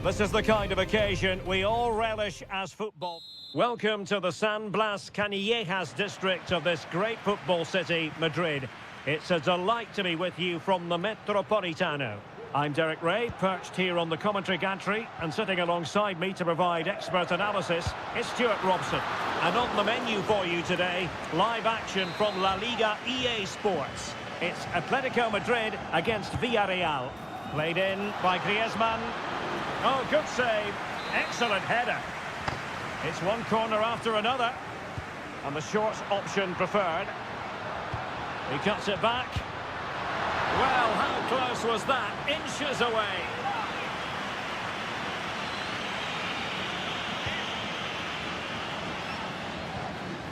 This is the kind of occasion we all relish as football. Welcome to the San Blas Canillejas district of this great football city, Madrid. It's a delight to be with you from the Metropolitano. I'm Derek Ray, perched here on the commentary gantry, and sitting alongside me to provide expert analysis is Stuart Robson. And on the menu for you today, live action from La Liga EA Sports. It's Atletico Madrid against Villarreal. Played in by Griezmann. Oh, good save. Excellent header. It's one corner after another. And the short option preferred. He cuts it back. Well, how close was that? Inches away.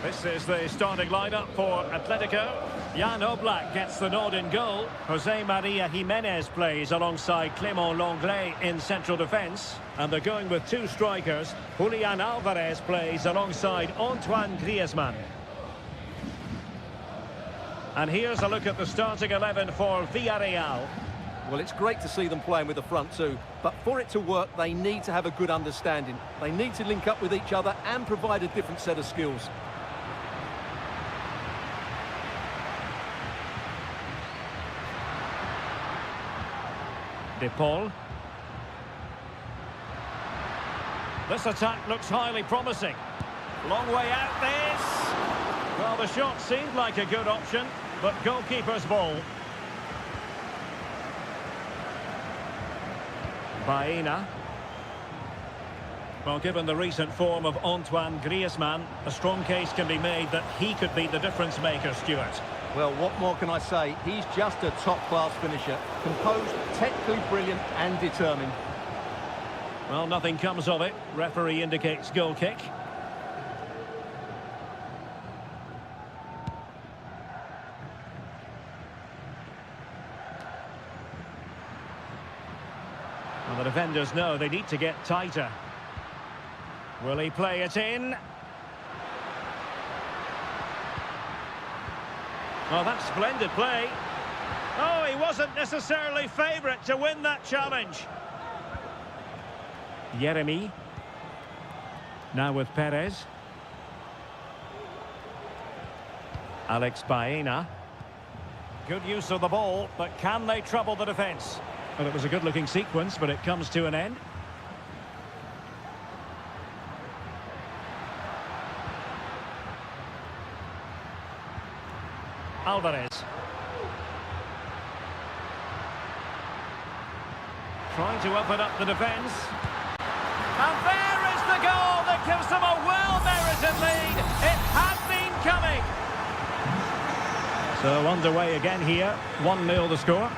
This is the starting lineup for Atletico. Jan Oblak gets the nod in goal. Jose Maria Jimenez plays alongside Clément Lenglet in central defence. And they're going with two strikers. Julian Alvarez plays alongside Antoine Griezmann. And here's a look at the starting 11 for Villarreal. Well, it's great to see them playing with the front two, but for it to work, they need to have a good understanding. They need to link up with each other and provide a different set of skills. De Paul. This attack looks highly promising. Long way out this. Well, the shot seemed like a good option, but goalkeeper's ball. Baena. Well, given the recent form of Antoine Griezmann, a strong case can be made that he could be the difference maker, Stuart. Well, what more can I say? He's just a top-class finisher. Composed, technically brilliant and determined. Well, nothing comes of it. Referee indicates goal kick. Well, the defenders know they need to get tighter. Will he play it in? Oh, that's splendid play. Oh, he wasn't necessarily favourite to win that challenge. Yeremy. Now with Perez. Alex Baena. Good use of the ball, but can they trouble the defence? Well, it was a good-looking sequence, but it comes to an end. Alvarez. Trying to open up the defence. And there is the goal that gives them a well-merited lead. It had been coming. So underway again here. 1-0 the score.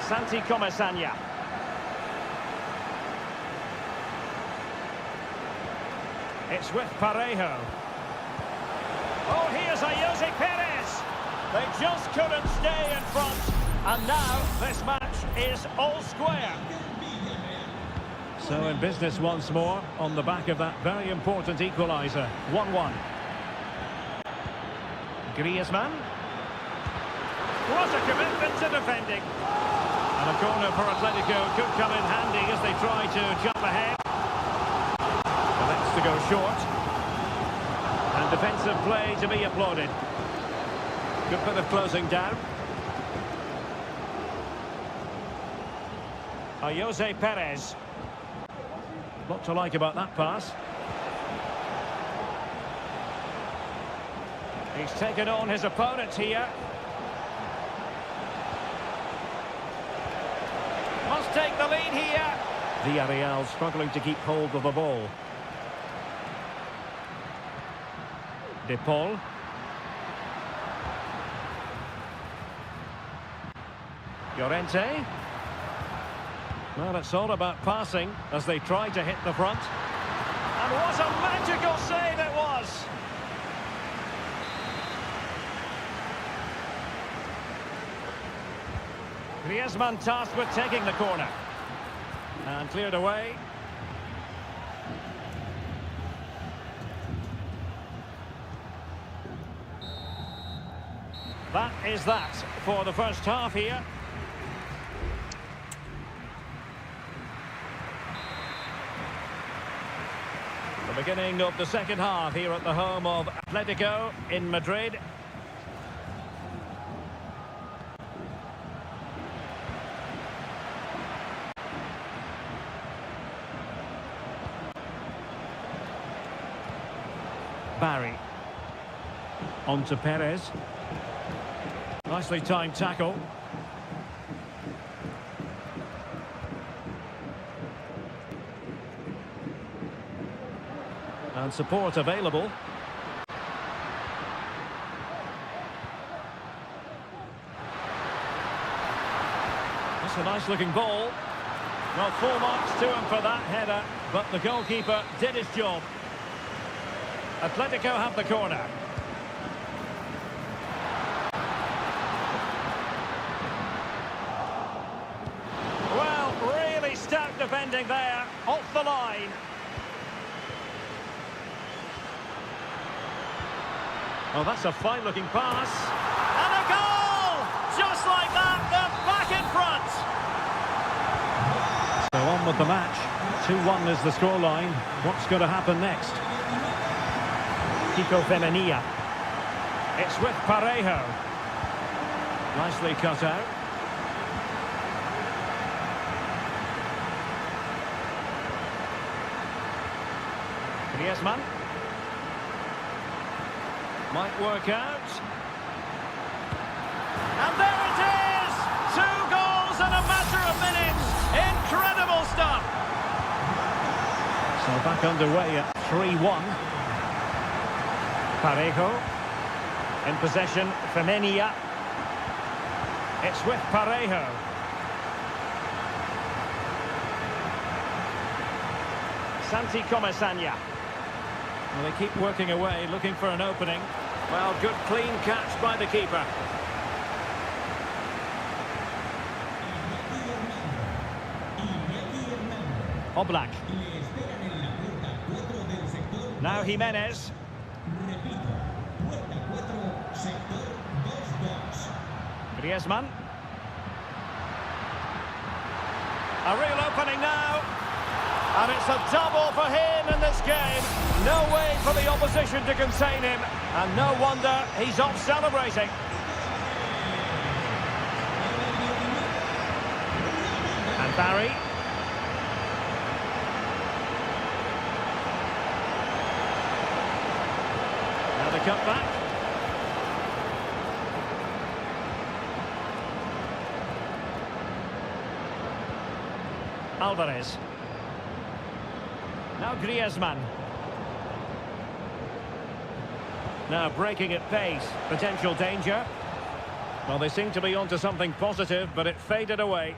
Santi Comesaña. It's with Parejo. Oh, here's Jose Perez. They just couldn't stay in front. And now this match is all square. So in business once more on the back of that very important equaliser. 1-1. Griezmann. What a commitment to defending. And a corner for Atletico could come in handy as they try to jump ahead. To go short. And defensive play to be applauded. Good bit of closing down. Jose Perez. Lot to like about that pass. He's taken on his opponent here. Must take the lead here. Villarreal struggling to keep hold of the ball. De Paul. Llorente. Well, it's all about passing as they try to hit the front. And what a magical save it was! Griezmann tasked with taking the corner. And cleared away. that is that for the first half here. The beginning of the second half here at the home of Atletico in Madrid. Barry. On to Perez. Nicely timed tackle. And support available. That's a nice looking ball. Well, 4 marks to him for that header, but the goalkeeper did his job. Atletico have the corner. Well, really stout defending there, off the line. Oh, that's a fine-looking pass. And a goal! Just like that, they're back in front. So on with the match. 2-1 is the scoreline. What's going to happen next? Kiko Femenia. It's with Parejo. Nicely cut out. Griezmann. Might work out. And there it is! 2 goals in a matter of minutes. Incredible stuff. So back underway at 3-1. Parejo. In possession, Femenia. It's with Parejo. Santi Comesaña. Well, they keep working away, looking for an opening. Well, good clean catch by the keeper. Oblak. Now Jimenez. Griezmann. A real opening now. And it's a double for him in this game. No way for the opposition to contain him. And no wonder he's off celebrating. And Barry. Now the cutback. Alvarez. Now Griezmann. Now breaking at pace. Potential danger. Well, they seem to be onto something positive, but it faded away.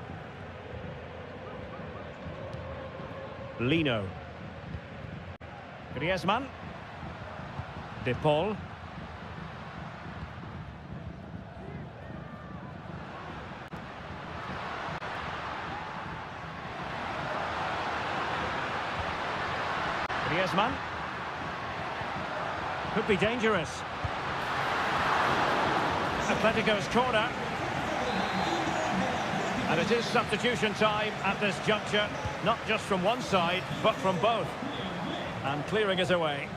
Lino. Griezmann. De Paul. Griezmann. Could be dangerous. Atletico's corner. And it is substitution time at this juncture. Not just from one side, but from both. And clearing it away.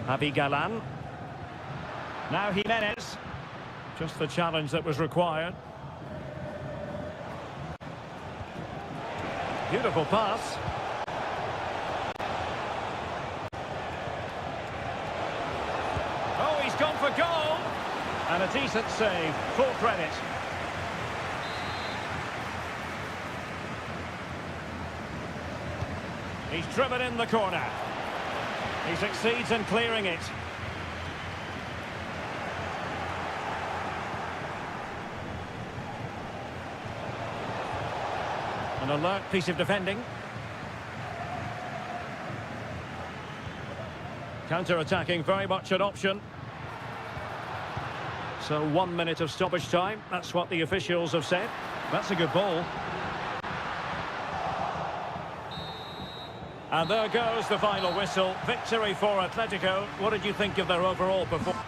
Javi Galan. Now Jimenez. Just the challenge that was required. Beautiful pass. Oh, he's gone for goal. And a decent save. Full credit. He's driven in the corner. He succeeds in clearing it. An alert piece of defending. Counter-attacking, very much an option. So 1 minute of stoppage time. That's what the officials have said. That's a good ball. And there goes the final whistle. Victory for Atletico. What did you think of their overall performance?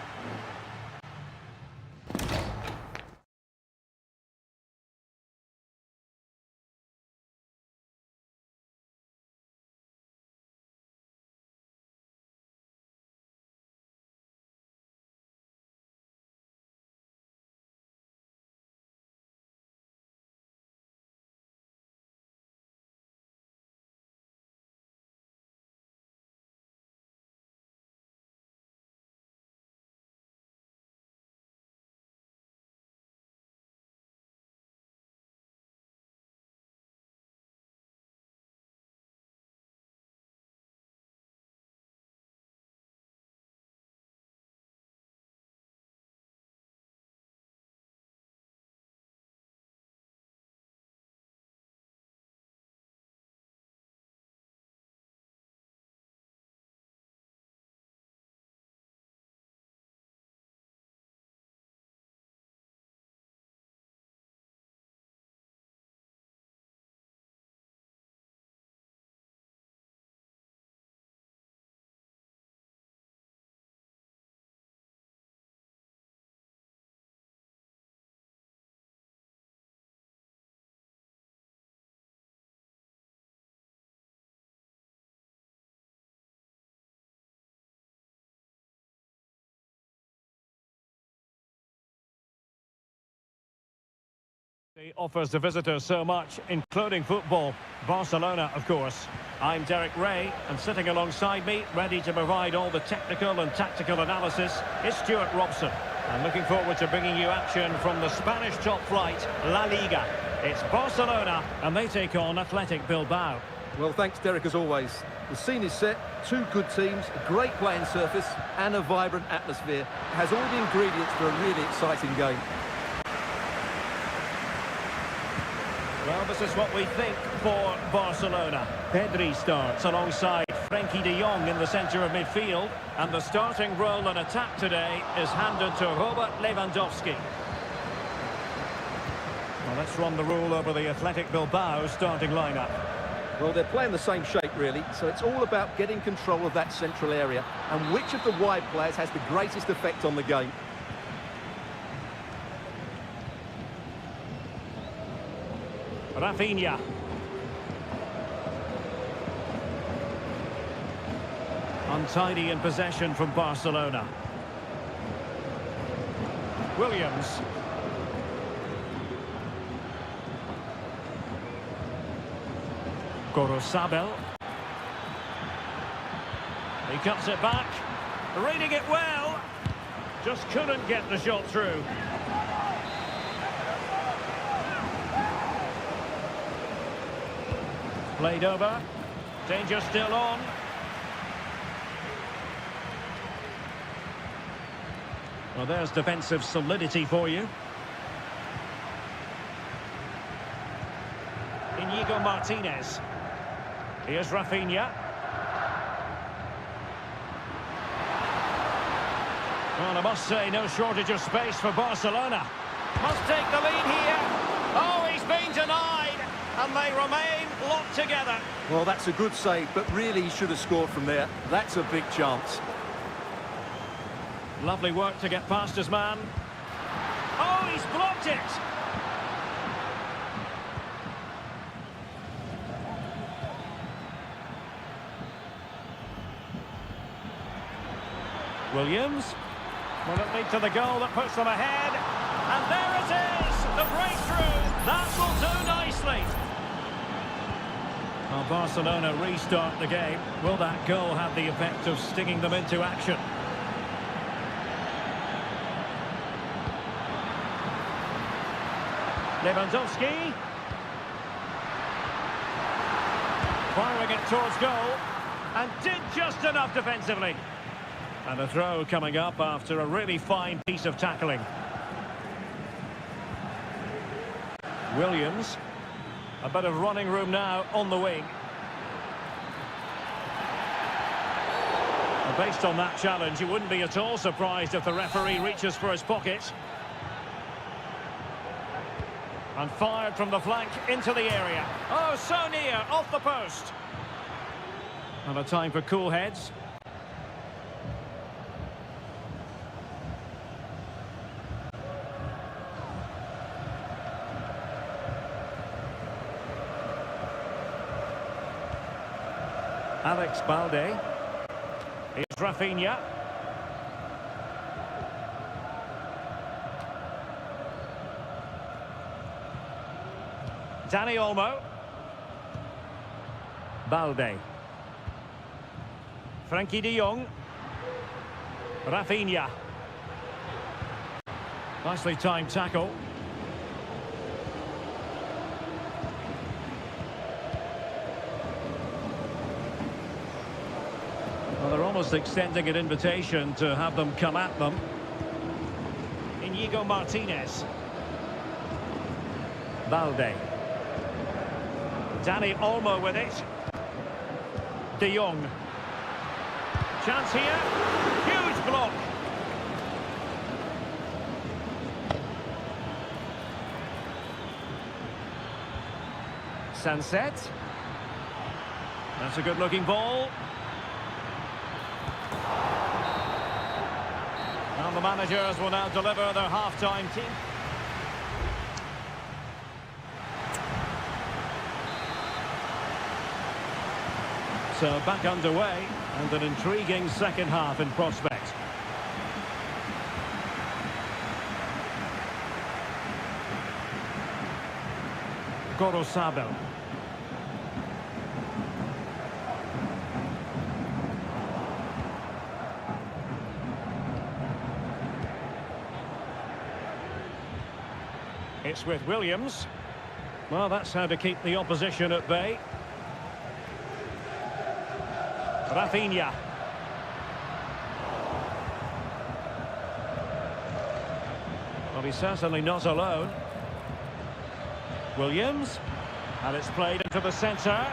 He offers the visitors so much, including football. Barcelona, of course. I'm Derek Ray, and sitting alongside me, ready to provide all the technical and tactical analysis, is Stuart Robson. And looking forward to bringing you action from the Spanish top flight, La Liga. It's Barcelona, and they take on Athletic Bilbao. Well, thanks, Derek, as always. The scene is set, two good teams, a great playing surface, and a vibrant atmosphere. It has all the ingredients for a really exciting game. Well, this is what we think for Barcelona. Pedri starts alongside Frenkie de Jong in the centre of midfield. And the starting role in attack today is handed to Robert Lewandowski. Well, let's run the rule over the Athletic Bilbao starting lineup. Well, they're playing the same shape, really, so it's all about getting control of that central area and which of the wide players has the greatest effect on the game. Rafinha. Untidy in possession from Barcelona. Williams. Gorosabel. He cuts it back. Reading it well. Just couldn't get the shot through. Played over. Danger still on. Well, there's defensive solidity for you. Inigo Martinez. Here's Rafinha. Well, I must say, no shortage of space for Barcelona. Must take the lead here. Oh, he's been denied. And they remain locked together. Well, that's a good save, but really he should have scored from there. That's a big chance. Lovely work to get past his man. Oh, he's blocked it. Williams. Will it lead to the goal that puts them ahead? And there it is, the breakthrough. That will do nicely. Well, Barcelona restart the game. Will that goal have the effect of stinging them into action? Lewandowski. Firing it towards goal. And did just enough defensively. And a throw coming up after a really fine piece of tackling. Williams. A bit of running room now on the wing. And based on that challenge, you wouldn't be at all surprised if the referee reaches for his pocket. And fired from the flank into the area. Oh, so near, off the post. And a time for cool heads. Alex Balde. Here's Rafinha. Dani Olmo. Balde. Frankie de Jong. Rafinha. Nicely timed tackle. Well, they're almost extending an invitation to have them come at them. Inigo Martinez. Balde. Dani Olmo with it. De Jong. Chance here. Huge block. Sunset. That's a good-looking ball. And the managers will now deliver their half-time team. So back underway, and an intriguing second half in prospect. Gorosabel. It's with Williams. Well, that's how to keep the opposition at bay. Rafinha. Well, he's certainly not alone. Williams. And it's played into the centre.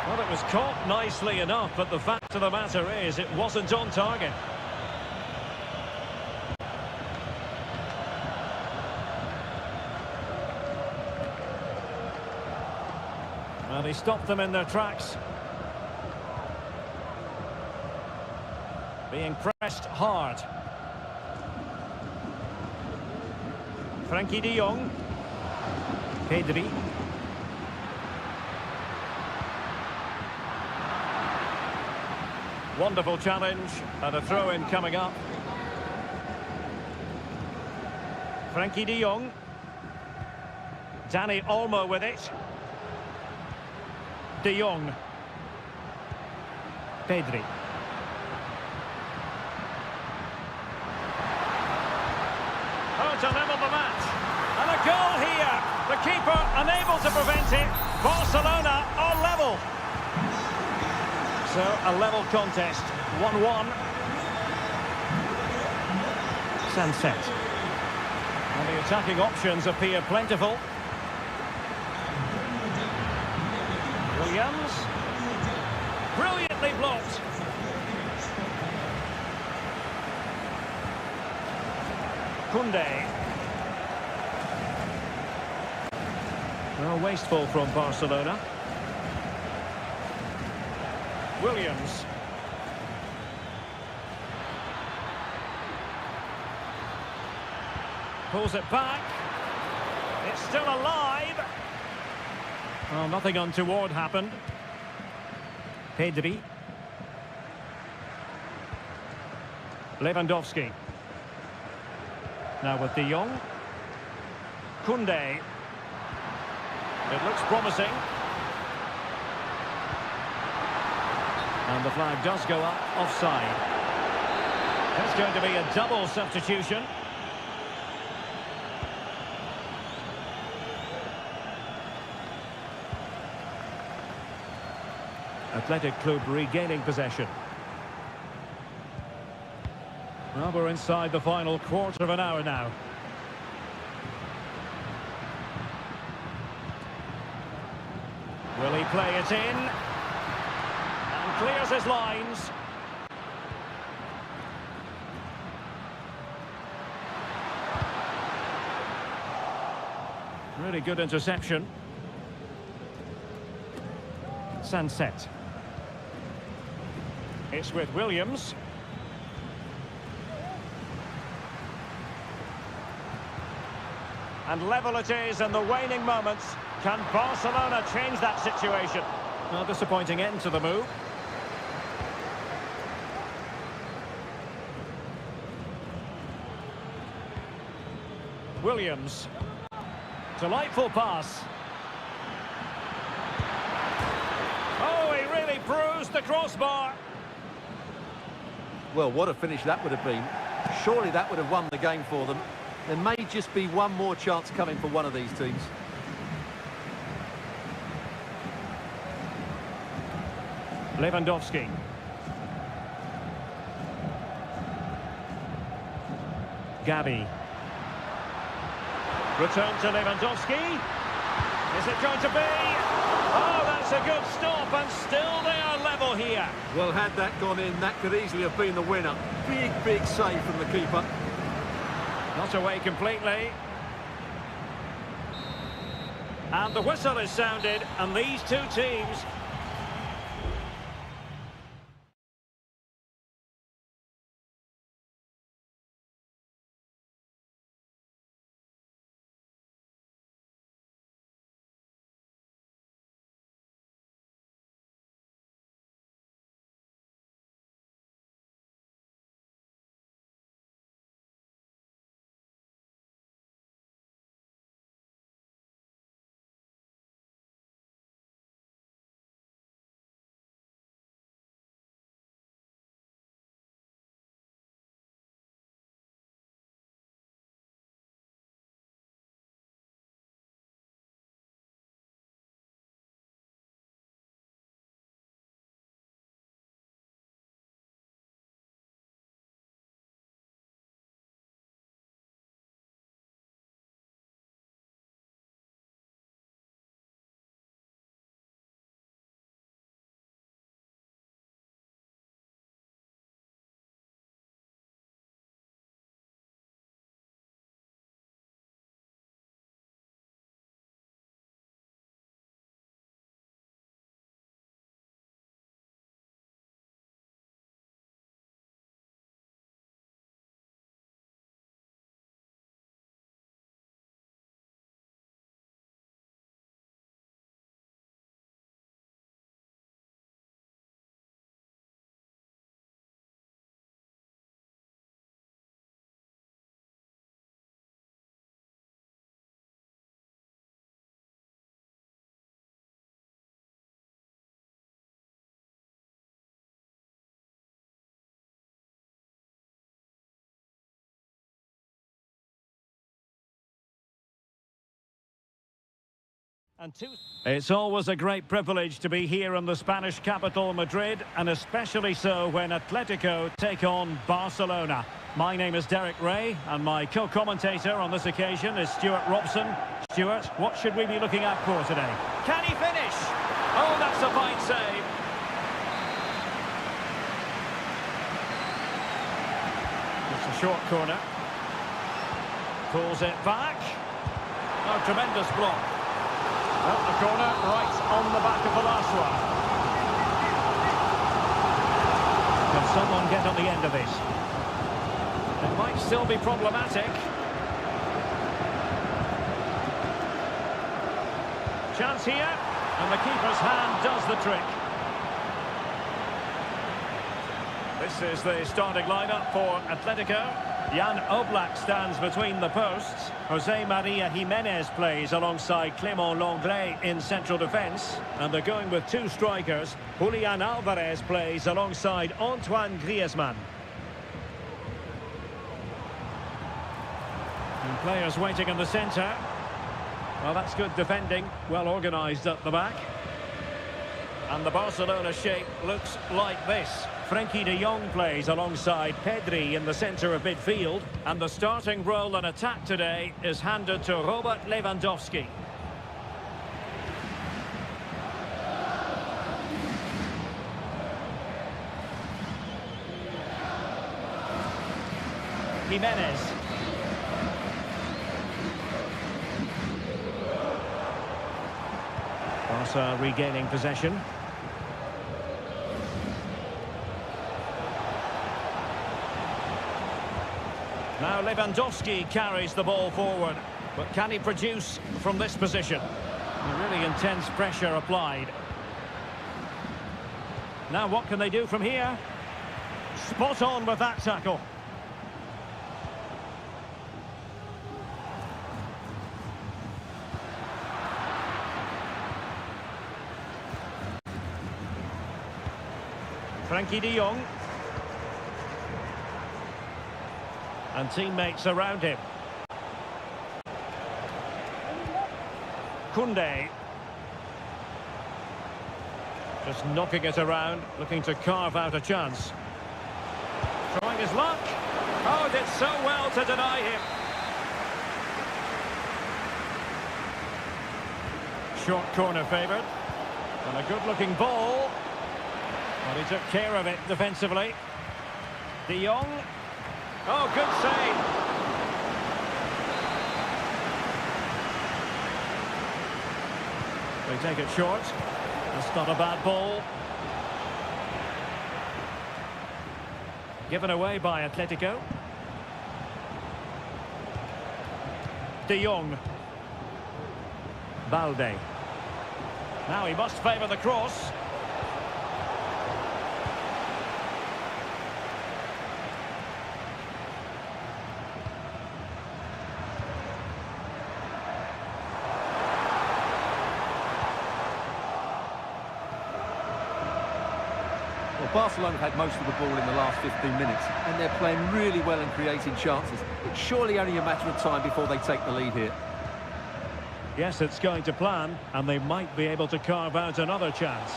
Well, it was caught nicely enough, but the fact of the matter is it wasn't on target. Well, he stopped them in their tracks. Being pressed hard. Frankie de Jong. Pedri. Wonderful challenge and a throw-in coming up. Frankie de Jong. Dani Olmo with it. De Jong. Pedri. To level the match. And a goal here. The keeper unable to prevent it. Barcelona are level. So a level contest. 1-1. Sunset. And the attacking options appear plentiful. Williams. Brilliantly blocked. Koundé. Well, wasteful from Barcelona. Williams. Pulls it back. It's still alive. Well, nothing untoward happened. Pedri. Lewandowski. Now with De Jong. Koundé. It looks promising. And the flag does go up, offside. It's going to be a double substitution. Athletic Club regaining possession. Well, we're inside the final quarter of an hour now. Will he play it in? And clears his lines. Really good interception. Sunset. It's with Williams. And level it is in the waning moments. Can Barcelona change that situation? No disappointing end to the move. Williams. Delightful pass. Oh, he really bruised the crossbar. Well, what a finish that would have been. Surely that would have won the game for them. There may just be one more chance coming for one of these teams. Lewandowski. Gabi. Return to Lewandowski. Is it going to be? Oh, that's a good stop, and still they are level here. Well, had that gone in, that could easily have been the winner. Big, big save from the keeper. Not away completely. And the whistle is sounded, and these two teams... It's always a great privilege to be here in the Spanish capital, Madrid, and especially so when Atletico take on Barcelona. My name is Derek Ray, and my co-commentator on this occasion is Stuart Robson. Stuart, what should we be looking out for today? Can he finish? Oh, that's a fine save. It's a short corner. Pulls it back. Oh, tremendous block. Well, the corner right on the back of the last one. Can someone get on the end of this? It might still be problematic. Chance here, and the keeper's hand does the trick. This is the starting lineup for Atletico. Jan Oblak stands between the posts. Jose Maria Jimenez plays alongside Clément Lenglet in central defence. And they're going with two strikers. Julian Alvarez plays alongside Antoine Griezmann. And players waiting in the centre. Well, that's good defending. Well organised at the back. And the Barcelona shape looks like this. Frenkie de Jong plays alongside Pedri in the centre of midfield. And the starting role in attack today is handed to Robert Lewandowski. Jimenez. Barca regaining possession. Now Lewandowski carries the ball forward. But can he produce from this position? Really intense pressure applied. Now what can they do from here? Spot on with that tackle. Frankie de Jong. And teammates around him. Koundé. Just knocking it around, looking to carve out a chance. Trying his luck. Oh, did so well to deny him. Short corner favoured. And a good-looking ball. But he took care of it defensively. De Jong. Oh, good save. They take it short. That's not a bad ball. Given away by Atletico. De Jong. Balde. Now he must favour the cross. Well, Barcelona have had most of the ball in the last 15 minutes, and they're playing really well and creating chances. It's surely only a matter of time before they take the lead here. Yes, it's going to plan, and they might be able to carve out another chance.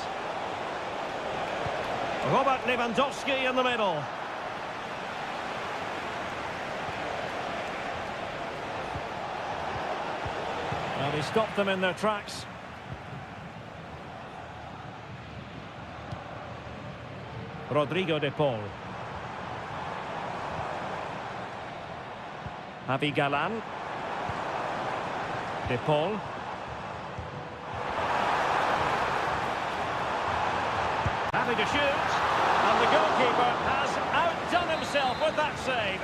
Robert Lewandowski in the middle. Well, he stopped them in their tracks. Rodrigo de Paul. Javi Galan. De Paul. Having to shoot. And the goalkeeper has outdone himself with that save.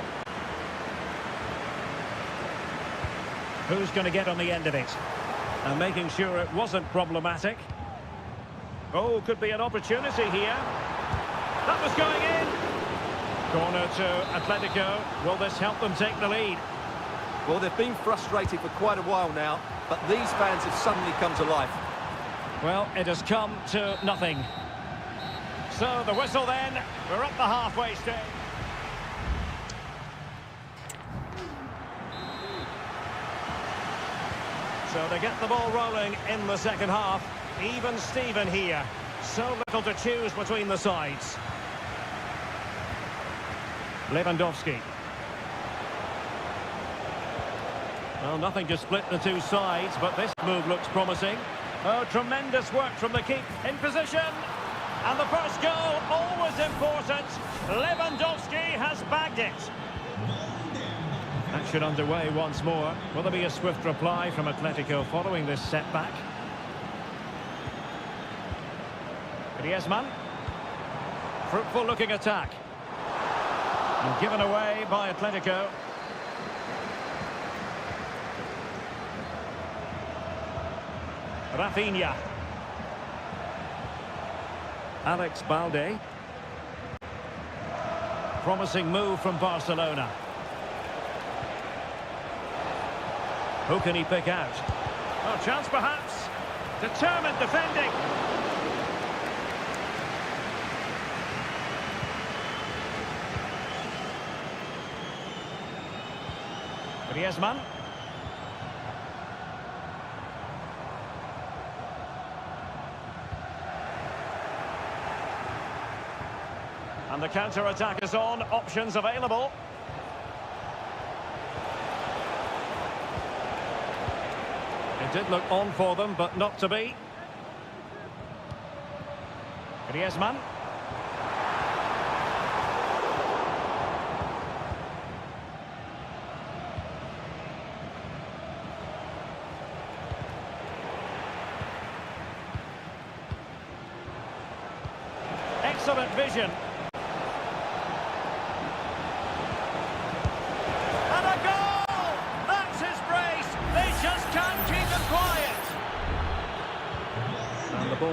Who's going to get on the end of it? And making sure it wasn't problematic. Oh, could be an opportunity here. That was going in. Corner to Atletico. Will this help them take the lead? Well, they've been frustrated for quite a while now, but these fans have suddenly come to life. Well, it has come to nothing. So the whistle then. We're at the halfway stage. So they get the ball rolling in the second half. Even Steven here. So little to choose between the sides. Lewandowski. Well, nothing to split the two sides, but this move looks promising. Oh, tremendous work from the keep. In position. And the first goal, always important. Lewandowski has bagged it. Action underway once more. Will there be a swift reply from Atletico following this setback? Griezmann. Fruitful looking attack. And given away by Atletico. Rafinha. Alex Balde. Promising move from Barcelona. Who can he pick out? Oh, chance perhaps. Determined defending. Griezmann. And the counter-attack is on. Options available. It did look on for them, but not to be. Griezmann. Excellent vision.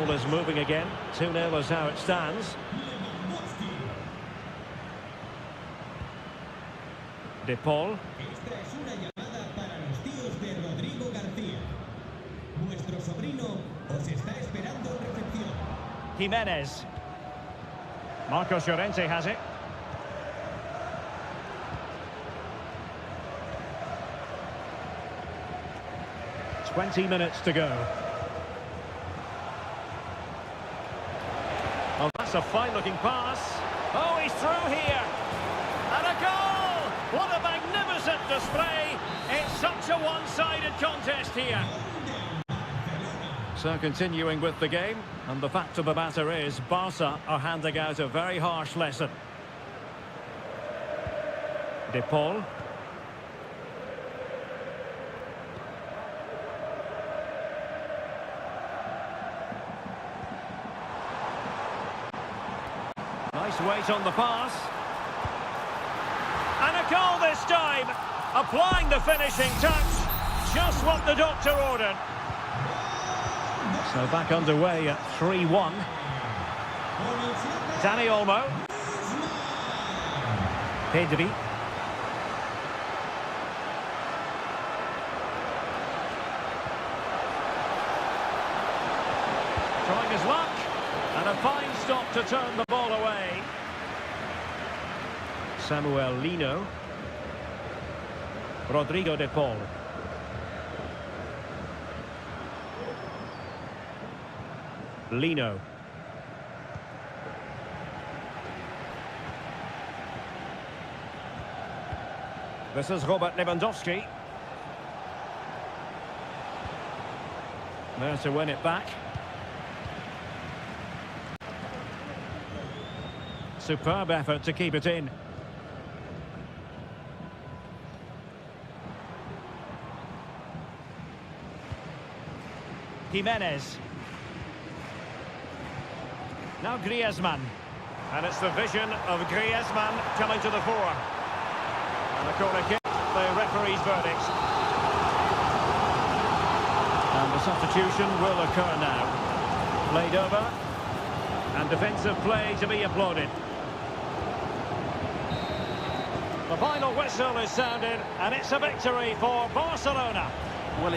ball is moving again. 2-0 is how it stands. De Paul. Esta es una llamada para los tíos de Rodrigo García. Vuestro sobrino os está esperando en recepción. Jimenez. Marcos Llorente has it. Twenty minutes to go. Oh, that's a fine-looking pass. Oh, he's through here. And a goal! What a magnificent display. It's such a one-sided contest here. So continuing with the game, and the fact of the matter is Barca are handing out a very harsh lesson. De Paul. Nice weight on the pass. And a goal this time. Applying the finishing touch. Just what the doctor ordered. So back underway at 3-1. Dani Olmo. Pedri. Trying his luck. And a fine stop to turn the ball away. Samuel Lino. Rodrigo de Paul. Lino. This is Robert Lewandowski. There to win it back. Superb effort to keep it in. Jimenez. Now Griezmann. And it's the vision of Griezmann coming to the fore. And a corner kick, the referee's verdict. And the substitution will occur now. Played over. And defensive play to be applauded. The final whistle is sounded, and it's a victory for Barcelona. Well,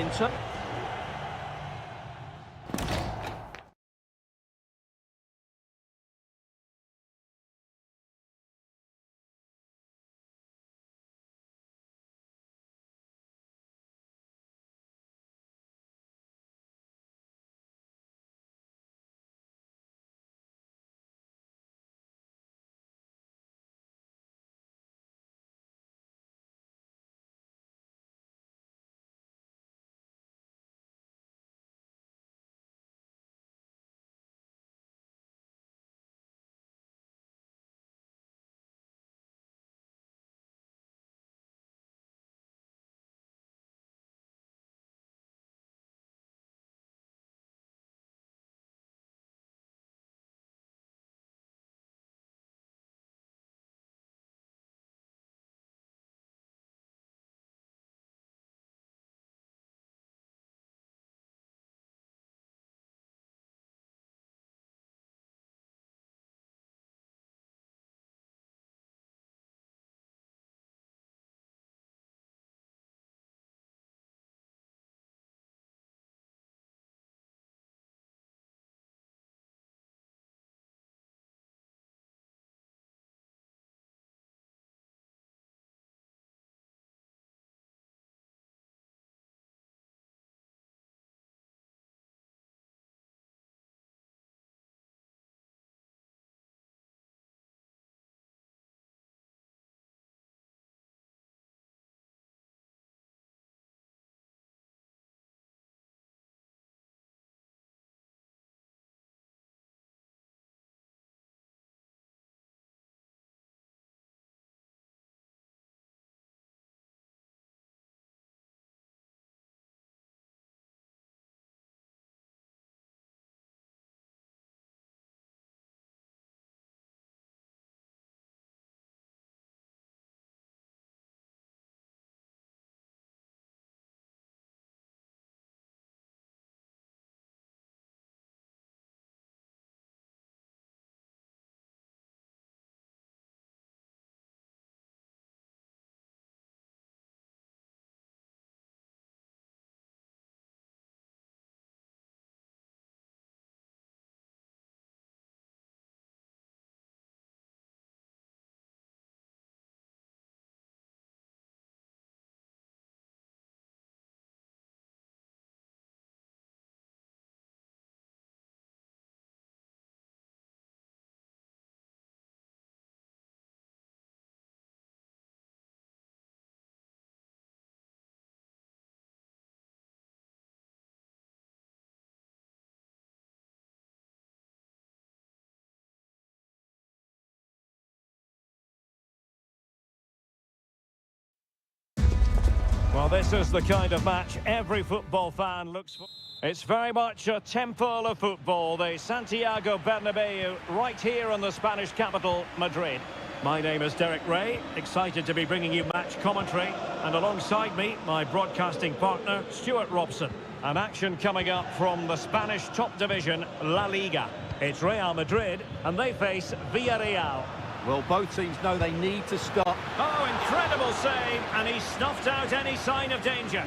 this is the kind of match every football fan looks for. It's very much a temple of football, the Santiago Bernabeu, right here in the Spanish capital, Madrid. My name is Derek Ray, excited to be bringing you match commentary, and alongside me, my broadcasting partner, Stuart Robson. An action coming up from the Spanish top division, La Liga. It's Real Madrid, and they face Villarreal. Well, both teams know they need to stop. Oh, incredible save, and he snuffed out any sign of danger.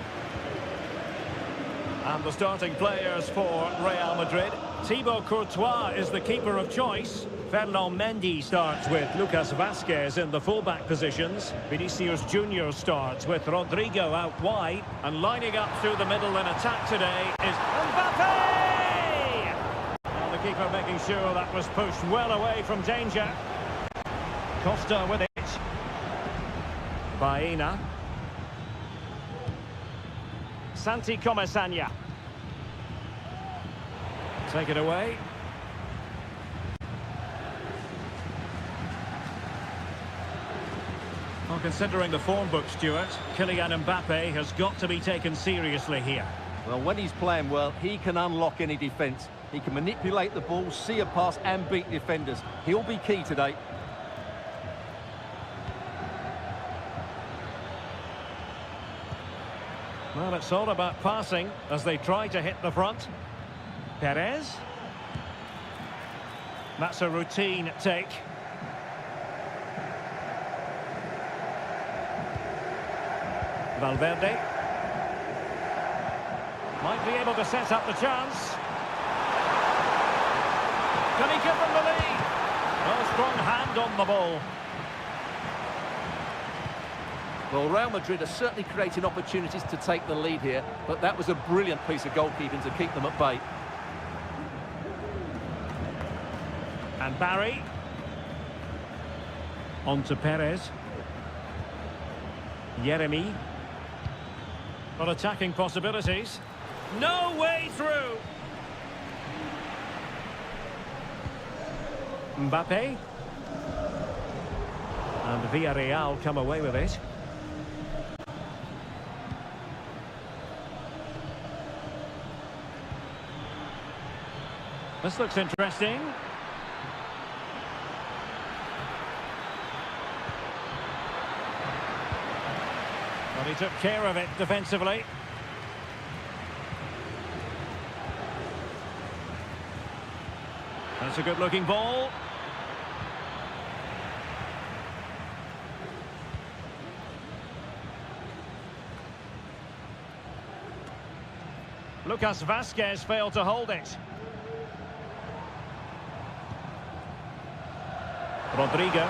And the starting players for Real Madrid. Thibaut Courtois is the keeper of choice. Ferland Mendy starts with Lucas Vazquez in the fullback positions. Vinicius Junior starts with Rodrigo out wide. And lining up through the middle in attack today is Mbappe! And the keeper making sure that was pushed well away from danger. Costa with it. Baena. Santi Comesaña. Take it away. Well, considering the form book, Stuart, Kylian Mbappe has got to be taken seriously here. Well, when he's playing well, he can unlock any defence. He can manipulate the ball, see a pass and beat defenders. He'll be key today. Well, it's all about passing as they try to hit the front. Perez. That's a routine take. Valverde. Might be able to set up the chance. Can he give them the lead? No strong hand on the ball. Well, Real Madrid are certainly creating opportunities to take the lead here, but that was a brilliant piece of goalkeeping to keep them at bay. And Barry. On to Perez. Yeremy. But attacking possibilities. No way through. Mbappe. And Villarreal come away with it. This looks interesting. Well, he took care of it defensively. That's a good-looking ball. Lucas Vazquez failed to hold it. Rodrigo.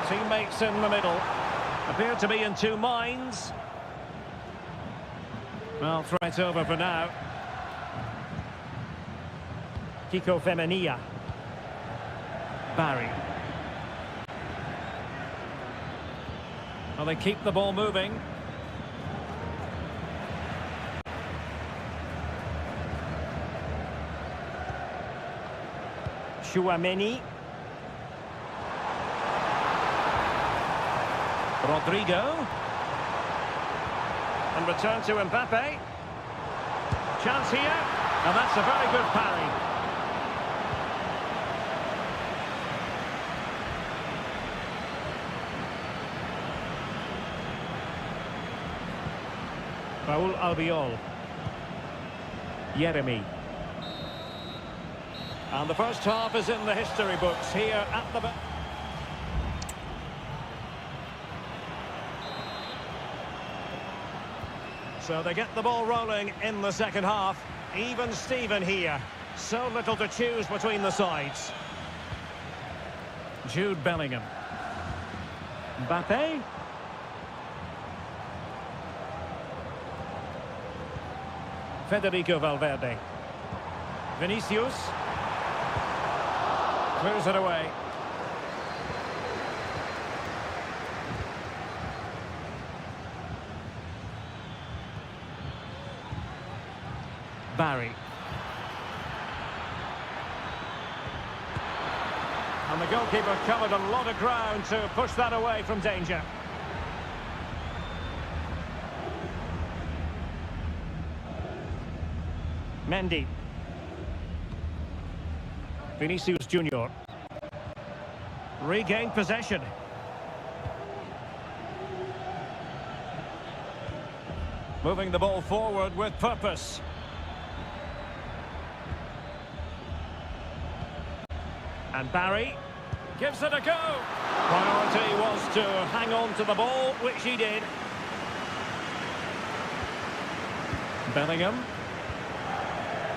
Teammates in the middle. Appear to be in two minds. Well, threat over for now. Kiko Femenia. Barry. Well, they keep the ball moving. Chouameni. Rodrigo. And return to Mbappe. Chance here. And that's a very good parry. Raúl Albiol. Yeremy. And the first half is in the history books here at the... So they get the ball rolling in the second half. Even Steven here. So little to choose between the sides. Jude Bellingham. Mbappe. Federico Valverde. Vinicius. Clears it away. Barry. And the goalkeeper covered a lot of ground to push that away from danger. Mendy. Vinicius Junior. Regained possession. Moving the ball forward with purpose. And Barry gives it a go. Priority was to hang on to the ball, which he did. Bellingham.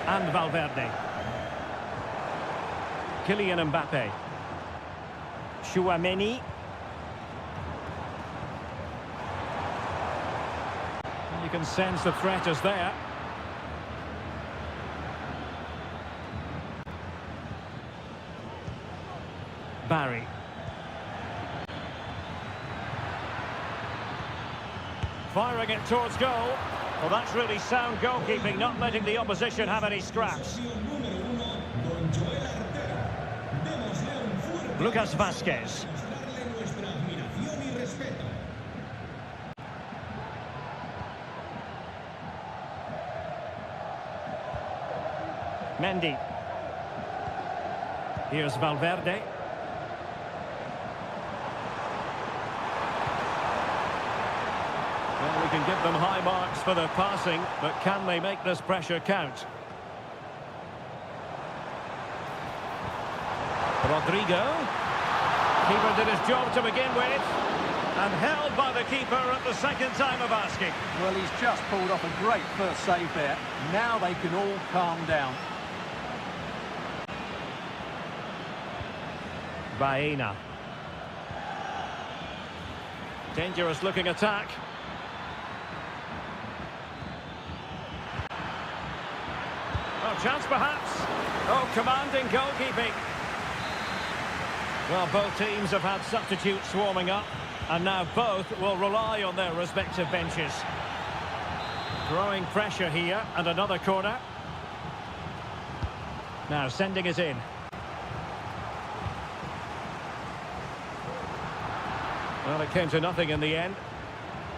And Valverde. Kylian Mbappe. Chouameni. You can sense the threat is there. Barry. Firing it towards goal. Well, that's really sound goalkeeping, not letting the opposition have any scraps. Lucas Vázquez. Mendy. Here's Valverde. Well, we can give them high marks for their passing, but can they make this pressure count? Rodrigo. Keeper did his job to begin with. And held by the keeper at the second time of asking. Well, he's just pulled off a great first save there. Now they can all calm down. Baena. Dangerous looking attack. Oh, chance perhaps. Oh, commanding goalkeeping. Well, both teams have had substitutes warming up, and now both will rely on their respective benches. Growing pressure here, and another corner. Now sending it in. Well, it came to nothing in the end.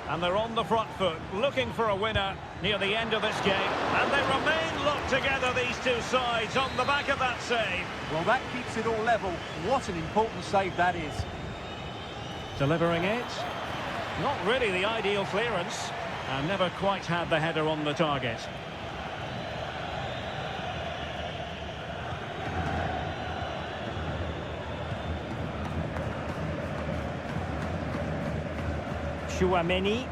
And they're on the front foot, looking for a winner near the end of this game. And they remain locked together, these two sides, on the back of that save. Well, that keeps it all level. What an important save that is. Delivering it. Not really the ideal clearance. And never quite had the header on the target. Chouameni.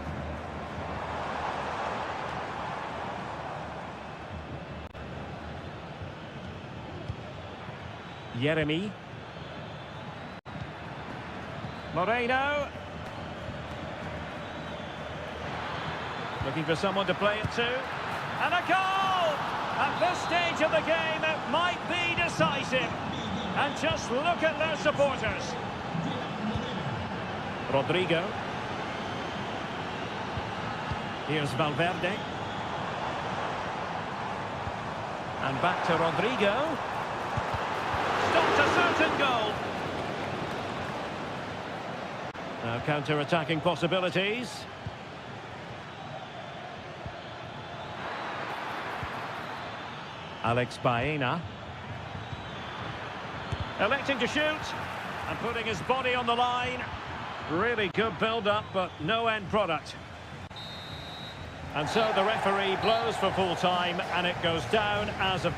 Yeremy. Moreno. Looking for someone to play it to. And a goal! At this stage of the game, it might be decisive. And just look at their supporters. Rodrigo. Here's Valverde. And back to Rodrigo. Stopped a certain goal. Now counter-attacking possibilities. Alex Baena. Electing to shoot. And putting his body on the line. Really good build-up, but no end product. And so the referee blows for full time, and it goes down as a...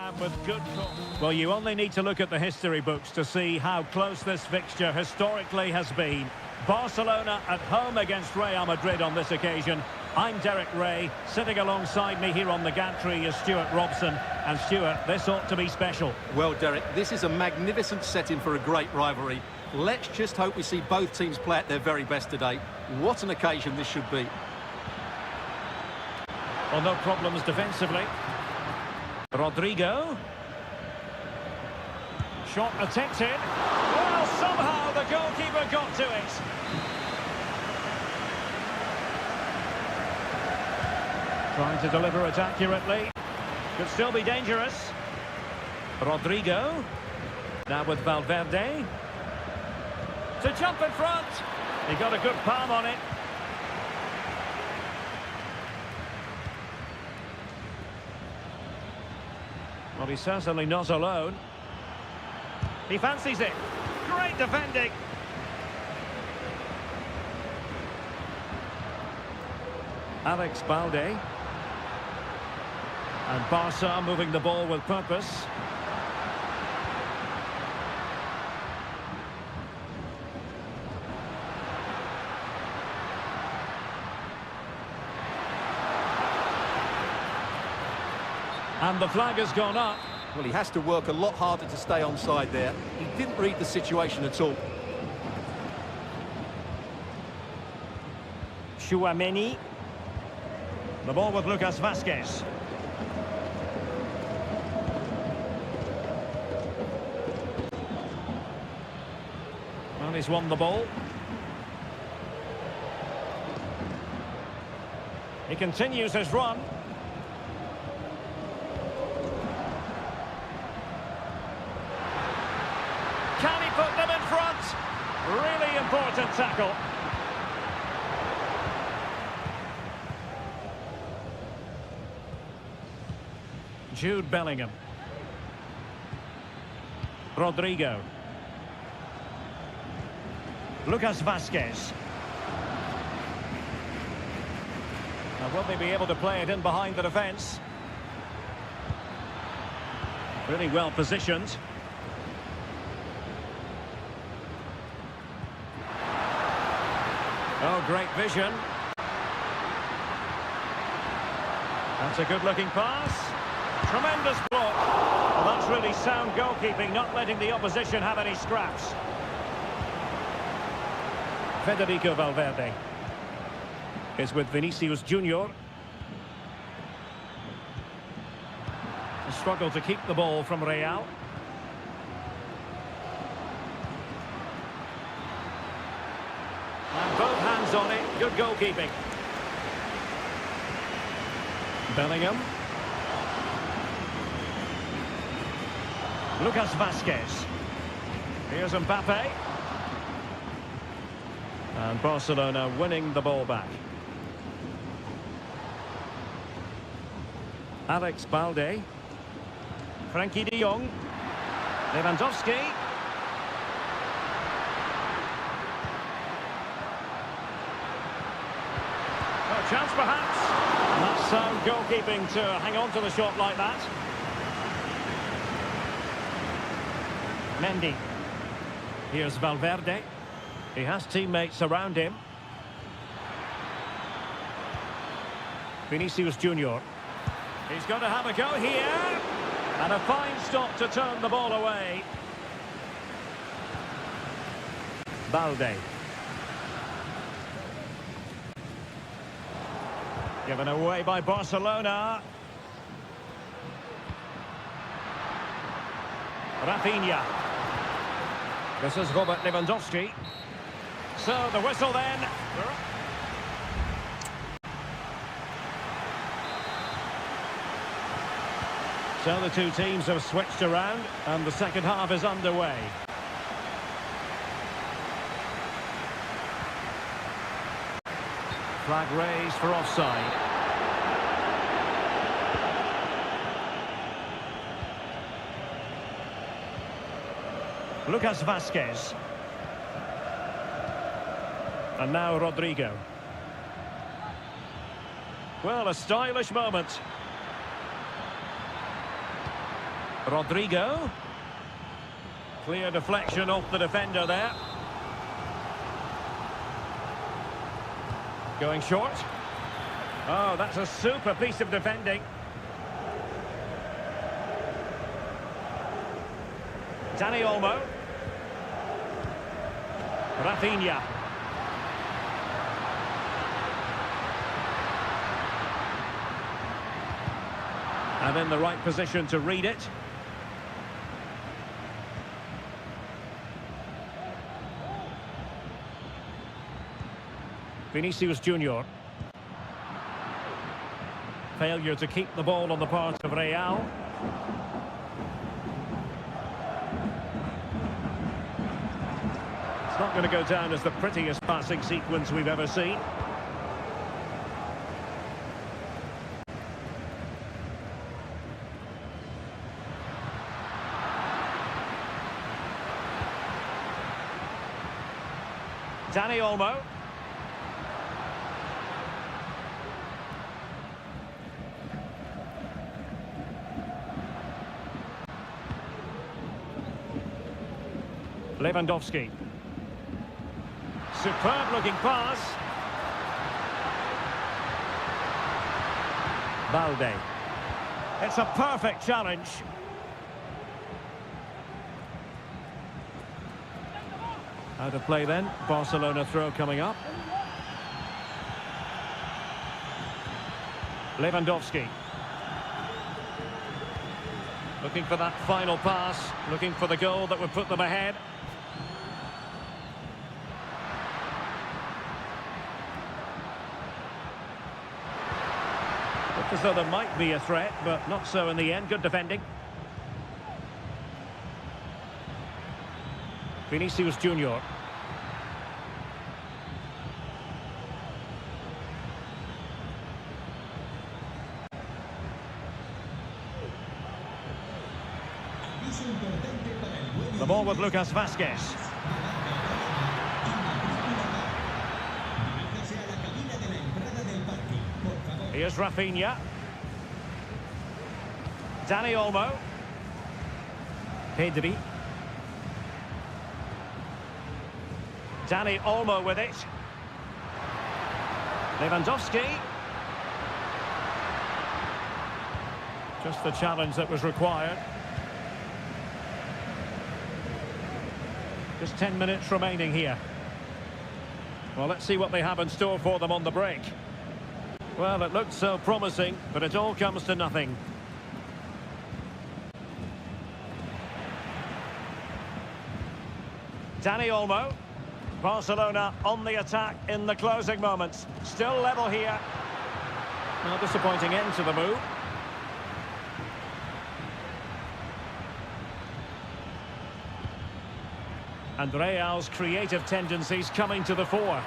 And with good... Well, you only need to look at the history books to see how close this fixture historically has been. Barcelona at home against Real Madrid on this occasion. I'm Derek Ray. Sitting alongside me here on the gantry is Stuart Robson. And Stuart, this ought to be special. Well, Derek, this is a magnificent setting for a great rivalry. Let's just hope we see both teams play at their very best today. What an occasion this should be. Well, no problems defensively. Rodrigo. Shot attempted. Well, somehow the goalkeeper got to it. Trying to deliver it accurately. Could still be dangerous. Rodrigo. Now with Valverde. To jump in front. He got a good palm on it. Well, he's certainly not alone. He fancies it. Great defending. Alex Balde. And Barca moving the ball with purpose. And the flag has gone up. Well, he has to work a lot harder to stay onside there. He didn't read the situation at all. Chouameni. The ball with Lucas Vazquez. Well, he's won the ball. He continues his run. Can he put them in front? Really important tackle. Jude Bellingham. Rodrigo. Lucas Vazquez. Now, will they be able to play it in behind the defence? Really well positioned. Oh, great vision. That's a good-looking pass. Tremendous block. Well, that's really sound goalkeeping, not letting the opposition have any scraps. Federico Valverde is with Vinicius Junior. A struggle to keep the ball from Real. And both hands on it. Good goalkeeping. Bellingham. Lucas Vazquez. Here's Mbappe. And Barcelona winning the ball back. Alex Balde. Frankie de Jong. Lewandowski. Oh, chance perhaps. And that's sound goalkeeping to hang on to the shot like that. Mendy. Here's Valverde. He has teammates around him. Vinicius Junior. He's going to have a go here. And a fine stop to turn the ball away. Balde. Given away by Barcelona. Rafinha. This is Robert Lewandowski. So the whistle then. So the two teams have switched around and the second half is underway. Flag raised for offside. Lucas Vazquez. And now Rodrigo. Well, a stylish moment. Rodrigo. Clear deflection off the defender there. Going short. Oh, that's a super piece of defending. Dani Olmo. Rafinha. And in the right position to read it. Vinicius Junior. Failure to keep the ball on the part of Real. It's not going to go down as the prettiest passing sequence we've ever seen. Dani Olmo. Lewandowski. Superb looking pass. Balde. It's a perfect challenge. Out of play then. Barcelona throw coming up. Lewandowski. Looking for that final pass. Looking for the goal that would put them ahead. Looks as though there might be a threat, but not so in the end. Good defending. Vinicius Junior. The ball with Lucas Vázquez. Here's Rafinha. Dani Olmo. Pedri. Dani Olmo with it. Lewandowski. Just the challenge that was required. Just 10 minutes remaining here. Well, let's see what they have in store for them on the break. Well, it looked so promising, but it all comes to nothing. Dani Olmo. Barcelona on the attack in the closing moments. Still level here. No disappointing end to the move. And Real's creative tendencies coming to the fore.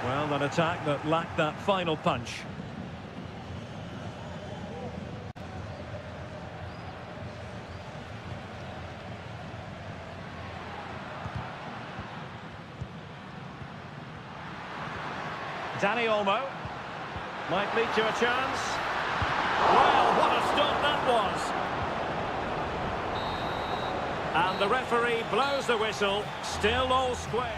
Well, an attack that lacked that final punch. Dani Olmo might lead to a chance. Well, what a stop that was. And the referee blows the whistle. Still all square.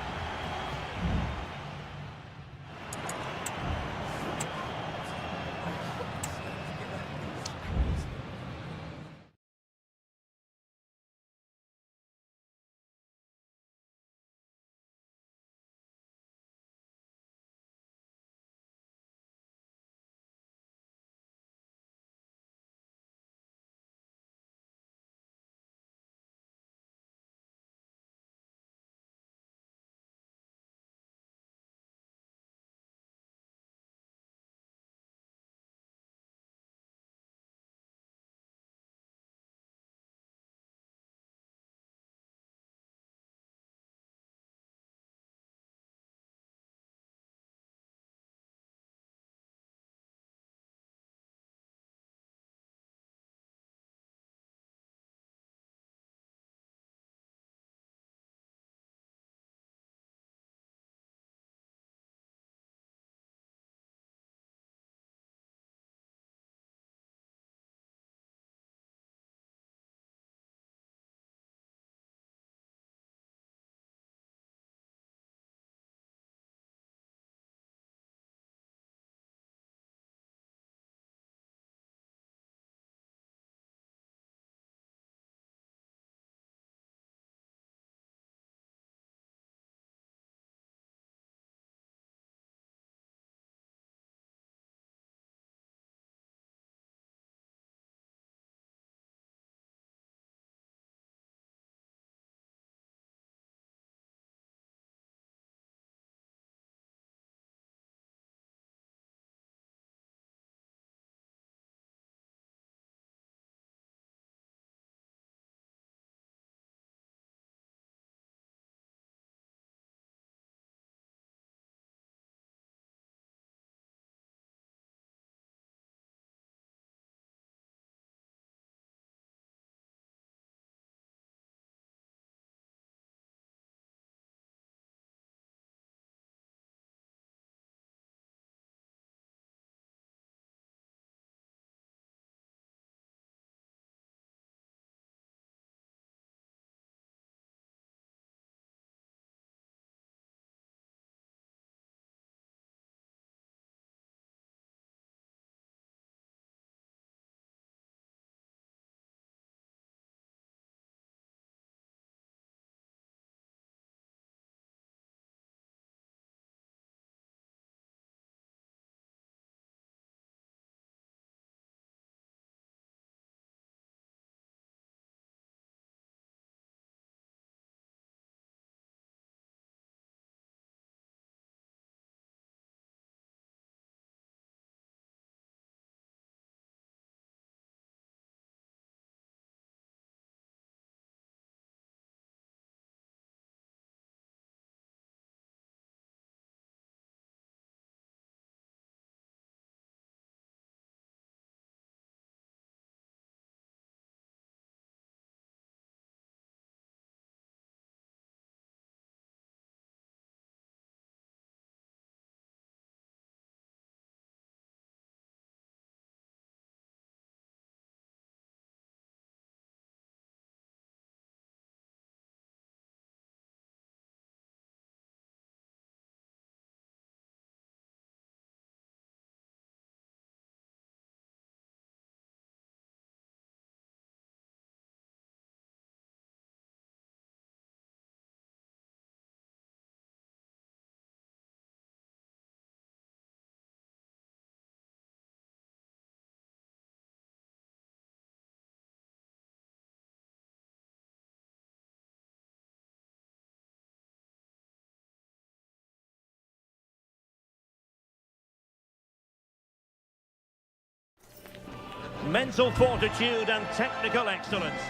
mental fortitude and technical excellence.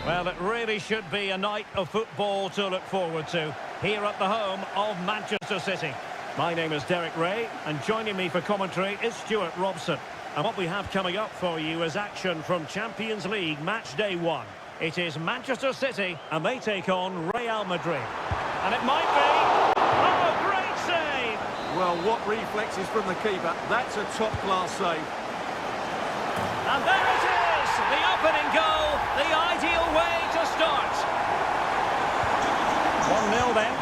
Well, it really should be a night of football to look forward to here at the home of Manchester City. My name is Derek Ray, and joining me for commentary is Stuart Robson. And what we have coming up for you is action from Champions League match day 1. It is Manchester City, and they take on Real Madrid. And it might be... Oh, great save! Well, what reflexes from the keeper. That's a top-class save. And there it is! The opening goal, the ideal way to start. 1-0 then.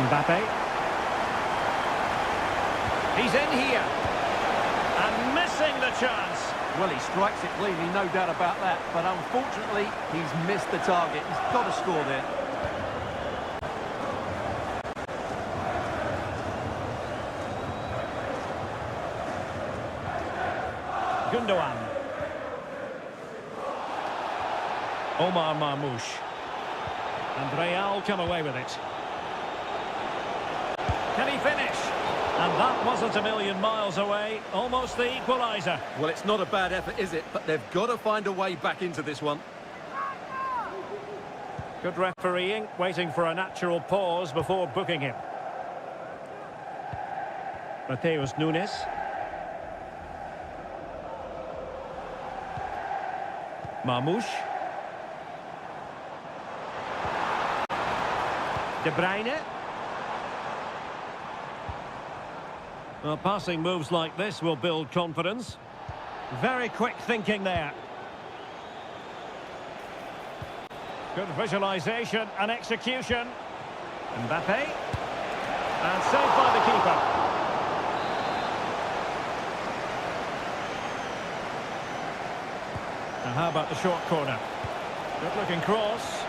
Mbappe. He's in here. And missing the chance. Well, he strikes it cleanly, no doubt about that. But unfortunately, he's missed the target. He's got to score there. Gundogan. Omar Marmoush. And Real come away with it. Can he finish? And that wasn't a million miles away. Almost the equaliser. Well, it's not a bad effort, is it? But they've got to find a way back into this one. Good refereeing, waiting for a natural pause before booking him. Mateus Nunes. Marmoush. De Bruyne. Well, passing moves like this will build confidence. Very quick thinking there. Good visualisation and execution. Mbappe. And saved by the keeper. And how about the short corner? Good looking cross.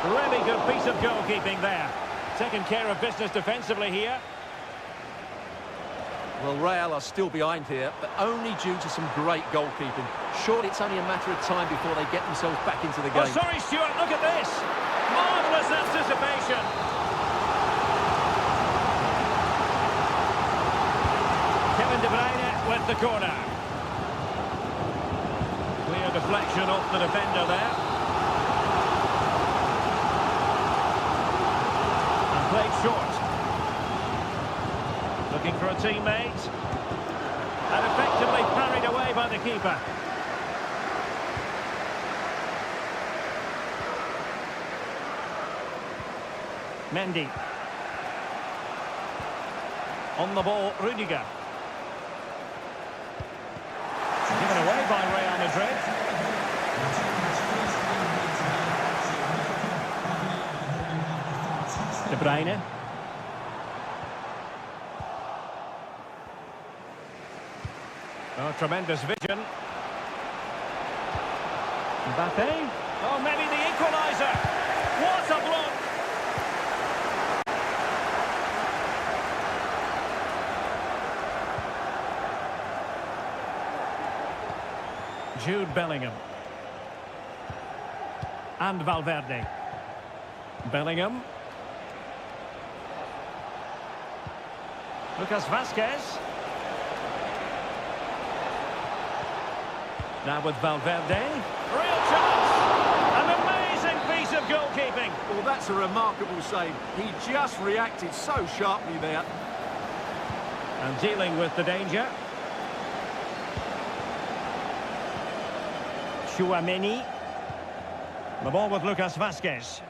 Really good piece of goalkeeping there. Taking care of business defensively here. Well, Real are still behind here, but only due to some great goalkeeping. Surely it's only a matter of time before they get themselves back into the game. Oh, sorry, Stuart, look at this. Marvellous anticipation. Kevin De Bruyne with the corner. Clear deflection off the defender there. And played short. Looking for a teammate. And effectively parried away by the keeper. Mendy. On the ball, Rudiger. Given away by Real Madrid. De Bruyne. Oh, tremendous vision. Mbappe. Oh, maybe the equaliser. What a block! Jude Bellingham. And Valverde. Bellingham. Lucas Vazquez. Now with Valverde. Real chance! An amazing piece of goalkeeping. Well, that's a remarkable save. He just reacted so sharply there. And dealing with the danger. Chouameni. The ball with Lucas Vazquez.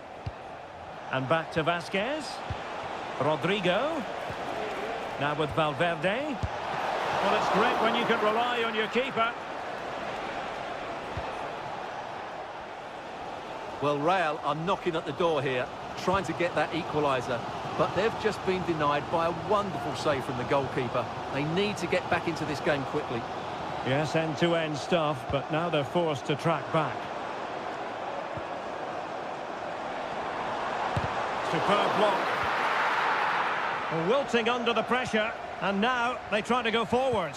And back to Vazquez. Rodrigo. Now with Valverde. Well, it's great when you can rely on your keeper. Well, Real are knocking at the door here, trying to get that equaliser. But they've just been denied by a wonderful save from the goalkeeper. They need to get back into this game quickly. Yes, end-to-end stuff, but now they're forced to track back. Superb block. Wilting under the pressure, and now they try to go forward.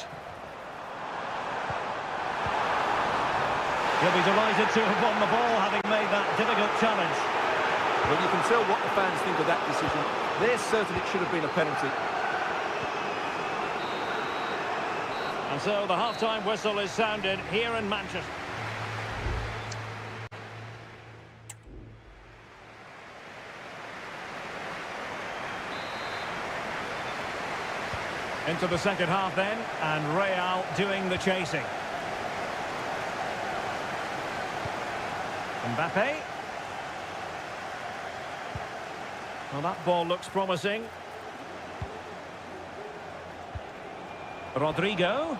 He'll be delighted to have won the ball, having made that difficult challenge. Well, you can tell what the fans think of that decision. They're certain it should have been a penalty. And so the half-time whistle is sounded here in Manchester. Into the second half then, and Real doing the chasing. Mbappe. Well, that ball looks promising. Rodrigo.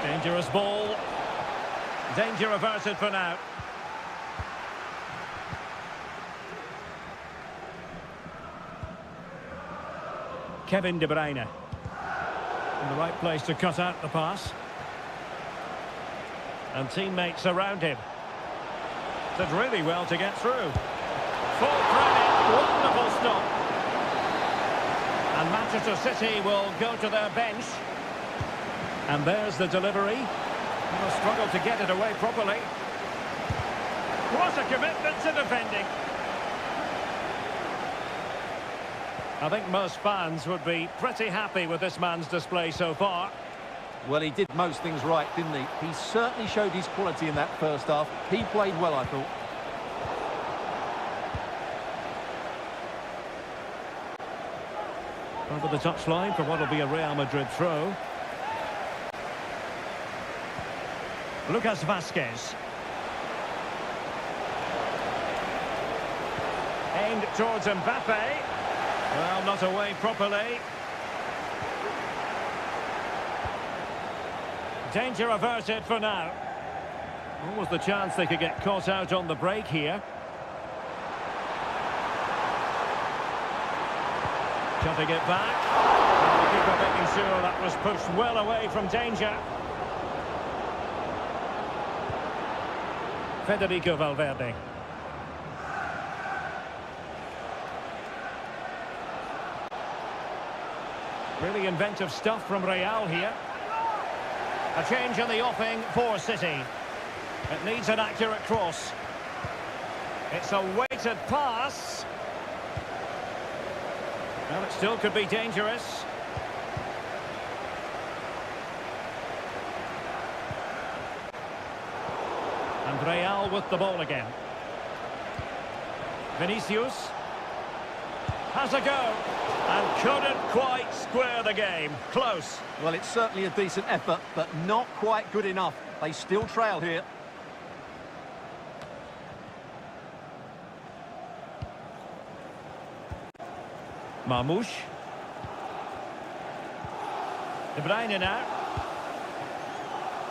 Dangerous ball. Danger averted for now. Kevin De Bruyne. In the right place to cut out the pass. And teammates around him. Did really well to get through. Full credit, wonderful stop. And Manchester City will go to their bench. And there's the delivery. Will struggle to get it away properly. What a commitment to defending. I think most fans would be pretty happy with this man's display so far. Well, he did most things right, didn't he? He certainly showed his quality in that first half. He played well, I thought. Over the touchline for what will be a Real Madrid throw. Lucas Vazquez. Aimed towards Mbappe. Well, not away properly. Danger averted for now. What was the chance they could get caught out on the break here? Cutting it back. The keeper making sure that was pushed well away from danger. Federico Valverde. Really inventive stuff from Real here. A change in the offing for City. It needs an accurate cross. It's a weighted pass. Well, it still could be dangerous. And Real with the ball again. Vinicius has a go and couldn't quite square the game. Close. Well, it's certainly a decent effort, but not quite good enough. They still trail here. Marmoush. De Bruyne now.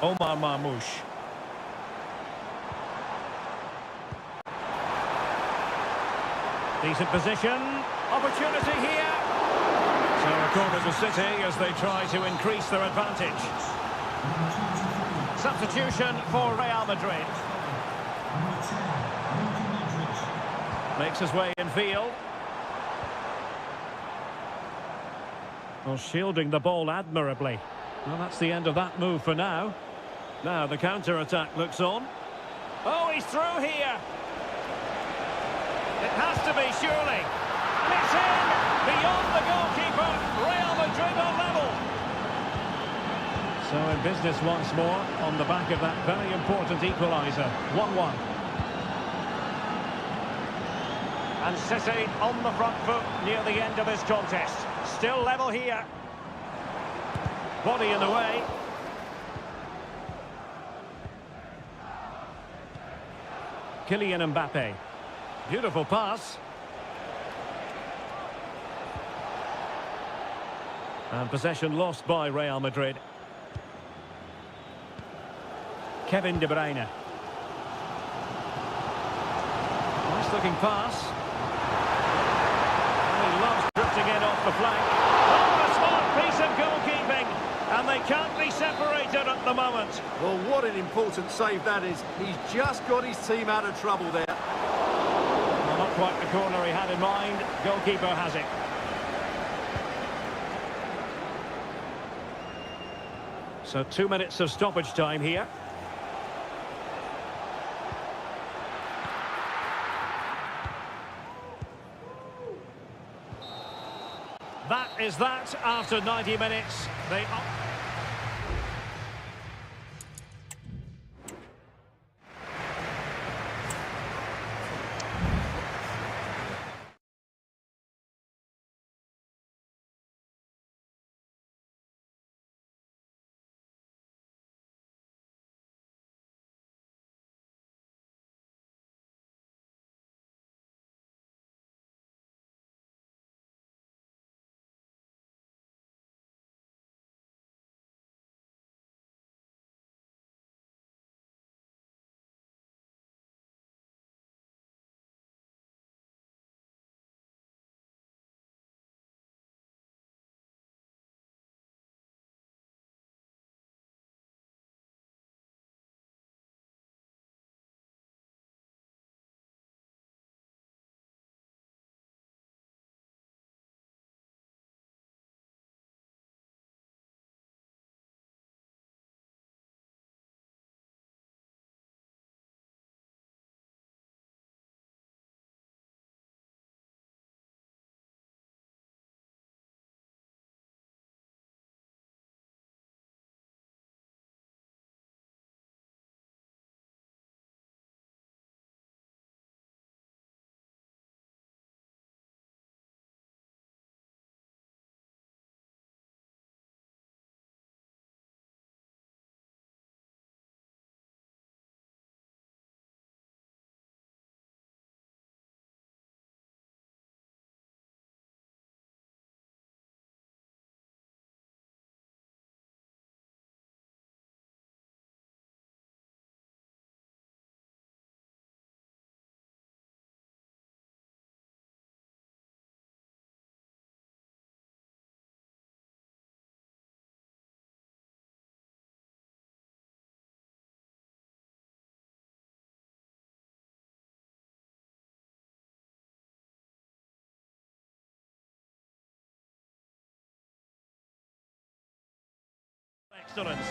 Omar Marmoush. Decent position. Opportunity here. So a corner to City as they try to increase their advantage. Substitution for Real Madrid. Makes his way in field. Well, shielding the ball admirably. Well, that's the end of that move for now. Now the counter-attack looks on. Oh, he's through here. It has to be, surely. And it's in! Beyond the goalkeeper. Real Madrid are level. So in business once more on the back of that very important equaliser. 1-1. And City on the front foot near the end of this contest. Still level here. Body in the way. Kylian Mbappe. Beautiful pass. And possession lost by Real Madrid. Kevin De Bruyne. Nice looking pass. In off the flank. Oh, a smart piece of goalkeeping, and they can't be separated at the moment. Well, what an important save that is. He's just got his team out of trouble there. Well, not quite the corner he had in mind. Goalkeeper has it. So 2 minutes of stoppage time here. that is that after 90 minutes. They are... Excellence.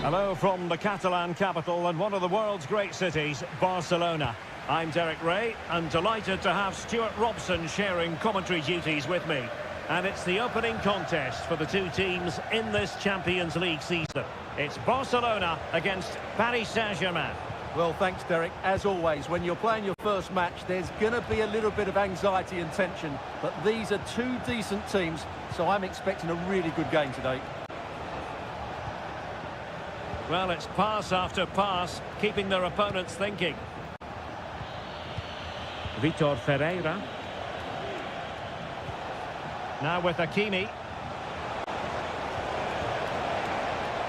Hello from the Catalan capital and one of the world's great cities, Barcelona. I'm Derek Ray and delighted to have Stuart Robson sharing commentary duties with me. And it's the opening contest for the two teams in this Champions League season. It's Barcelona against Paris Saint-Germain. Well, thanks, Derek. As always, when you're playing your first match, there's going to be a little bit of anxiety and tension. But these are two decent teams, so I'm expecting a really good game today. Well, it's pass after pass, keeping their opponents thinking. Vitor Ferreira. Now with Hakimi.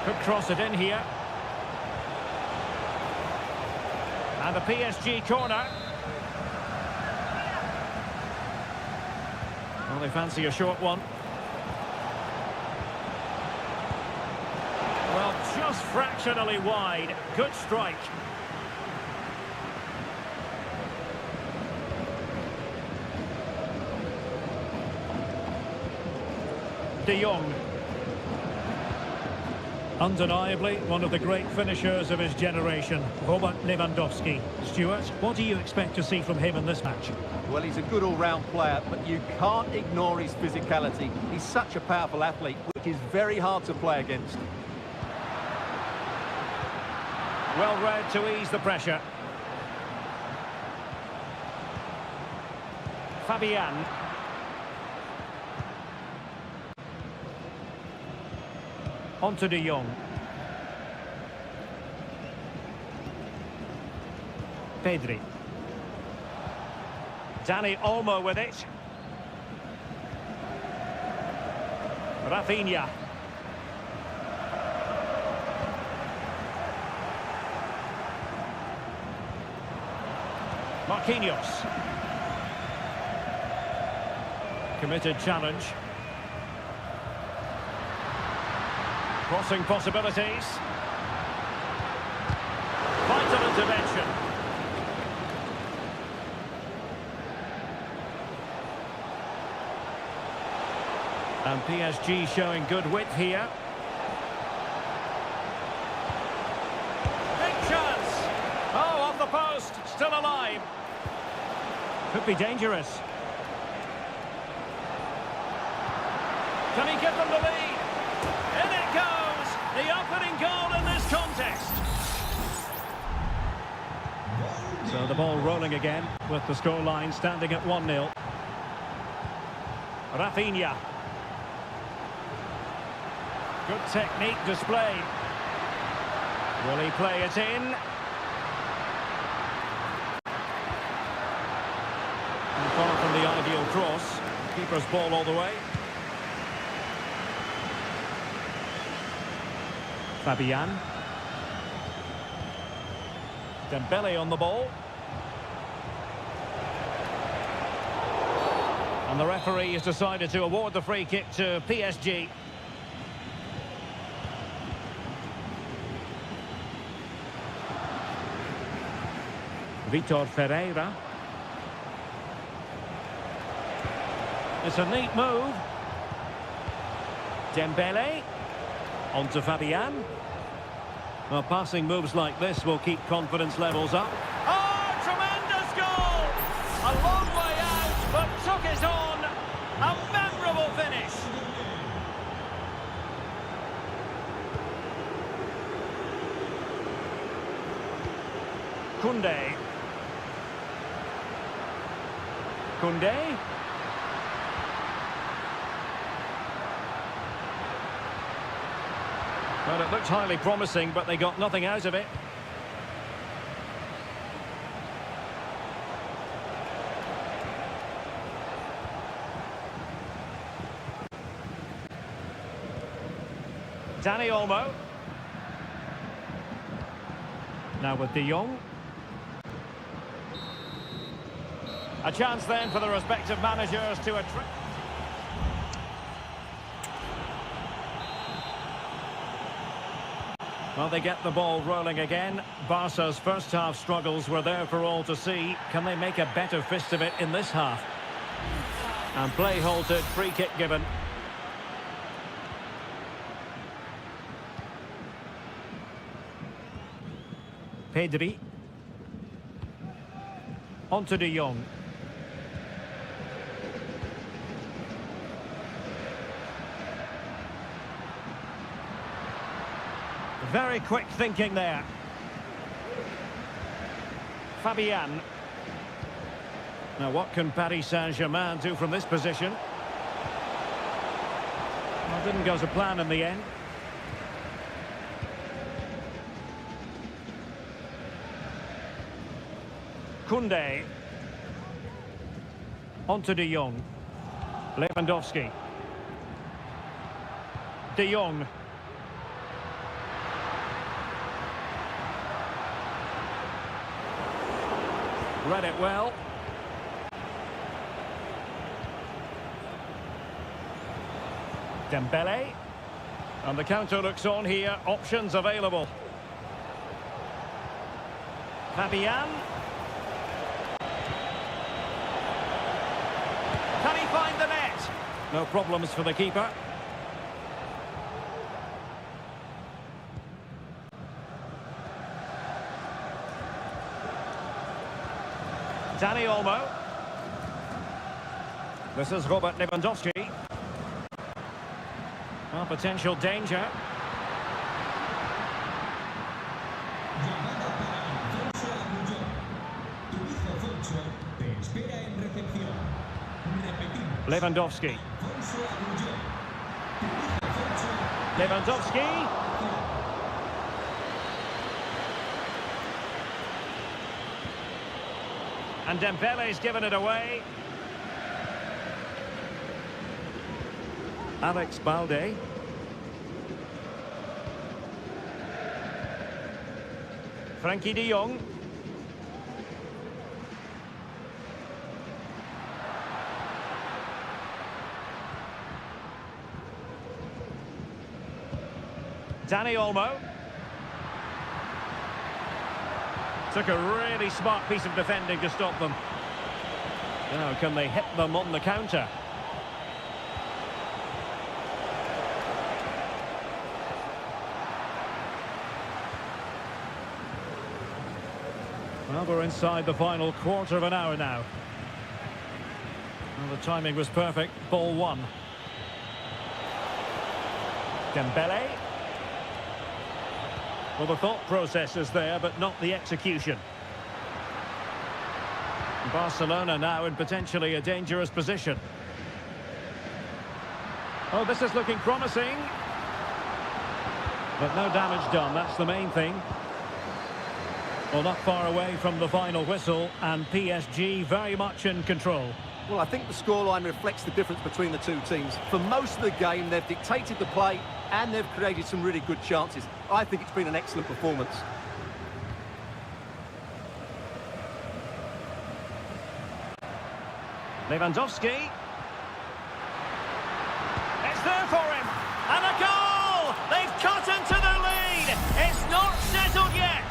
Could cross it in here. And the PSG corner. Well, they fancy a short one. Well, just fractionally wide. Good strike. De Jong. Undeniably, one of the great finishers of his generation, Robert Lewandowski. Stuart, what do you expect to see from him in this match? Well, he's a good all-round player, but you can't ignore his physicality. He's such a powerful athlete, which is very hard to play against. Well read to ease the pressure. Fabian. On to De Jong. Pedri. Dani Olmo with it. Rafinha. Marquinhos. Committed challenge. Crossing possibilities. Vital intervention. And PSG showing good width here. Big chance. Oh, off the post. Still alive. Could be dangerous. Can he give them the lead? In it goes! The opening goal in this contest. So the ball rolling again with the scoreline standing at 1-0. Rafinha. Good technique displayed. Will he play it in? And far from the ideal cross. Keeper's ball all the way. Fabian. Dembele on the ball. And the referee has decided to award the free kick to PSG. Vitor Ferreira. It's a neat move. Dembele. On to Fabian. Well, passing moves like this will keep confidence levels up. Oh, tremendous goal! A long way out, but took it on. A memorable finish. Koundé. Koundé. Well, it looked highly promising, but they got nothing out of it. Dani Olmo. Now with De Jong. A chance then for the respective managers to attract. Well, they get the ball rolling again. Barca's first half struggles were there for all to see. Can they make a better fist of it in this half? And play halted, free kick given. Pedri. On to De Jong. Very quick thinking there. Fabian. Now what can Paris Saint-Germain do from this position? Well, didn't go to plan in the end. Koundé. On to De Jong. Lewandowski. De Jong. Read it well. Dembele. And the counter looks on here. Options available. Fabian. Can he find the net? No problems for the keeper. Dani Olmo. This is Robert Lewandowski. Well, potential danger. Lewandowski. Lewandowski. And Dembele's given it away. Alex Balde. Frankie de Jong. Dani Olmo. Took a really smart piece of defending to stop them. Now, can they hit them on the counter? Well, we're inside the final quarter of an hour now. Well, the timing was perfect. Ball one. Dembele. Well, the thought process is there, but not the execution. Barcelona now in potentially a dangerous position. Oh, this is looking promising. But no damage done, that's the main thing. Well, not far away from the final whistle, and PSG very much in control. Well, I think the scoreline reflects the difference between the two teams. For most of the game, they've dictated the play and they've created some really good chances. I think it's been an excellent performance. Lewandowski. It's there for him. And a goal! They've cut into the lead. It's not settled yet.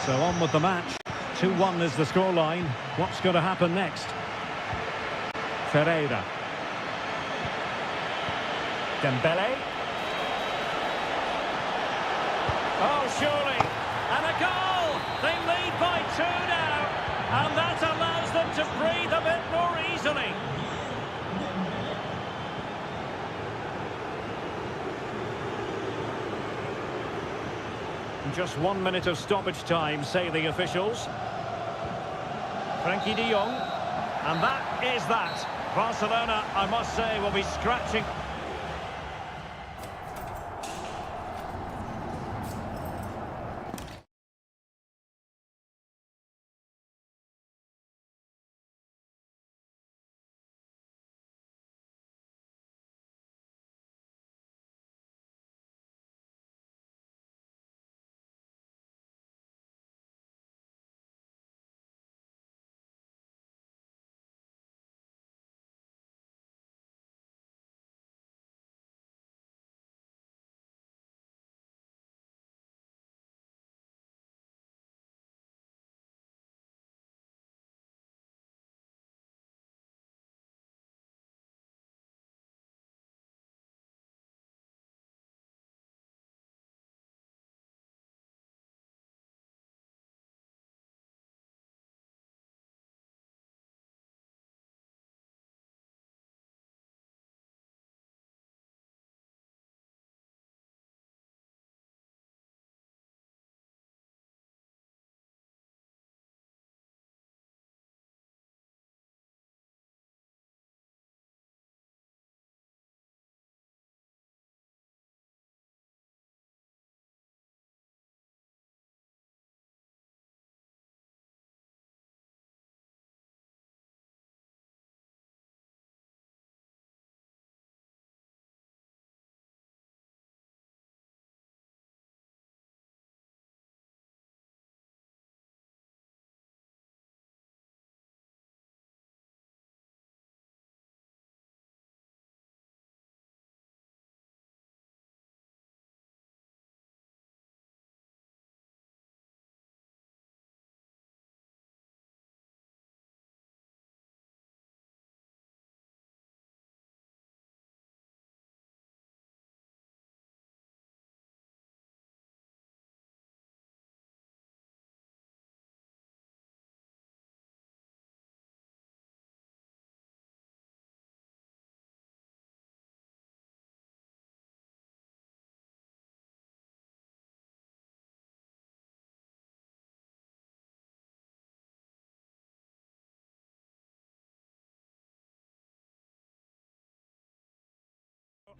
So on with the match. 2-1 is the scoreline. What's going to happen next? Seria. Dembele. Oh, surely. And a goal! They lead by 2 now. And that allows them to breathe a bit more easily. Just 1 minute of stoppage time, say the officials. Frankie de Jong. And that is that. Barcelona, I must say, will be scratching.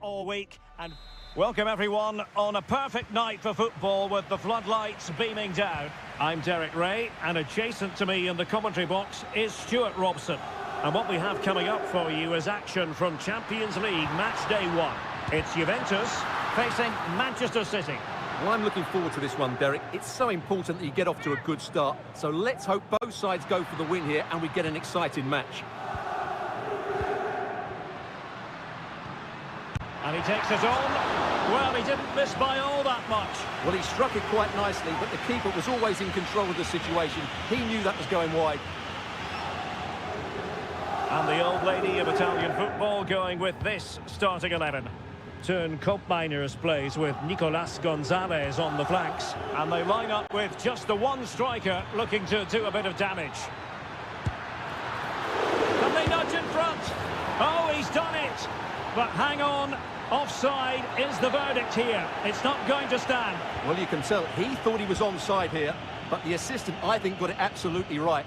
All week, and welcome everyone on a perfect night for football with the floodlights beaming down. I'm Derek Ray, and adjacent to me in the commentary box is Stuart Robson. And what we have coming up for you is action from Champions League match day 1. It's Juventus facing Manchester City. Well, I'm looking forward to this one, Derek. It's so important that you get off to a good start. So let's hope both sides go for the win here and we get an exciting match. And he takes it on. Well, he didn't miss by all that much. Well, he struck it quite nicely, but the keeper was always in control of the situation. He knew that was going wide. And the old lady of Italian football going with this starting 11. Turn Miners plays with Nicolas Gonzalez on the flanks. And they line up with just the one striker looking to do a bit of damage. Can they nudge in front? Oh, he's done it. But hang on, Offside is the verdict here. It's not going to stand. Well, you can tell he thought he was onside here, but the assistant, I think, got it absolutely right.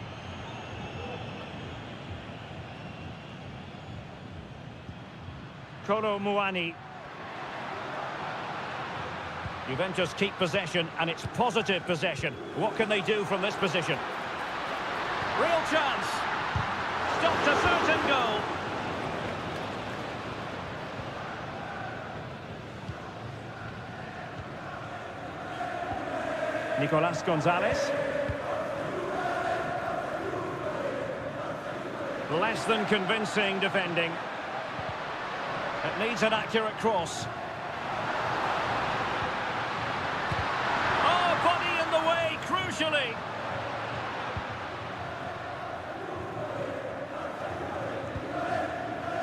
Kolo Muani. Juventus keep possession, and it's positive possession. What can they do from this position? Real chance. Stopped a certain goal. Nicolas Gonzalez. Less than convincing defending. It needs an accurate cross. Oh, body in the way, crucially.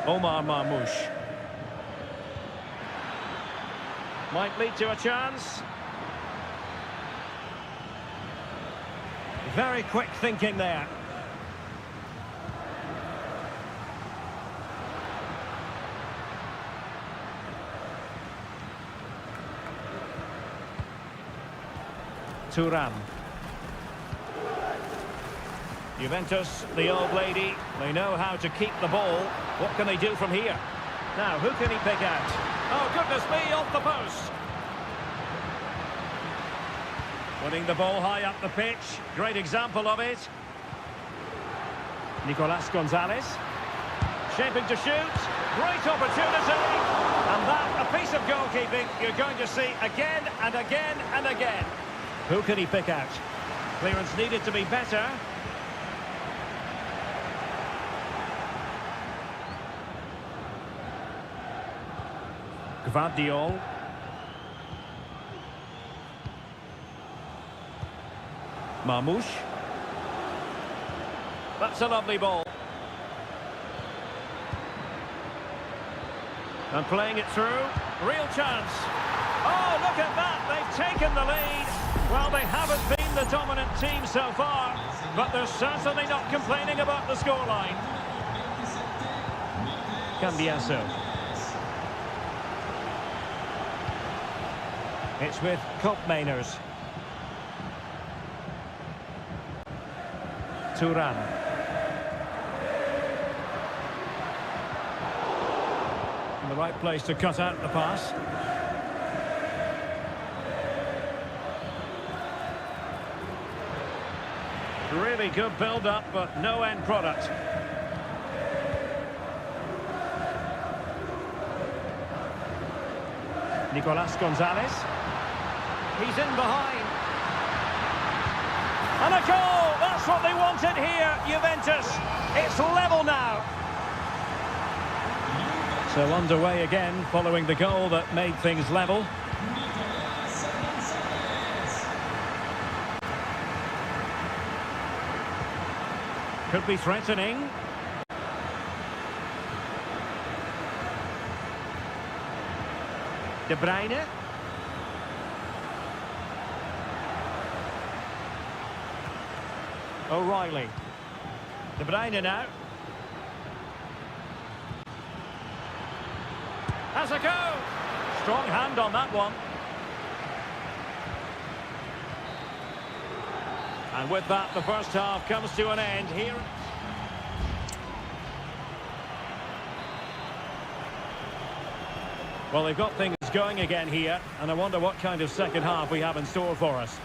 Omar Marmoush. Might lead to a chance. Very quick thinking there. Thuram. Juventus, the old lady, they know how to keep the ball. What can they do from here? Now, who can he pick out? Oh, goodness me, off the post. Winning the ball high up the pitch. Great example of it. Nicolas Gonzalez. Shaping to shoot. Great opportunity. And that, a piece of goalkeeping you're going to see again and again and again. Who can he pick out? Clearance needed to be better. Gvardiol. Marmoush. That's a lovely ball. And playing it through. Real chance. Oh, look at that. They've taken the lead. Well, they haven't been the dominant team so far, but they're certainly not complaining about the scoreline. Cambiasso. It's with Koopmeiners. Thuram. In the right place to cut out the pass. Really good build-up, but no end product. Nicolas Gonzalez. He's in behind. And a goal! That's what they wanted here, Juventus. It's level now. So underway again, following the goal that made things level. Could be threatening. De Bruyne. O'Reilly. De Bruyne now. Has a go. Strong hand on that one. And with that, the first half comes to an end here. Well, they've got things going again here, and I wonder what kind of second half we have in store for us.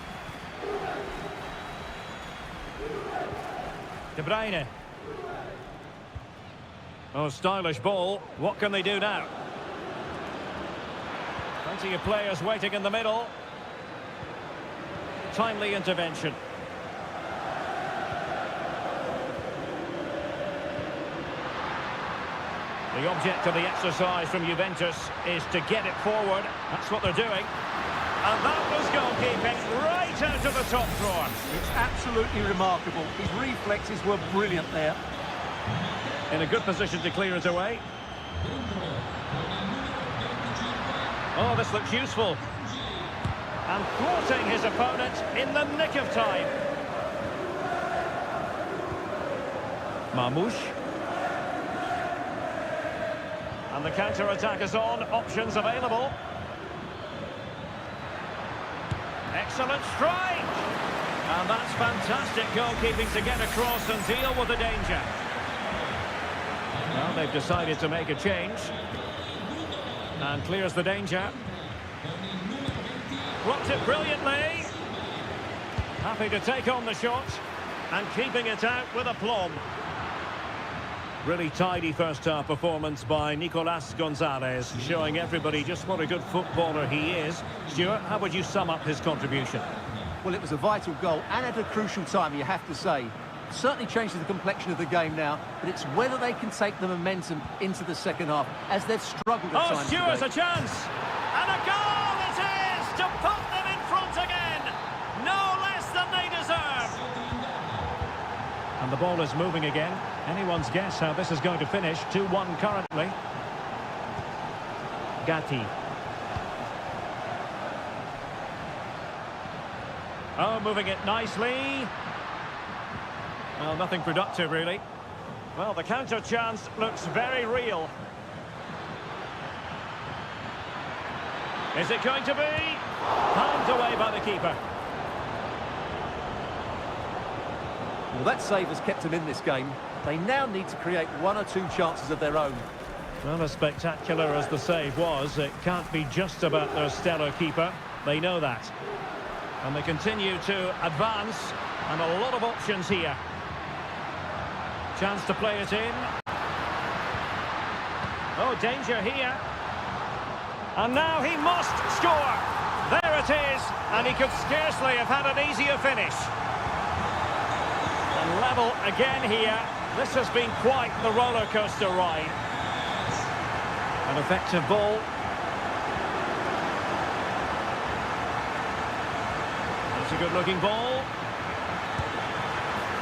De Bruyne. Oh, stylish ball. What can they do now? Plenty of players waiting in the middle. Timely intervention. The object of the exercise from Juventus is to get it forward. That's what they're doing. And that was goalkeeping right out of the top drawer. It's absolutely remarkable. His reflexes were brilliant there. In a good position to clear it away. Oh, this looks useful. And thwarting his opponent in the nick of time. Marmoush. And the counter-attack is on. Options available. Excellent strike. And that's fantastic goalkeeping to get across and deal with the danger. Well, they've decided to make a change. And clears the danger. Blocked it brilliantly. Happy to take on the shot. And keeping it out with aplomb. Really tidy first-half performance by Nicolas Gonzalez, showing everybody just what a good footballer he is. Stuart, how would you sum up his contribution? Well, it was a vital goal, and at a crucial time, you have to say. Certainly changes the complexion of the game now, but it's whether they can take the momentum into the second half, as they've struggled at times today. Oh, Stuart's a chance! And a goal it is to put them in front again! No less than they deserve! And the ball is moving again. Anyone's guess how this is going to finish. 2-1 currently. Gatti. Oh, moving it nicely. Well, nothing productive, really. Well, the counter chance looks very real. Is it going to be? Palmed away by the keeper. Well, that save has kept them in this game. They now need to create one or two chances of their own. Well, as spectacular as the save was, it can't be just about their stellar keeper. They know that. And they continue to advance, and a lot of options here. Chance to play it in. Oh, danger here. And now he must score. There it is, and he could scarcely have had an easier finish. And level again here. This has been quite the roller coaster ride. An effective ball. It's a good-looking ball.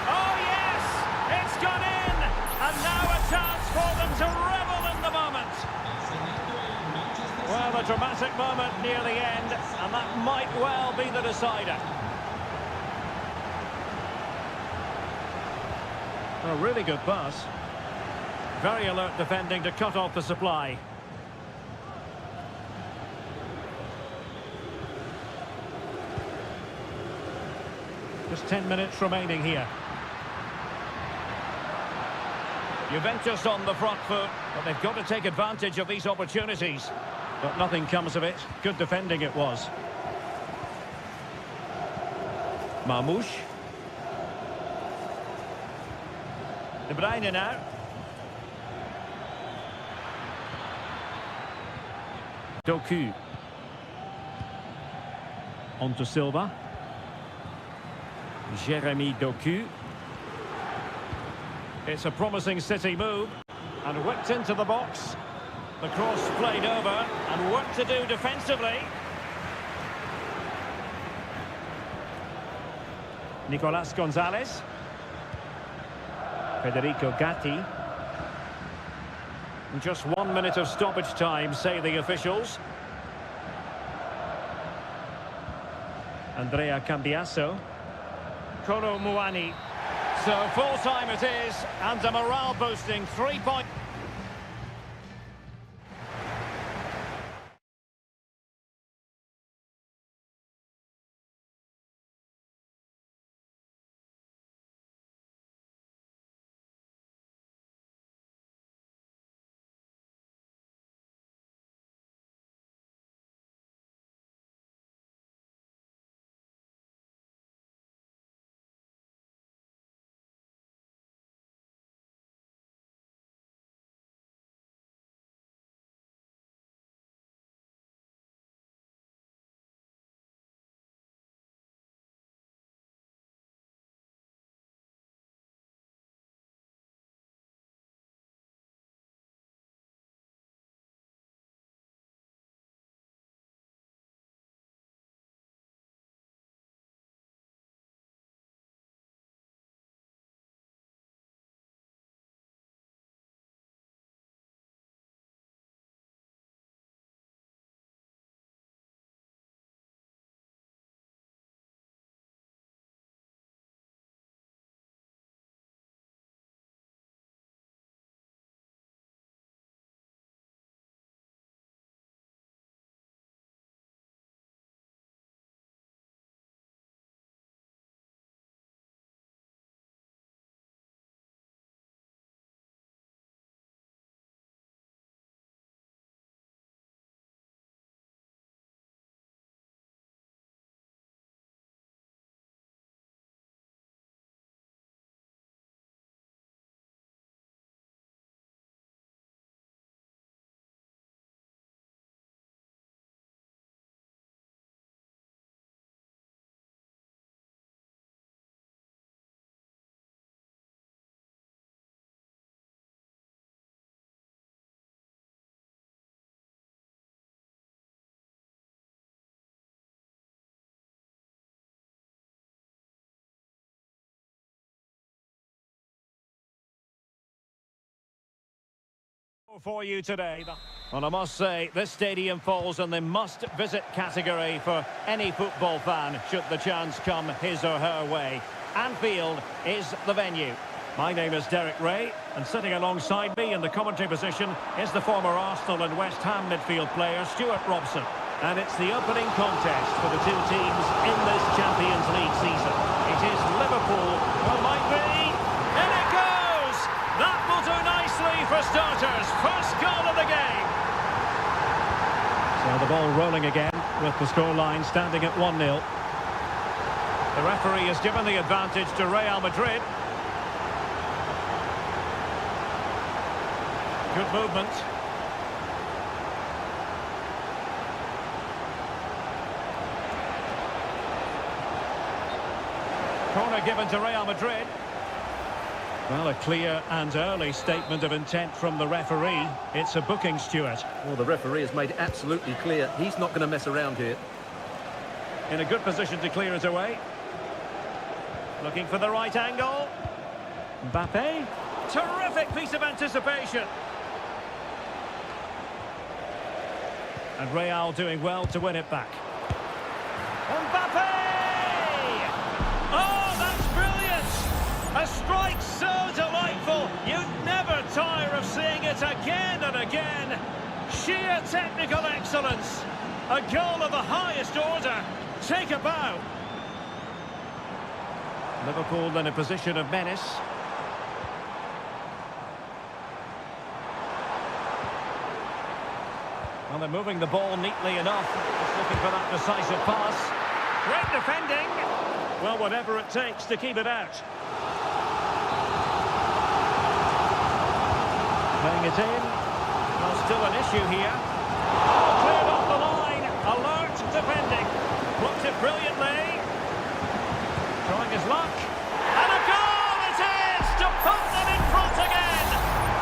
Oh, yes! It's gone in! And now a chance for them to revel in the moment. Well, a dramatic moment near the end, and that might well be the decider. A really good pass. Very alert defending to cut off the supply. Just 10 minutes remaining here. Juventus on the front foot, but they've got to take advantage of these opportunities. But nothing comes of it. Good defending it was. Marmouche. De Bruyne now. Doku. On to Silva. Jeremy Doku. It's a promising City move. And whipped into the box. The cross played over. And work to do defensively. Nicolas Gonzalez. Federico Gatti. Just 1 minute of stoppage time, say the officials. Andrea Cambiasso. Kolo Muani. So full time it is, and a morale boosting 3-point. For you today. Well, I must say, this stadium falls in the must-visit category for any football fan, should the chance come his or her way. Anfield is the venue. My name is Derek Ray, and sitting alongside me in the commentary position is the former Arsenal and West Ham midfield player, Stuart Robson. And it's the opening contest for the two teams in this Champions League season. It is Liverpool, well, might be, and it goes! That will do nicely for starters. First goal of the game. So the ball rolling again with the scoreline standing at 1-0. The referee has given the advantage to Real Madrid. Good movement. Corner given to Real Madrid. Well, a clear and early statement of intent from the referee. It's a booking, Stuart. Well, the referee has made it absolutely clear he's not going to mess around here. In a good position to clear it away. Looking for the right angle. Mbappe. Terrific piece of anticipation. And Real doing well to win it back. Mbappe! Oh, that's brilliant! A strike so delightful, you'd never tire of seeing it again and again. Sheer technical excellence. A goal of the highest order. Take a bow. Liverpool in a position of menace. Well, they're moving the ball neatly enough. Just looking for that decisive pass. Great defending. Well, whatever it takes to keep it out. Playing it in. Well, still an issue here. Cleared off the line. Alert defending. Blocked it brilliantly. Trying his luck. And a goal it is to put them in front again.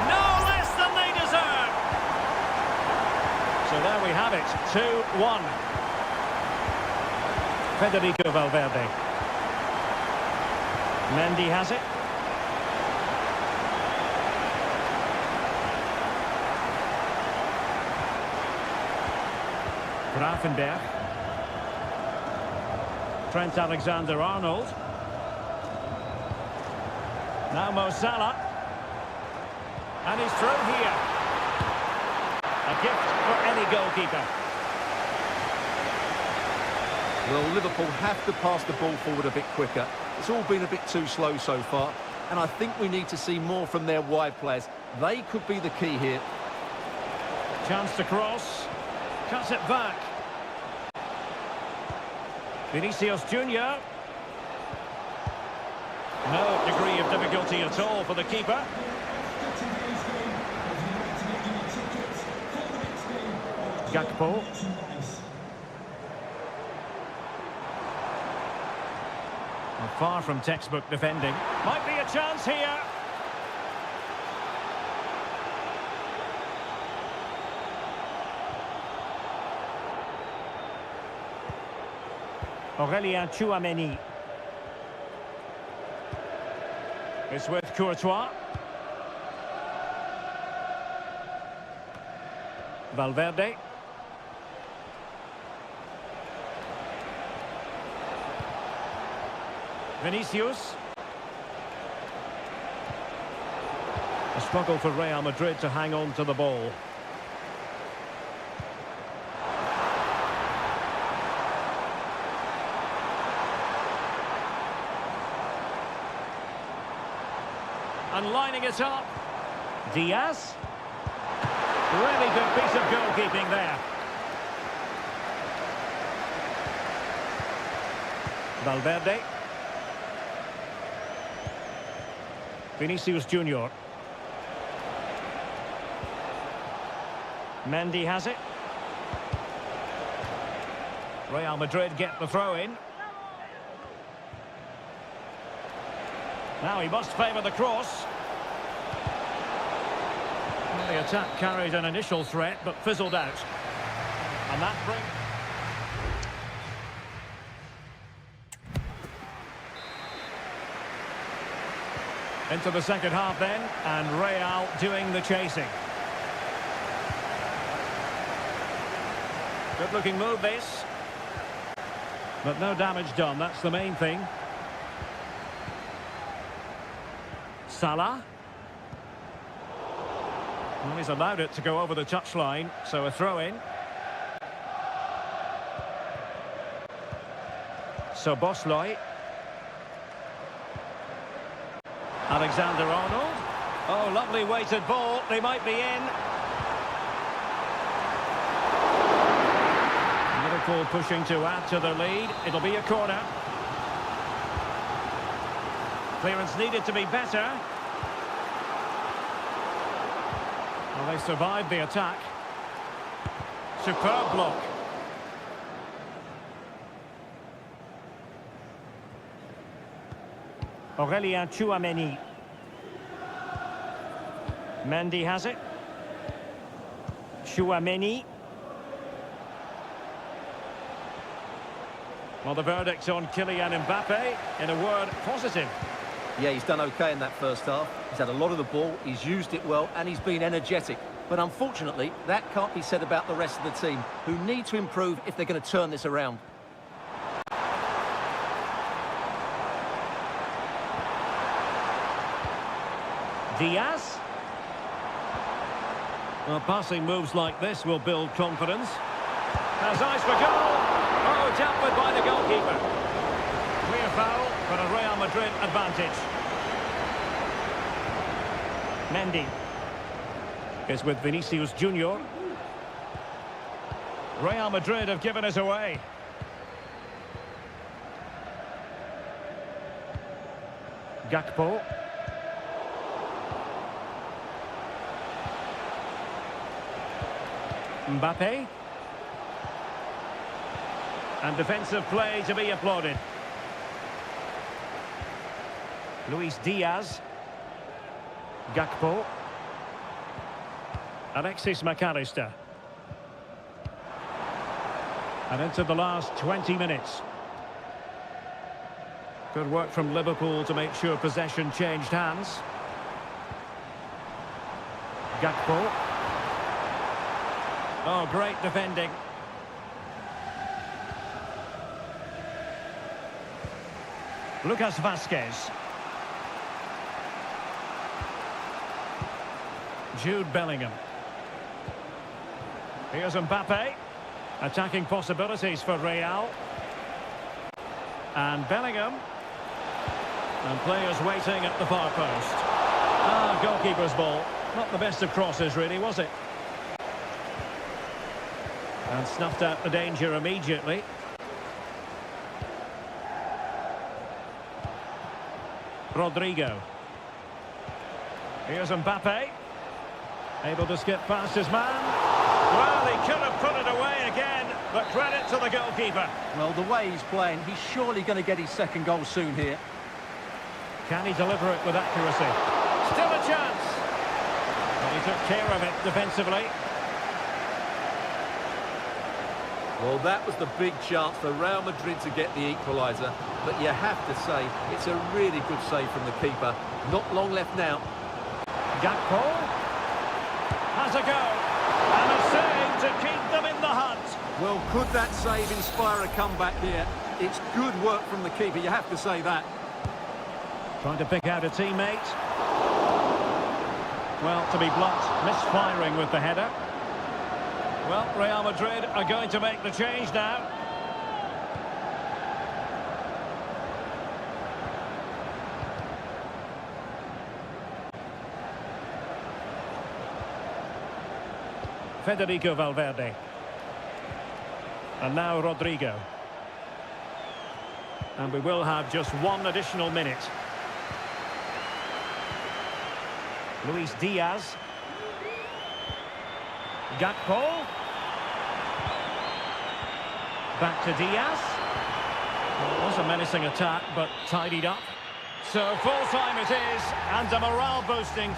No less than they deserve. So there we have it. 2-1. Federico Valverde. Mendy has it. Grafenberg. Trent Alexander-Arnold. Now Mo Salah. And he's through here. A gift for any goalkeeper. Well, Liverpool have to pass the ball forward a bit quicker. It's all been a bit too slow so far, and I think we need to see more from their wide players. They could be the key here. Chance to cross. Cuts it back. Vinicius Junior. No degree of difficulty at all for the keeper. Gakpo. Well, far from textbook defending. Might be a chance here. Aurélien Tchouameni. It's with Courtois. Valverde. Vinicius. A struggle for Real Madrid to hang on to the ball. And lining it up. Diaz. Really good piece of goalkeeping there. Valverde. Vinicius Junior. Mendy has it. Real Madrid get the throw in. Now he must favour the cross. Well, the attack carried an initial threat but fizzled out. And that brings... Into the second half then, and Real doing the chasing. Good looking move this. But no damage done, that's the main thing. Salah. Well, he's allowed it to go over the touchline, so a throw-in. So Bosley. Alexander-Arnold. Oh, lovely weighted ball. They might be in. Liverpool pushing to add to their lead. It'll be a corner. Clearance needed to be better. Well, they survived the attack. Superb block. Aurélien Tchouameni. Mendy has it. Tchouameni. Well, the verdict on Kylian Mbappe, in a word, positive. Yeah, he's done okay in that first half. He's had a lot of the ball, he's used it well, and he's been energetic. But unfortunately, that can't be said about the rest of the team, who need to improve if they're going to turn this around. Diaz. Well, passing moves like this will build confidence. Has eyes for goal. Oh, dealt with by the goalkeeper. Clear foul, but a Real Madrid advantage. Mendy is with Vinicius Junior. Real Madrid have given us away. Gakpo. Mbappe. And defensive play to be applauded. Luis Diaz. Gakpo. Alexis McAllister. And into the last 20 minutes. Good work from Liverpool to make sure possession changed hands. Gakpo. Oh, great defending. Lucas Vazquez. Jude Bellingham. Here's Mbappe. Attacking possibilities for Real. And Bellingham. And players waiting at the far post. Ah, goalkeeper's ball. Not the best of crosses, really, was it? And snuffed out the danger immediately. Rodrigo. Here's Mbappe. Able to skip past his man. Well, he could have put it away again, but credit to the goalkeeper. Well, the way he's playing, he's surely going to get his second goal soon here. Can he deliver it with accuracy? Still a chance. But he took care of it defensively. Well, that was the big chance for Real Madrid to get the equaliser. But you have to say, it's a really good save from the keeper. Not long left now. Gakpo has a go. And a save to keep them in the hunt. Well, could that save inspire a comeback here? It's good work from the keeper, you have to say that. Trying to pick out a teammate. Well, to be blunt, misfiring with the header. Well, Real Madrid are going to make the change now. Federico Valverde. And now Rodrigo. And we will have just one additional minute. Luis Diaz. Gakpo. Back to Diaz. Well, it was a menacing attack, but tidied up. So full time it is, and a morale boosting.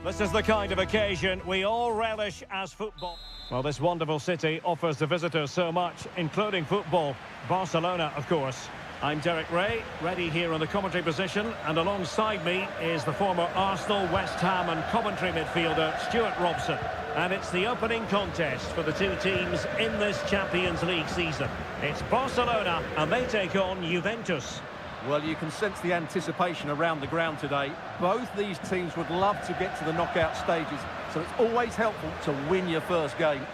This is the kind of occasion we all relish as football. Well, this wonderful city offers the visitors so much, including football. Barcelona, of course. I'm Derek Ray, ready here on the commentary position, and alongside me is the former Arsenal, West Ham and Coventry midfielder Stuart Robson. And it's the opening contest for the two teams in this Champions League season. It's Barcelona, and they take on Juventus. Well, you can sense the anticipation around the ground today. Both these teams would love to get to the knockout stages, so it's always helpful to win your first game.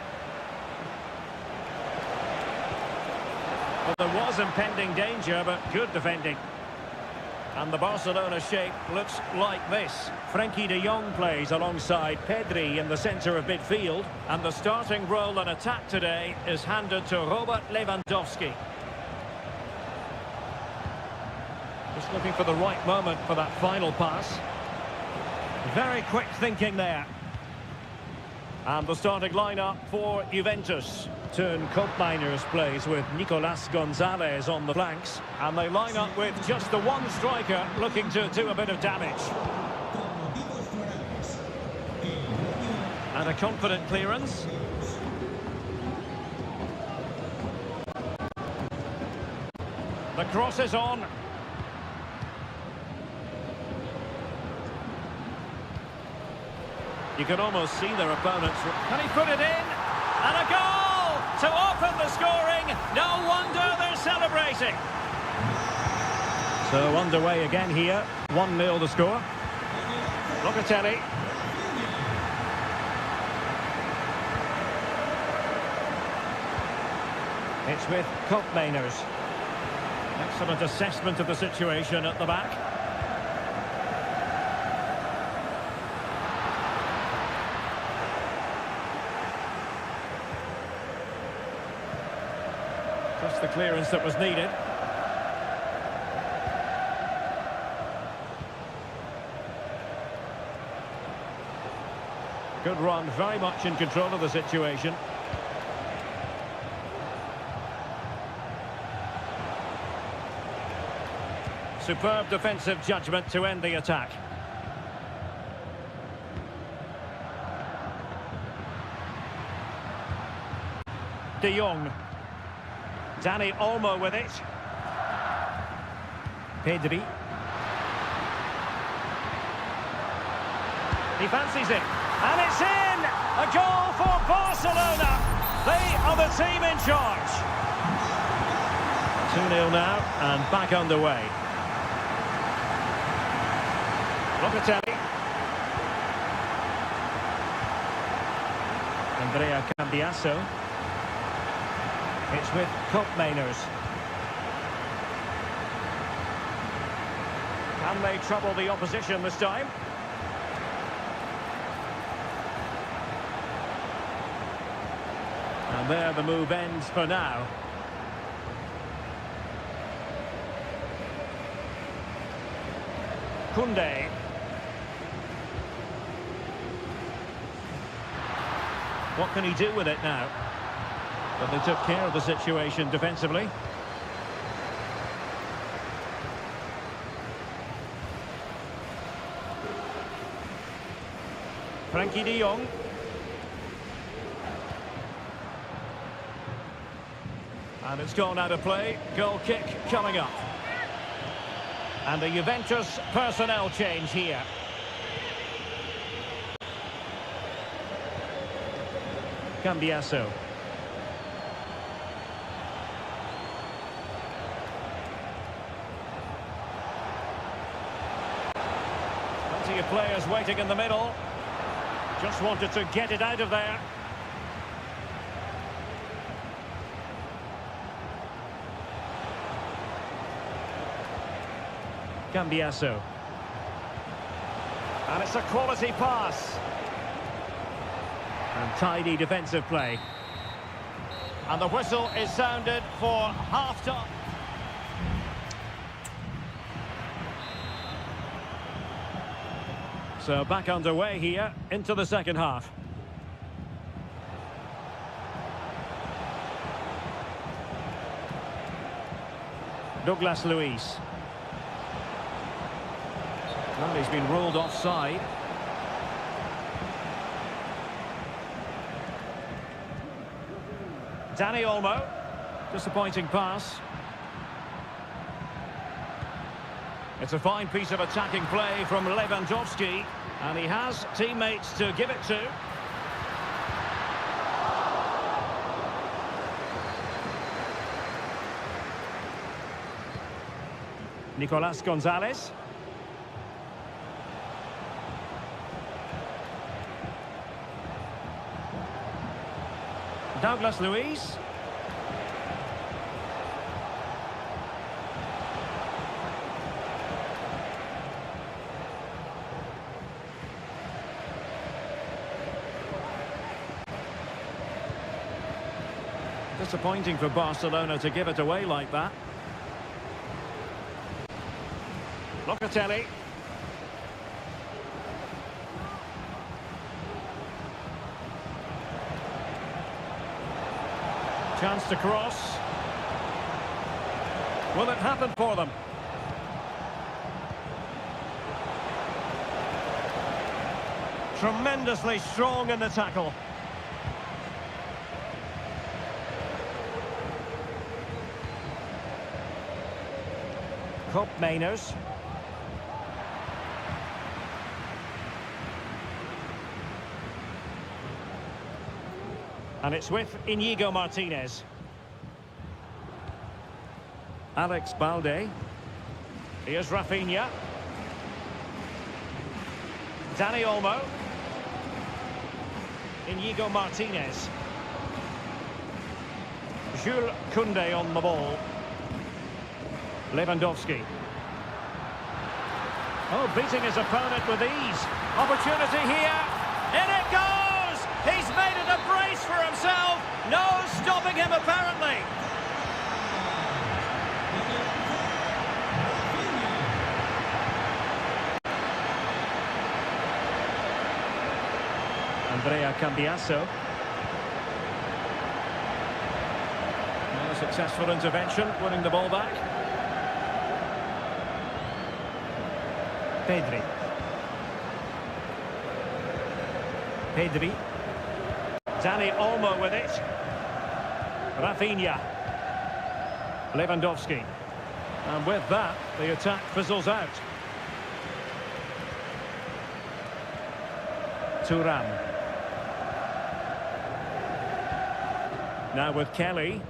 Well, there was impending danger, but good defending. And the Barcelona shape looks like this. Frenkie de Jong plays alongside Pedri in the centre of midfield. And the starting role in attack today is handed to Robert Lewandowski. Just looking for the right moment for that final pass. Very quick thinking there. And the starting lineup for Juventus. Turn Koopmeiners plays with Nicolas Gonzalez on the flanks. And they line up with just the one striker looking to do a bit of damage. And a confident clearance. The cross is on. You can almost see their opponents. Can he put it in? And a goal to open the scoring. No wonder they're celebrating. So underway again here. 1-0 the score. Locatelli. It's with Koopmeiners. Excellent assessment of the situation at the back. Just the clearance that was needed. Good run, very much in control of the situation. Superb defensive judgment to end the attack. De Jong. Dani Olmo with it. Pedri. He fancies it. And it's in! A goal for Barcelona. They are the team in charge. 2-0 now and back underway. Locatelli. Andrea Cambiasso. It's with Koopmeiners. Can they trouble the opposition this time? And there the move ends for now. Koundé. What can he do with it now? But they took care of the situation defensively. Frenkie de Jong. And it's gone out of play. Goal kick coming up. And a Juventus personnel change here. Cambiasso. Plenty of players waiting in the middle. Just wanted to get it out of there. Cambiasso. And it's a quality pass. And tidy defensive play. And the whistle is sounded for half-time. So back underway here into the second half. Douglas Luiz. Well, he's been ruled offside. Dani Olmo. Disappointing pass. It's a fine piece of attacking play from Lewandowski. And he has teammates to give it to. Nicolas Gonzalez. Douglas Luiz. Disappointing for Barcelona to give it away like that. Locatelli. Chance to cross. Will it happen for them? Tremendously strong in the tackle. Cup Mainers. And it's with Inigo Martinez. Alex Balde. Here's Rafinha. Dani Olmo. Inigo Martinez. Jules Koundé on the ball. Lewandowski. Oh, beating his opponent with ease. Opportunity here. In it goes! He's made it a brace for himself. No stopping him, apparently. Andrea Cambiasso. A successful intervention, winning the ball back. Pedri. Dani Olmo with it. Rafinha. Lewandowski. And with that, the attack fizzles out. Thuram. Now with Kelly.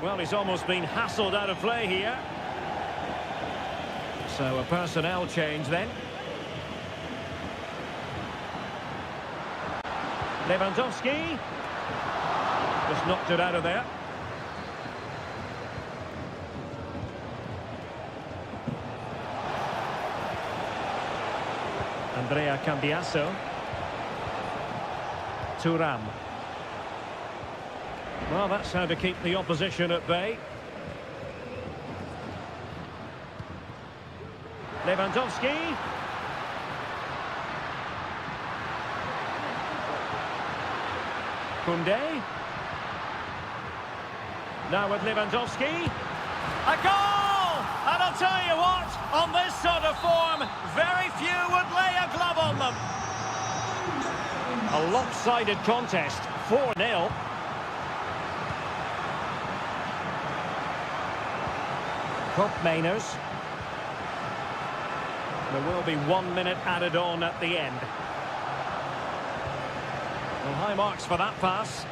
Well, he's almost been hassled out of play here. So a personnel change then. Lewandowski. Just knocked it out of there. Andrea Cambiasso. Thuram. Well, that's how to keep the opposition at bay. Lewandowski. Koundé. Now with Lewandowski. A goal! And I'll tell you what, on this sort of form, very few would lay a glove on them. A lopsided contest, 4-0. Cup Mainers. There will be 1 minute added on at the end. Well, high marks for that pass.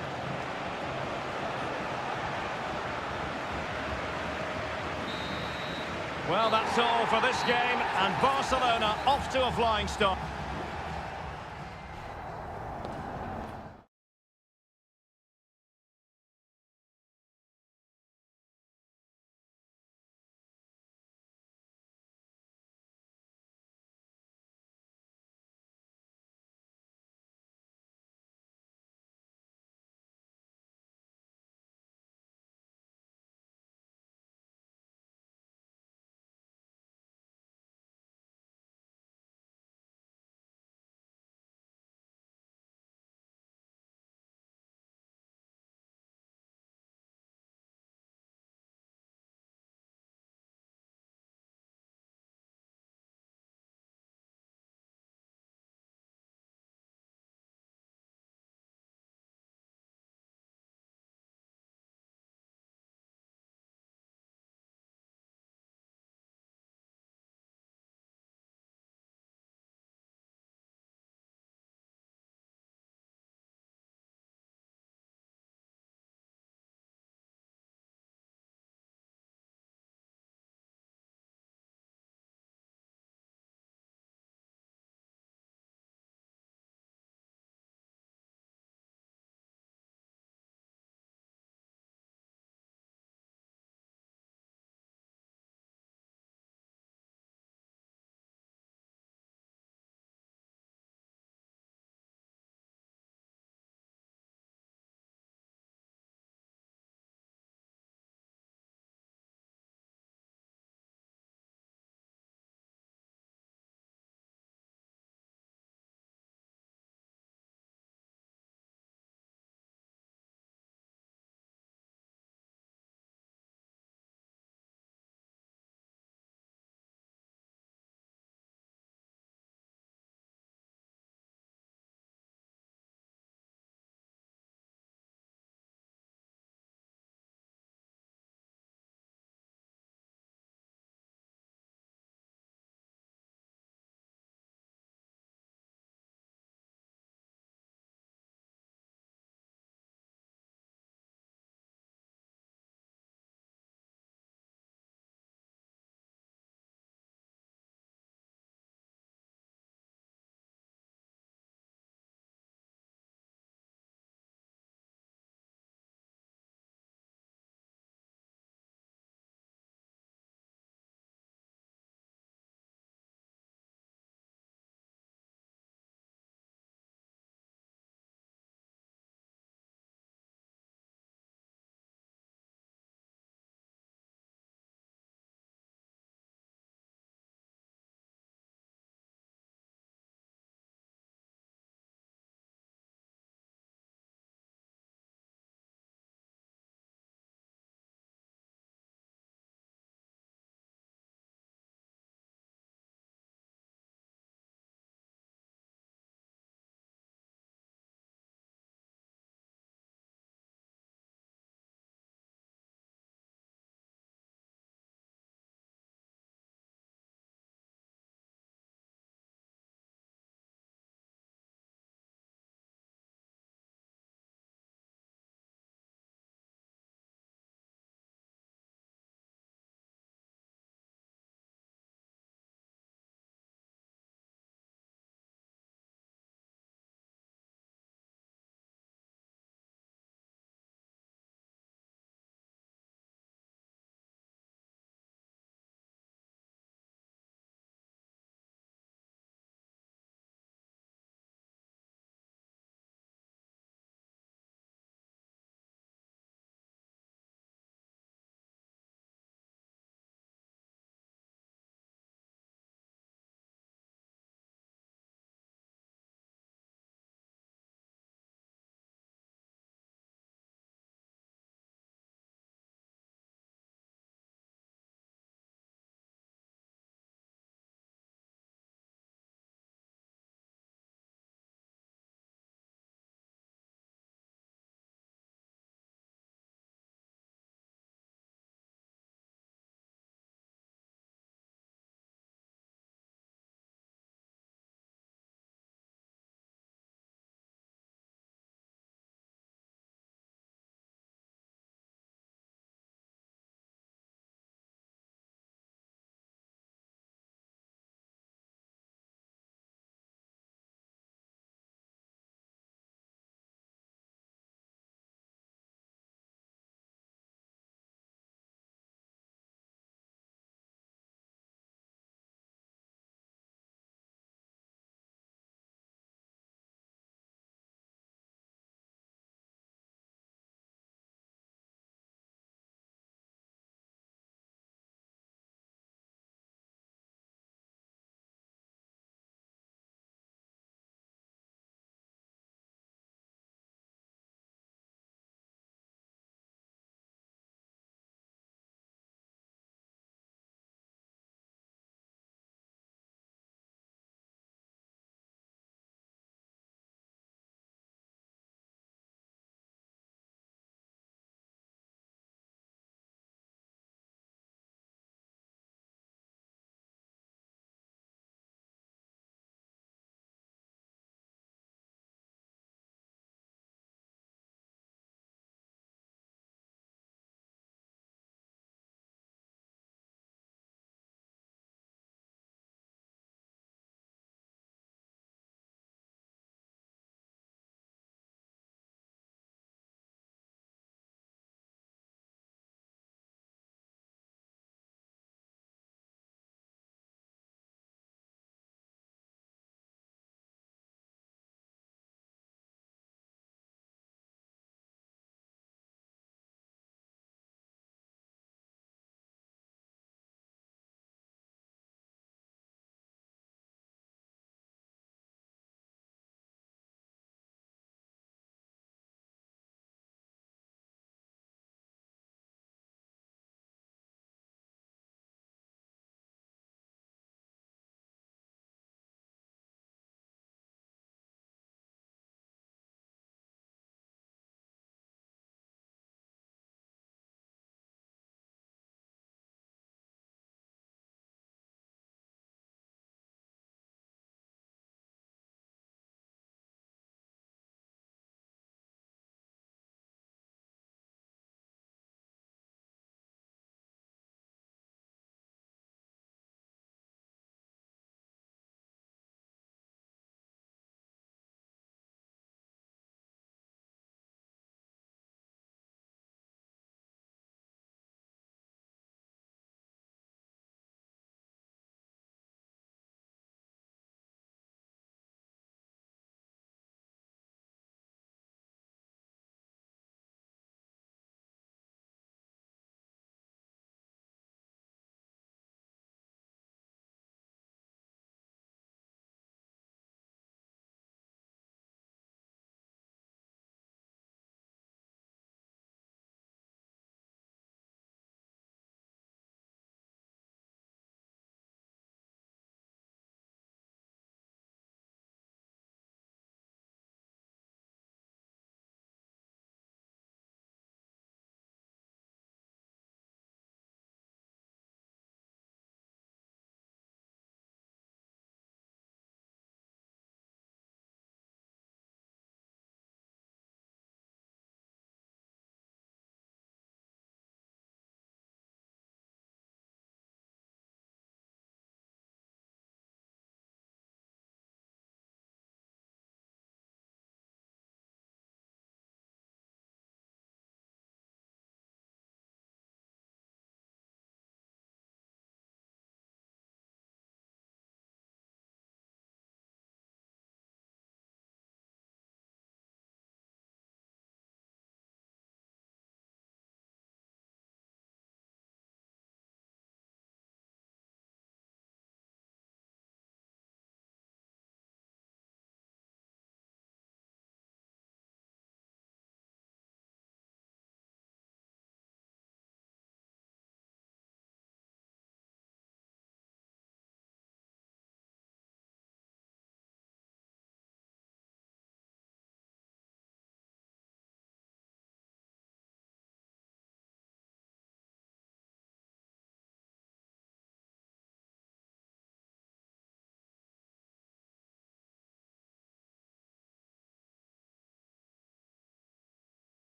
Well, that's all for this game, and Barcelona off to a flying start.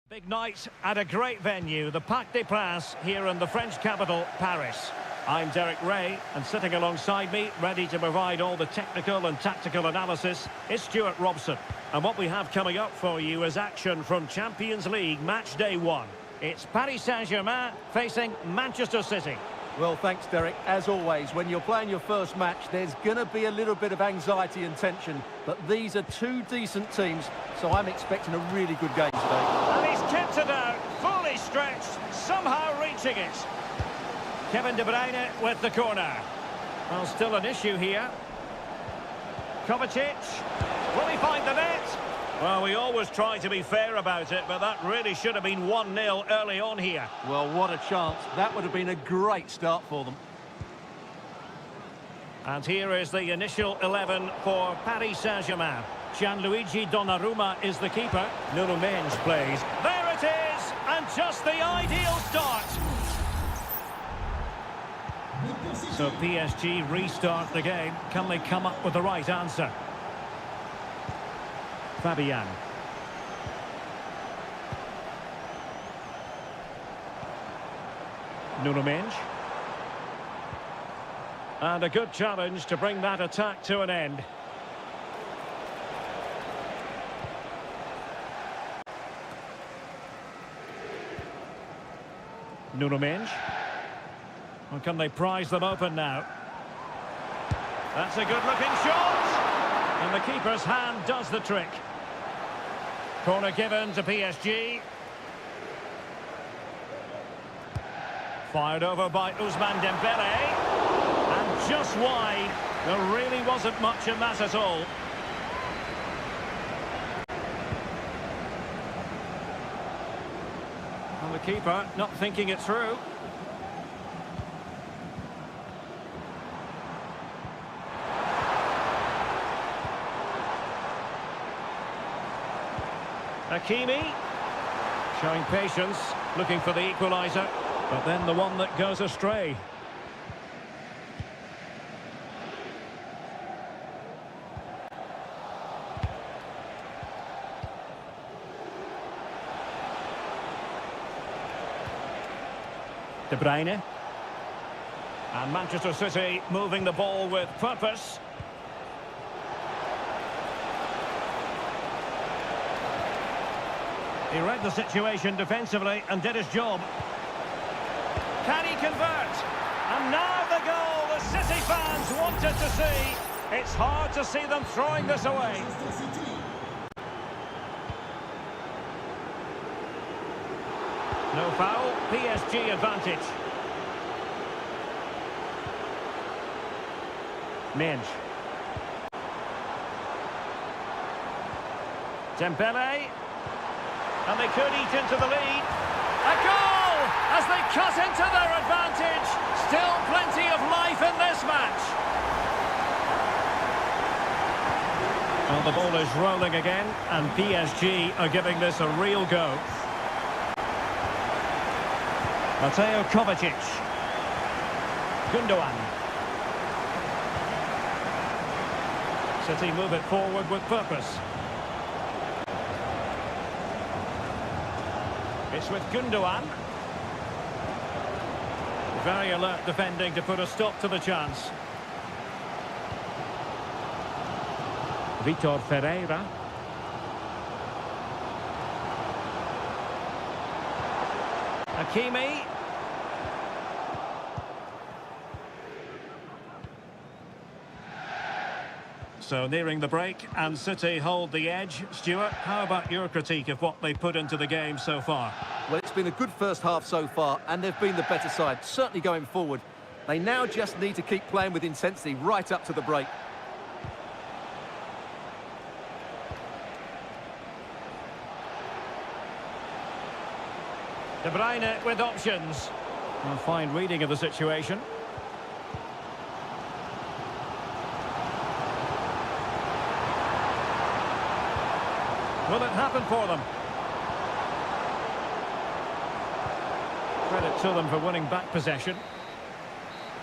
Big night at a great venue, the Parc des Princes, here in the French capital, Paris. I'm Derek Ray, and sitting alongside me, ready to provide all the technical and tactical analysis, is Stuart Robson. And what we have coming up for you is action from Champions League Match Day 1. It's Paris Saint-Germain facing Manchester City. Well, thanks, Derek. As always, when you're playing your first match, there's going to be a little bit of anxiety and tension. But these are two decent teams, so I'm expecting a really good game today. And he's kept it out, fully stretched, somehow reaching it. Kevin De Bruyne with the corner. Well, still an issue here. Kovacic. Will he find the net? Well, we always try to be fair about it, but that really should have been 1-0 early on here. Well, what a chance. That would have been a great start for them. And here is the initial 11 for Paris Saint-Germain. Gianluigi Donnarumma is the keeper. Nuno Mendes plays. There it is! And just the ideal start. So PSG restart the game. Can they come up with the right answer? Fabian. Nuno Mendes. And a good challenge to bring that attack to an end. Nuno Mendes. Or can they prize them open now? That's a good-looking shot! And the keeper's hand does the trick. Corner given to PSG. Fired over by Ousmane Dembele. And just wide. There really wasn't much in that at all. And the keeper not thinking it through. Hakimi, showing patience, looking for the equaliser, but then the one that goes astray. De Bruyne. And Manchester City moving the ball with purpose. He read the situation defensively and did his job. Can he convert? And now the goal the City fans wanted to see. It's hard to see them throwing this away. No foul, PSG advantage. Mendes. Dembele. And they could eat into the lead. A goal as they cut into their advantage. Still plenty of life in this match. Well, the ball is rolling again, and PSG are giving this a real go. Mateo Kovacic. Gundogan. City move it forward with purpose. It's with Gundogan. Very alert defending to put a stop to the chance. Vitor Ferreira. Hakimi. So nearing the break, and City hold the edge. Stuart, how about your critique of what they've put into the game so far? Well, it's been a good first half so far, and they've been the better side, certainly going forward. They now just need to keep playing with intensity right up to the break. De Bruyne with options. A fine reading of the situation. Will it happen for them? Credit to them for winning back possession.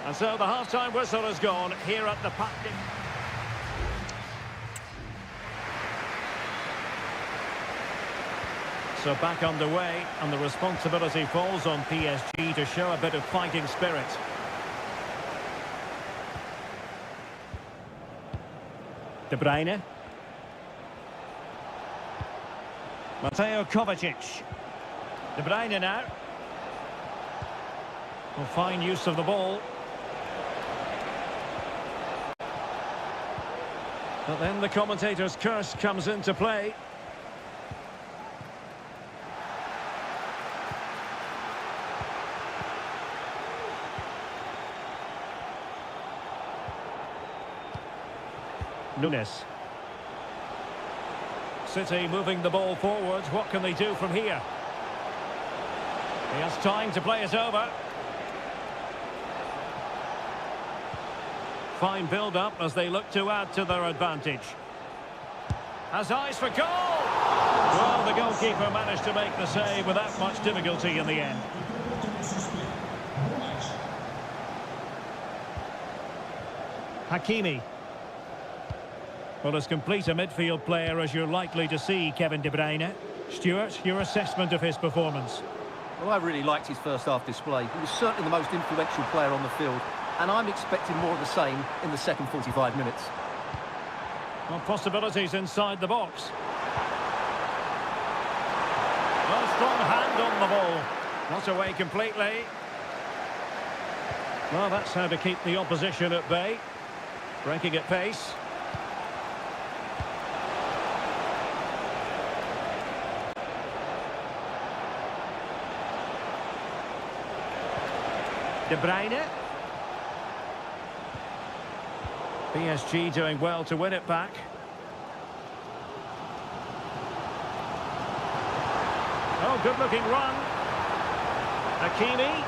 And so the half-time whistle has gone here at the Parc des Princes. So back underway, and the responsibility falls on PSG to show a bit of fighting spirit. De Bruyne. Mateo Kovacic. De Bruyne now. Will find use of the ball. But then the commentator's curse comes into play. Nunes. City moving the ball forwards. What can they do from here? He has time to play it over. Fine build-up as they look to add to their advantage. Has eyes for goal! Well, the goalkeeper managed to make the save without much difficulty in the end. Hakimi. Well, as complete a midfield player as you're likely to see, Kevin De Bruyne. Stuart, your assessment of his performance? Well, I really liked his first half display. He was certainly the most influential player on the field, and I'm expecting more of the same in the second 45 minutes. Well, possibilities inside the box. Well, strong hand on the ball. Not away completely. Well, that's how to keep the opposition at bay. Breaking at pace. De Bruyne. PSG doing well to win it back. Oh, good-looking run. Hakimi.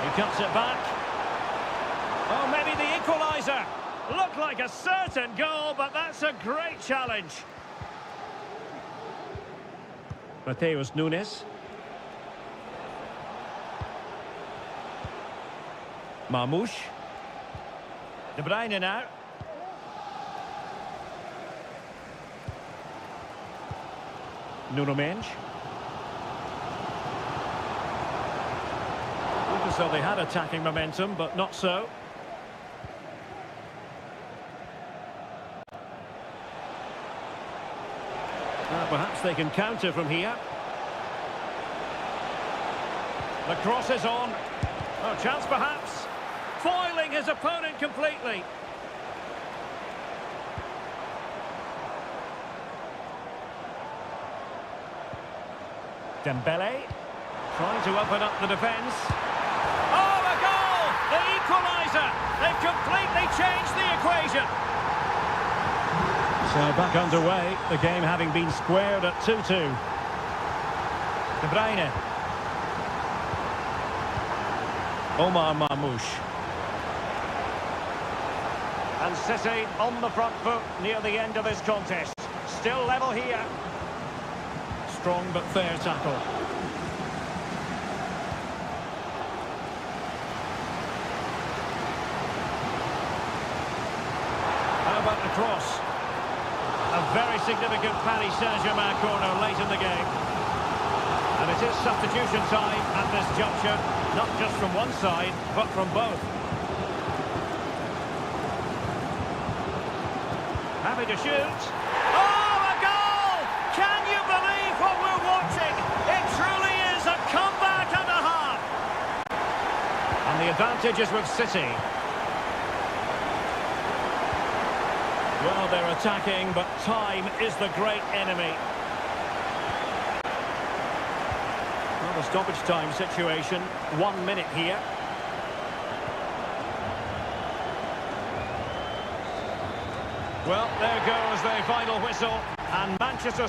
He cuts it back. Oh, maybe the equaliser. Looked like a certain goal, but that's a great challenge. Mateus Nunes. Marmoush. De Bruyne now. Nuno Mendes. Looked as though they had attacking momentum, but not so. Perhaps they can counter from here. The cross is on. Oh, chance perhaps. Foiling his opponent completely. Dembele trying to open up the defence. Oh, a goal! The equaliser! They've completely changed the equation. So back underway, the game having been squared at 2-2. De Bruyne. Omar Marmoush. And City on the front foot near the end of this contest. Still level here. Strong but fair tackle. How about the cross? A very significant Paris Saint-Germain corner late in the game. And it is substitution time at this juncture, not just from one side, but from both. Happy to shoot. Oh, a goal! Can you believe what we're watching? It truly is a comeback and a half. And the advantage is with City. Well, they're attacking, but time is the great enemy. Well, the stoppage time situation, 1 minute here. Well, there goes the final whistle, and Manchester...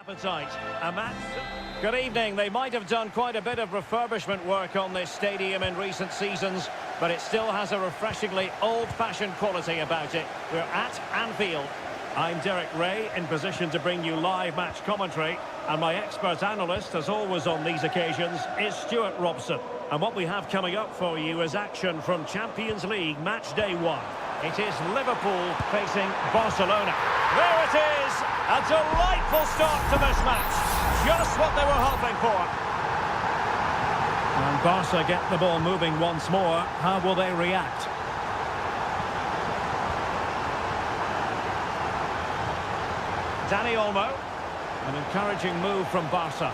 Appetite. A match. Good evening. They might have done quite a bit of refurbishment work on this stadium in recent seasons, but it still has a refreshingly old-fashioned quality about it. We're at Anfield. I'm Derek Ray, in position to bring you live match commentary, and my expert analyst, as always on these occasions, is Stuart Robson. And what we have coming up for you is action from Champions League match day 1. It is Liverpool facing Barcelona. There it is! A delightful start to this match. Just what they were hoping for. And Barca get the ball moving once more. How will they react? Dani Olmo. An encouraging move from Barca.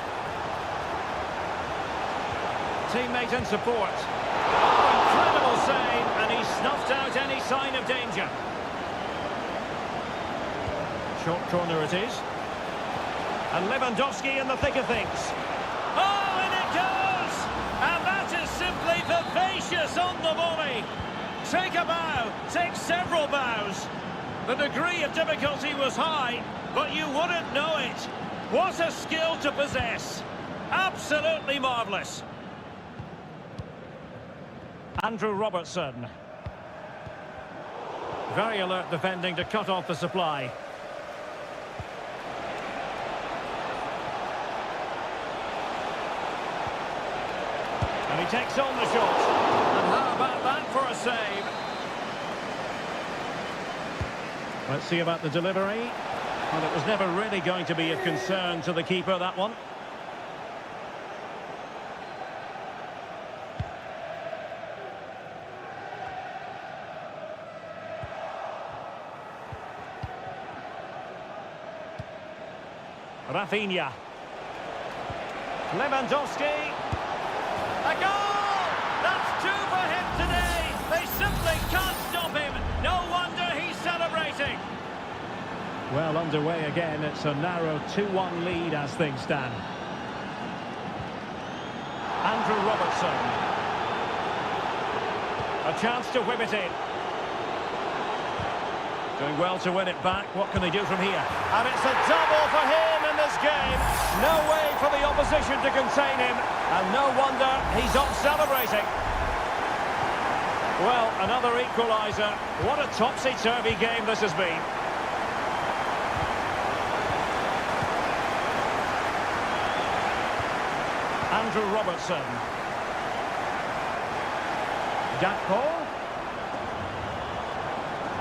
Teammate and support. Oh, incredible save, and he snuffed out any sign of danger. Short corner it is. And Lewandowski in the thick of things. Oh, and it goes! And that is simply vivacious on the volley. Take a bow, take several bows. The degree of difficulty was high, but you wouldn't know it. What a skill to possess. Absolutely marvellous. Andrew Robertson. Very alert defending to cut off the supply. And he takes on the shot. And how about that for a save? Let's see about the delivery. Well, it was never really going to be of concern to the keeper, that one. Rafinha. Lewandowski. A goal! That's 2 for him today. They simply can't stop him. No wonder he's celebrating. Well, underway again. It's a narrow 2-1 lead as things stand. Andrew Robertson. A chance to whip it in. Doing well to win it back. What can they do from here? And it's a double for him in this game. No way for the opposition to contain him. And no wonder he's off celebrating. Well, another equaliser. What a topsy-turvy game this has been. Andrew Robertson. Gakpo.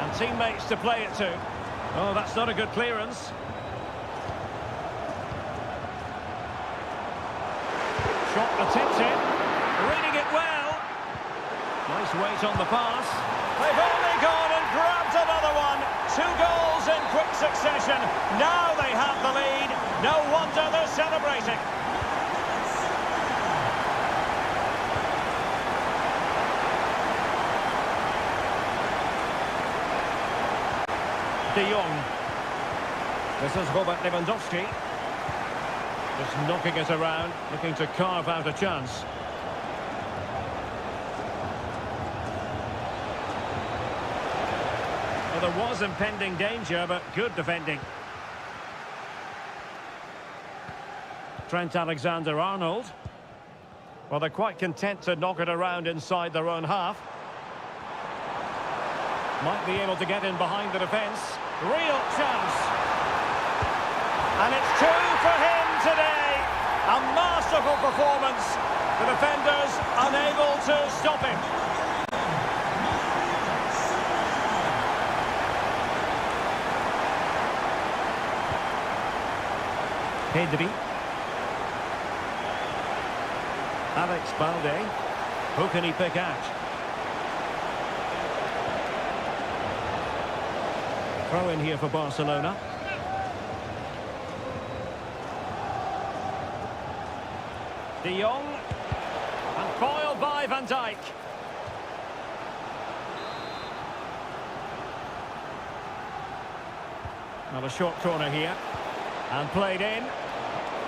And teammates to play it to. Oh, that's not a good clearance. Shot attempted. Reading it well. Nice weight on the pass. They've only gone and grabbed another one. 2 goals in quick succession. Now they have the lead. No wonder they're celebrating. De Jong. This is Robert Lewandowski. Just knocking it around, looking to carve out a chance. Well, there was impending danger, but good defending. Trent Alexander-Arnold. Well, they're quite content to knock it around inside their own half. Might be able to get in behind the defence. Real chance. And it's 2 for him today. A masterful performance. The defenders unable to stop him. Pedri. Alex Balde. Who can he pick out? Throw in here for Barcelona. De Jong. And foiled by Van Dijk. Now a short corner here. And played in.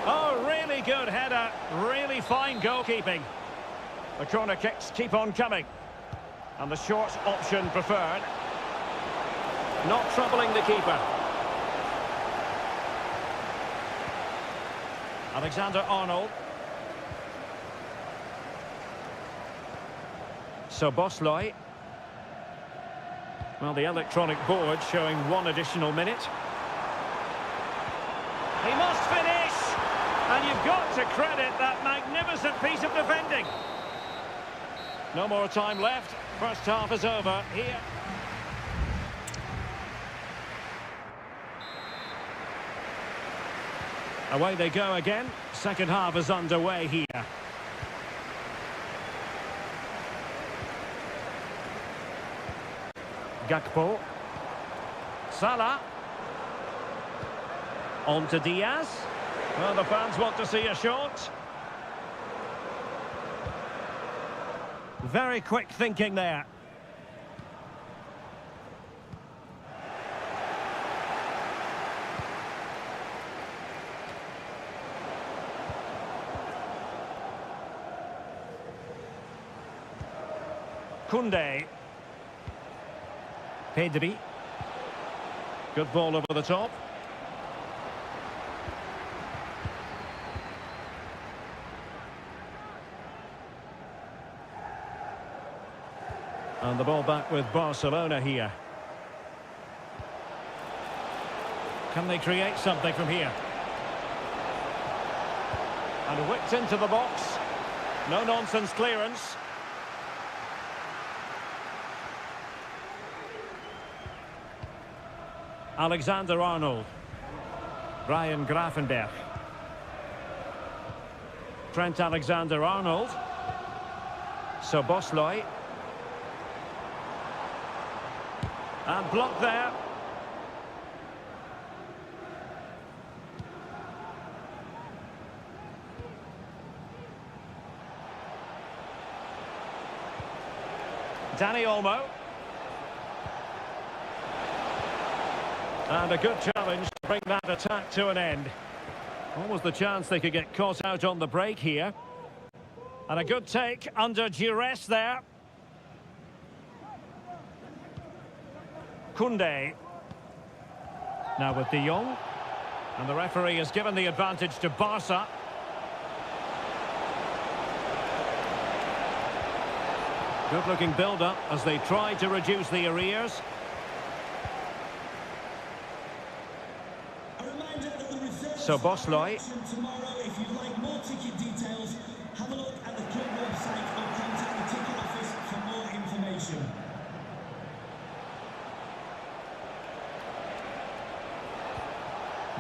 Oh, really good header. Really fine goalkeeping. The corner kicks keep on coming. And the short option preferred. Not troubling the keeper. Alexander-Arnold. Szoboszlai. Well, the electronic board showing one additional minute. He must finish! And you've got to credit that magnificent piece of defending. No more time left. First half is over here. Away they go again. Second half is underway here. Gakpo. Salah. On to Diaz. Well, the fans want to see a shot. Very quick thinking there. Koundé. Pedri. Good ball over the top. And the ball back with Barcelona here. Can they create something from here? And whipped into the box. No-nonsense clearance. Alexander-Arnold. Brian Grafenberg. Trent Alexander-Arnold. Szoboszlai. And blocked there. Dani Olmo. And a good challenge to bring that attack to an end. Almost the chance they could get caught out on the break here. And a good take under duress there. Koundé. Now with De Jong. And the referee has given the advantage to Barca. Good looking build-up as they try to reduce the arrears. Szoboszlai. Tomorrow, if you'd like more ticket details, have a look at the club website or contact the ticket office for more information.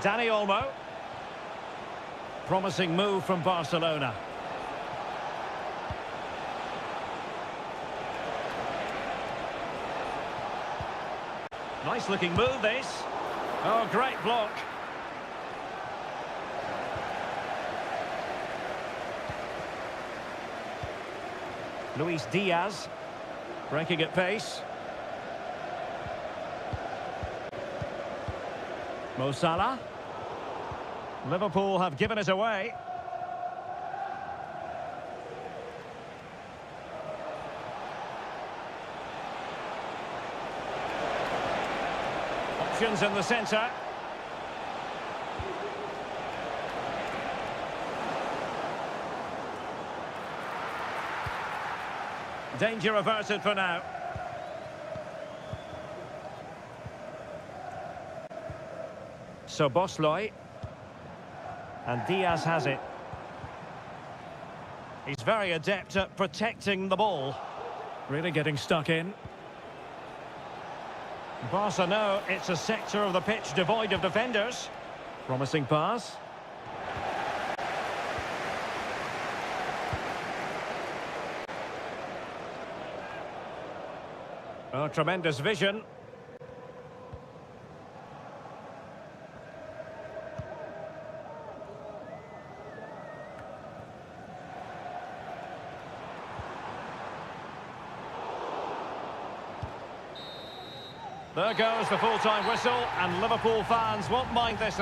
Dani Olmo. Promising move from Barcelona. Nice looking move this. Oh, great block. Luis Diaz, breaking at pace. Mo Salah. Liverpool have given it away. Options in the centre. Danger averted for now. Szoboszlai. And Diaz has it. He's very adept at protecting the ball. Really getting stuck in. Barca know it's a sector of the pitch devoid of defenders. Promising pass. Oh, tremendous vision. There goes the full-time whistle, and Liverpool fans won't mind this.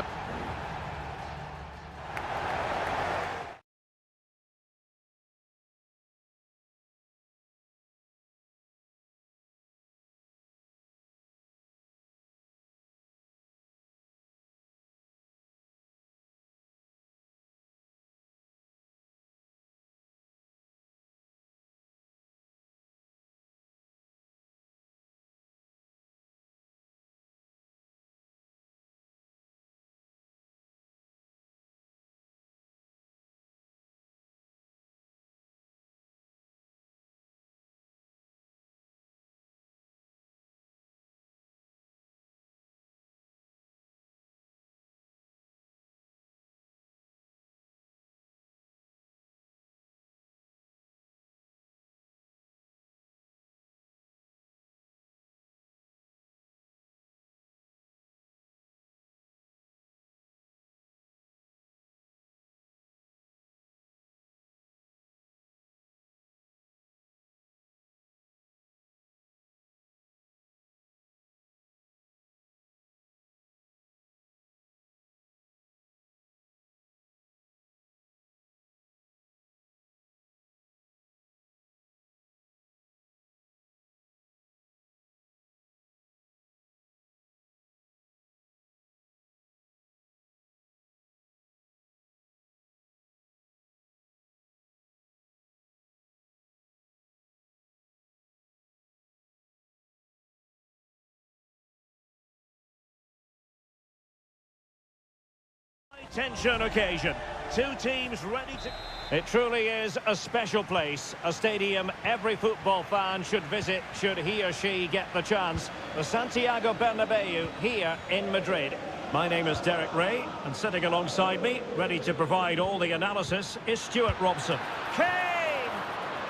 Tension occasion. Two teams ready to... It truly is a special place, a stadium every football fan should visit should he or she get the chance. The Santiago Bernabeu here in Madrid. My name is Derek Ray, and sitting alongside me, ready to provide all the analysis, is Stuart Robson. Kane!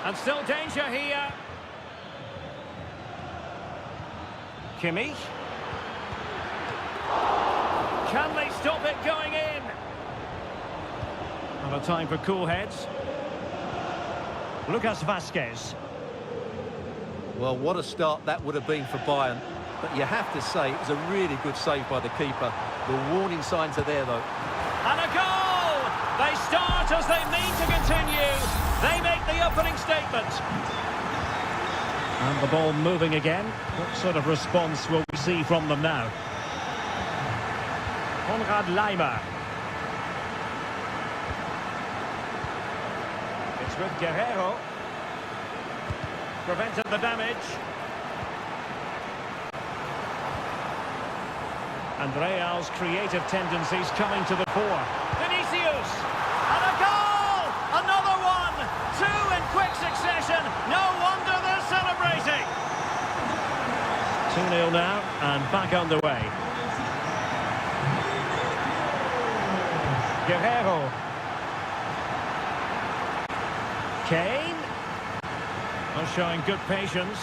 And still danger here. Kimmich. Can they stop it going in? Not a time for cool heads. Lucas Vazquez. Well, what a start that would have been for Bayern. But you have to say it was a really good save by the keeper. The warning signs are there, though. And a goal! They start as they mean to continue. They make the opening statement. And the ball moving again. What sort of response will we see from them now? Konrad Laimer. It's with Guerrero. Prevented the damage. And Real's creative tendencies coming to the fore. Vinicius! And a goal! Another one! Two in quick succession. No wonder they're celebrating. 2-0 now, and back underway. Guerrero. Kane. Well, showing good patience.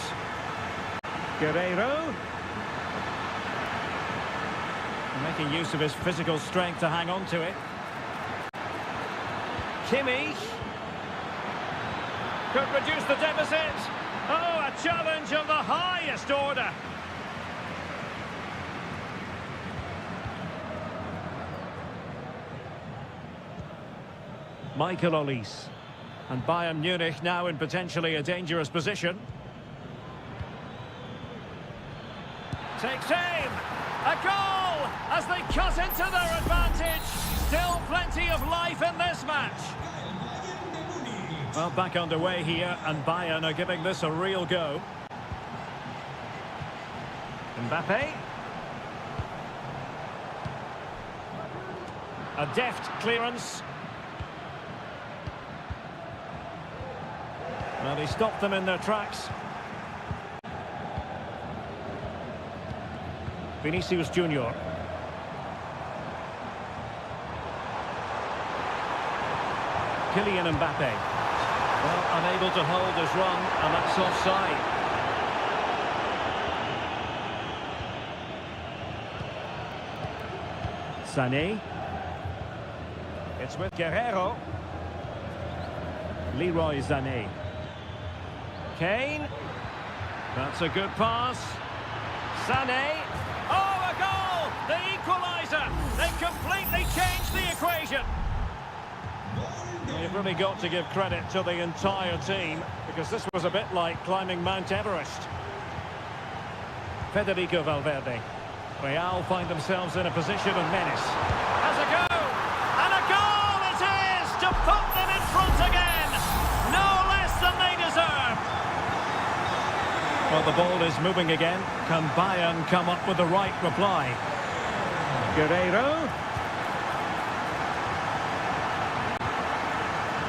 Guerrero. Making use of his physical strength to hang on to it. Kimmich. Could reduce the deficit. Oh, a challenge of the highest order. Michael Olise. And Bayern Munich now in potentially a dangerous position. Takes aim. A goal as they cut into their advantage. Still plenty of life in this match. Well, back underway here, and Bayern are giving this a real go. Mbappe. A deft clearance. Well, he stopped them in their tracks. Vinicius Junior. Kylian Mbappe. Well, unable to hold his run, and that's offside. Sané. It's with Guerrero. Leroy Sané. Kane. That's a good pass. Sané. Oh, a goal! The equaliser! They completely changed the equation. You've really got to give credit to the entire team, because this was a bit like climbing Mount Everest. Federico Valverde. Real find themselves in a position of menace. Has a go! And a goal it is to put them in front again! No less than they deserve! Well, the ball is moving again. Can Bayern come up with the right reply? Guerrero.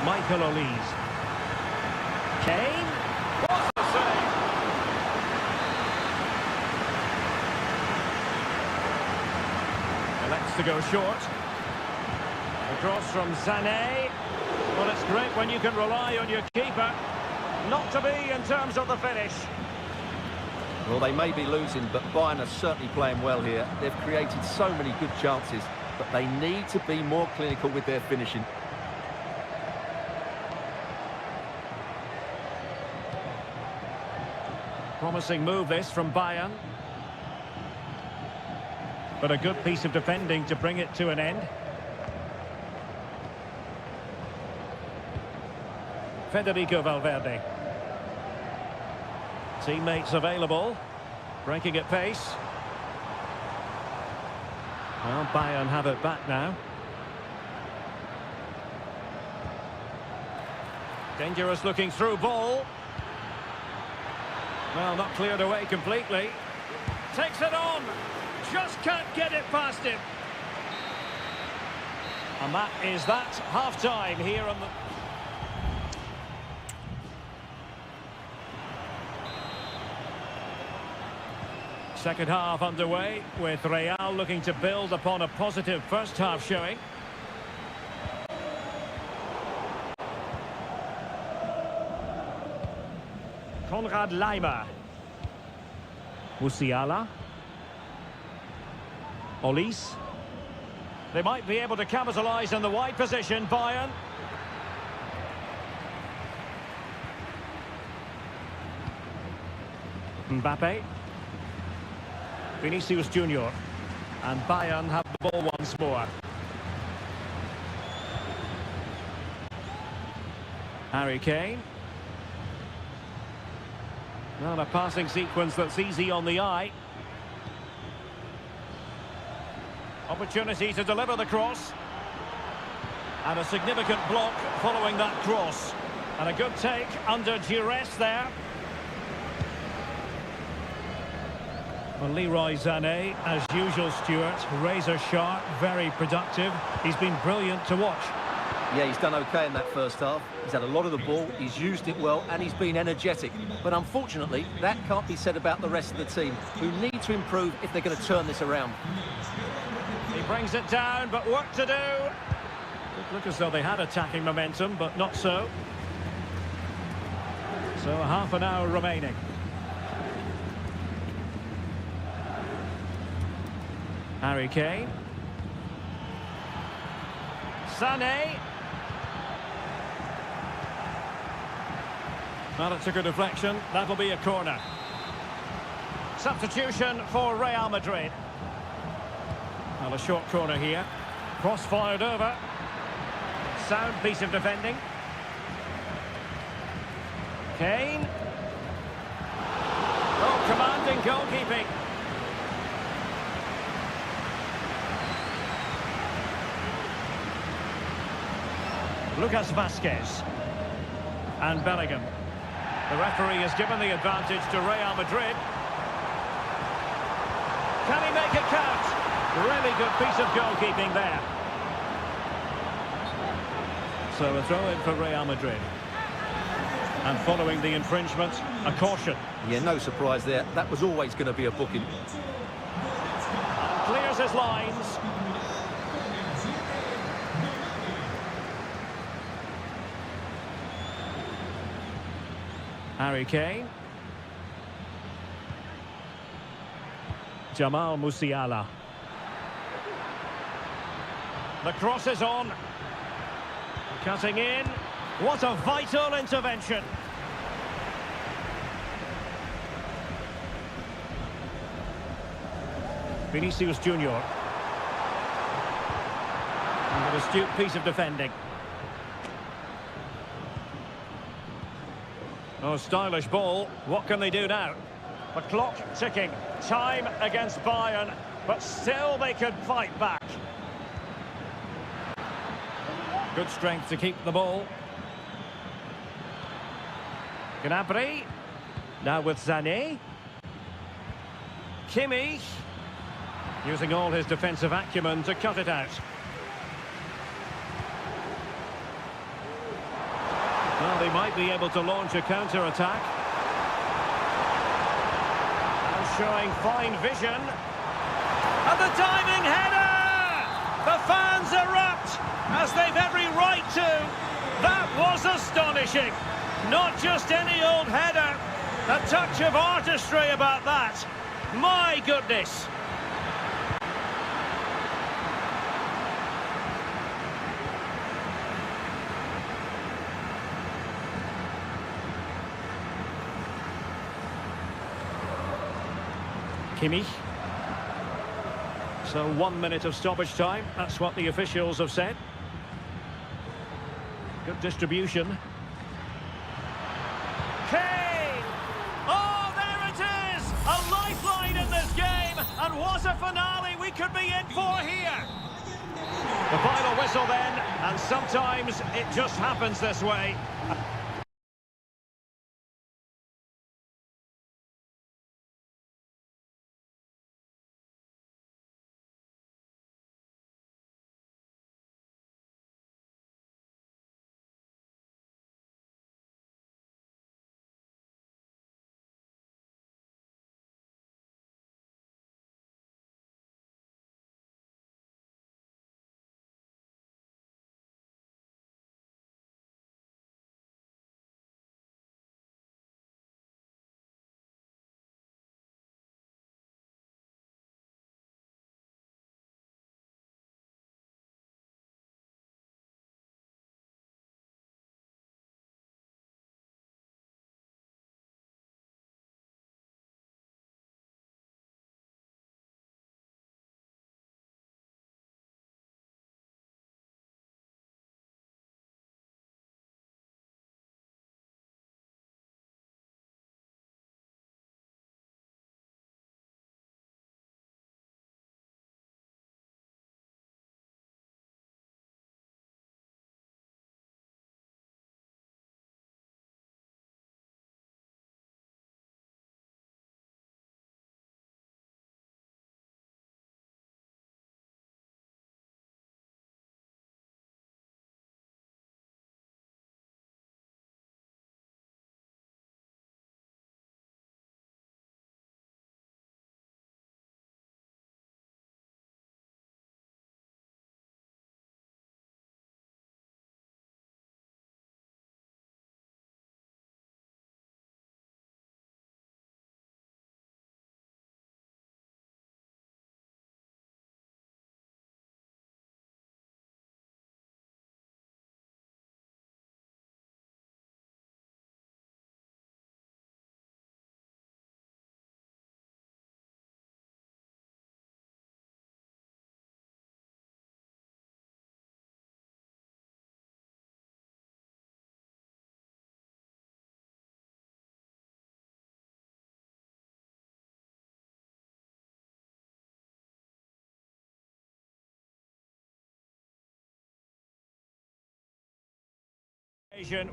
Michael Olise. Kane. What a save! Elects to go short. Across from Sané. Well, it's great when you can rely on your keeper. Not to be in terms of the finish. Well, they may be losing, but Bayern are certainly playing well here. They've created so many good chances, but they need to be more clinical with their finishing. Promising move this from Bayern. But a good piece of defending to bring it to an end. Federico Valverde. Teammates available. Breaking at pace. Well, Bayern have it back now. Dangerous looking through ball. Well, not cleared away completely. Takes it on. Just can't get it past him. And that is that half-time here on the... Second half underway, with Real looking to build upon a positive first half showing. Konrad Laimer. Musiala. Olise. They might be able to capitalise on the wide position, Bayern. Mbappe. Vinicius Junior. And Bayern have the ball once more. Harry Kane. Not a passing sequence that's easy on the eye. Opportunity to deliver the cross. And a significant block following that cross. And a good take under duress there. Well, Leroy Sané, as usual, Stuart, razor sharp, very productive. He's been brilliant to watch. Yeah, he's done okay in that first half. He's had a lot of the ball, he's used it well, and he's been energetic. But unfortunately, that can't be said about the rest of the team, who need to improve if they're going to turn this around. He brings it down, but work to do. It looked as though they had attacking momentum, but not so. So half an hour remaining. Harry Kane. Sané. Well, it took a deflection. That'll be a corner. Substitution for Real Madrid. Well, a short corner here. Cross fired over. Sound piece of defending. Kane. Oh, commanding goalkeeping. Lucas Vazquez. And Bellingham. The referee has given the advantage to Real Madrid. Can he make it count? Really good piece of goalkeeping there. So a throw in for Real Madrid. And following the infringement, a caution. Yeah, no surprise there. That was always going to be a booking. And clears his lines. Harry Kane. Jamal Musiala. The cross is on. Cutting in. What a vital intervention. Vinicius Junior. And an astute piece of defending. Oh, stylish ball. What can they do now? The clock ticking. Time against Bayern, but still they could fight back. Good strength to keep the ball. Gnabry. Now with Sané. Kimmich. Using all his defensive acumen to cut it out. Well, they might be able to launch a counter-attack. And showing fine vision. And the diving header! The fans erupt, as they've every right to. That was astonishing. Not just any old header. A touch of artistry about that. My goodness. Kimmich. So 1 minute of stoppage time. That's what the officials have said. Good distribution. Kane! Oh, there it is! A lifeline in this game. And what a finale we could be in for here. The final whistle then. And sometimes it just happens this way.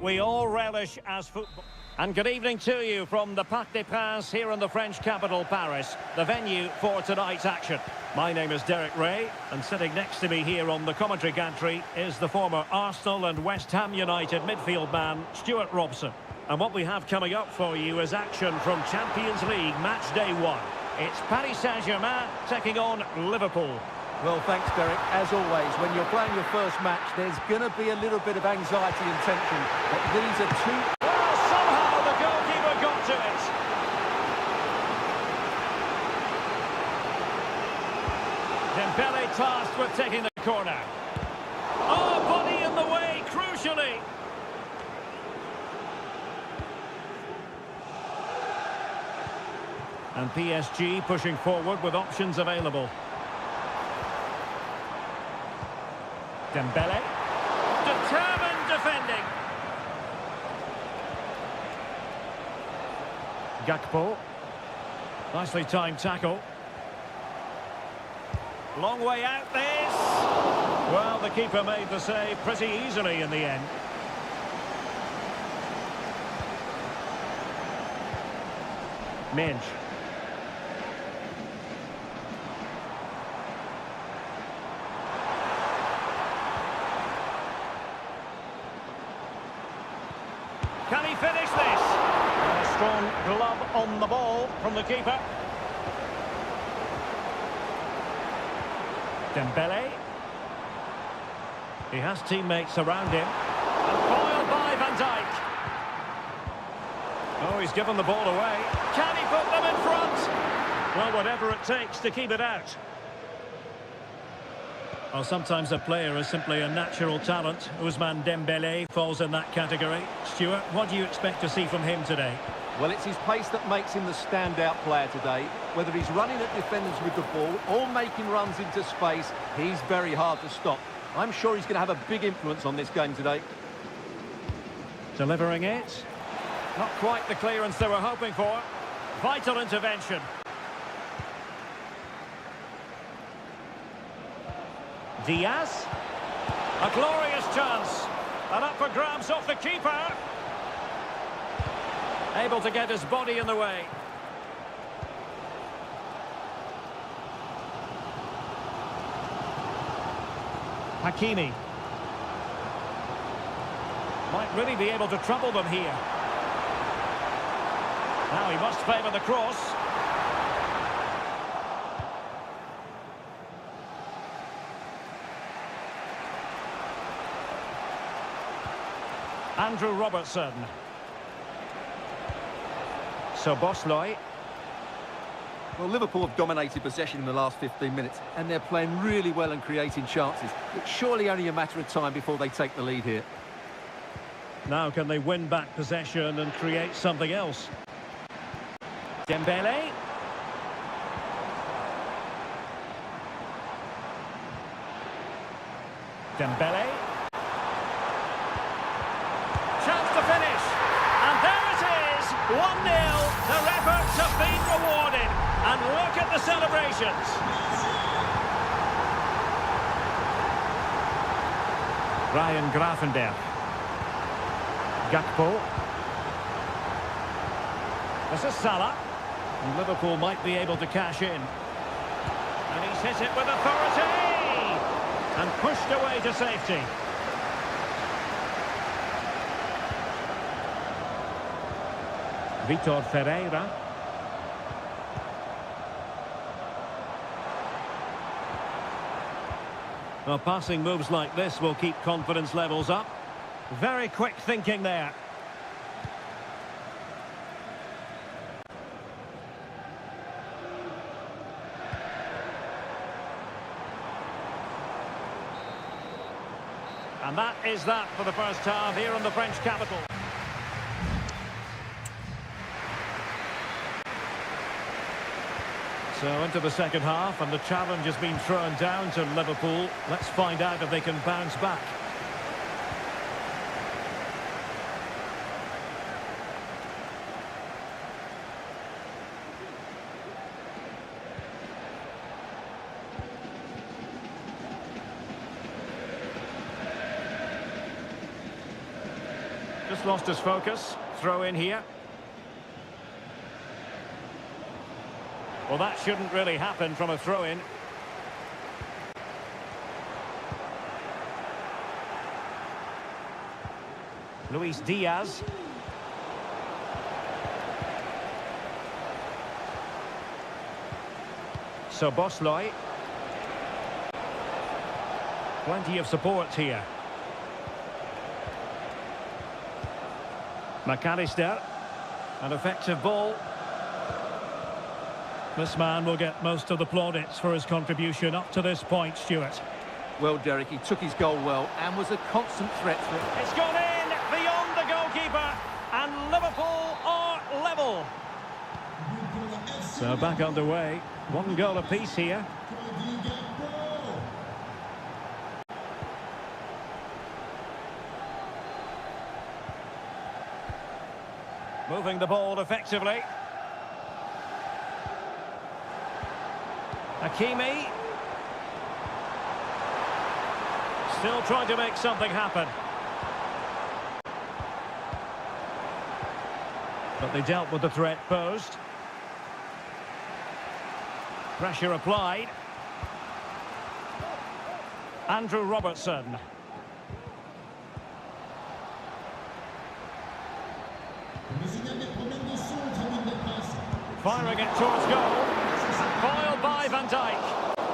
We all relish as football. And good evening to you from the Parc des Princes here in the French capital, Paris, the venue for tonight's action. My name is Derek Ray, and sitting next to me here on the commentary gantry is the former Arsenal and West Ham United midfield man, Stuart Robson. And what we have coming up for you is action from Champions League match day 1. It's Paris Saint-Germain taking on Liverpool. Well, thanks, Derek. As always, when you're playing your first match, there's going to be a little bit of anxiety and tension. But these are two... Well, somehow the goalkeeper got to it. Dembele tasked with taking the corner. Oh, body in the way, crucially. And PSG pushing forward with options available. Dembele, determined defending. Gakpo, nicely timed tackle. Long way out this. Well, the keeper made the save pretty easily in the end. Minge. Can he finish this? A strong glove on the ball from the keeper. Dembele. He has teammates around him. And foiled by Van Dijk. Oh, he's given the ball away. Can he put them in front? Well, whatever it takes to keep it out. Well, sometimes a player is simply a natural talent. Ousmane Dembele falls in that category. Stuart, what do you expect to see from him today? Well, it's his pace that makes him the standout player today. Whether he's running at defenders with the ball or making runs into space, he's very hard to stop. I'm sure he's going to have a big influence on this game today. Delivering it. Not quite the clearance they were hoping for. Vital intervention. Diaz. A glorious chance. And up for grabs off the keeper. Able to get his body in the way. Hakimi. Might really be able to trouble them here. Now he must favour the cross. Andrew Robertson. Sobosloy. Well, Liverpool have dominated possession in the last 15 minutes, and they're playing really well and creating chances. It's surely only a matter of time before they take the lead here. Now can they win back possession and create something else? Dembele. Dembele. Chance to finish. And there it is. 1-0. Their efforts have been rewarded. And look at the celebrations. Ryan Gravenberg. Gakpo. This is Salah. And Liverpool might be able to cash in. And he's hit it with authority. And pushed away to safety. Vitor Ferreira. Well, passing moves like this will keep confidence levels up. Very quick thinking there. And that is that for the first half here in the French capital. So into the second half, and the challenge has been thrown down to Liverpool. Let's find out if they can bounce back. lost his focus. Throw in here. Well, that shouldn't really happen from a throw-in. Luis Diaz. Szoboszlai. Plenty of support here. McAllister. An effective ball. This man will get most of the plaudits for his contribution up to this point, Stuart. Well, Derek, he took his goal well and was a constant threat for it. It's gone in beyond the goalkeeper, and Liverpool are level. So back underway. One goal apiece here. Moving the ball effectively. Hakimi. Still trying to make something happen. But they dealt with the threat posed. Pressure applied. Andrew Robertson. Firing it towards goal. Foiled by Van Dijk.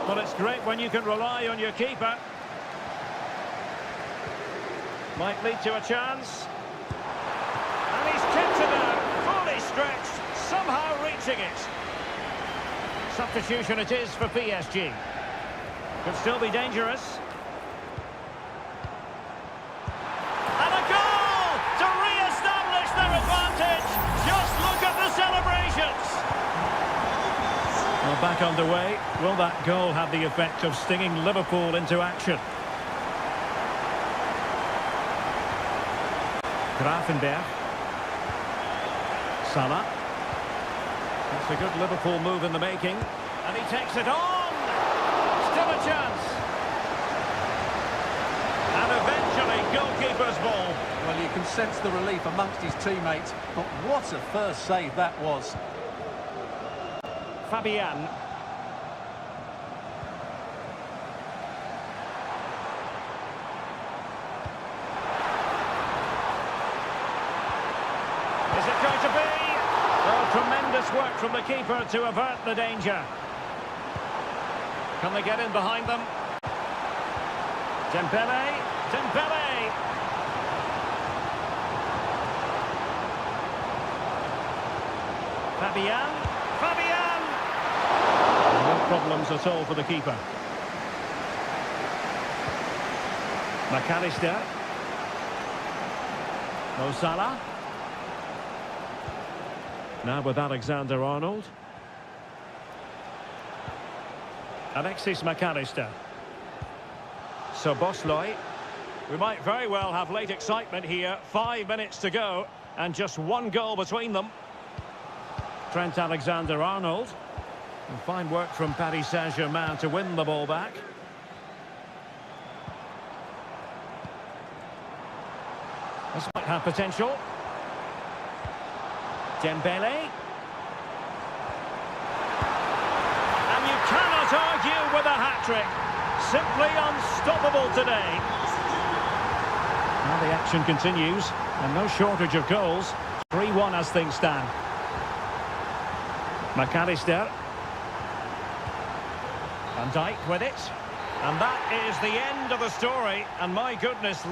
Well, it's great when you can rely on your keeper. Might lead to a chance. And he's tipped it out, fully stretched, somehow reaching it. Substitution it is for PSG. Could still be dangerous. And a goal to re-establish their advantage. Just look at the celebrations. Well, back underway. Will that goal have the effect of stinging Liverpool into action? Grafenberg. Salah. That's a good Liverpool move in the making. And he takes it on. Still a chance. And eventually, goalkeeper's ball. Well, you can sense the relief amongst his teammates. But what a first save that was. Fabian. Is it going to be? Oh, tremendous work from the keeper to avert the danger. Can they get in behind them? Dembele. Dembele. Fabian. Fabian. No problems at all for the keeper. McAllister. Mo Salah. Now with Alexander-Arnold. Alexis McAllister. Szoboszlai. We might very well have late excitement here. 5 minutes to go and just one goal between them. Trent Alexander-Arnold. And fine work from Paris Saint-Germain to win the ball back. This might have potential. Dembele. And you cannot argue with a hat-trick. Simply unstoppable today. Now the action continues, and no shortage of goals. 3-1 as things stand. McAllister. Van Dijk with it. And that is the end of the story. And my goodness...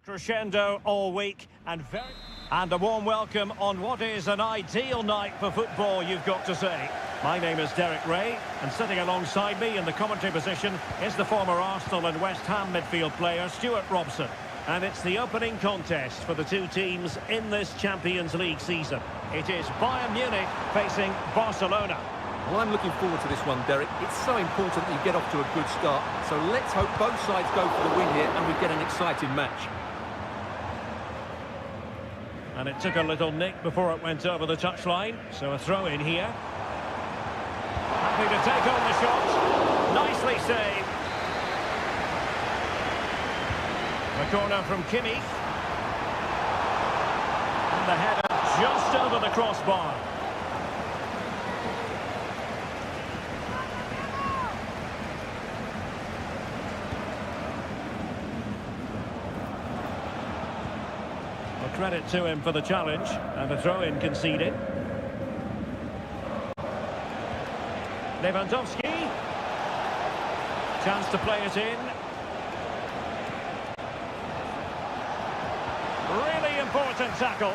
Crescendo all week and a warm welcome on what is an ideal night for football, you've got to say. My name is Derek Ray, and sitting alongside me in the commentary position is the former Arsenal and West Ham midfield player Stuart Robson. And it's the opening contest for the two teams in this Champions League season. It is Bayern Munich facing Barcelona. Well, I'm looking forward to this one, Derek. It's so important that you get off to a good start. So let's hope both sides go for the win here and we get an exciting match. And it took a little nick before it went over the touchline, so a throw in here. Happy to take on the shot. Nicely saved. The corner from Kimmich. And the header just over the crossbar. Credit to him for the challenge, and a throw-in conceded. Lewandowski. Chance to play it in. Really important tackle.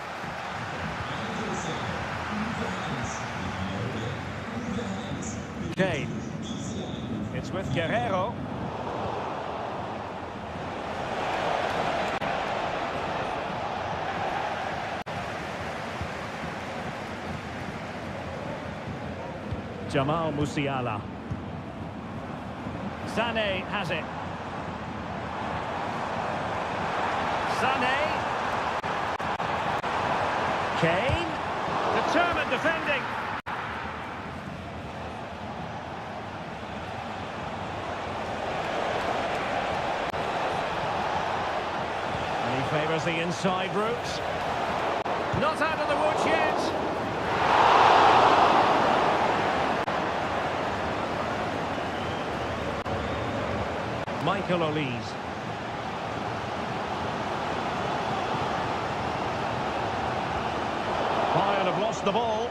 Kane. It's with Guerrero. Jamal Musiala. Sané has it. Sané. Kane. Determined defending. And he favours the inside route. Not out of the woods yet. Michael Olise. Bayern have lost the ball.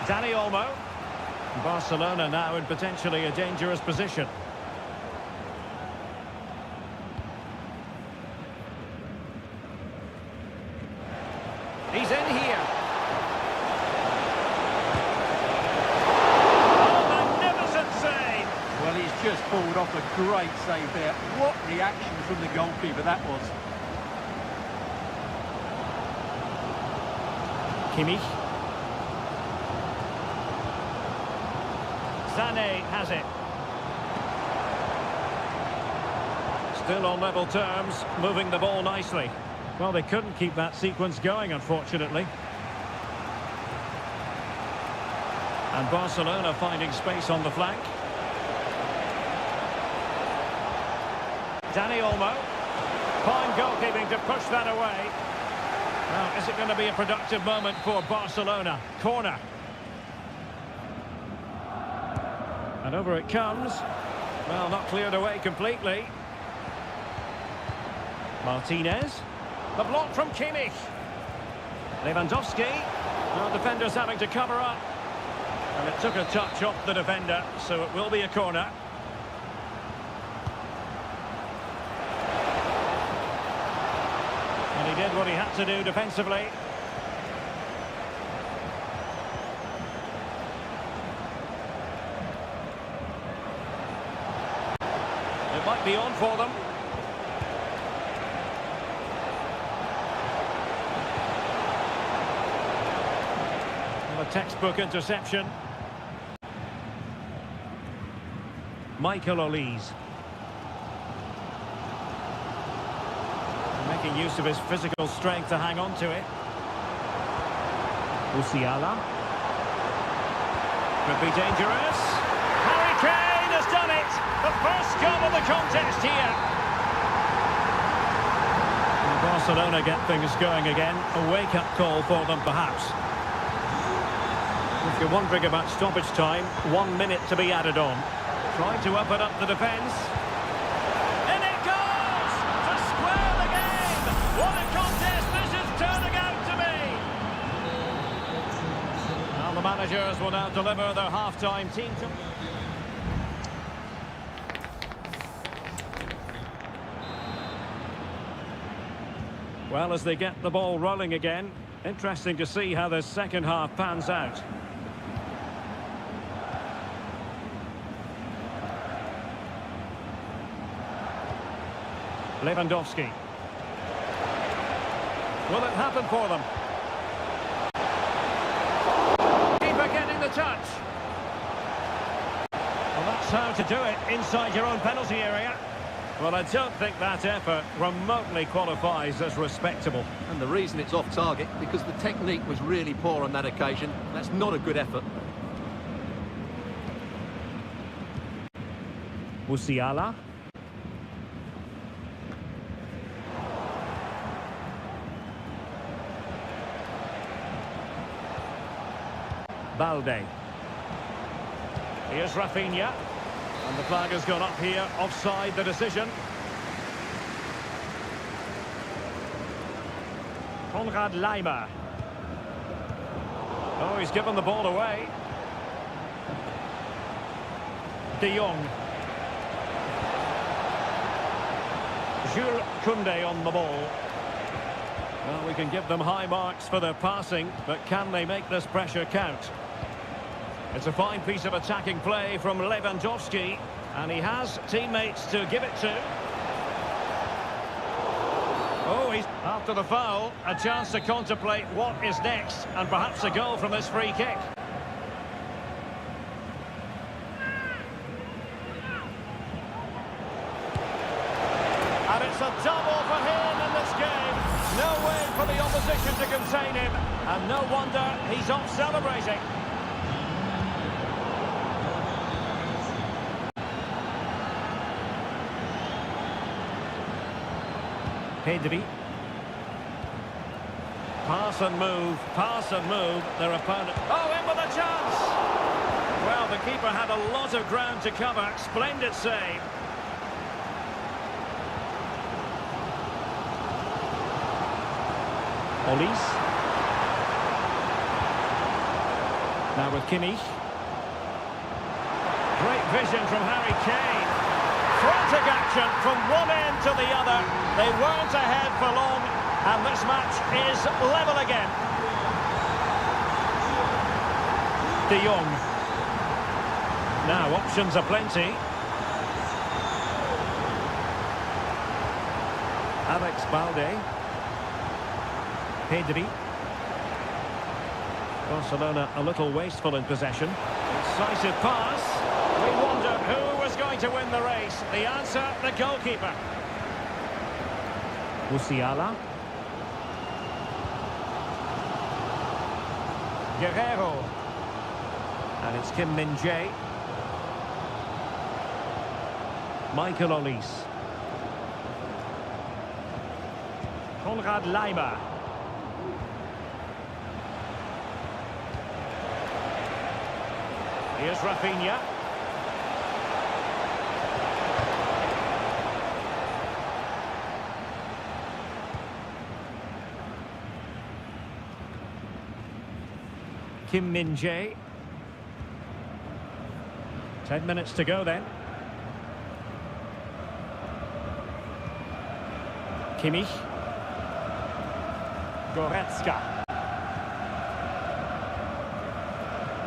Dani Olmo. Barcelona now in potentially a dangerous position. He's in here. Just pulled off a great save there. What reaction from the goalkeeper that was. Kimmich. Sané has it. Still on level terms, moving the ball nicely. Well, they couldn't keep that sequence going, unfortunately. And Barcelona finding space on the flank. Dani Olmo. Fine goalkeeping to push that away. Now, is it going to be a productive moment for Barcelona? Corner. And over it comes. Well, not cleared away completely. Martinez. The block from Kimmich. Lewandowski. Now defenders having to cover up. And it took a touch off the defender, so it will be a corner. And he did what he had to do defensively. It might be on for them. Well, a textbook interception. Michael Olise. Making use of his physical strength to hang on to it. Musiala. Could be dangerous. Harry Kane has done it! The first goal of the contest here. And Barcelona get things going again. A wake-up call for them, perhaps. If you're wondering about stoppage time, 1 minute to be added on. Trying to open up the defence. And it goes! To square the game! What a contest this is turning out to be! Now the managers will now deliver their half-time team. Well, as they get the ball rolling again, interesting to see how the second half pans out. Lewandowski. Will it happen for them? Keeper getting the touch. Well, that's how to do it inside your own penalty area. Well, I don't think that effort remotely qualifies as respectable. And the reason it's off target, because the technique was really poor on that occasion. That's not a good effort. Musiala. Balde. Here's Rafinha. And the flag has gone up here, offside the decision. Konrad Laimer. Oh, he's given the ball away. De Jong. Jules Koundé on the ball. Well, we can give them high marks for their passing, but can they make this pressure count? It's a fine piece of attacking play from Lewandowski, and he has teammates to give it to. Oh, he's after the foul, a chance to contemplate what is next, and perhaps a goal from this free kick. And it's a double for him in this game. No way for the opposition to contain him, and no wonder he's off celebrating. Pedri. Pass and move, their opponent. Oh, in with a chance! Well, the keeper had a lot of ground to cover. Splendid save. Olise. Now with Kimmich. Great vision from Harry Kane. Frantic action from one end to the other. They weren't ahead for long, and this match is level again. De Jong. Now, options are plenty. Alex Balde. Pedri. Barcelona a little wasteful in possession. Decisive pass. We wonder who was going to win the race. The answer, the goalkeeper. Musiala. Guerrero. And it's Kim Min-jae. Michael Olise. Konrad Laimer. Here's Rafinha. Kim Min-jae. 10 minutes to go then. Kimmich. Goretzka.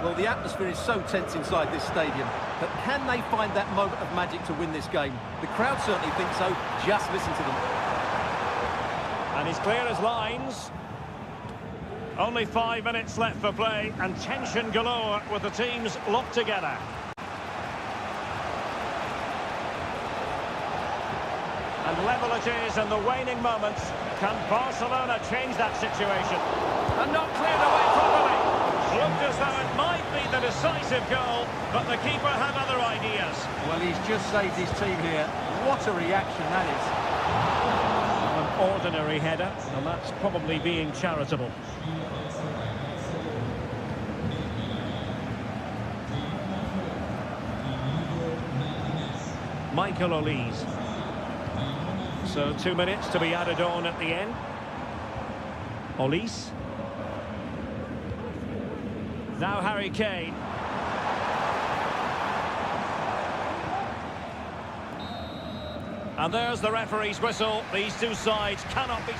Well, the atmosphere is so tense inside this stadium, but can they find that moment of magic to win this game? The crowd certainly think so. Just listen to them. And he's clear as lines. Only 5 minutes left for play, and tension galore with the teams locked together. And level it is in the waning moments. Can Barcelona change that situation? And not cleared away properly. Looked as though it might be the decisive goal, but the keeper had other ideas. Well, he's just saved his team here. What a reaction that is. An ordinary header, and that's probably being charitable. Michael Olise. So 2 minutes to be added on at the end. Olise. Now Harry Kane. And there's the referee's whistle. These two sides cannot be...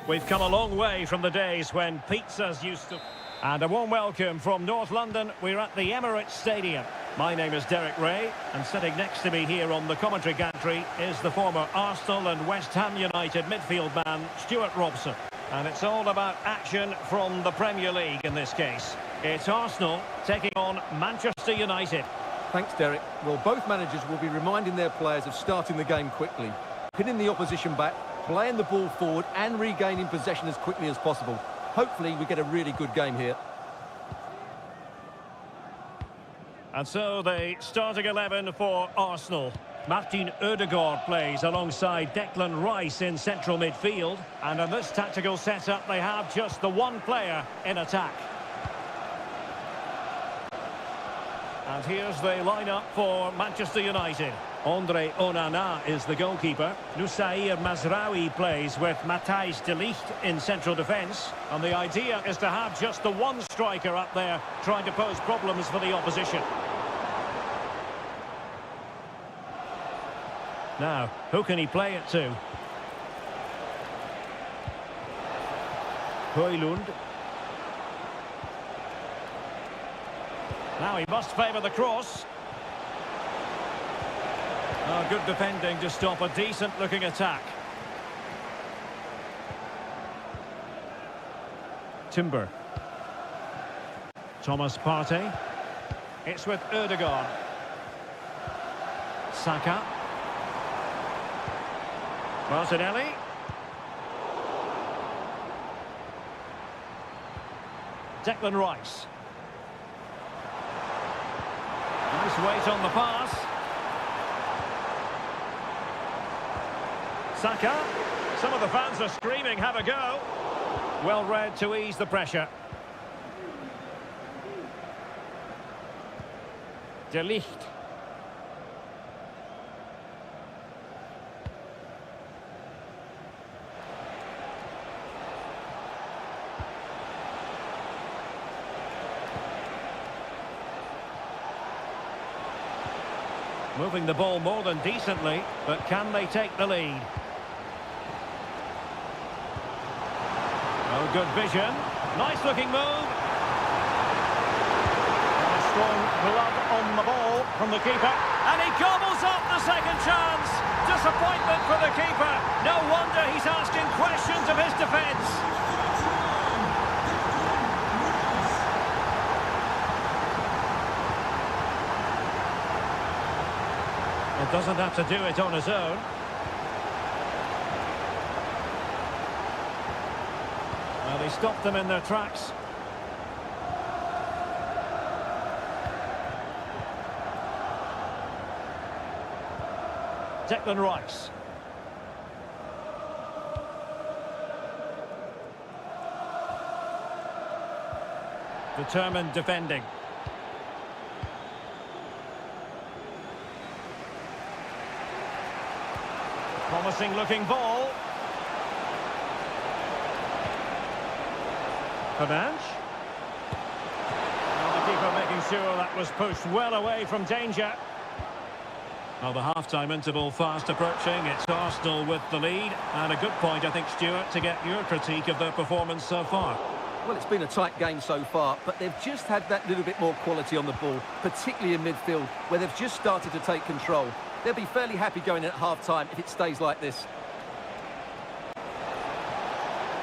We've come a long way from the days when pizzas used to... And a warm welcome from North London. We're at the Emirates Stadium. My name is Derek Ray, and sitting next to me here on the commentary gantry is the former Arsenal and West Ham United midfield man, Stuart Robson. And it's all about action from the Premier League in this case. It's Arsenal taking on Manchester United. Thanks, Derek. Well, both managers will be reminding their players of starting the game quickly, pinning the opposition back, playing the ball forward and regaining possession as quickly as possible. Hopefully we get a really good game here. And so the starting 11 for Arsenal. Martin Ødegaard plays alongside Declan Rice in central midfield. And in this tactical setup, they have just the one player in attack. And here's the lineup for Manchester United. Andre Onana is the goalkeeper. Nusair Mazraoui plays with Matthijs de Ligt in central defence. And the idea is to have just the one striker up there trying to pose problems for the opposition. Now, who can he play it to? Højlund. Now he must favour the cross. Oh, good defending to stop a decent-looking attack. Timber. Thomas Partey. It's with Ødegaard. Saka. Martinelli. Declan Rice. Nice weight on the pass. Saka. Some of the fans are screaming, have a go. Well read to ease the pressure. De Ligt. Moving the ball more than decently, but can they take the lead? Oh, good vision. Nice looking move. And a strong glove on the ball from the keeper. And he gobbles up the second chance. Disappointment for the keeper. No wonder he's asking questions of his defence. Doesn't have to do it on his own. Well, he stopped them in their tracks. Declan Rice. Determined defending. Promising looking ball. Fernandes. Well, the keeper making sure that was pushed well away from danger. Well, the half-time interval fast approaching. It's Arsenal with the lead. And a good point, I think, Stuart, to get your critique of their performance so far. Well, it's been a tight game so far, but they've just had that little bit more quality on the ball, particularly in midfield, where they've just started to take control. They'll be fairly happy going in at half-time if it stays like this.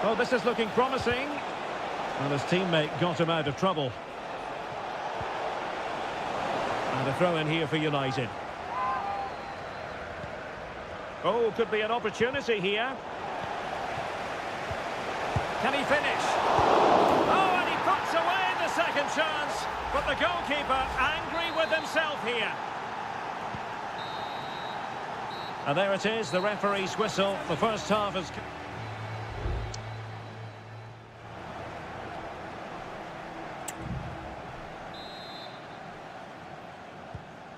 Oh, this is looking promising. And his teammate got him out of trouble. And a throw in here for United. Oh, could be an opportunity here. Can he finish? Oh, and he puts away the second chance. But the goalkeeper angry with himself here. And there it is, the referee's whistle. The first half is...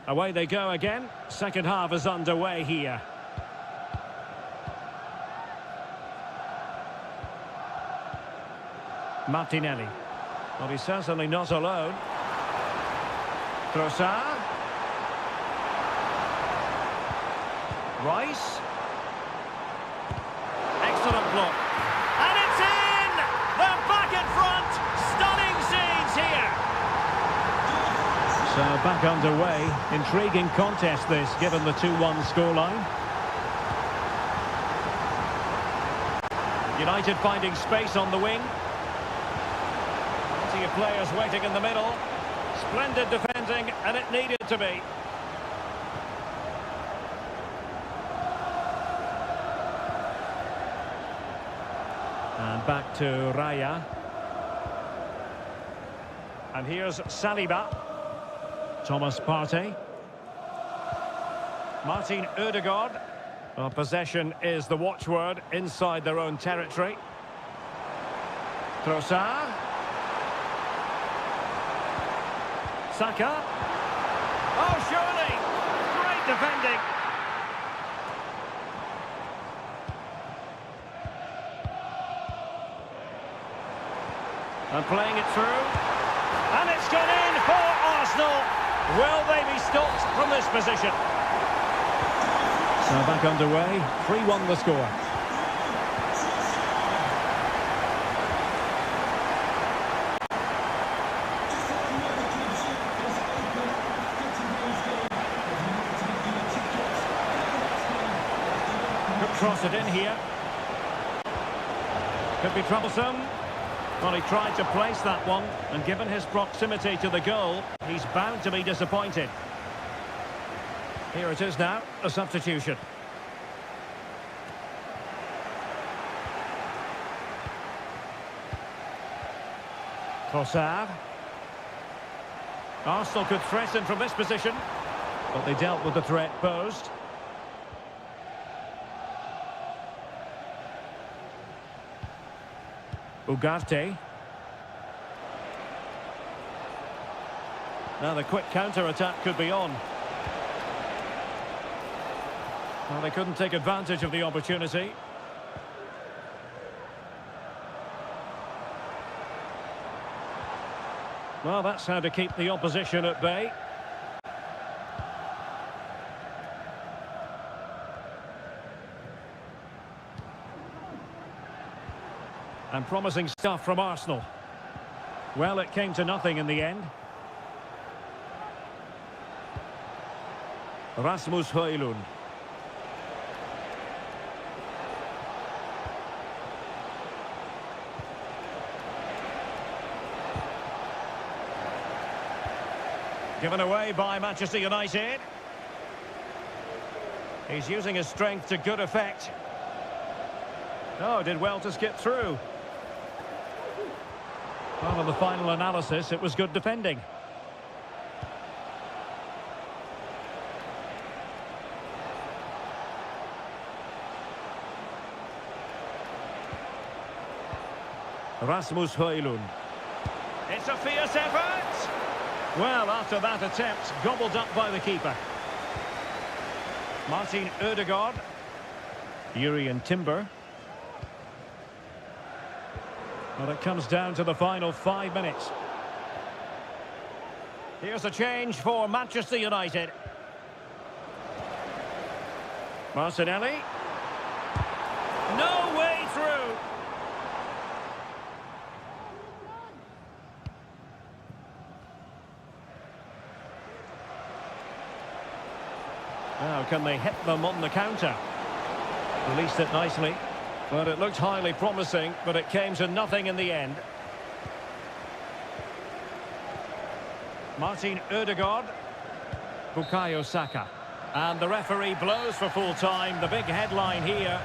Away they go again. Second half is underway here. Martinelli. Well, he's certainly not alone. Trossard. Rice. Excellent block. And Back underway. Intriguing contest this, given the 2-1 scoreline. United finding space on the wing. Plenty of players waiting in the middle. Splendid defending, and it needed to be. And back to Raya. And here's Saliba. Thomas Partey. Martin Ødegaard. Well, possession is the watchword inside their own territory. Trossard. Saka. Oh, surely! Great defending. And playing it through. And it's gone in for Arsenal. Will they be stopped from this position? So back underway. 3-1 the score. Could cross it in here. Could be troublesome. Well, he tried to place that one, and given his proximity to the goal, he's bound to be disappointed. Here it is now, a substitution. Trossard. Arsenal could threaten from this position, but they dealt with the threat posed. Ugarte. Now the quick counter-attack could be on. Well, they couldn't take advantage of the opportunity. Well, that's how to keep the opposition at bay. And promising stuff from Arsenal. Well, it came to nothing in the end. Rasmus Højlund. Given away by Manchester United. He's using his strength to good effect. Oh, did well to skip through. Well, in the final analysis, it was good defending. Rasmus Højlund. It's a fierce effort. Well, after that attempt, gobbled up by the keeper. Martin Ødegaard. Jurriën Timber. Well, it comes down to the final 5 minutes. Here's a change for Manchester United. Martinelli. No way through. Now, can they hit them on the counter? Released it nicely. But it looked highly promising, but it came to nothing in the end. Martin Ødegaard. Bukayo Saka. And the referee blows for full time. The big headline here.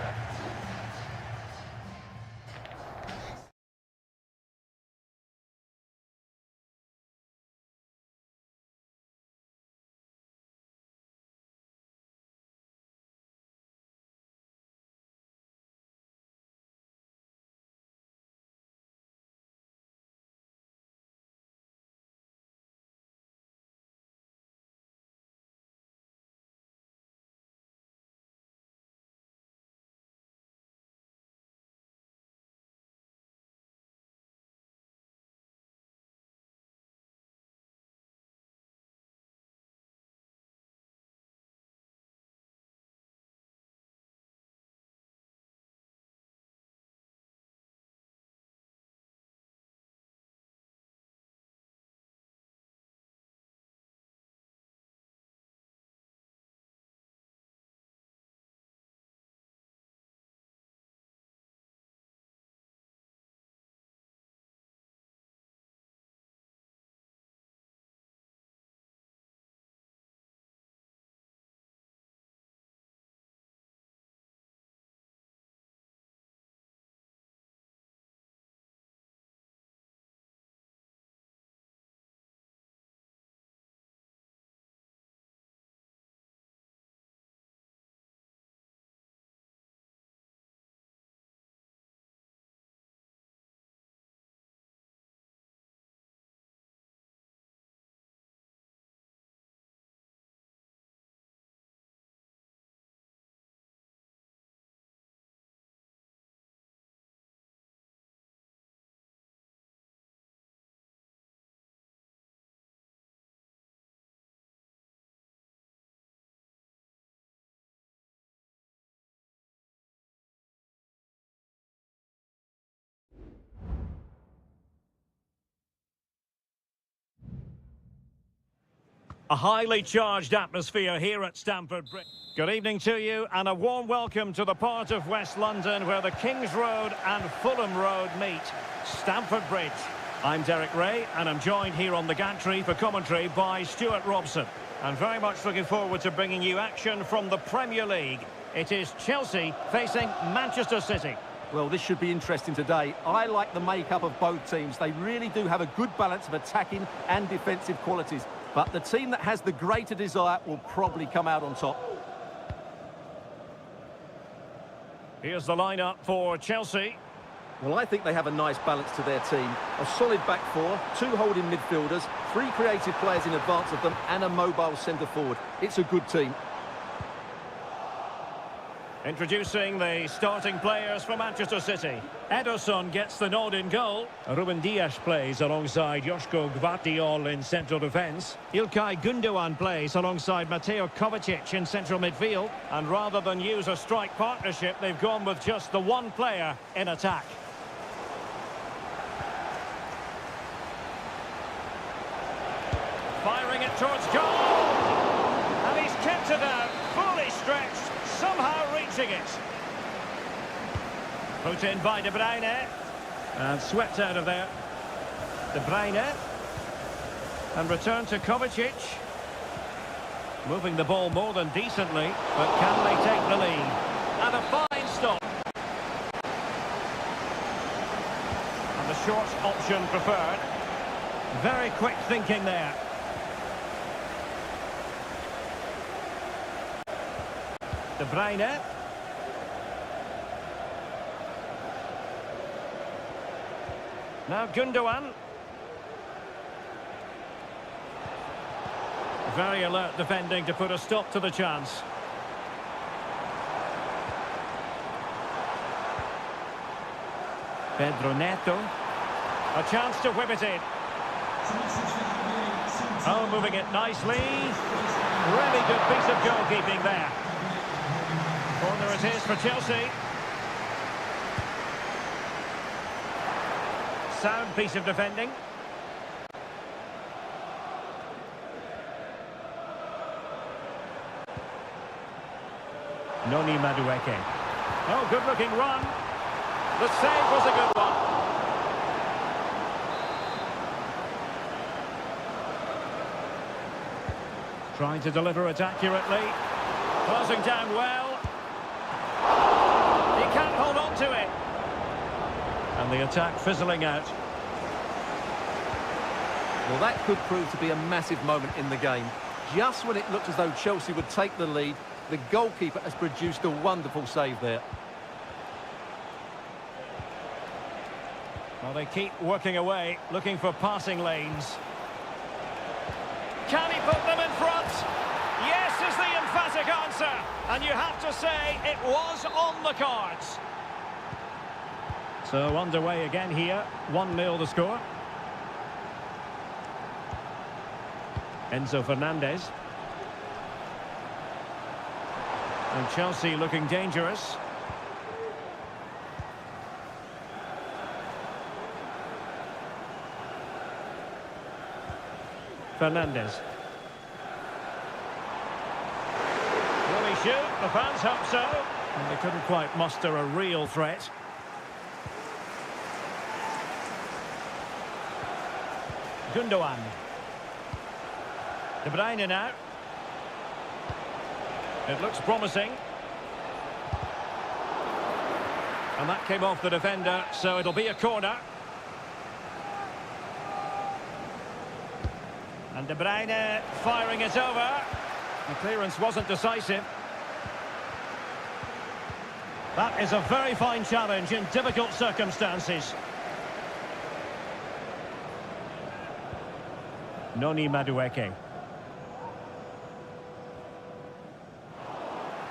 A highly charged atmosphere here at Stamford Bridge. Good evening to you and a warm welcome to the part of West London where the King's Road and Fulham Road meet, Stamford Bridge. I'm Derek Ray and I'm joined here on the gantry for commentary by Stuart Robson. I'm very much looking forward to bringing you action from the Premier League. It is Chelsea facing Manchester City. Well, this should be interesting today. I like the makeup of both teams. They really do have a good balance of attacking and defensive qualities. But the team that has the greater desire will probably come out on top. Here's the lineup for Chelsea. Well, I think they have a nice balance to their team. A solid back four, two holding midfielders, three creative players in advance of them, and a mobile centre forward. It's a good team. Introducing the starting players for Manchester City. Ederson gets the nod in goal. Ruben Dias plays alongside Joško Gvardiol in central defence. Ilkay Gundogan plays alongside Mateo Kovacic in central midfield. And rather than use a strike partnership, they've gone with just the one player in attack. Firing it towards goal. And he's kept it out, fully stretched. Somehow reaching it. Put in by De Bruyne. And swept out of there. De Bruyne. And returned to Kovacic. Moving the ball more than decently. But can they take the lead? And a fine stop. And the short option preferred. Very quick thinking there. De Bruyne. Now Gundogan. Very alert defending to put a stop to the chance. Pedro Neto. A chance to whip it in. Oh, moving it nicely. Really good piece of goalkeeping there. Corner it is for Chelsea. Sound piece of defending. Noni Madueke. Oh, good-looking run. The save was a good one. Trying to deliver it accurately. Closing down well. He can't hold on to it. And the attack fizzling out. Well, that could prove to be a massive moment in the game. Just when it looked as though Chelsea would take the lead, the goalkeeper has produced a wonderful save there. Well, they keep working away, looking for passing lanes. Can he put them in front? Yes is the emphatic answer. And you have to say it was on the cards. So underway again here. 1-0 the score. Enzo Fernandez. And Chelsea looking dangerous. Fernandez. Will he shoot? The fans hope so. And they couldn't quite muster a real threat. Gundogan. De Bruyne now. It looks promising. And that came off the defender, so it'll be a corner. And De Bruyne firing it over. The clearance wasn't decisive. That is a very fine challenge in difficult circumstances. Noni Madueke.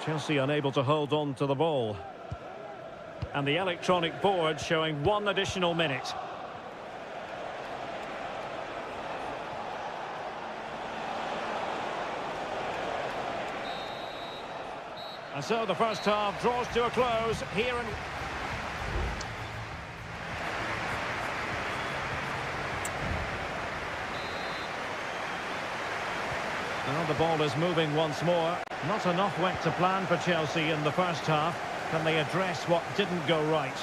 Chelsea unable to hold on to the ball. And the electronic board showing 1 additional minute. And so the first half draws to a close here in... Well, the ball is moving once more. Not enough went to plan for Chelsea in the first half. Can they address what didn't go right?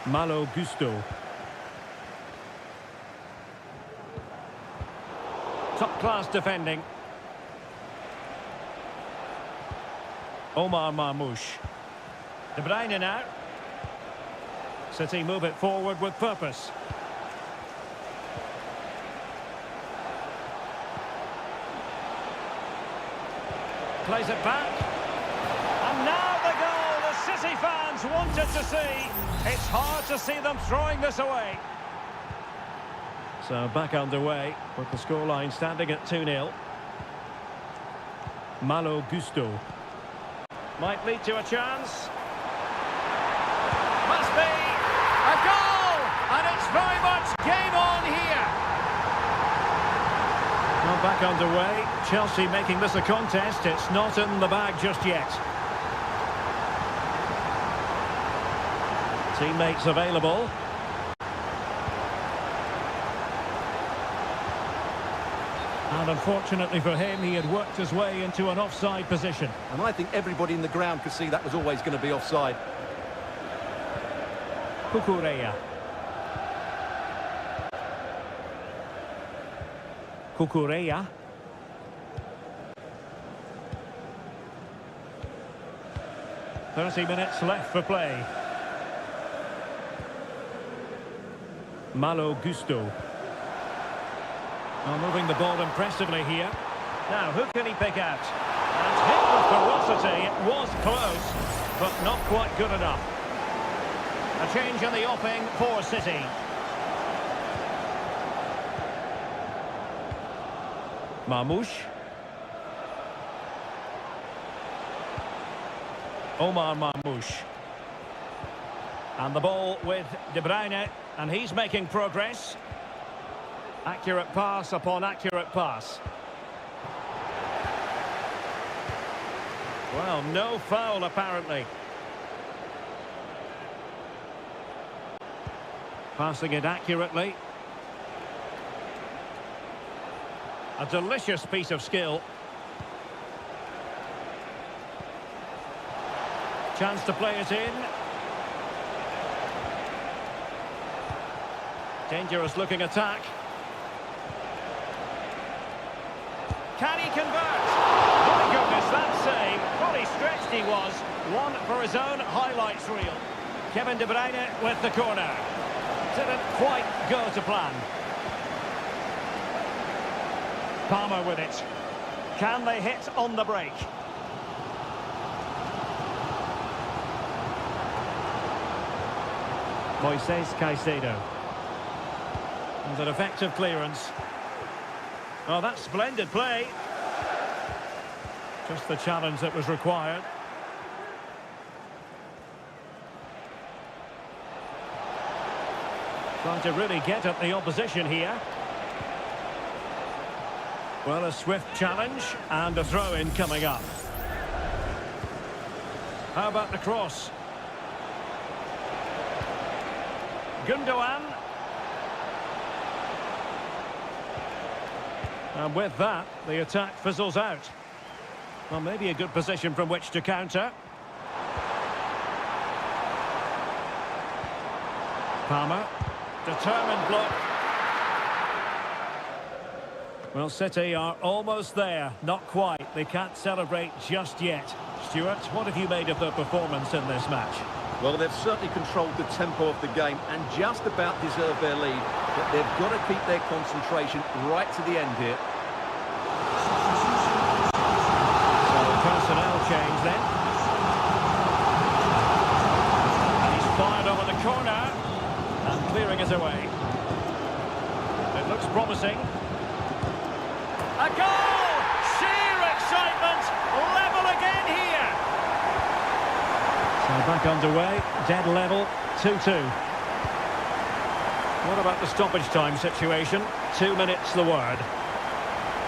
Malo Gusto. Top-class defending. Omar Marmoush. De Bruyne now. City move it forward with purpose. Plays it back. And now the goal the City fans wanted to see. It's hard to see them throwing this away. So back underway with the scoreline standing at 2-0. Malo Gusto. Might lead to a chance. Must be a goal! And it's very much game on here. Well, back underway. Chelsea making this a contest. It's not in the bag just yet. Teammates available. And unfortunately for him, he had worked his way into an offside position. And I think everybody in the ground could see that was always going to be offside. Cucurella. Cucurella. "30 minutes left for play. Malo Gusto. Well, moving the ball impressively here. Now, who can he pick out? And hit with ferocity. It was close, but not quite good enough. A change in the offing for City. Marmoush. Omar Marmoush. And the ball with De Bruyne, and he's making progress. Accurate pass upon accurate pass. Well, no foul apparently. Passing it accurately. A delicious piece of skill. Chance to play it in. Dangerous looking attack. Can he convert? My goodness, that save. Fully stretched he was. One for his own highlights reel. Kevin De Bruyne with the corner. Didn't quite go to plan. Palmer with it. Can they hit on the break? Moises Caicedo. And an effective clearance. Oh, that's splendid play. Just the challenge that was required. Trying to really get at the opposition here. Well, a swift challenge and a throw-in coming up. How about the cross? Gundogan. And with that, the attack fizzles out. Well, maybe a good position from which to counter. Palmer. Determined block. Well, City are almost there. Not quite. They can't celebrate just yet. Stuart, what have you made of their performance in this match? Well, they've certainly controlled the tempo of the game and just about deserved their lead. But they've got to keep their concentration right to the end here. So, personnel change then. And he's fired over the corner. And clearing it away. It looks promising. A goal! Sheer excitement! Level again here! So back underway, dead level, 2-2. What about the stoppage time situation? 2 minutes the word.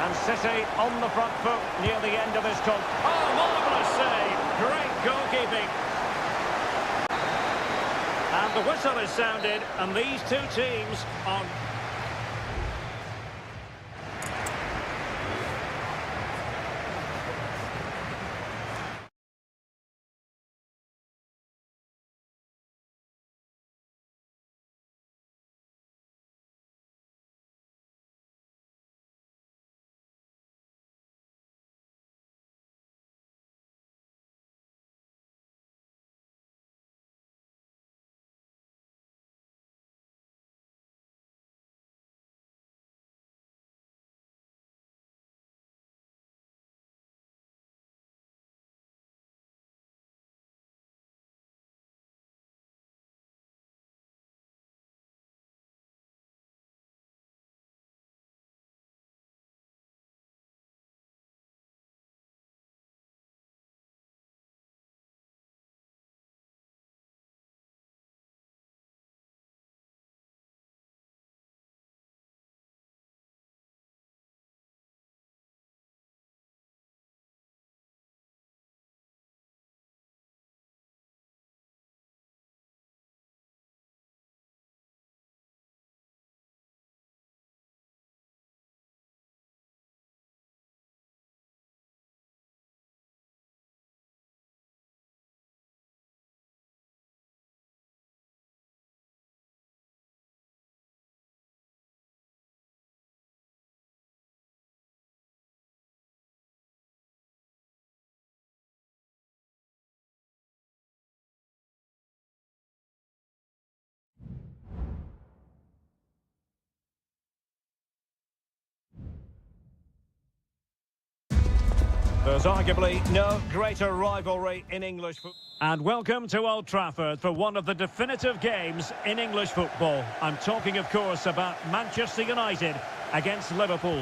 And City on the front foot near the end of this talk. Oh, marvellous save! Great goalkeeping. And the whistle is sounded, and these two teams are... There's arguably no greater rivalry in English football. And welcome to Old Trafford for one of the definitive games in English football. I'm talking, of course, about Manchester United against Liverpool.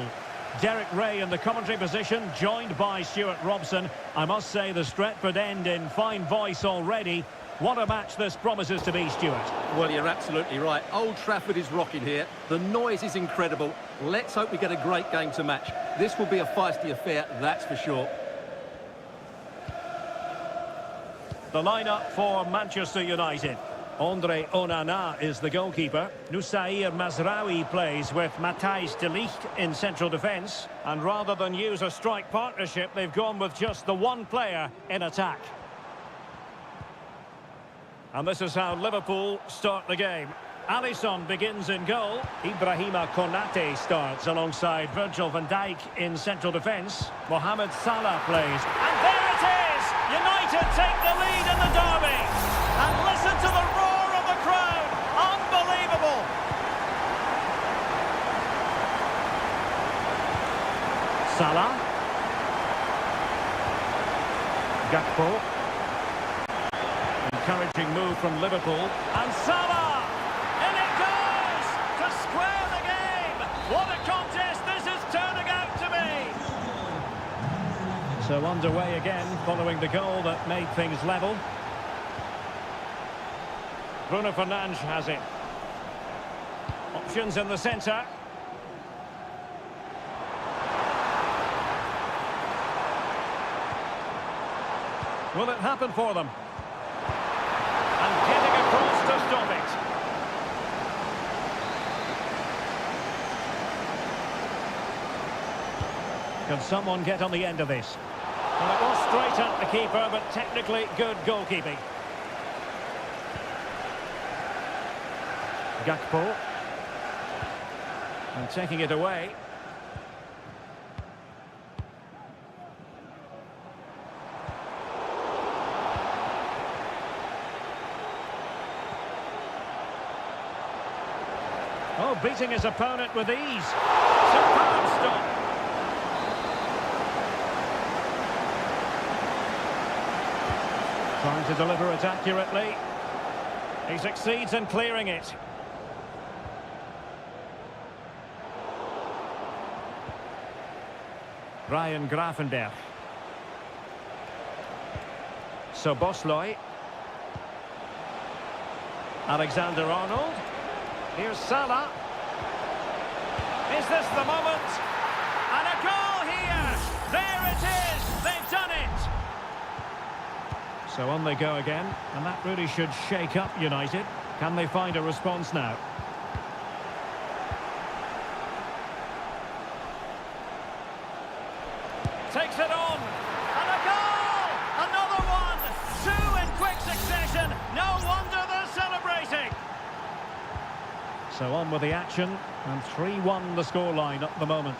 Derek Ray in the commentary position, joined by Stuart Robson. I must say the Stretford end in fine voice already. What a match this promises to be, Stuart. Well, you're absolutely right. Old Trafford is rocking here. The noise is incredible. Let's hope we get a great game to match. This will be a feisty affair, that's for sure. The lineup for Manchester United. Andre Onana is the goalkeeper. Nusair Mazraoui plays with Matthijs de Ligt in central defence. And rather than use a strike partnership, they've gone with just the one player in attack. And this is how Liverpool start the game. Alisson begins in goal. Ibrahima Konate starts alongside Virgil van Dijk in central defence. Mohamed Salah plays. And there it is! United take the lead in the derby. And listen to the roar of the crowd. Unbelievable! Salah. Gakpo. Encouraging move from Liverpool. And Salah! In it goes! To square the game! What a contest this is turning out to be! So underway again, following the goal that made things level. Bruno Fernandes has it. Options in the centre. Will it happen for them? And getting across to stop it. Can someone get on the end of this? Well, it was straight at the keeper, but technically good goalkeeping. Gakpo. And taking it away. Oh, beating his opponent with ease. Superb stop. Trying to deliver it accurately. He succeeds in clearing it. Ryan Gravenberch. Soboslai. Alexander-Arnold. Here's Salah. Is this the moment? And a goal here! There it is! They've done it! So on they go again, and that really should shake up United. Can they find a response now? Takes it on! And a goal! Another one! Two in quick succession! No wonder they're celebrating! So on with the action, and 3-1 the scoreline at the moment.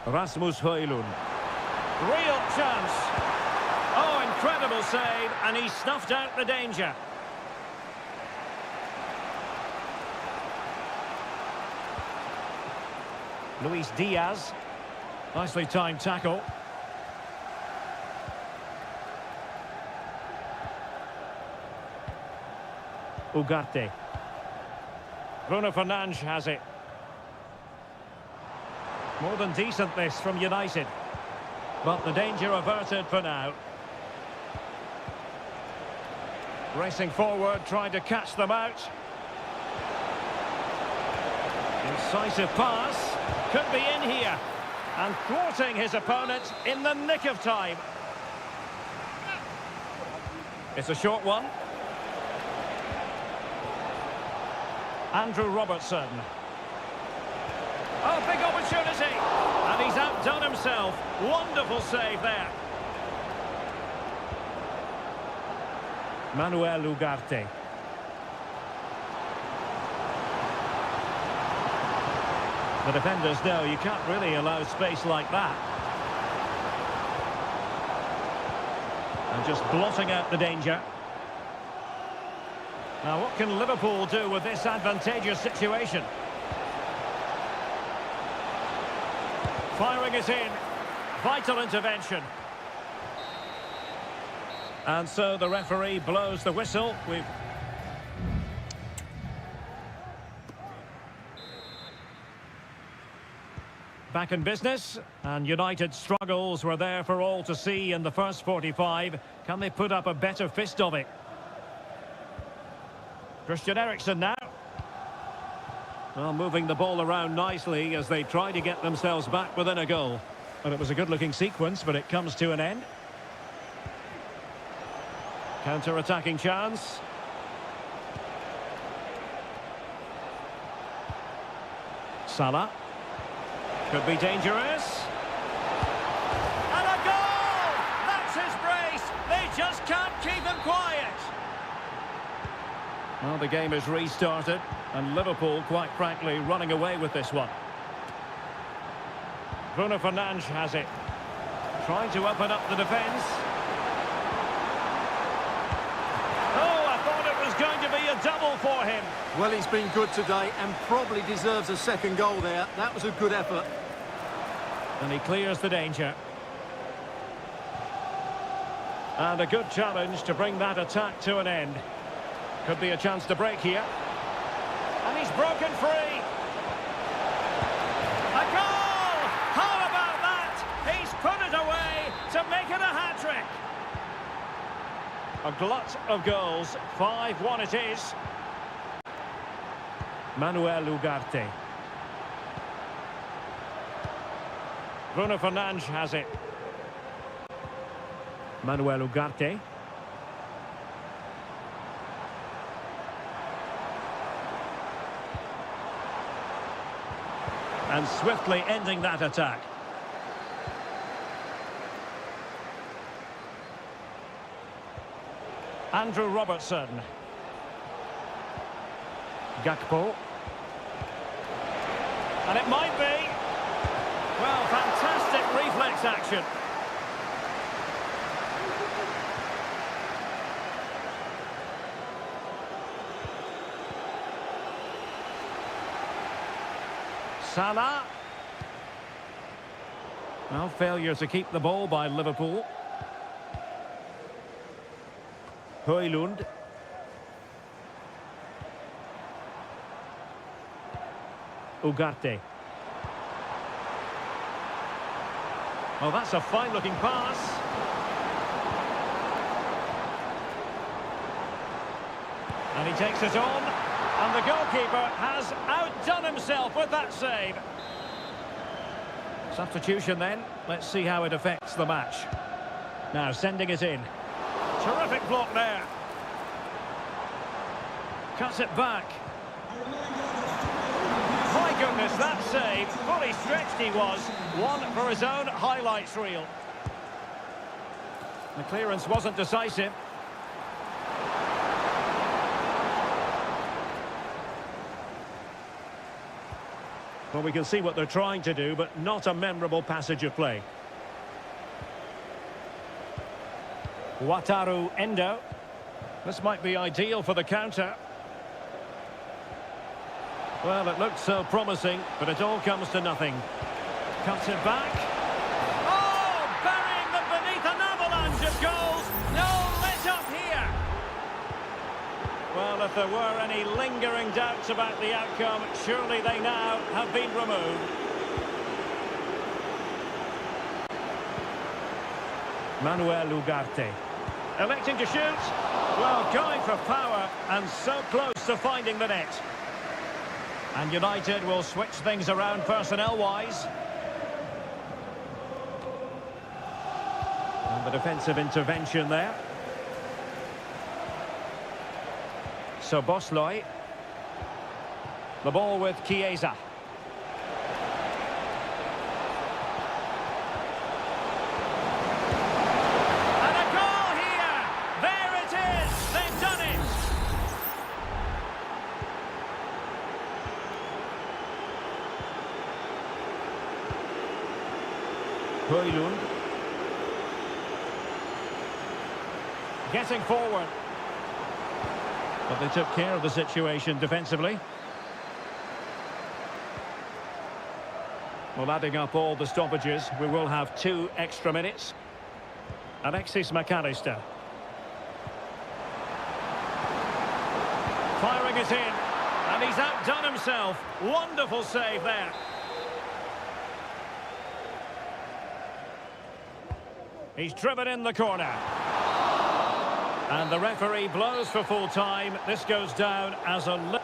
Rasmus Højlund. Real chance. Oh, incredible save, and he snuffed out the danger. Luis Diaz. Nicely timed tackle. Ugarte. Bruno Fernandes has it. More than decent this from United. But the danger averted for now. Racing forward, trying to catch them out. Incisive pass. Could be in here. And thwarting his opponent in the nick of time. It's a short one. Andrew Robertson. Oh, big opportunity. And he's outdone himself. Wonderful save there. Manuel Ugarte. The defenders know you can't really allow space like that. And just blotting out the danger. Now, what can Liverpool do with this advantageous situation? Firing it in. Vital intervention. And so the referee blows the whistle. We've... Back in business, and United's struggles were there for all to see in the first 45. Can they put up a better fist of it? Christian Eriksen now. Well, moving the ball around nicely as they try to get themselves back within a goal. And it was a good-looking sequence, but it comes to an end. Counter-attacking chance. Salah. Could be dangerous. And a goal! That's his brace! They just can't keep him quiet! Well, the game is restarted, and Liverpool, quite frankly, running away with this one. Bruno Fernandes has it. Trying to open up the defence. Oh, I thought it was going to be a double for him. Well, he's been good today and probably deserves a second goal there. That was a good effort. And he clears the danger. And a good challenge to bring that attack to an end. Could be a chance to break here. And he's broken free. A goal! How about that? He's put it away to make it a hat-trick. A glut of goals. 5-1 it is. Manuel Ugarte. Bruno Fernandes has it. Manuel Ugarte. And swiftly ending that attack. Andrew Robertson. Gakpo. And it might be. Well, fantastic reflex action. Salah. Well, failure to keep the ball by Liverpool. Højlund. Ugarte. Well, that's a fine-looking pass. And he takes it on. And the goalkeeper has outdone himself with that save. Substitution then. Let's see how it affects the match. Now sending it in. Terrific block there. Cuts it back. My goodness, that save. Fully stretched he was. One for his own highlights reel. The clearance wasn't decisive. Well, we can see what they're trying to do, but not a memorable passage of play. Wataru Endo. This might be ideal for the counter. Well, it looked so promising, but it all comes to nothing. Cuts it back. Oh, burying them beneath an avalanche of goals. No let up here. Well, if there were any lingering doubts about the outcome, surely they now have been removed. Manuel Ugarte. Electing to shoot. Well, going for power and so close to finding the net. And United will switch things around personnel-wise. And the defensive intervention there. So Bosloi. The ball with Chiesa. And a goal here! There it is! They've done it! Højlund. Getting forward. But they took care of the situation defensively. Well, adding up all the stoppages, we will have 2 extra minutes. Alexis McAllister. Firing it in. And he's outdone himself. Wonderful save there. He's driven in the corner. And the referee blows for full time. This goes down as a...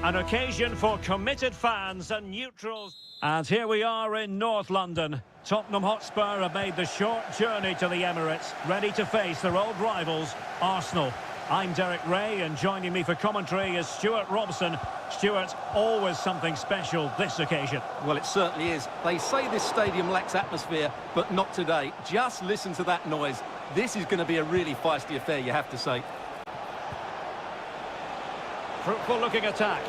An occasion for committed fans and neutrals. And here we are in North London. Tottenham Hotspur have made the short journey to the Emirates, ready to face their old rivals, Arsenal. I'm Derek Ray, and joining me for commentary is Stuart Robson. Stuart, always something special this occasion. Well, it certainly is. They say this stadium lacks atmosphere, but not today. Just listen to that noise. This is going to be a really feisty affair, you have to say. Fruitful looking attack.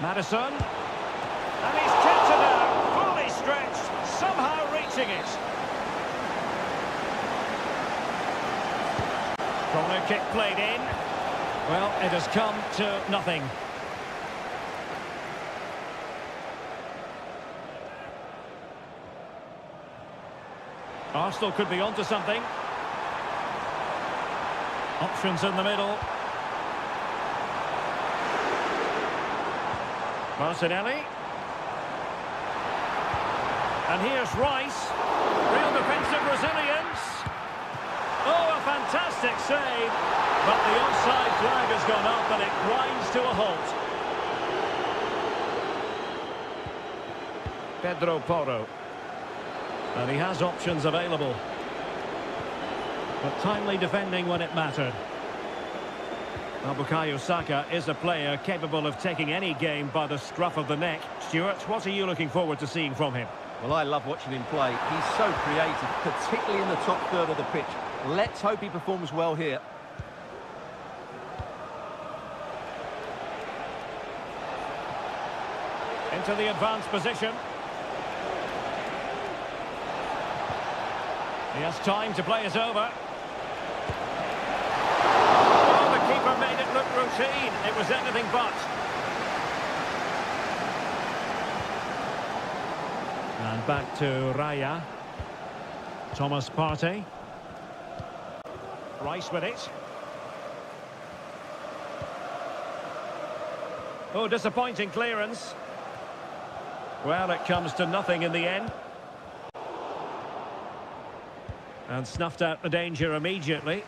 Maddison. And he's kept it out, fully stretched, somehow reaching it. Corner kick played in. Well, it has come to nothing. Arsenal could be onto something. Options in the middle. Martinelli. And here's Rice. Real defensive resilience. Oh, a fantastic save. But the offside flag has gone up and it grinds to a halt. Pedro Porro. And he has options available. But timely defending when it mattered. Now, Bukayo Saka is a player capable of taking any game by the scruff of the neck. Stuart, what are you looking forward to seeing from him? Well, I love watching him play. He's so creative, particularly in the top third of the pitch. Let's hope he performs well here. Into the advanced position. He has time to play it over. Oh, the keeper made it look routine. It was anything but. And back to Raya. Thomas Partey. Rice with it. Oh, disappointing clearance. Well, it comes to nothing in the end. And snuffed out the danger immediately.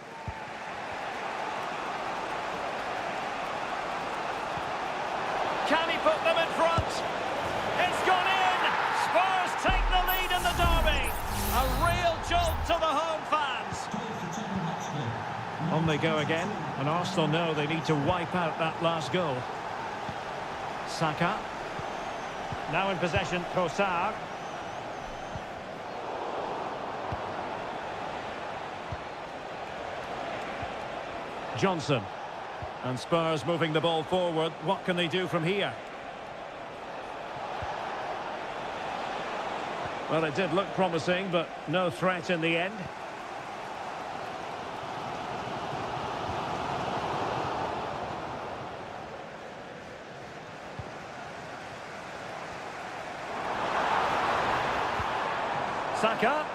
Can he put them in front? It's gone in! Spurs take the lead in the derby. A real jolt to the home fans. On they go again, and Arsenal know they need to wipe out that last goal. Saka. Now in possession, Trossard. Johnson. And Spurs moving the ball forward. What can they do from here? Well, it did look promising, but no threat in the end. Saka.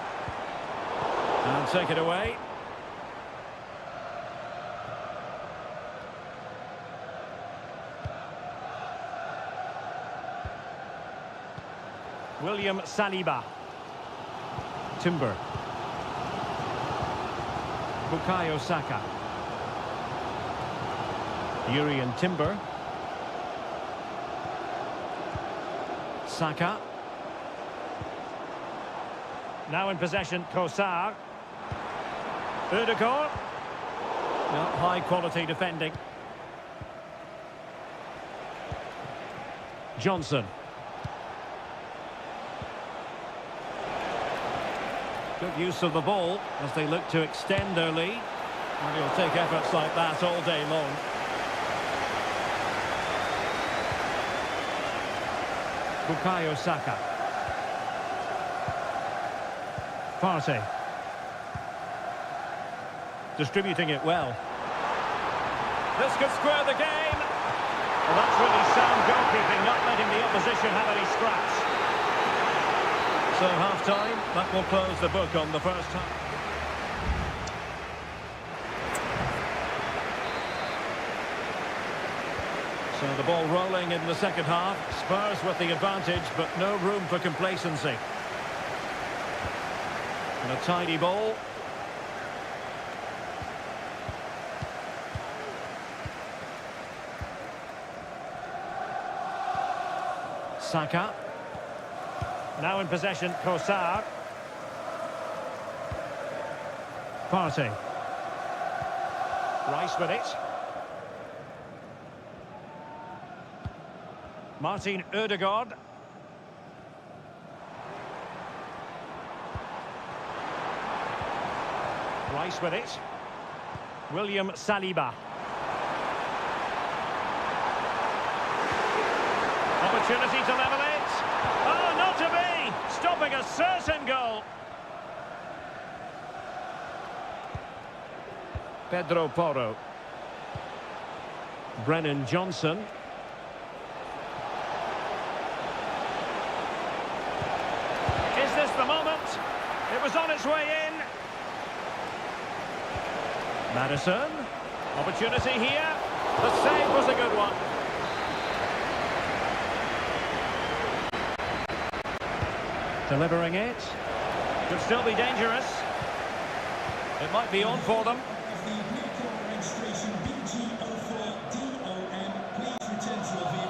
And take it away. William Saliba. Timber. Bukayo Saka. Urian Timber. Saka. Now in possession, Kosar. Ødegaard. No, high quality defending. Johnson. Good use of the ball as they look to extend their lead. And he'll take efforts like that all day long. Bukayo Saka. Partey. Distributing it well. This could square the game. Well, that's really sound goalkeeping, not letting the opposition have any scraps. So half-time, that will close the book on the first half. So the ball rolling in the second half. Spurs with the advantage, but no room for complacency. And a tidy ball. Saka. Now in possession, Kosar. Partey. Rice with it. Martin Ødegaard. Rice with it. William Saliba. Opportunity to level it. Oh, not to be! Stopping a certain goal. Pedro Porro. Brennan Johnson. Is this the moment? It was on its way in. Madison. Opportunity here. The save was a good one. Delivering it. Could still be dangerous. It might be on for them.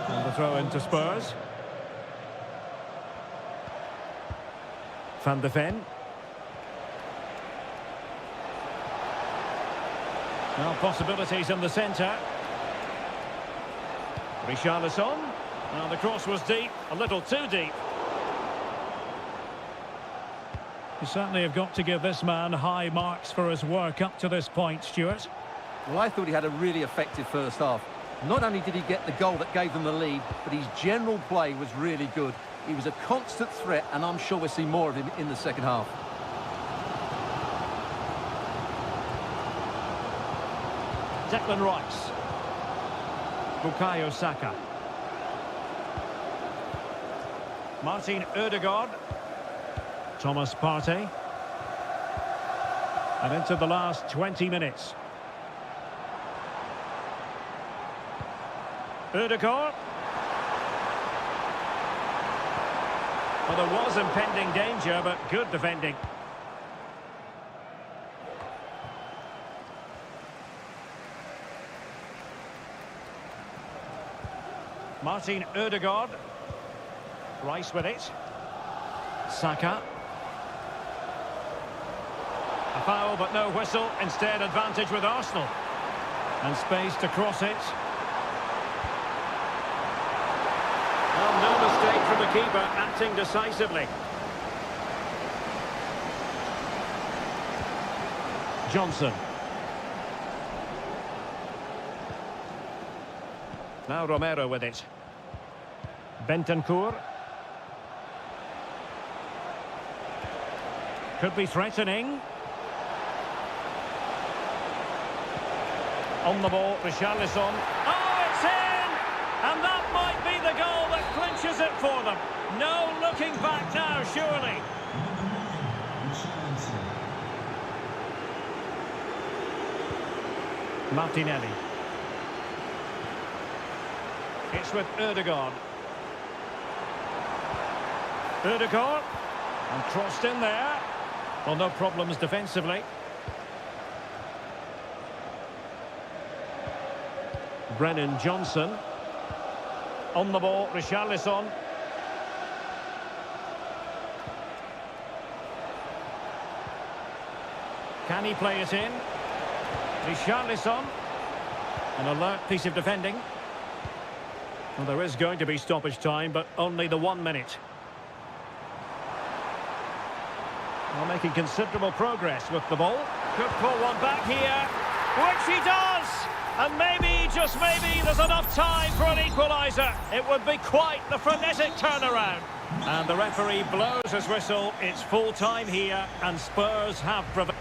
And the throw into Spurs. Van de Ven. Now possibilities in the centre. Richarlison. Now the cross was deep, a little too deep. You certainly have got to give this man high marks for his work up to this point, Stuart. Well, I thought he had a really effective first half. Not only did he get the goal that gave them the lead, but his general play was really good. He was a constant threat, and I'm sure we'll see more of him in the second half. Declan Rice. Bukayo Saka. Martin Ødegaard. Thomas Partey. And into the last 20 minutes. Ødegaard. Well, there was impending danger, but good defending. Martin Ødegaard. Rice with it. Saka. A foul, but no whistle. Instead, advantage with Arsenal. And space to cross it. Well, no mistake from the keeper, acting decisively. Johnson. Now Romero with it. Bentancur. Could be threatening. On the ball, Richarlison. Oh, it's in! And that might be the goal that clinches it for them. No looking back now, surely. Martinelli. It's with Ødegaard. Ødegaard. And crossed in there. Well, no problems defensively. Brennan Johnson. On the ball, Richarlison. Can he play it in? Richarlison. An alert piece of defending. Well, there is going to be stoppage time, but only the 1 minute. Well, making considerable progress with the ball. Could pull one back here, which he does! And maybe, just maybe, there's enough time for an equaliser. It would be quite the frenetic turnaround. And the referee blows his whistle. It's full time here, and Spurs have prevailed.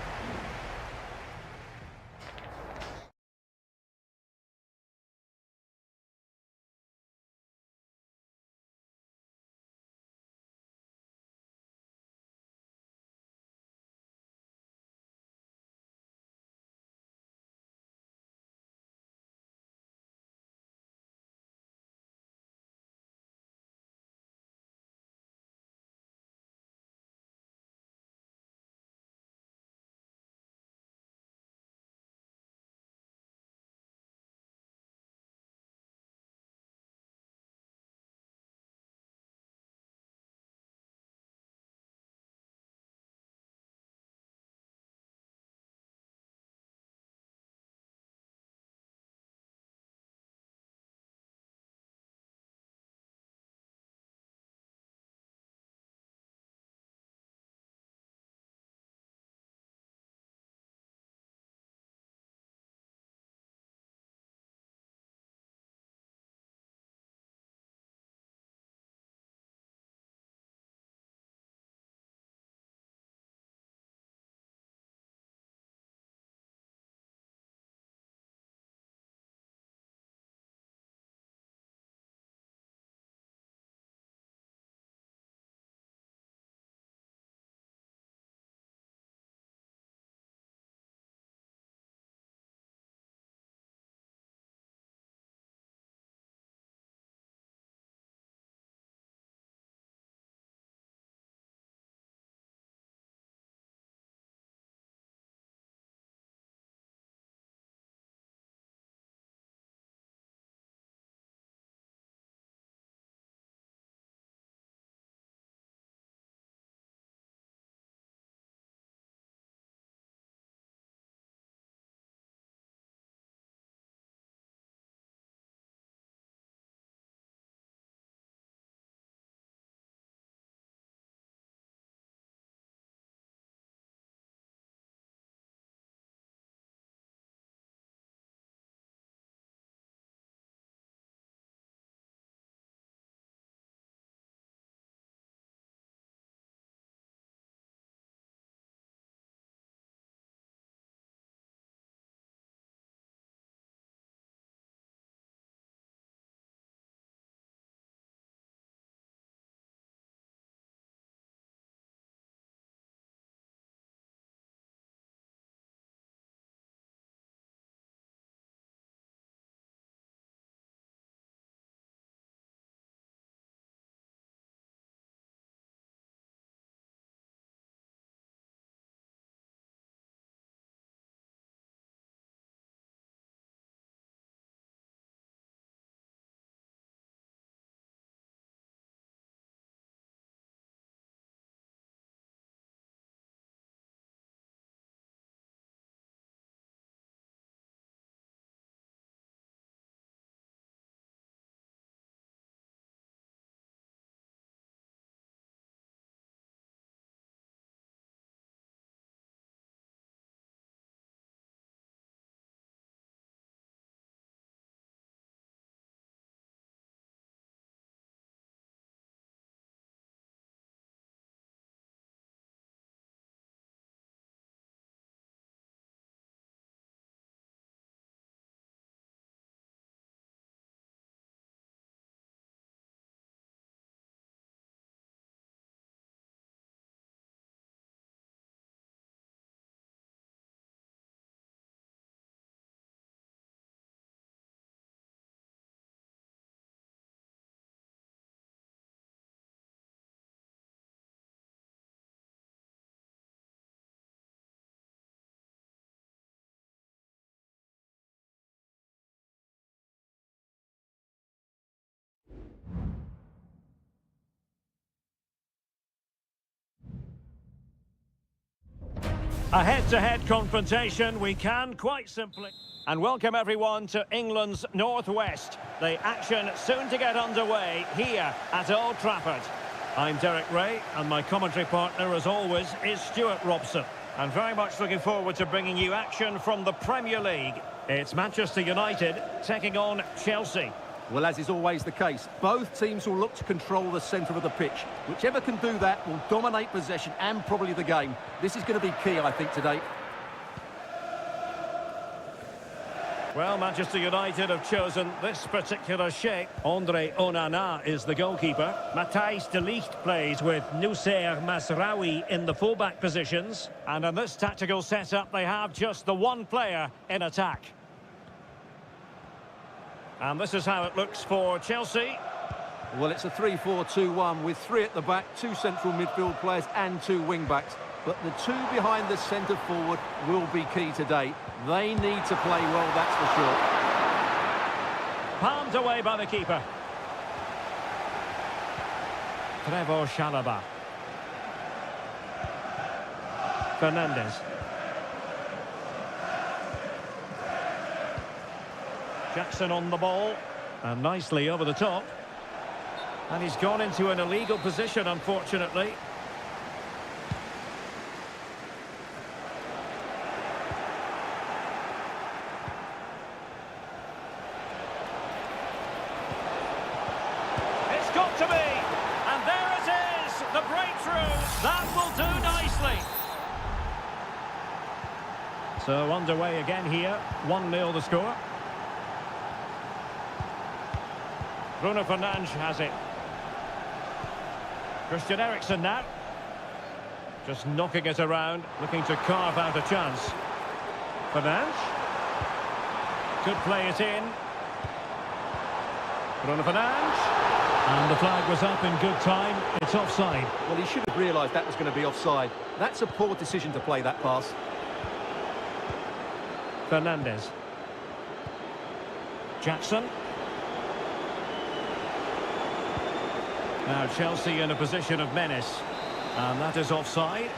A head-to-head confrontation, we can quite simply... And welcome everyone to England's Northwest. The action soon to get underway here at Old Trafford. I'm Derek Ray, and my commentary partner, as always, is Stuart Robson. And very much looking forward to bringing you action from the Premier League. It's Manchester United taking on Chelsea. Well, as is always the case, both teams will look to control the centre of the pitch. Whichever can do that will dominate possession and probably the game. This is going to be key, I think, today. Well, Manchester United have chosen this particular shape. Andre Onana is the goalkeeper. Matthijs de Ligt plays with Noussair Masraoui in the fullback positions. And in this tactical setup, they have just the one player in attack. And this is how it looks for Chelsea. Well, it's a 3-4-2-1 with three at the back, two central midfield players and two wing-backs. But the two behind the centre forward will be key today. They need to play well, that's for sure. Palmed away by the keeper. Trevor Chalobah. Fernandes. Jackson on the ball, and nicely over the top. And he's gone into an illegal position, unfortunately. It's got to be! And there it is! The breakthrough! That will do nicely! So underway again here. 1-0 the score. Bruno Fernandes has it. Christian Eriksen now. Just knocking it around, looking to carve out a chance. Fernandes. Could play it in. Bruno Fernandes. And the flag was up in good time. It's offside. Well, he should have realised that was going to be offside. That's a poor decision to play that pass. Fernandes. Jackson. Now Chelsea in a position of menace, and that is offside.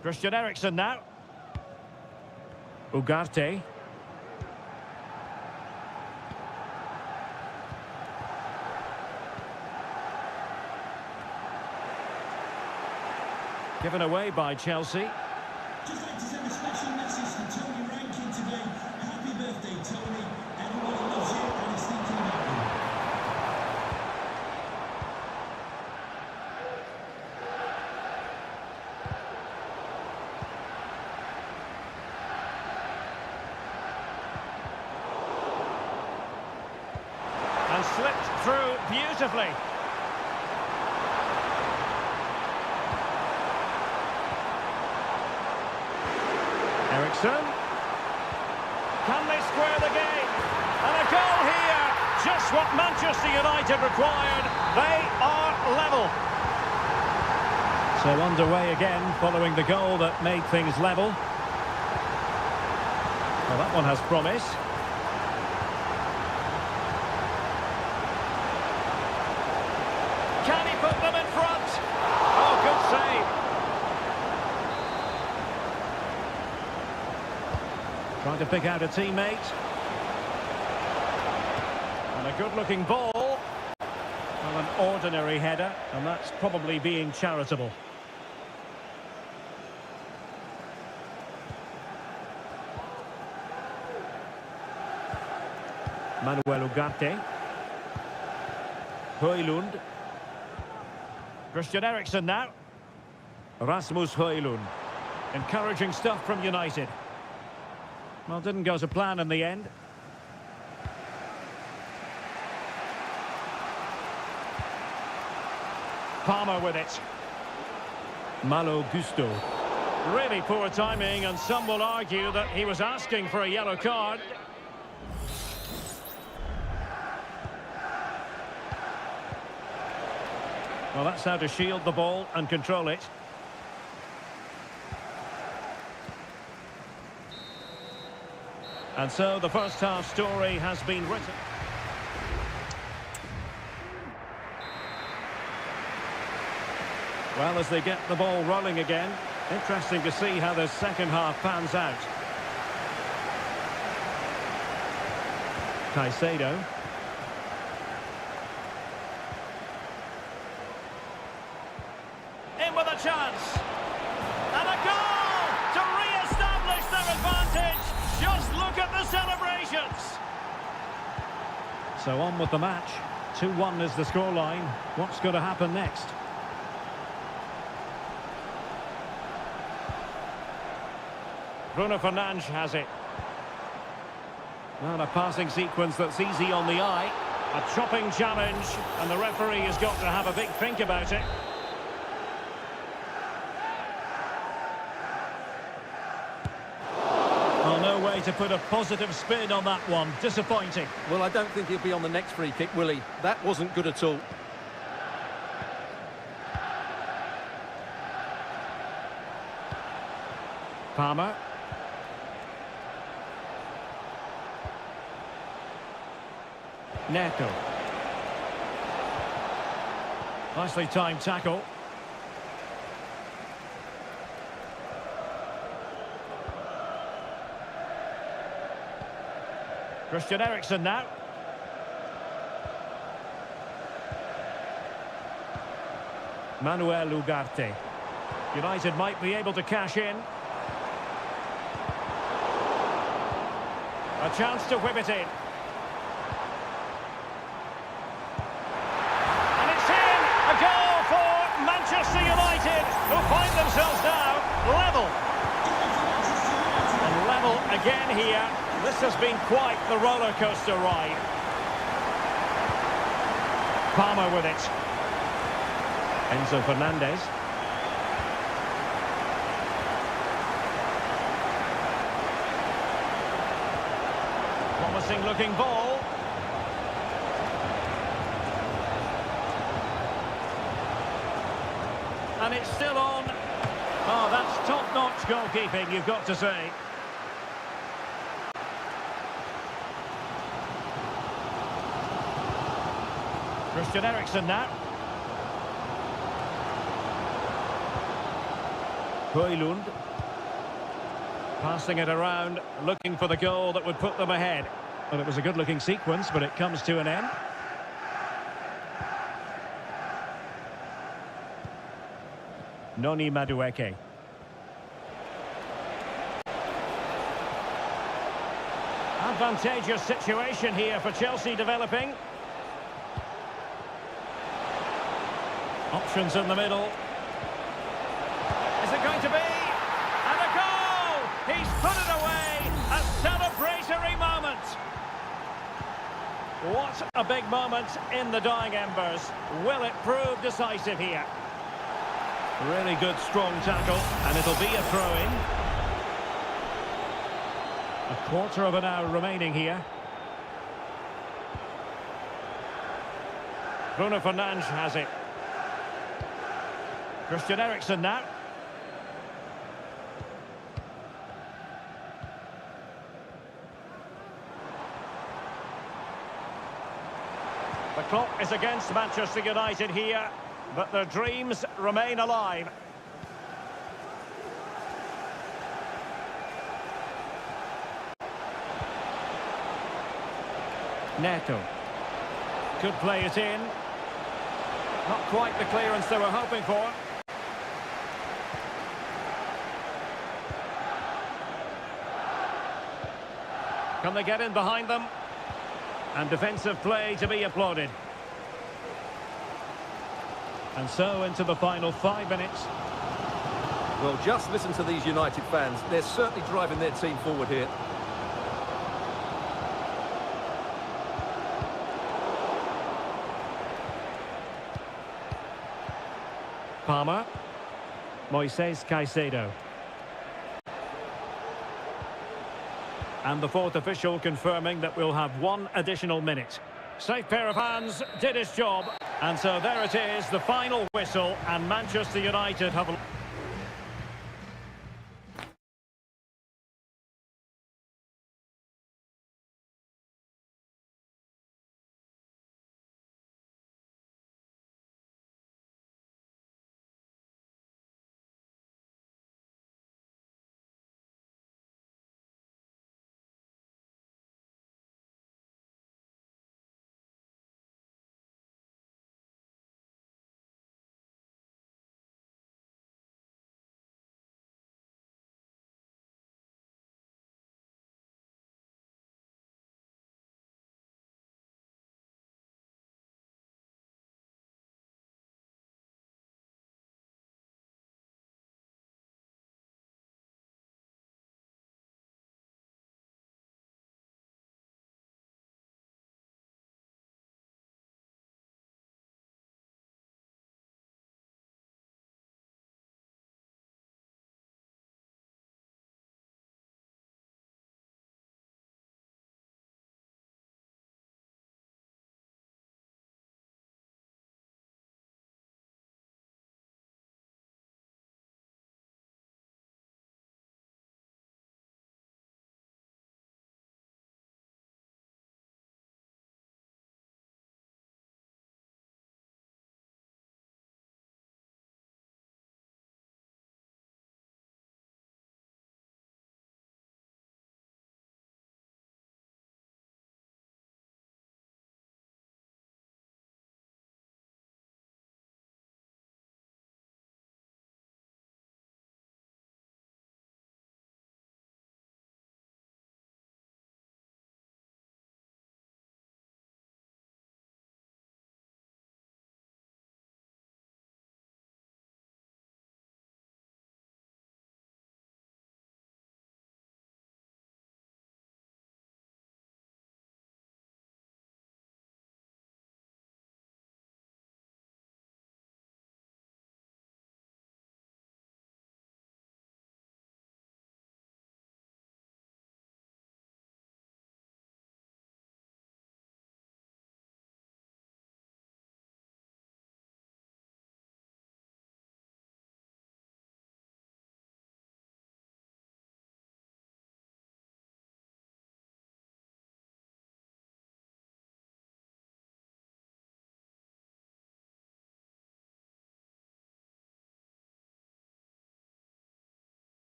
Christian Eriksen now. Ugarte. Given away by Chelsea. Just like to send a special message to Tony Rankin today. Happy birthday, Tony. Everyone loves you and is thinking about you. And slipped through beautifully. Eriksen. Can they square the game? And a goal here. Just what Manchester United required. They are level. So underway again following the goal that made things level. Well, that one has promise. Can he put them in front? Oh, good save. Trying to pick out a teammate. And a good-looking ball. Well, an ordinary header, and that's probably being charitable. Manuel Ugarte. Højlund. Christian Eriksen now. Rasmus Højlund. Encouraging stuff from United. Well, didn't go to plan in the end. Palmer with it. Malo Gusto. Really poor timing, and some will argue that he was asking for a yellow card. Well, that's how to shield the ball and control it. And so the first half story has been written. Well, as they get the ball rolling again, interesting to see how the second half pans out. Caicedo. In with a chance. And a goal to re-establish their advantage. Just look at the celebrations. So on with the match. 2-1 is the scoreline. What's going to happen next? Bruno Fernandes has it. Well, a passing sequence that's easy on the eye. A chopping challenge, and the referee has got to have a big think about it. Well, no way to put a positive spin on that one. Disappointing. Well, I don't think he'll be on the next free kick, will he? That wasn't good at all. Palmer. Neto. Nicely timed tackle. Christian Eriksen now. Manuel Ugarte. United might be able to cash in. A chance to whip it in. And it's in! A goal for Manchester United, who find themselves now level. And level again here. This has been quite the roller coaster ride. Palmer with it. Enzo Fernandez. Promising looking ball. And it's still on. Oh, that's top-notch goalkeeping, you've got to say. Christian Eriksen now. Højlund. Passing it around, looking for the goal that would put them ahead. Well, it was a good-looking sequence, but it comes to an end. Noni Madueke. Advantageous situation here for Chelsea developing. Options in the middle. Is it going to be? And a goal! He's put it away! A celebratory moment! What a big moment in the dying embers. Will it prove decisive here? Really good, strong tackle, and it'll be a throw-in. A quarter of an hour remaining here. Bruno Fernandes has it. Christian Eriksen now. The clock is against Manchester United here, but their dreams remain alive. Neto. Could play it in. Not quite the clearance they were hoping for. Can they get in behind them? And defensive play to be applauded. And so into the final 5 minutes. Well, just listen to these United fans. They're certainly driving their team forward here. Palmer. Moises Caicedo. And the fourth official confirming that we'll have 1 additional minute. Safe pair of hands, did his job. And so there it is, the final whistle, and Manchester United have...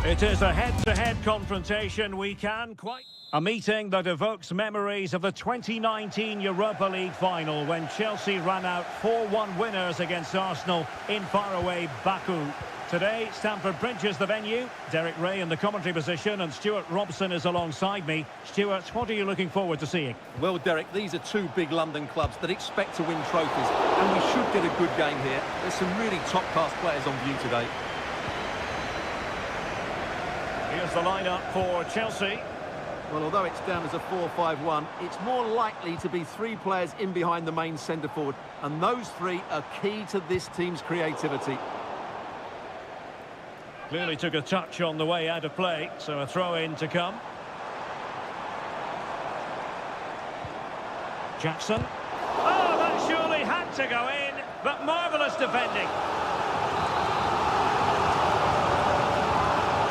It is a head-to-head confrontation. We can quite... A meeting that evokes memories of the 2019 Europa League final when Chelsea ran out 4-1 winners against Arsenal in faraway Baku. Today, Stamford Bridge is the venue. Derek Ray in the commentary position and Stuart Robson is alongside me. Stuart, what are you looking forward to seeing? Well, Derek, these are two big London clubs that expect to win trophies, and we should get a good game here. There's some really top-class players on view today. Here's the lineup for Chelsea. Well, although it's down as a 4-5-1, it's more likely to be three players in behind the main centre-forward, and those three are key to this team's creativity. Clearly took a touch on the way out of play, so a throw-in to come. Jackson. Oh, that surely had to go in, but marvellous defending.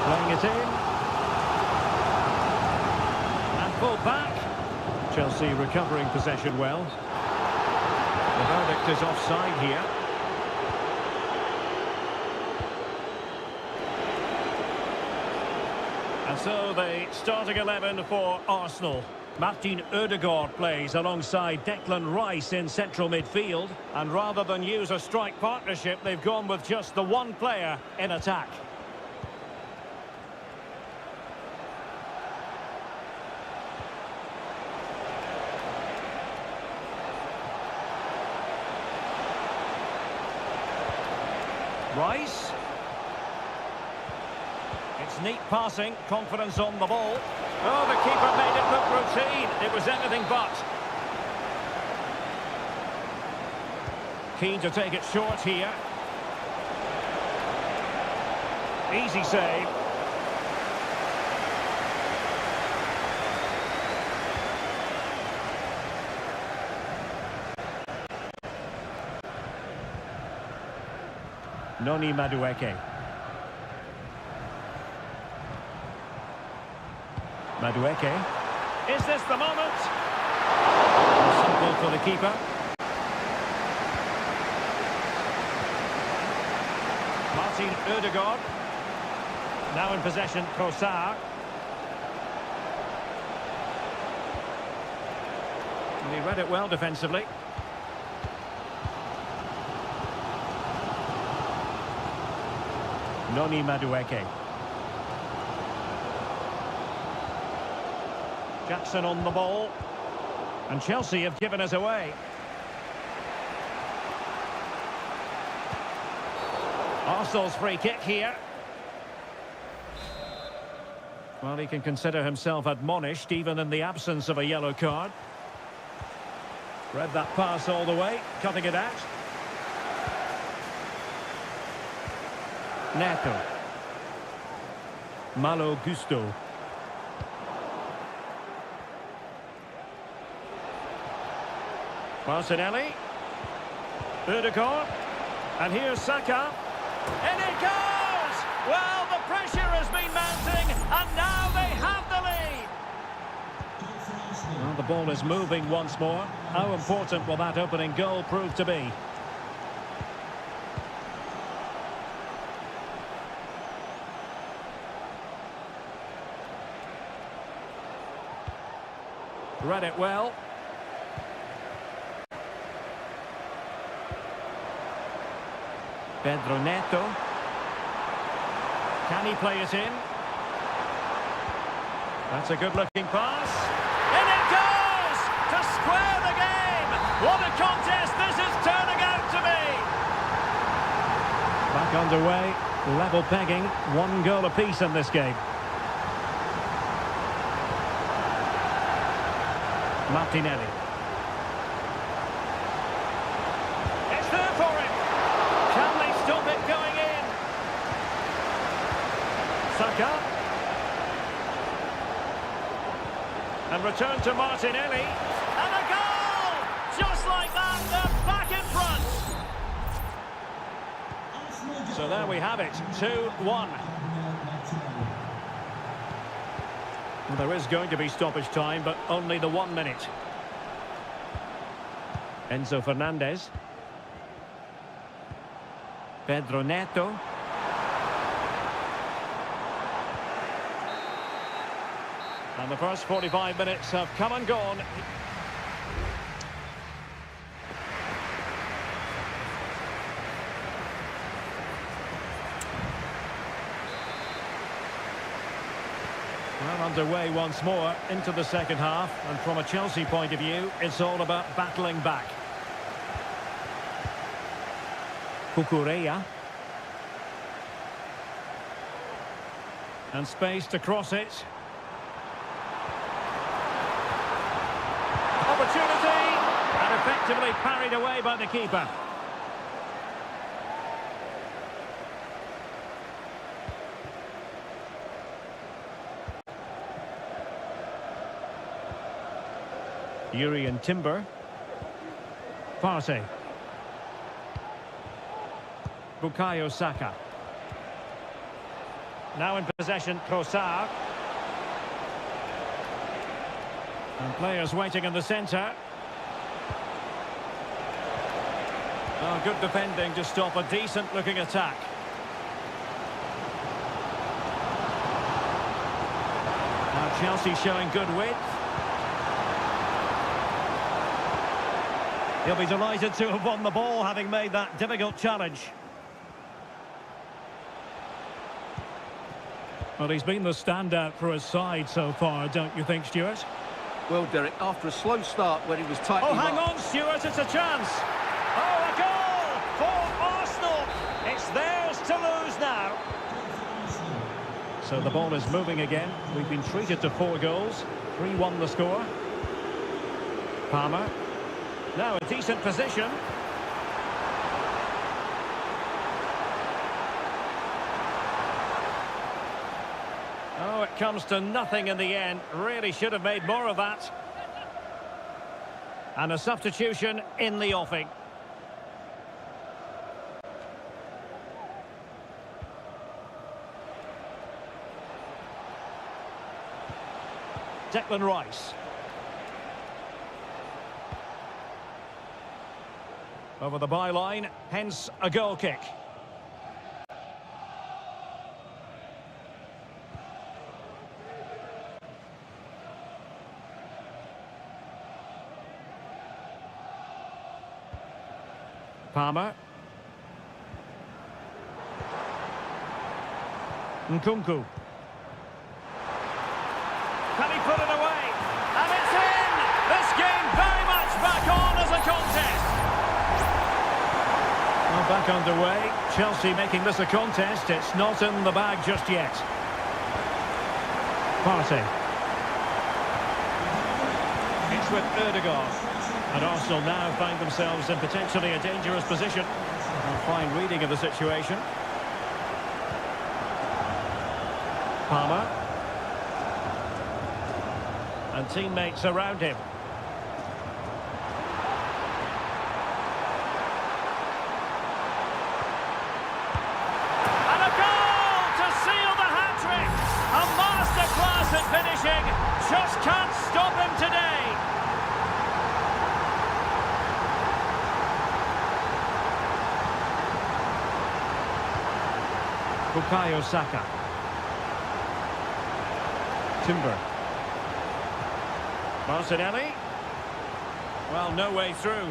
Playing it in. And full back. Chelsea recovering possession well. The verdict is offside here. And so the starting 11 for Arsenal. Martin Ødegaard plays alongside Declan Rice in central midfield. And rather than use a strike partnership, they've gone with just the one player in attack. Rice. It's neat passing, confidence on the ball. Oh, the keeper made it look routine. It was anything but. Keen to take it short here. Easy save. Noni Madueke. Madueke. Is this the moment? Simple for the keeper. Martin Ødegaard. Now in possession, Trossard. And he read it well defensively. Noni Madueke. Jackson on the ball. And Chelsea have given us away. Arsenal's free kick here. Well, he can consider himself admonished even in the absence of a yellow card. Read that pass all the way, cutting it out. Neto. Malo Gusto. Martinelli. Ødegaard. And here's Saka. And it goes! Well, the pressure has been mounting, and now they have the lead. Well, the ball is moving once more. How important will that opening goal prove to be? Read it well. Pedro Neto. Can he play it in? That's a good-looking pass. In it goes! To square the game! What a contest this is turning out to be! Back underway. Level pegging. 1 goal apiece in this game. Martinelli. It's there for him. Can they stop it going in? Saka. And return to Martinelli. And a goal! Just like that, they're back in front. So there we have it, 2-1. Well, there is going to be stoppage time, but only the 1 minute. Enzo Fernandez. Pedro Neto. And the first 45 minutes have come and gone. Well, underway once more into the second half, and from a Chelsea point of view, it's all about battling back. Kukureya. And space to cross it. Opportunity, and effectively parried away by the keeper. Yuri and Timber. Partey. Bukayo Saka. Now in possession, Trossard. And players waiting in the centre. Oh, good defending to stop a decent-looking attack. Now Chelsea showing good width. He'll be delighted to have won the ball, having made that difficult challenge. Well, he's been the standout for his side so far, don't you think, Stuart? Well, Derek, after a slow start when he was tightly... Oh, hang on, Stuart, it's a chance. Oh, a goal for Arsenal. It's theirs to lose now. So the ball is moving again. We've been treated to 4 goals. 3-1 the score. Palmer. Now a decent position. Oh, it comes to nothing in the end. Really should have made more of that. And a substitution in the offing. Declan Rice. Over the byline, hence a goal kick. Palmer. Nkunku. Can he put it away? And it's in! This game very much back on as a contest. Well, back underway. Chelsea making this a contest. It's not in the bag just yet. Partey. It's with Ødegaard. And Arsenal now find themselves in potentially a dangerous position. A fine reading of the situation. Palmer. And teammates around him. And a goal to seal the hat-trick! A masterclass at finishing. Just can't stop him today. Bukayo Saka. Timber. Martinelli. Well, no way through.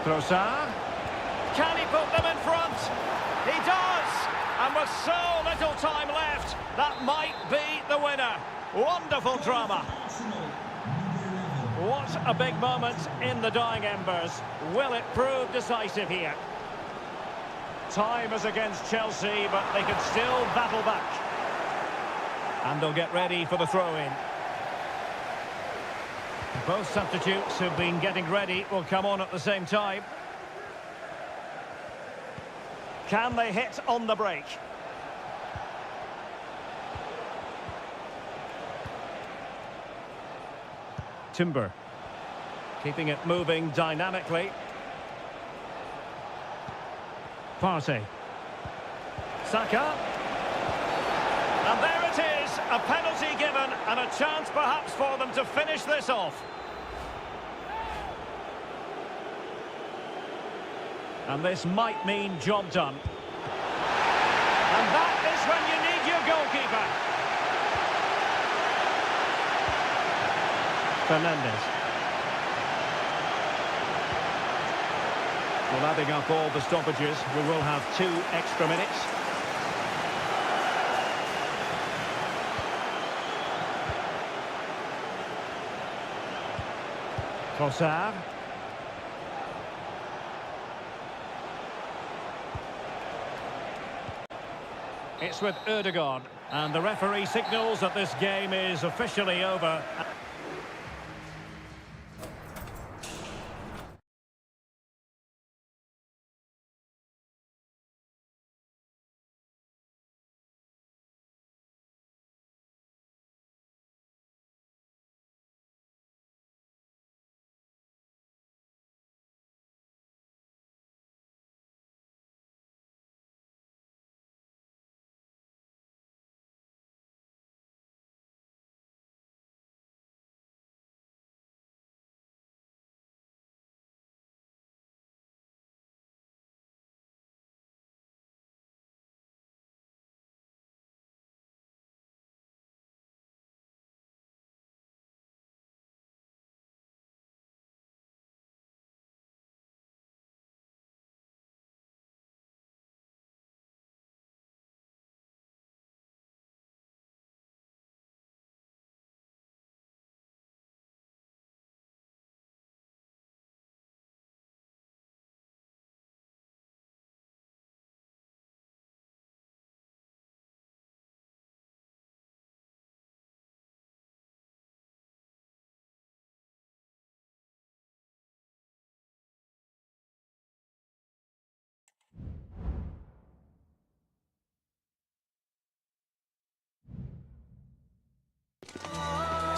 Trossard. Can he put them in front? He does! And with so little time left, that might be the winner. Wonderful drama. What a big moment in the dying embers. Will it prove decisive here? Time is against Chelsea, but they can still battle back. And they'll get ready for the throw-in. Both substitutes who've been getting ready will come on at the same time. Can they hit on the break? Timber. Keeping it moving dynamically. Partey. Saka. And there it is, a penalty given and a chance perhaps for them to finish this off. And this might mean job done. And that is when you need goalkeeper. Fernandez. Well, adding up all the stoppages, we will have 2 extra minutes. Trossard. It's with Erdogan, and the referee signals that this game is officially over.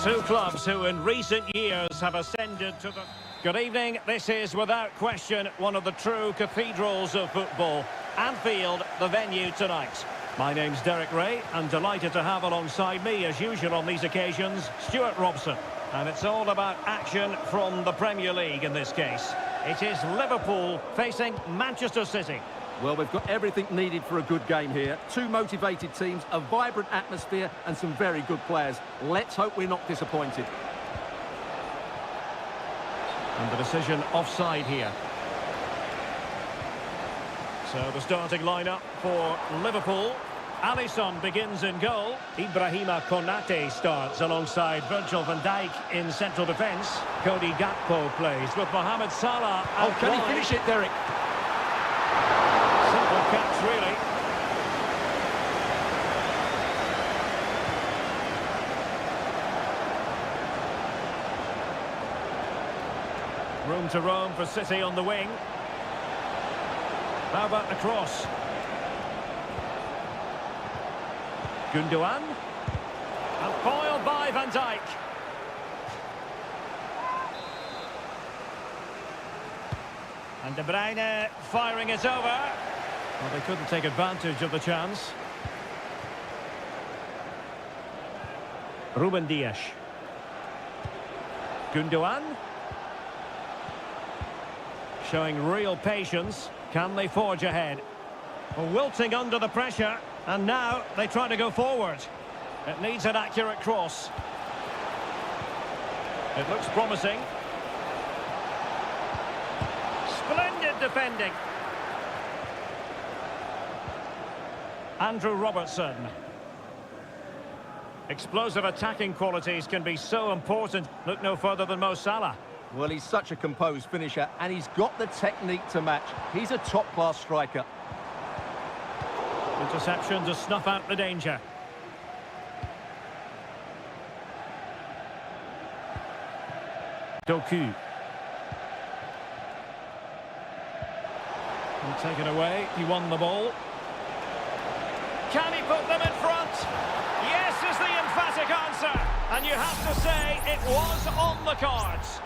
Two clubs who in recent years have ascended to the... Good evening. This is without question one of the true cathedrals of football. Anfield, the venue tonight. My name's Derek Ray, and delighted to have alongside me, as usual on these occasions, Stuart Robson. And it's all about action from the Premier League in this case. It is Liverpool facing Manchester City. Well, we've got everything needed for a good game here. 2 motivated teams, a vibrant atmosphere and some very good players. Let's hope we're not disappointed. And the decision offside here. So the starting lineup for Liverpool. Alisson begins in goal. Ibrahima Konate starts alongside Virgil van Dijk in central defence. Cody Gakpo plays with Mohamed Salah. Oh, can he finish it, Derek? Simple catch, really. Room to roam for City on the wing. How about the cross? Gundogan. And foiled by Van Dijk. And De Bruyne firing it over. Well, they couldn't take advantage of the chance. Ruben Dias. Gundogan. Showing real patience. Can they forge ahead? Well, wilting under the pressure. And now they try to go forward. It needs an accurate cross. It looks promising. Splendid defending. Andrew Robertson. Explosive attacking qualities can be so important. Look no further than Mo Salah. Well, he's such a composed finisher, and he's got the technique to match. He's a top-class striker. Interception to snuff out the danger. Doku. He'll take it away. He won the ball. Can he put them in front? Yes is the emphatic answer. And you have to say it was on the cards.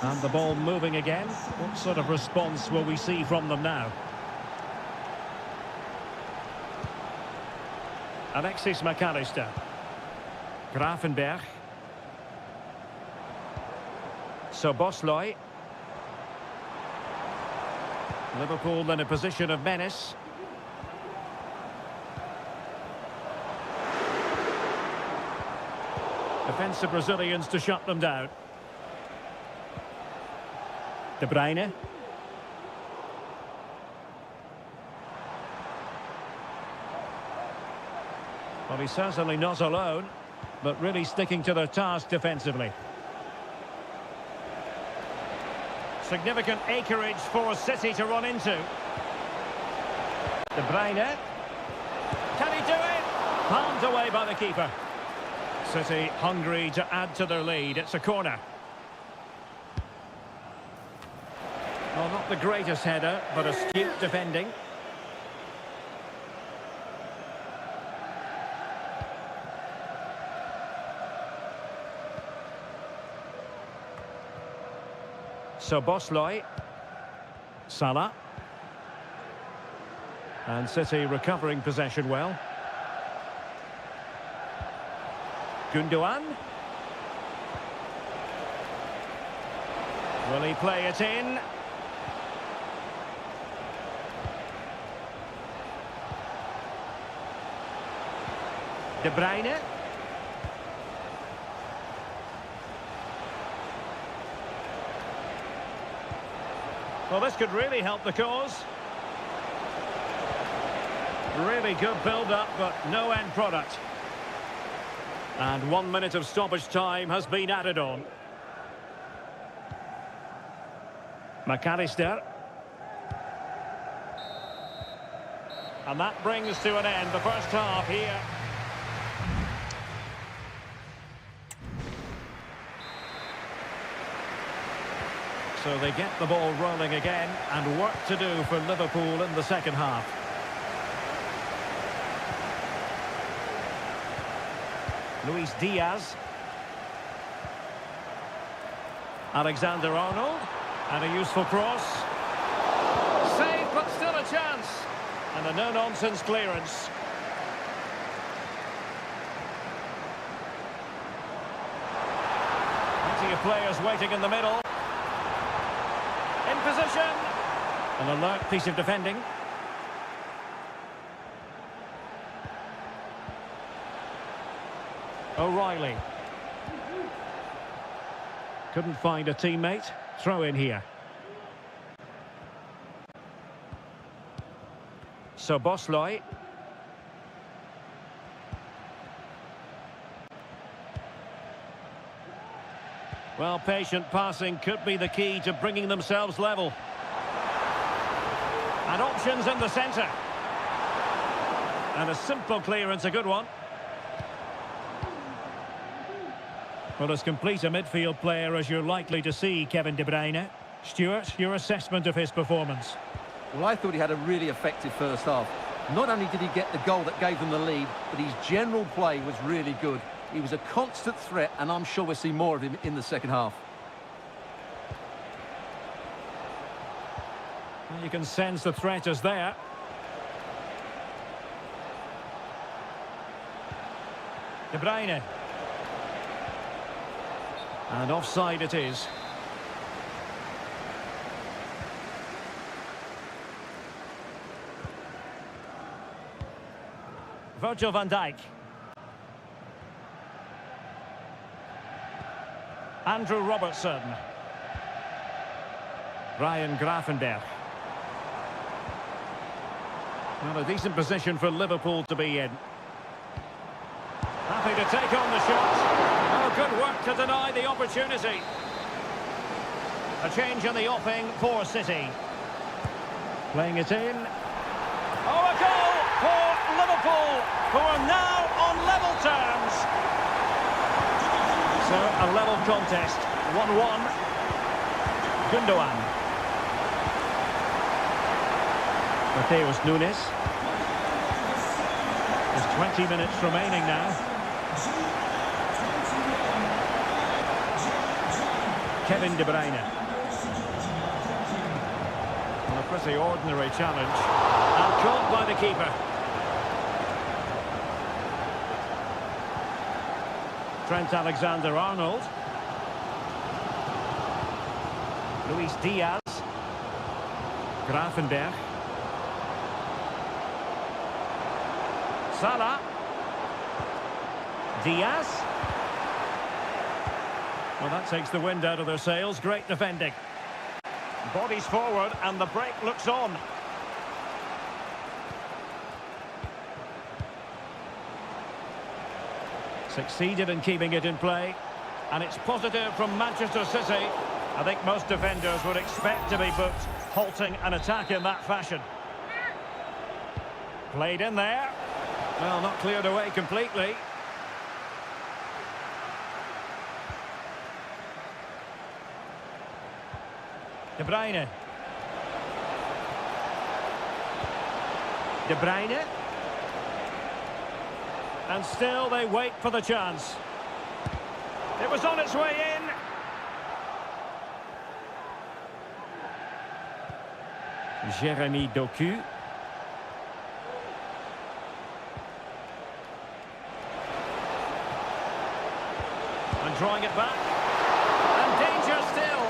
And the ball moving again. What sort of response will we see from them now? Alexis McAllister. Grafenberg. Soboslai. Liverpool in a position of menace. Defensive Brazilians to shut them down. De Bruyne. Well, he's certainly not alone, but really sticking to their task defensively. Significant acreage for City to run into. De Bruyne. Can he do it? Palmed away by the keeper. City hungry to add to their lead. It's a corner. Well, not the greatest header, but astute defending. So Bosley, Salah, and City recovering possession well. Gundogan. Will he play it in? De Bruyne. Well, this could really help the cause. Really good build-up, but no end product. And 1 minute of stoppage time has been added on. McAllister. And that brings to an end the first half here. So they get the ball rolling again, and work to do for Liverpool in the second half. Luis Diaz. Alexander-Arnold. And a useful cross. Save, but still a chance. And a no-nonsense clearance. Plenty of players waiting in the middle. In position. An alert piece of defending. O'Reilly. Couldn't find a teammate. Throw in here. So Bosley. Well, patient passing could be the key to bringing themselves level. And options in the centre. And a simple clearance, a good one. Well, as complete a midfield player as you're likely to see, Kevin De Bruyne. Stuart, your assessment of his performance? Well, I thought he had a really effective first half. Not only did he get the goal that gave them the lead, but his general play was really good. He was a constant threat, and I'm sure we'll see more of him in the second half. Well, you can sense the threat is there. De Bruyne. And offside it is. Virgil van Dijk. Andrew Robertson. Ryan Gravenberch. Well, a decent position for Liverpool to be in. Happy to take on the shot. Oh, good work to deny the opportunity. A change in the offing for City. Playing it in. Oh, a goal for Liverpool, who are now on level terms. So, a level contest. 1-1. Gundogan. Mateus Nunes. There's 20 minutes remaining now. Kevin De Bruyne. Well, a pretty ordinary challenge. And caught by the keeper. Trent Alexander-Arnold. Luis Diaz. Gravenberch. Salah. Diaz. Well, that takes the wind out of their sails. Great defending. Bodies forward and the break looks on. Succeeded in keeping it in play. And it's positive from Manchester City. I think most defenders would expect to be booked, halting an attack in that fashion. Played in there. Well, not cleared away completely. De Bruyne. De Bruyne. And still they wait for the chance. It was on its way in. Jeremy Doku. And drawing it back. And danger still.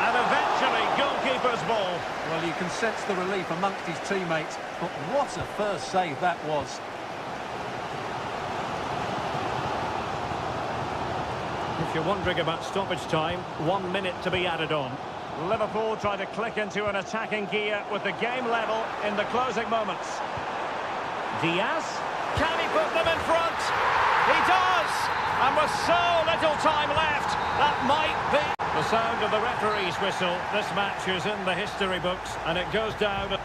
And eventually goalkeeper's ball. Well, you can sense the relief amongst his teammates, but what a first save that was. If you're wondering about stoppage time, 1 minute to be added on. Liverpool try to click into an attacking gear with the game level in the closing moments. Diaz, can he put them in front? He does! And with so little time left, that might be... The sound of the referee's whistle. This match is in the history books, and it goes down...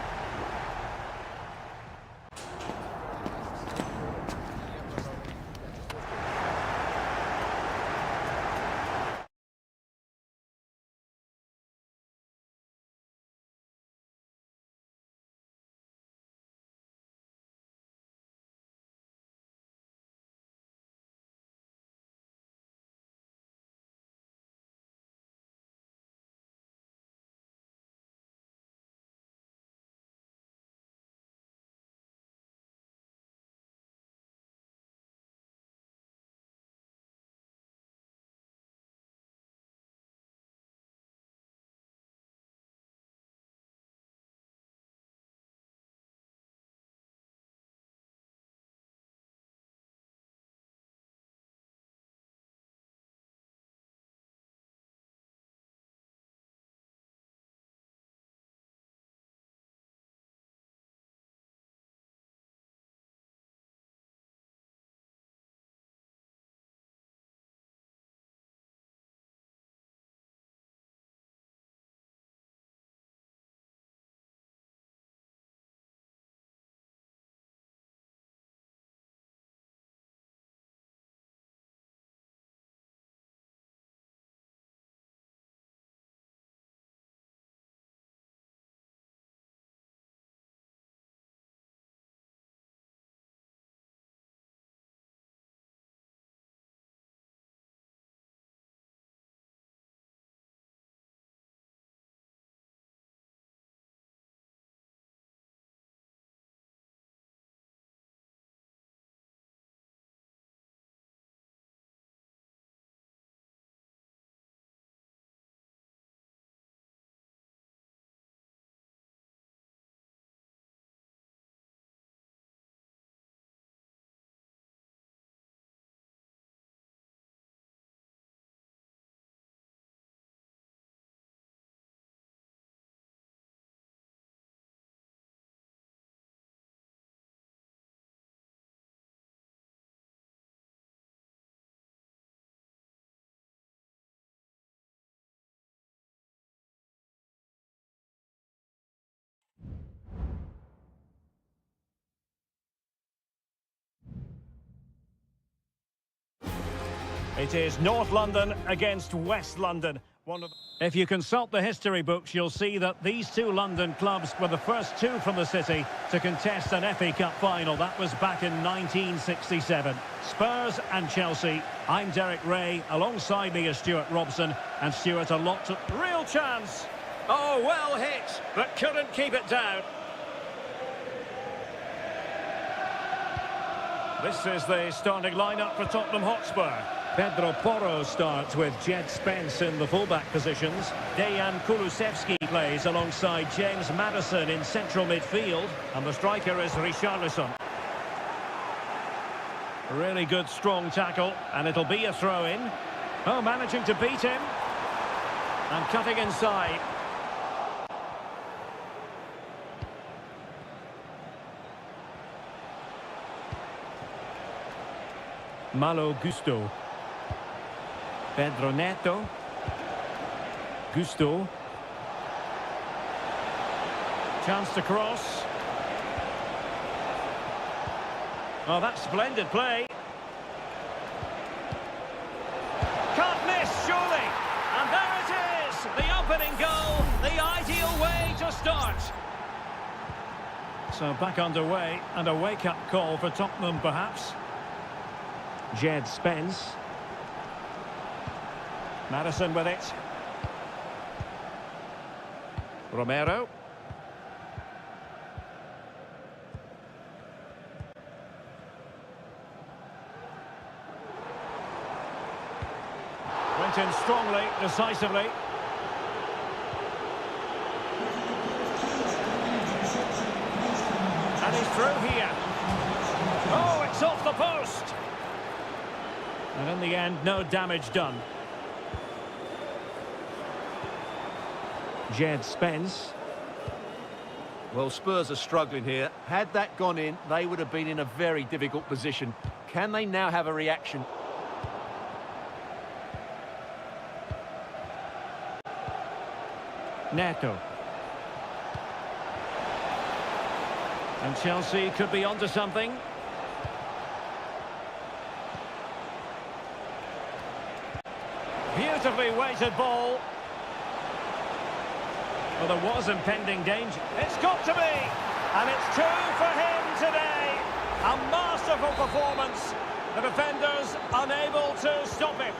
It is North London against West London. If you consult the history books, you'll see that these two London clubs were the first two from the city to contest an FA Cup final. That was back in 1967. Spurs and Chelsea. I'm Derek Ray. Alongside me is Stuart Robson. And Stuart, a lot of real chance. Oh, well hit, but couldn't keep it down. This is the starting lineup for Tottenham Hotspur. Pedro Porro starts with Jed Spence in the fullback positions. Dejan Kulusevski plays alongside James Maddison in central midfield. And the striker is Richarlison. Really good strong tackle, and it'll be a throw-in. Oh, managing to beat him. And cutting inside. Malo Gusto. Pedro Neto. Gusto. Chance to cross. Oh, that's splendid play. Can't miss, surely. And there it is. The opening goal. The ideal way to start. So back underway, and a wake-up call for Tottenham, perhaps. Jed Spence. Madison with it. Romero. Went in strongly, decisively. And he's through here. Oh, it's off the post. And in the end, no damage done. Jed Spence. Well, Spurs are struggling here. Had that gone in, they would have been in a very difficult position. Can they now have a reaction? Neto. And Chelsea could be onto something. Beautifully weighted ball. Well, there was impending danger. It's got to be! And it's two for him today. A masterful performance. The defenders unable to stop him.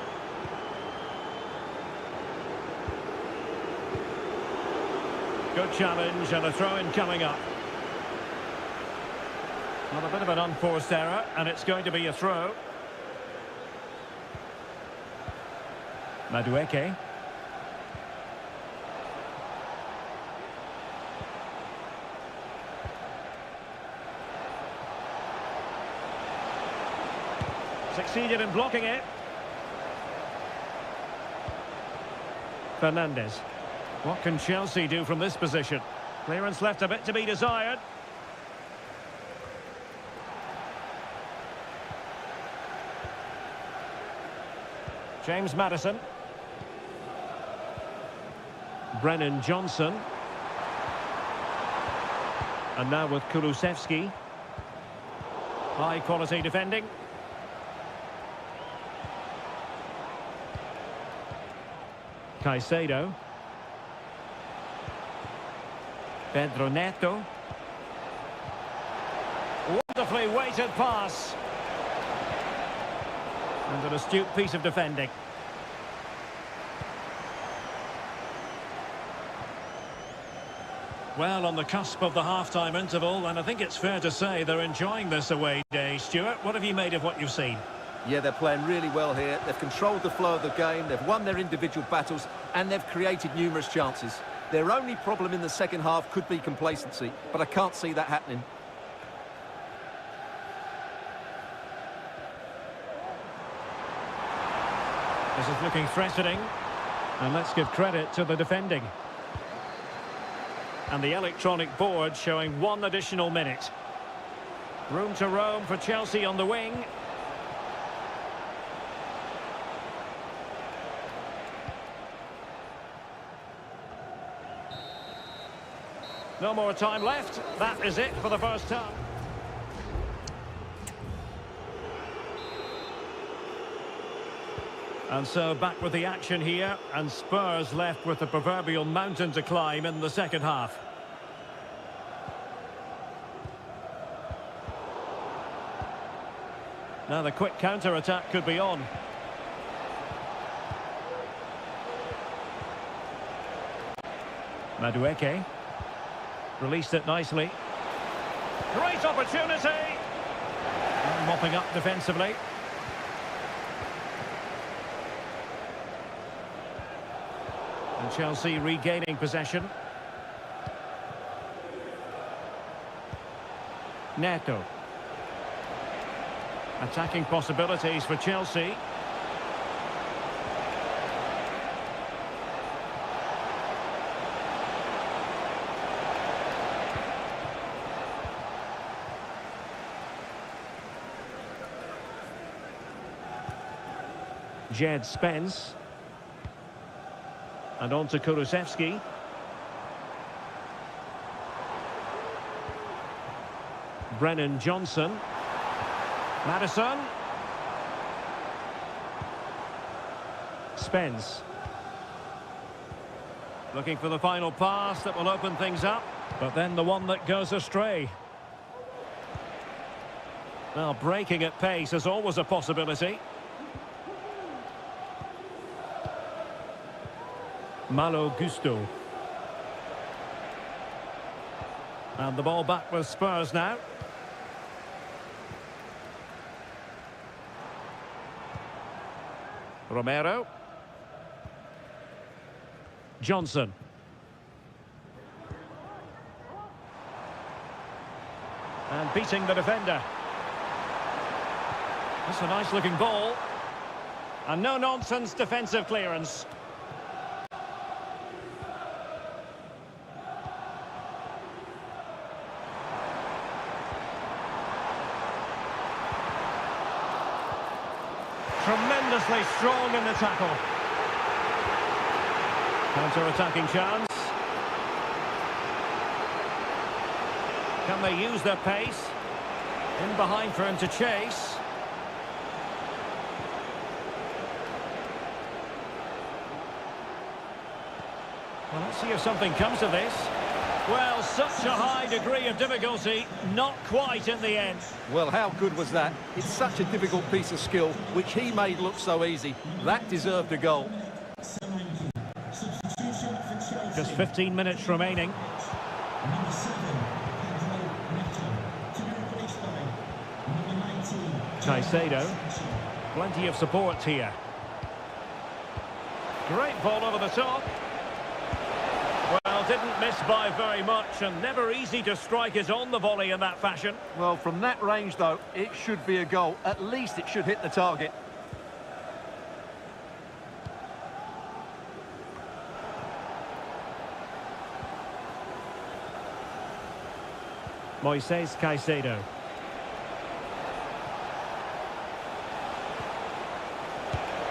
Good challenge and a throw-in coming up. Well, a bit of an unforced error, and it's going to be a throw. Madueke. Succeeded in blocking it. Fernandez. What can Chelsea do from this position? Clearance left a bit to be desired. James Maddison. Brennan Johnson. And now with Kulusevski. High quality defending. Caicedo. Pedro Neto. Wonderfully weighted pass. And an astute piece of defending. Well, on the cusp of the half-time interval, and I think it's fair to say they're enjoying this away day. Stuart, what have you made of what you've seen? Yeah, they're playing really well here. They've controlled the flow of the game, they've won their individual battles, and they've created numerous chances. Their only problem in the second half could be complacency, but I can't see that happening. This is looking threatening, and let's give credit to the defending. And the electronic board showing 1 additional minute. Room to roam for Chelsea on the wing. No more time left. That is it for the first half. And so back with the action here, and Spurs left with the proverbial mountain to climb in the second half. Now the quick counter-attack could be on. Madueke. Released it nicely. Great opportunity! And mopping up defensively. And Chelsea regaining possession. Neto. Attacking possibilities for Chelsea. Jed Spence. And on to Kulusevski. Brennan Johnson. Maddison. Spence. Looking for the final pass that will open things up. But then the one that goes astray. Well, breaking at pace is always a possibility. Malo Gusto. And the ball back with Spurs now. Romero. Johnson. And beating the defender. That's a nice looking ball. And no nonsense defensive clearance. Tremendously strong in the tackle. Counter-attacking chance. Can they use their pace? In behind for him to chase. Well, let's see if something comes of this. Well, such a high degree of difficulty, not quite in the end. Well, how good was that? It's such a difficult piece of skill, which he made look so easy. That deserved a goal. Just 15 minutes remaining. Number 7, to be replaced by number 19. Caicedo. Plenty of support here. Great ball over the top. Well, didn't miss by very much, and never easy to strike it on the volley in that fashion. Well, from that range, though, it should be a goal. At least it should hit the target. Moises Caicedo.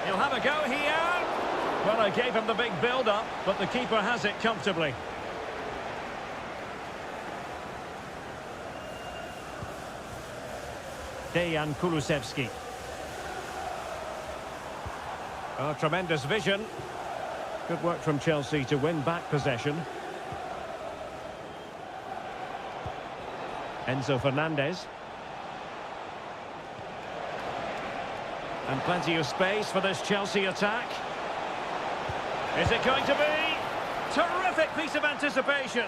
He'll have a go here. Well, I gave him the big build-up, but the keeper has it comfortably. Dejan Kulusevski. Oh, tremendous vision. Good work from Chelsea to win back possession. Enzo Fernandez. And plenty of space for this Chelsea attack. Is it going to be? Terrific piece of anticipation.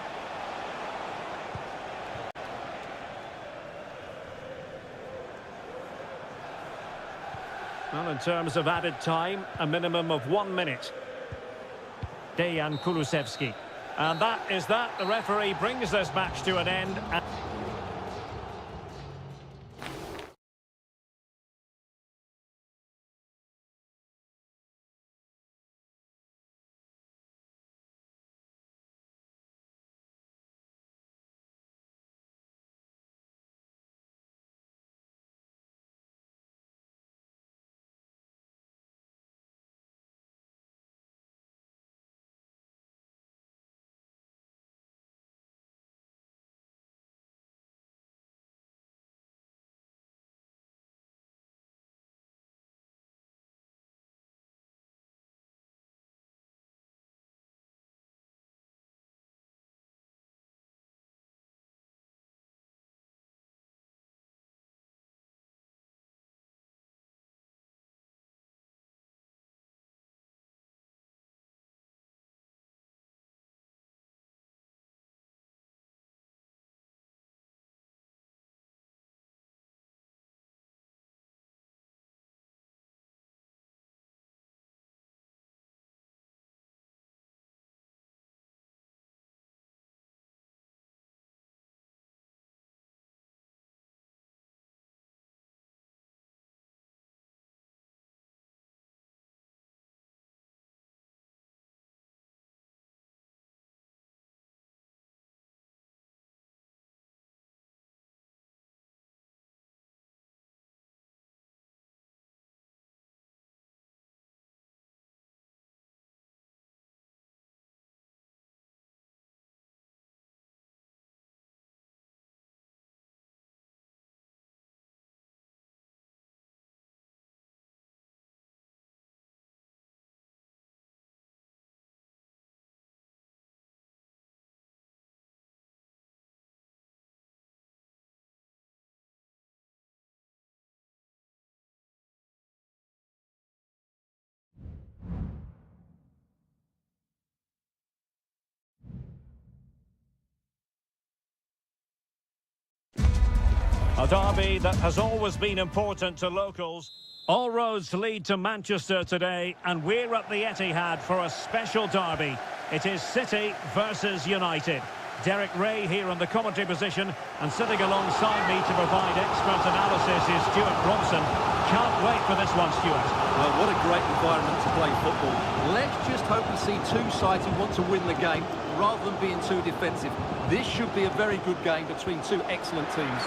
Well, in terms of added time, a minimum of 1 minute. Dejan Kulusevski. And that is that. The referee brings this match to an end. A derby that has always been important to locals. All roads lead to Manchester today, and we're at the Etihad for a special derby. It is City versus United. Derek Ray here in the commentary position, and sitting alongside me to provide expert analysis is Stuart Robson. Can't wait for this one, Stuart. Well, what a great environment to play football. Let's just hope we see two sides who want to win the game rather than being too defensive. This should be a very good game between two excellent teams.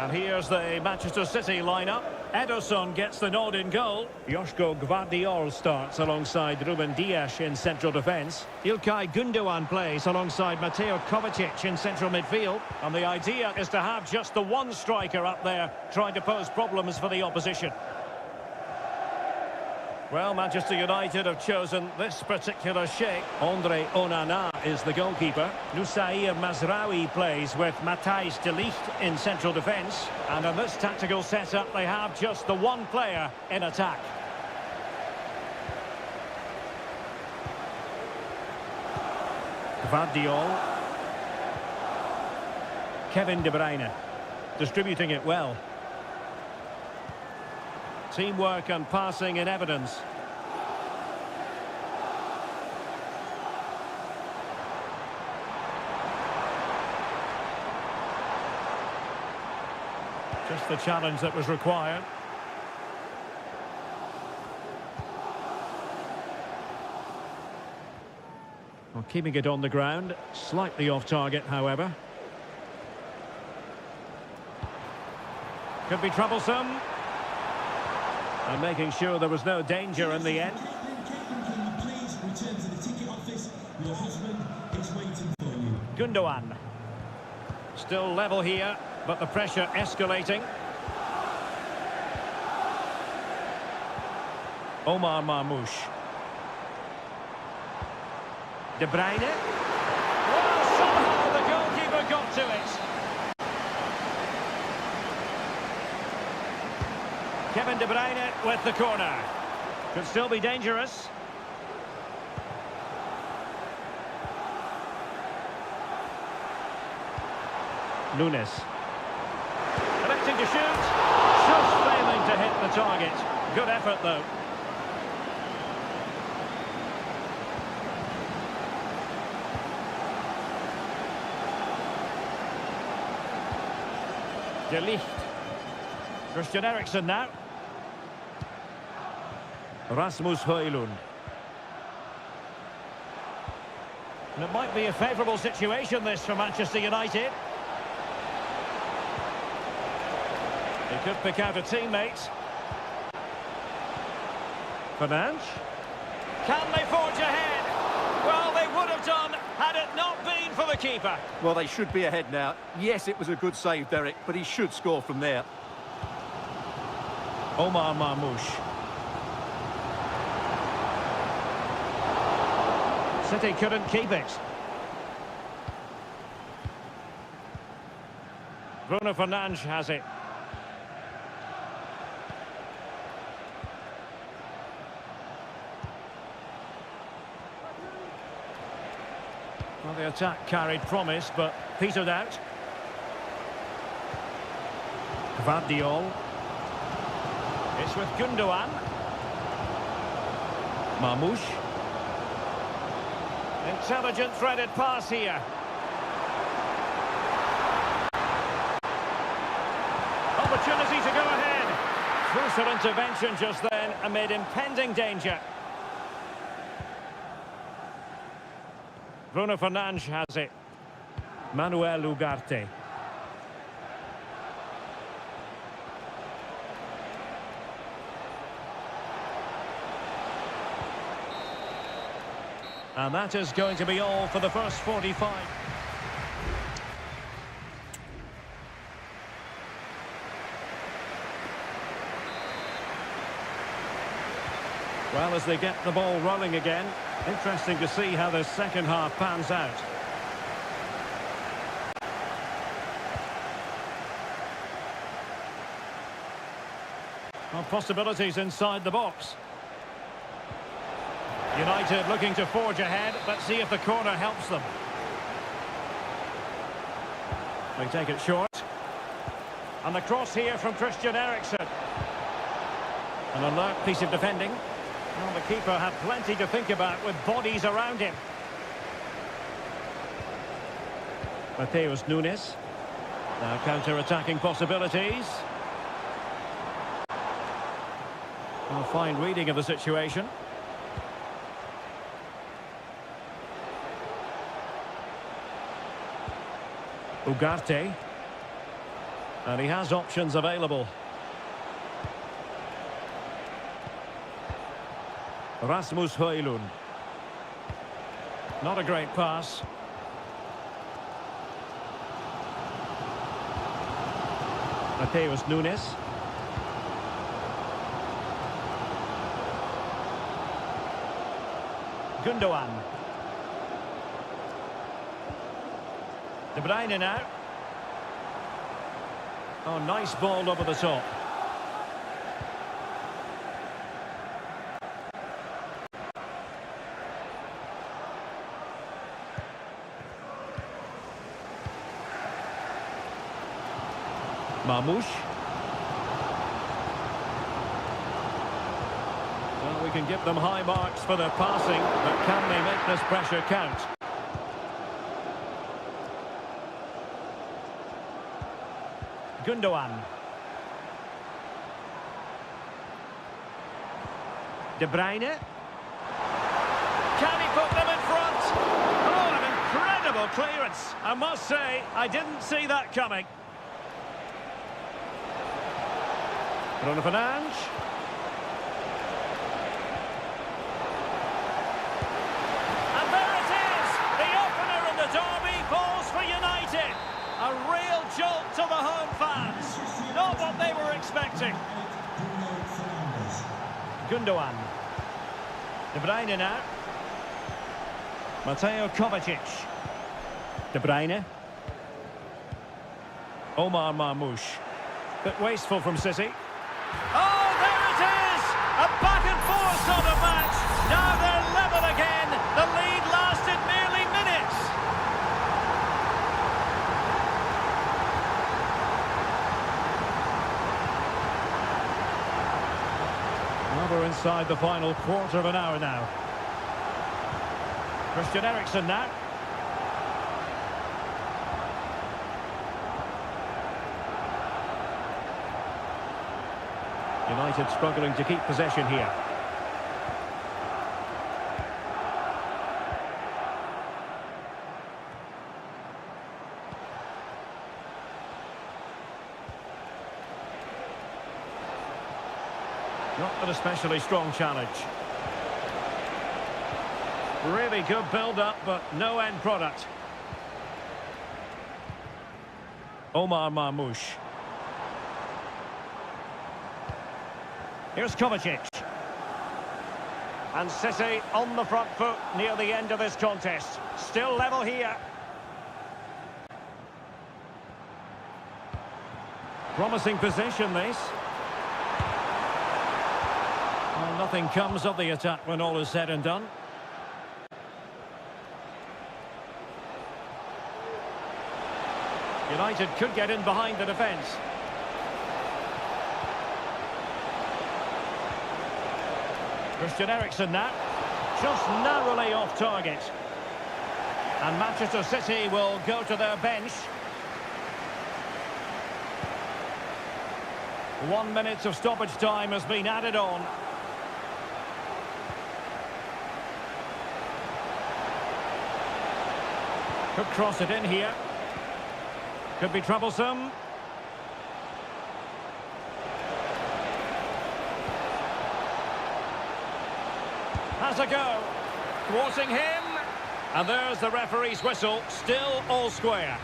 And here's the Manchester City lineup. Ederson gets the nod in goal. Joško Gvardiol starts alongside Ruben Dias in central defence. İlkay Gündoğan plays alongside Mateo Kovacic in central midfield. And the idea is to have just the one striker up there trying to pose problems for the opposition. Well, Manchester United have chosen this particular shape. Andre Onana is the goalkeeper. Nusair Mazraoui plays with Matthijs de Ligt in central defence. And in this tactical setup, they have just the one player in attack. Gvardiol. Kevin De Bruyne. Distributing it well. Teamwork and passing in evidence. Just the challenge that was required. Well, keeping it on the ground, slightly off target, however. Could be troublesome. And making sure there was no danger in the end. Please return to the ticket office. Your husband is waiting for you. Gündoğan. Still level here, but the pressure escalating. Omar Marmoush. De Bruyne. Well, somehow the goalkeeper got to it. Kevin De Bruyne with the corner. Could still be dangerous. Nunes. Electing to shoot. Just failing to hit the target. Good effort, though. De Ligt. Christian Eriksen now. Rasmus Højlund. And it might be a favourable situation, this, for Manchester United. He could pick out a teammate. Fernandes. Can they forge ahead? Well, they would have done had it not been for the keeper. Well, they should be ahead now. Yes, it was a good save, Derek, but he should score from there. Omar Marmoush. City couldn't keep it. Bruno Fernandes has it. Well, the attack carried promise, but petered out. Gvardiol. It's with Gündoğan. Marmoush. Intelligent threaded pass here. Opportunity to go ahead. Crucial intervention just then amid impending danger. Bruno Fernandes has it. Manuel Ugarte. And that is going to be all for the first 45. Well, as they get the ball rolling again, interesting to see how the second half pans out. Well, possibilities inside the box. United looking to forge ahead. Let's see if the corner helps them. They take it short. And the cross here from Christian Eriksen. An alert piece of defending. Well, the keeper had plenty to think about with bodies around him. Mateus Nunes. Now counter-attacking possibilities. A fine reading of the situation. Ugarte. And he has options available. Rasmus Højlund. Not a great pass. Mateus Nunes. Gundogan. De Bruyne now. Oh, nice ball over the top. Marmoush. Well, we can give them high marks for their passing, but can they make this pressure count? Gundogan. De Bruyne. Can he put them in front? Oh, an incredible clearance. I must say, I didn't see that coming. Bruno Fernandes. And there it is! The opener in the derby falls for United. A real jolt to the home fans. Not what they were expecting. Gundogan. De Bruyne now. Mateo Kovacic. De Bruyne. Omar Marmoush. Bit wasteful from City. Oh, there it is! A back and forth sort of match. Now they're level again. The lead lasted merely minutes. Well, we're inside the final quarter of an hour now. Christian Eriksen now. United struggling to keep possession here. Not an especially strong challenge. Really good build-up, but no end product. Omar Marmoush. Here's Kovacic. And City on the front foot near the end of this contest. Still level here. Promising position, this. Well, nothing comes of the attack when all is said and done. United could get in behind the defence. Christian Eriksen now, just narrowly off target. And Manchester City will go to their bench. 1 minute of stoppage time has been added on. Could cross it in here. Could be troublesome. Has a go. Thwarting him. And there's the referee's whistle. Still all square.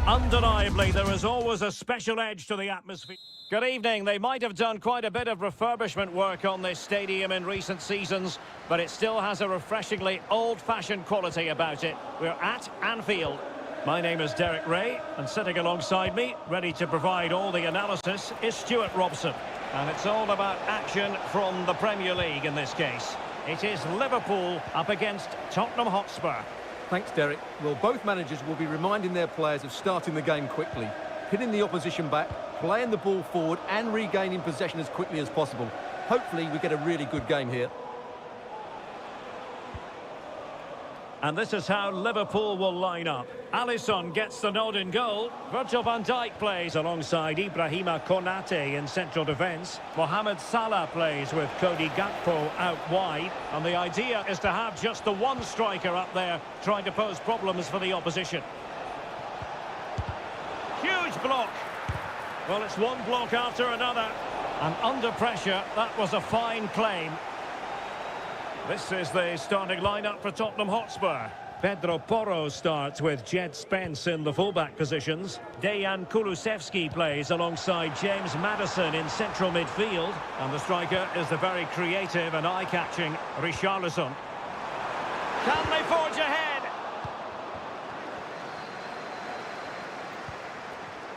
Undeniably, there is always a special edge to the atmosphere. Good evening. They might have done quite a bit of refurbishment work on this stadium in recent seasons, but it still has a refreshingly old-fashioned quality about it. We're at Anfield. My name is Derek Ray, and sitting alongside me, ready to provide all the analysis, is Stuart Robson. And it's all about action from the Premier League in this case. It is Liverpool up against Tottenham Hotspur. Thanks, Derek. Well, both managers will be reminding their players of starting the game quickly, hitting the opposition back, playing the ball forward and regaining possession as quickly as possible. Hopefully we get a really good game here. And this is how Liverpool will line up. Alisson gets the nod in goal. Virgil van Dijk plays alongside Ibrahima Konate in central defence. Mohamed Salah plays with Cody Gakpo out wide. And the idea is to have just the one striker up there trying to pose problems for the opposition. Huge block. Well, it's one block after another. And under pressure, that was a fine claim. This is the starting lineup for Tottenham Hotspur. Pedro Porro starts with Jed Spence in the fullback positions. Dejan Kulusevski plays alongside James Maddison in central midfield. And the striker is the very creative and eye-catching Richarlison. Can they forge ahead?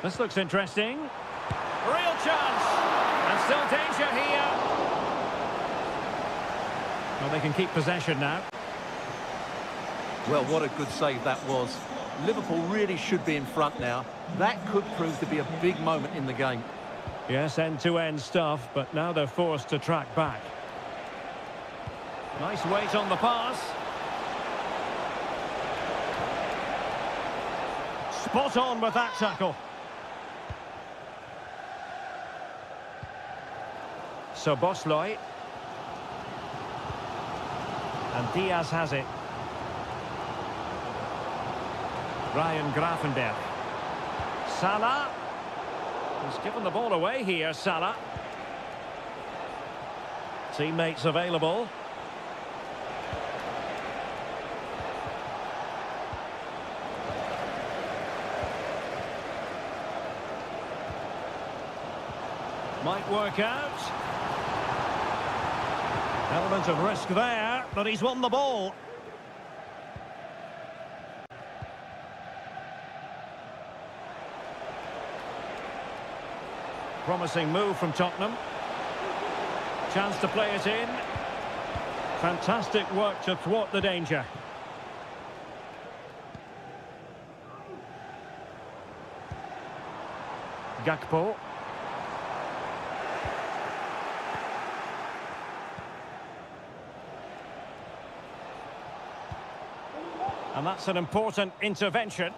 This looks interesting. Real chance. And still danger here. Well, they can keep possession now. Well, what a good save that was. Liverpool really should be in front now. That could prove to be a big moment in the game. Yes, end-to-end stuff, but now they're forced to track back. Nice weight on the pass. Spot on with that tackle. So Bosley. And Diaz has it. Ryan Gravenberch. Salah. He's given the ball away here, Salah. Teammates available. Might work out. Element of risk there, but he's won the ball. Promising move from Tottenham. Chance to play it in. Fantastic work to thwart the danger. Gakpo. And that's an important intervention.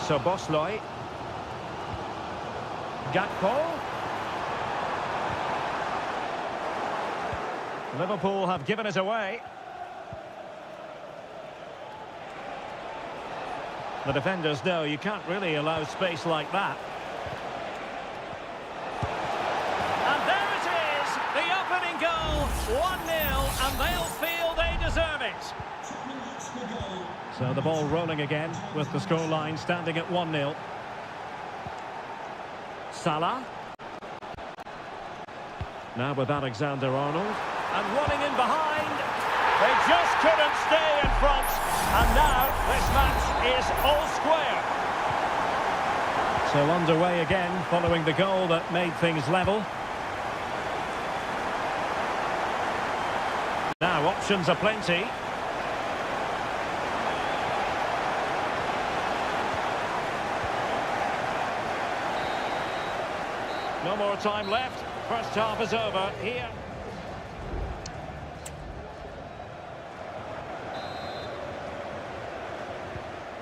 So Bosley. Gakpo. Liverpool have given it away. The defenders know you can't really allow space like that. And there it is, the opening goal, 1-0, and they'll feel they deserve it. So the ball rolling again with the scoreline standing at 1-0. Salah. Now with Alexander-Arnold. And running in behind. They just couldn't stay in front. And now this match is all square. So underway again following the goal that made things level. Now options are plenty. No more time left. First half is over here.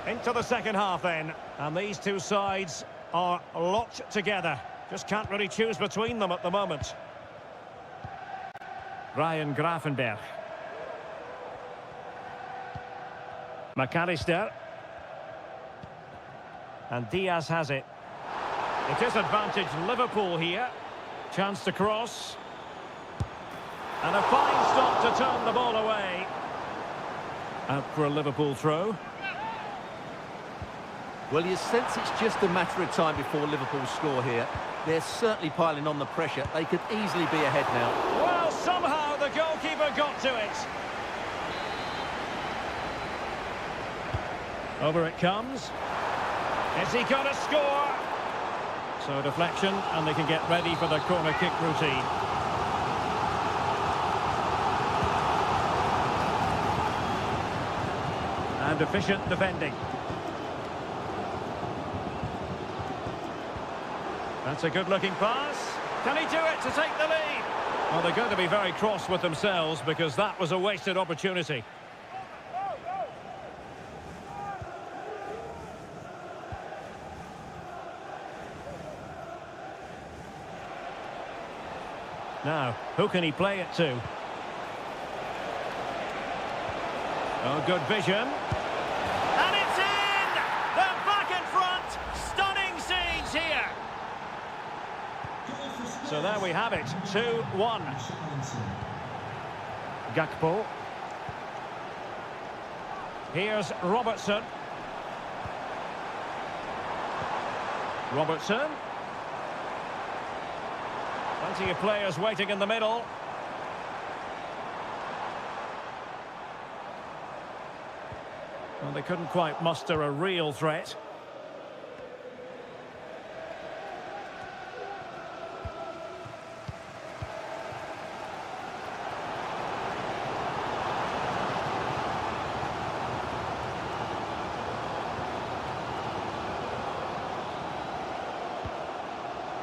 Into the second half then. And these two sides are locked together. Just can't really choose between them at the moment. Ryan Gravenberch. McAllister. And Diaz has it. It is advantage Liverpool here. Chance to cross. And a fine stop to turn the ball away. Out for a Liverpool throw. Well, you sense it's just a matter of time before Liverpool score here. They're certainly piling on the pressure. They could easily be ahead now. Well, somehow the goalkeeper got to it. Over it comes. Has he got a score? So deflection, and they can get ready for the corner kick routine. And efficient defending. That's a good-looking pass. Can he do it to take the lead? Well, they're going to be very cross with themselves because that was a wasted opportunity. Now, who can he play it to? Oh, good vision. And it's in! They're back in front! Stunning scenes here! So there we have it, 2-1. Gakpo. Here's Robertson. Robertson. Plenty of players waiting in the middle. Well, they couldn't quite muster a real threat.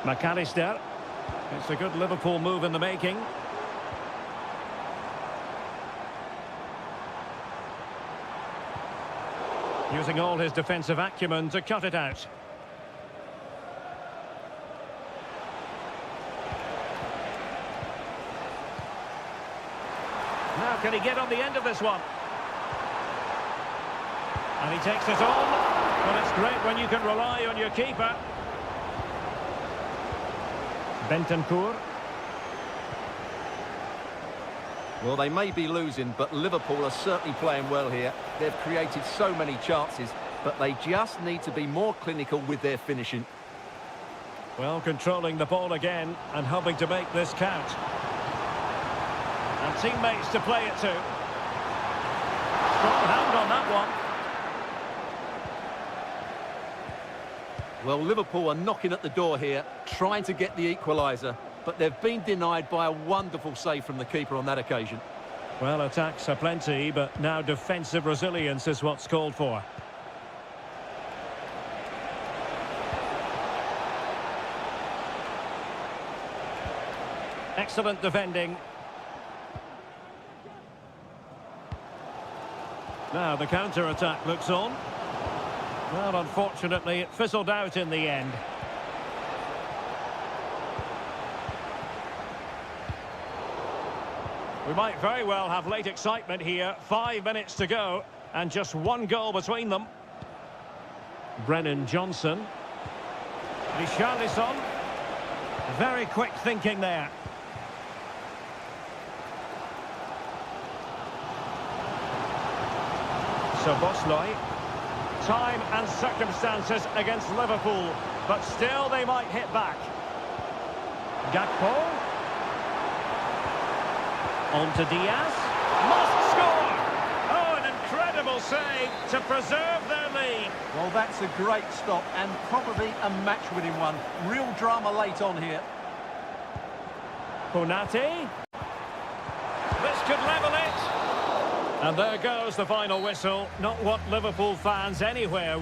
McAllister. It's a good Liverpool move in the making. Using all his defensive acumen to cut it out. Now can he get on the end of this one? And he takes it on. Well, it's great when you can rely on your keeper. Bentancur. Well, they may be losing, but Liverpool are certainly playing well here. They've created so many chances, but they just need to be more clinical with their finishing. Well, controlling the ball again and hoping to make this count. And teammates to play it to. Strong hand on that one. Well, Liverpool are knocking at the door here, trying to get the equaliser, but they've been denied by a wonderful save from the keeper on that occasion. Well, attacks are plenty, but now defensive resilience is what's called for. Excellent defending. Now the counter-attack looks on. Well, unfortunately, it fizzled out in the end. We might very well have late excitement here. 5 minutes to go, and just one goal between them. Brennan Johnson. Richarlison. Very quick thinking there. Szoboszlai. Time and circumstances against Liverpool, but still they might hit back. Gakpo. On to Diaz. Must score! Oh, an incredible save to preserve their lead. Well, that's a great stop and probably a match-winning one. Real drama late on here. Konate. This could level it. And there goes the final whistle. Not what Liverpool fans anywhere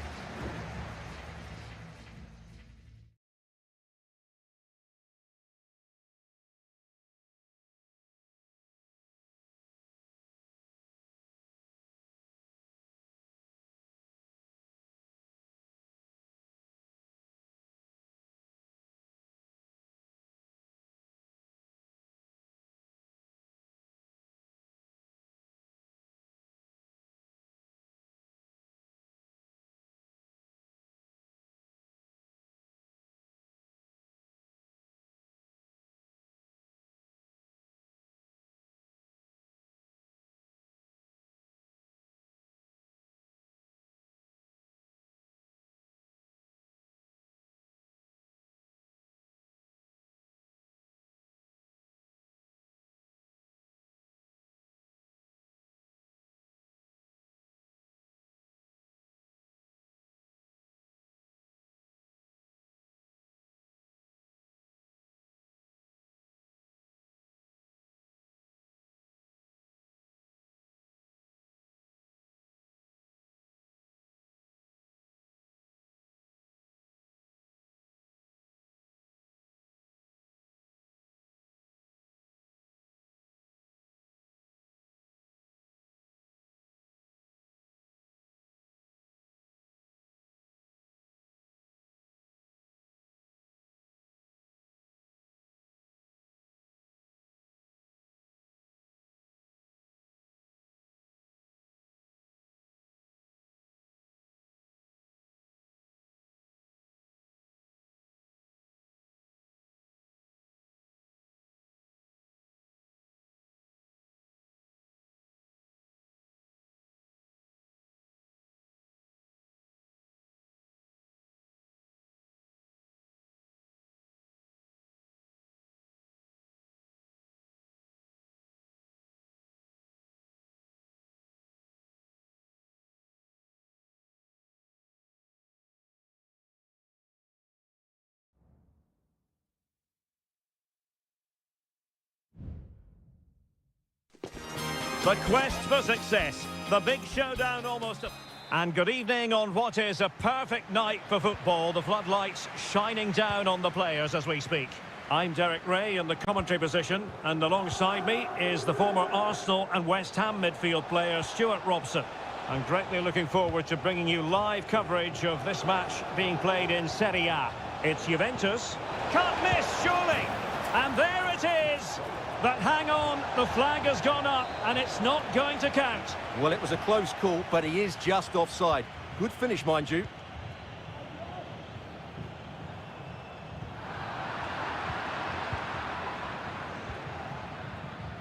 The quest for success. The big showdown almost. And good evening on what is a perfect night for football. The floodlights shining down on the players as we speak. I'm Derek Ray in the commentary position, and alongside me is the former Arsenal and West Ham midfield player Stuart Robson. I'm greatly looking forward to bringing you live coverage of this match being played in Seria. It's Juventus. Can't miss, surely. And there it is. But hang on, the flag has gone up and it's not going to count. Well, it was a close call, but he is just offside. Good finish, mind you.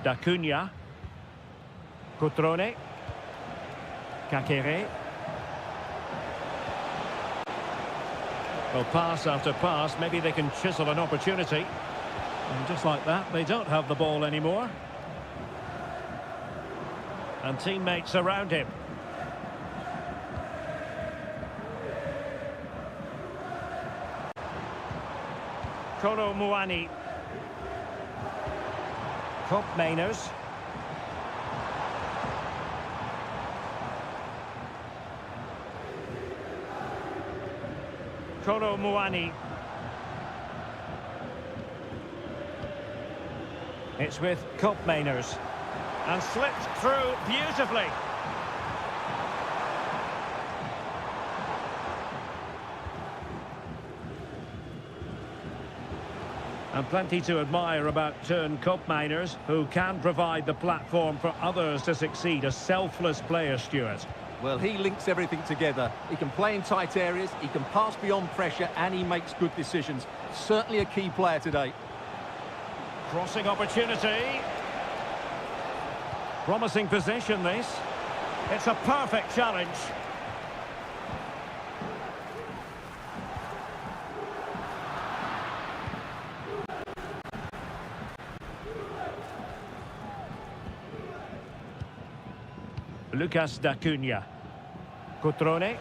Da Cunha. Cutrone. Kakere. Well, pass after pass, maybe they can chisel an opportunity. And just like that, they don't have the ball anymore. And teammates around him. Kolo Muani. Kop Mainers. Kolo Muani. It's with Kop Mainers. And slipped through beautifully. And plenty to admire about Teun Koopmeiners, who can provide the platform for others to succeed. A selfless player, Stuart. Well, he links everything together. He can play in tight areas, he can pass beyond pressure, and he makes good decisions. Certainly a key player today. Crossing opportunity. Promising possession, this. It's a perfect challenge. Lucas da Cunha. Cutrone.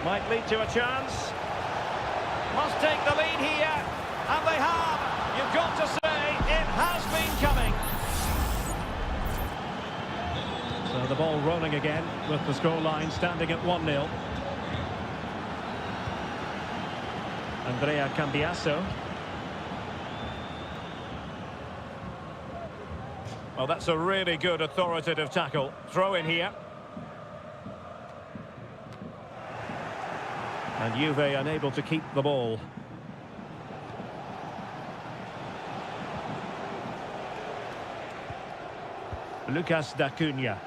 Might lead to a chance. Must take the lead here. And they have. You've got to say, it has been coming. So the ball rolling again with the scoreline standing at 1-0. Andrea Cambiasso. Well, that's a really good authoritative tackle. Throw in here. And Juve unable to keep the ball. Lucas da Cunha.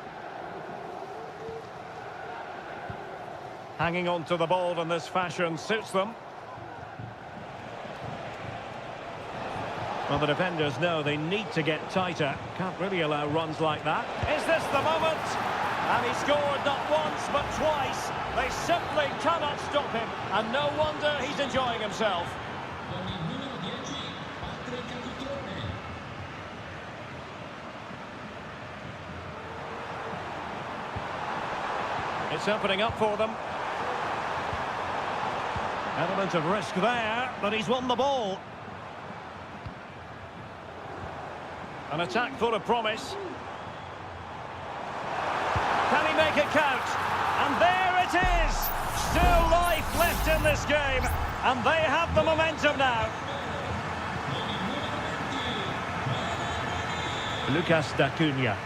Hanging on to the ball in this fashion suits them. Well, the defenders know they need to get tighter. Can't really allow runs like that. Is this the moment? And he scored not once, but twice. They simply cannot stop him. And no wonder he's enjoying himself. It's opening up for them. Element of risk there, but he's won the ball. An attack full of promise. Can he make it count? And there it is! Still life left in this game. And they have the momentum now. Lucas da Cunha.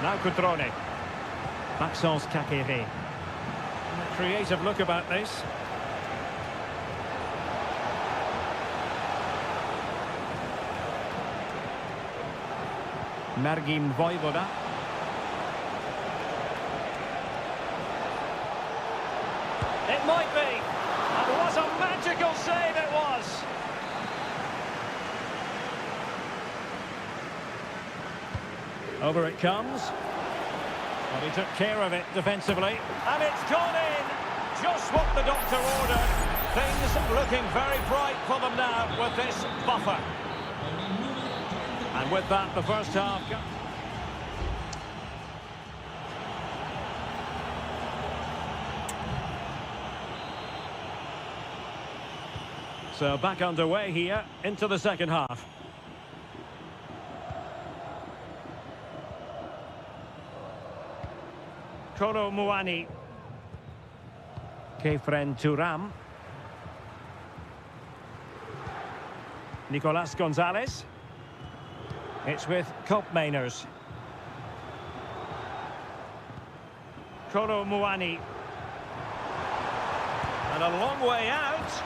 Now Cutrone. Maxence Kakere. Creative look about this. Margin Voivoda. It might be. And what a magical save it was. Over it comes. And he took care of it defensively. And it's gone in. Just what the doctor ordered. Things looking very bright for them now with this buffer. And with that, the first half. So back underway here into the second half. Koro Muani. Kefren Turam. Nicolas Gonzalez. It's with Kopmeiners. Koro Muani. And a long way out.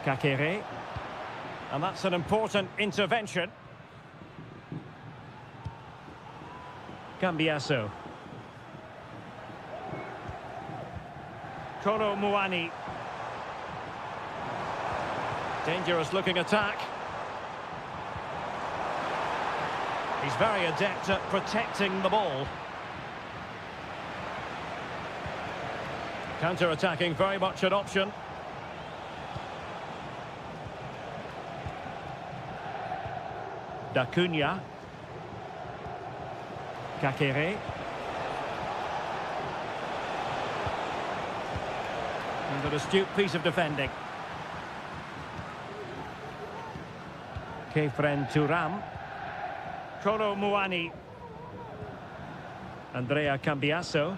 Kakere. And that's an important intervention. Cambiasso. Koro Muani. Dangerous looking attack. He's very adept at protecting the ball. Counter-attacking, very much an option. D'Acunha. Kakere. And an astute piece of defending. Kefren Turam. Koro Muani. Andrea Cambiasso.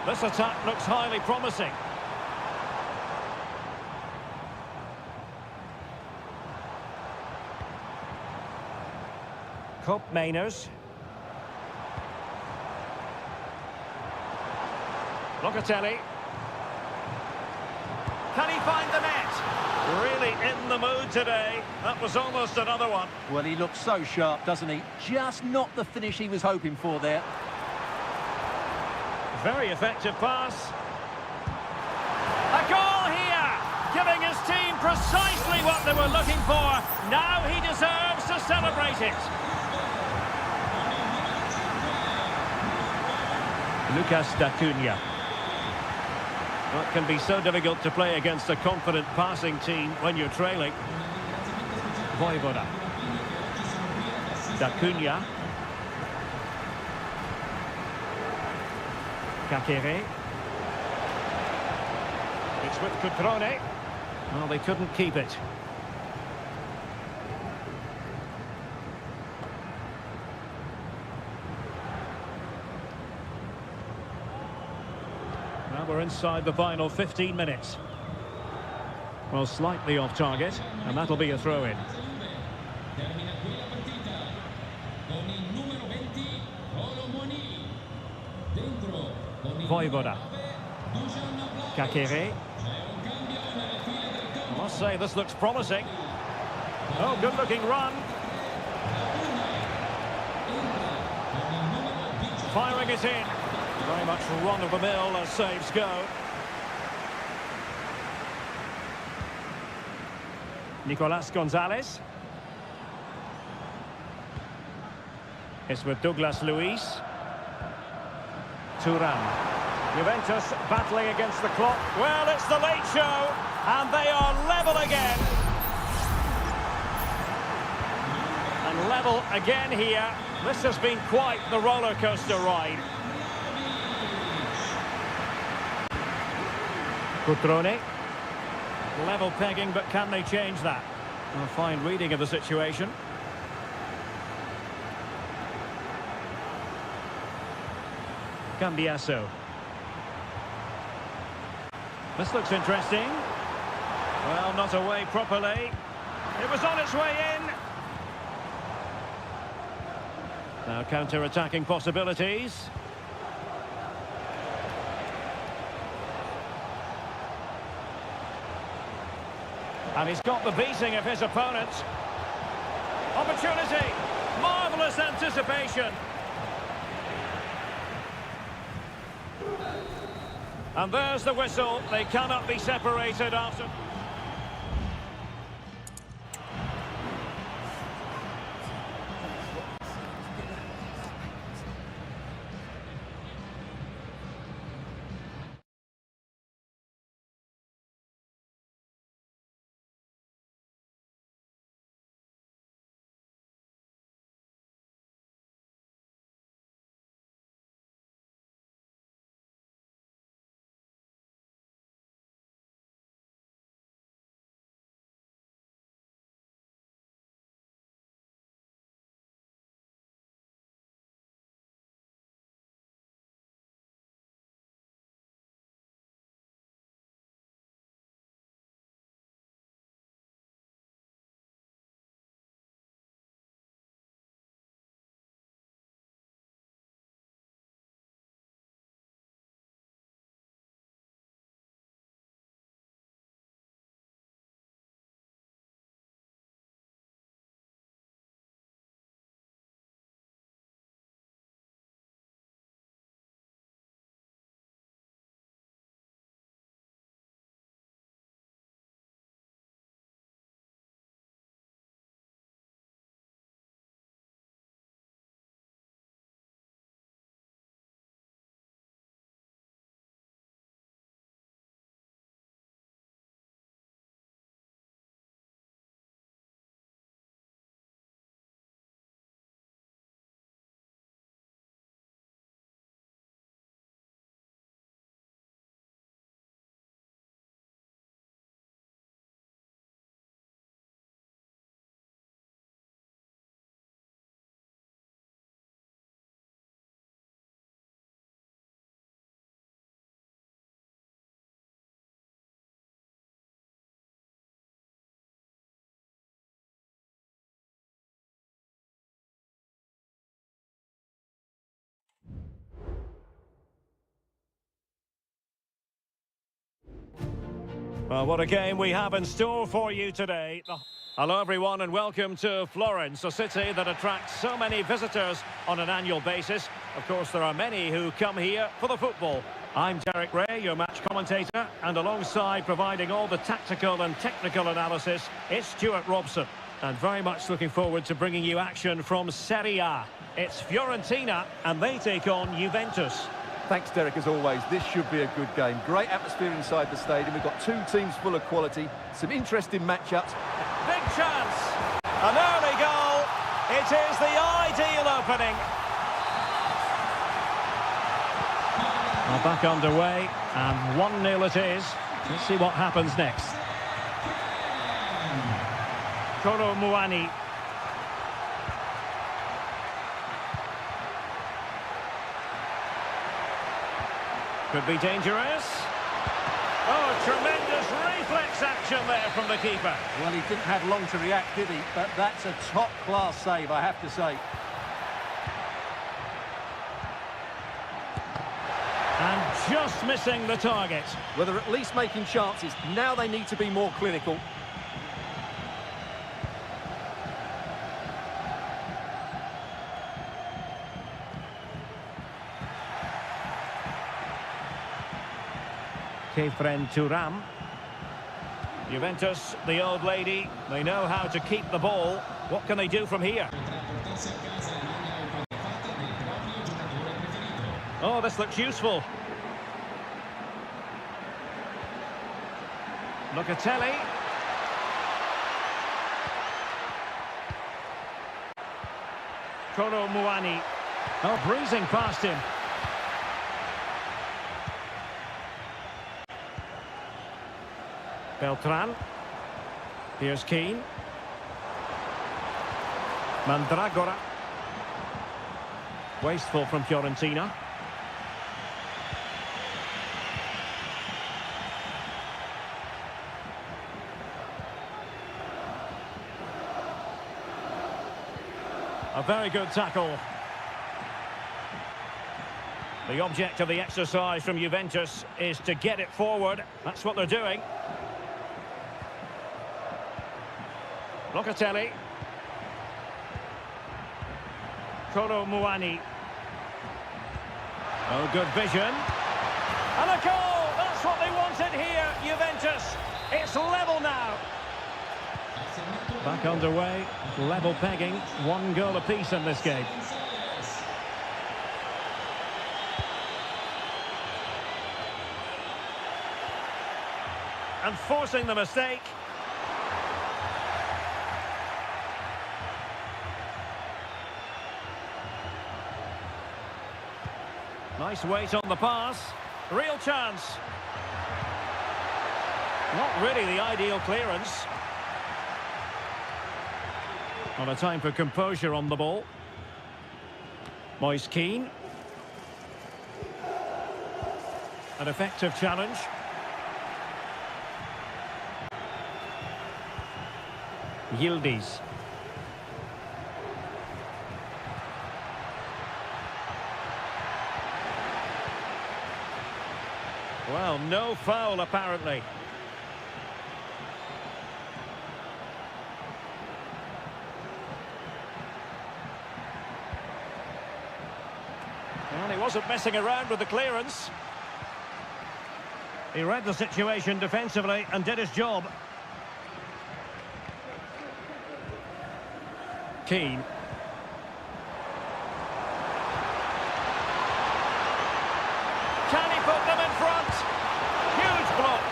This attack looks highly promising. Kopmeiners. Locatelli. Can he find the net? Really in the mood today. That was almost another one. Well, he looks so sharp, doesn't he? Just not the finish he was hoping for there. Very effective pass. A goal here! Giving his team precisely what they were looking for. Now he deserves to celebrate it. Lucas D'Acunha. Well, it can be so difficult to play against a confident passing team when you're trailing. Voivoda. D'Acunha. Kakere. It's with Cutrone. Well, they couldn't keep it. Well, we're inside the final 15 minutes. Well, slightly off target, and that'll be a throw-in. Voivoda. Kakere. I must say, this looks promising. Oh, good-looking run. Firing it in. Very much run-of-the-mill as saves go. Nicolas Gonzalez. It's with Douglas Luiz. Turam. Juventus battling against the clock. Well, it's the late show, and they are level again. And level again here. This has been quite the roller coaster ride. Cutrone. Level pegging, but can they change that? A fine reading of the situation. Cambiasso. This looks interesting. Well, not away properly. It was on its way in. Now counter-attacking possibilities. And he's got the beating of his opponent. Opportunity. Marvellous anticipation. And there's the whistle. They cannot be separated after... Well, what a game we have in store for you today. Hello everyone and welcome to Florence, a city that attracts so many visitors on an annual basis. Of course, there are many who come here for the football. I'm Derek Ray, your match commentator, and alongside providing all the tactical and technical analysis, it's Stuart Robson. And very much looking forward to bringing you action from Seria. It's Fiorentina and they take on Juventus. Thanks, Derek, as always. This should be a good game. Great atmosphere inside the stadium. We've got two teams full of quality, some interesting matchups. Big chance! An early goal. It is the ideal opening. Well, back underway, and 1-0 it is. Let's see what happens next. Kolo Muani. Could be dangerous. Oh, tremendous reflex action there from the keeper. Well, he didn't have long to react, did he? But that's a top-class save, I have to say. And just missing the target. Well, they're at least making chances. Now they need to be more clinical. Kefren Turam. Juventus, the old lady, they know how to keep the ball. What can they do from here? Oh, this looks useful. Locatelli. Kolo Muani. Oh, breezing past him. Beltran. Here's Keane. Mandragora. Wasteful from Fiorentina. A very good tackle. The object of the exercise from Juventus is to get it forward. That's what they're doing. Locatelli. Kolo Muani. Oh, good vision. And a goal! That's what they wanted here, Juventus. It's level now. Back underway, level pegging, 1 goal apiece in this game. And forcing the mistake. Nice weight on the pass. Real chance. Not really the ideal clearance. Not a time for composure on the ball. Moise Keane. An effective challenge. Yildiz. Well, no foul apparently. Well, he wasn't messing around with the clearance. He read the situation defensively and did his job. Keane. Can he put them in front? Huge block.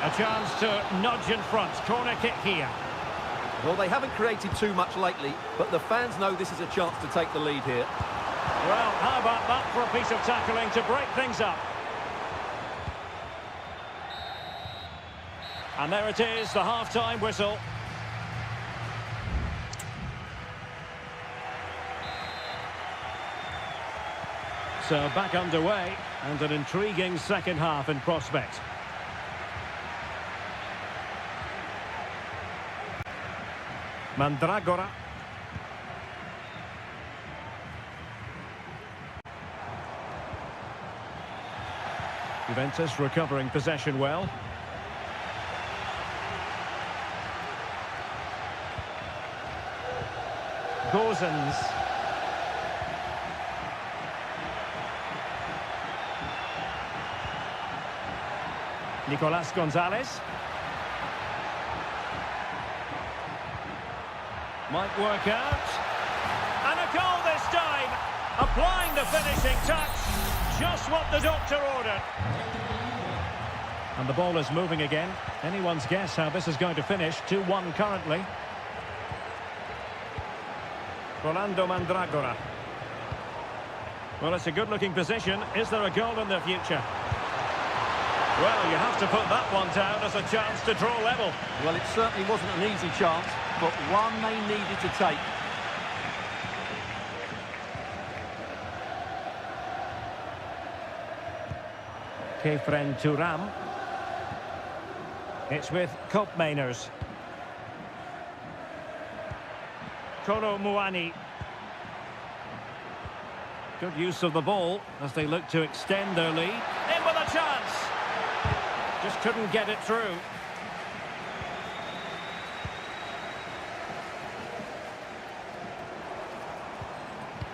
A chance to nudge in front. Corner kick here. Well, they haven't created too much lately, but the fans know this is a chance to take the lead here. Well, how about that for a piece of tackling to break things up? And there it is, the half-time whistle. So back underway, and an intriguing second half in prospect. Mandragora. Juventus recovering possession well. Gozens. Nicolas Gonzalez. Might work out. And a goal this time. Applying the finishing touch. Just what the doctor ordered. And the ball is moving again. Anyone's guess how this is going to finish. 2-1 currently. Rolando Mandragora. Well, it's a good-looking position. Is there a goal in the future? Well, you have to put that one down as a chance to draw level. Well, it certainly wasn't an easy chance, but one they needed to take. Kefren Turam. It's with Koopmeiners. Kolo Muani. Good use of the ball as they look to extend their lead. In with a chance! Just couldn't get it through.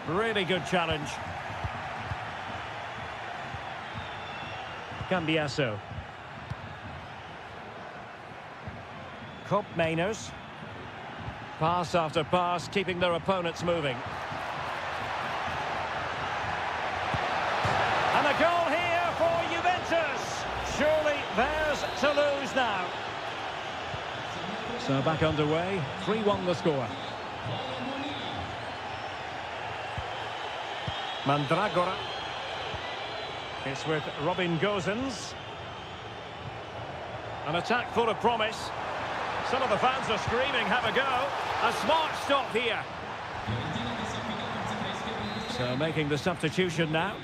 Really good challenge. Cambiasso. Koopmeiners. Pass after pass, keeping their opponents moving. And a goal here for Juventus. Surely theirs to lose now. So back underway, 3-1 the score. Mandragora. It's with Robin Gozens. An attack full of promise. Some of the fans are screaming, have a go. A smart stop here. So making the substitution now.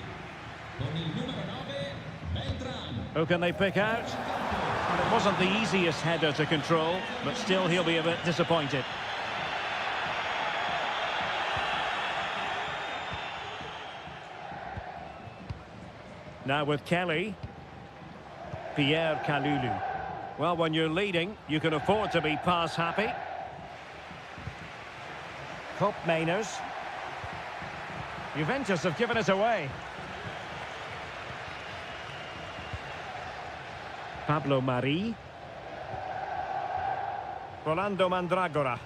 Who can they pick out? Well, it wasn't the easiest header to control, but still he'll be a bit disappointed. Now with Kelly. Pierre Kalulu. Well, when you're leading, you can afford to be pass happy. Koopmeiners. Juventus have given it away. Pablo Mari. Rolando Mandragora.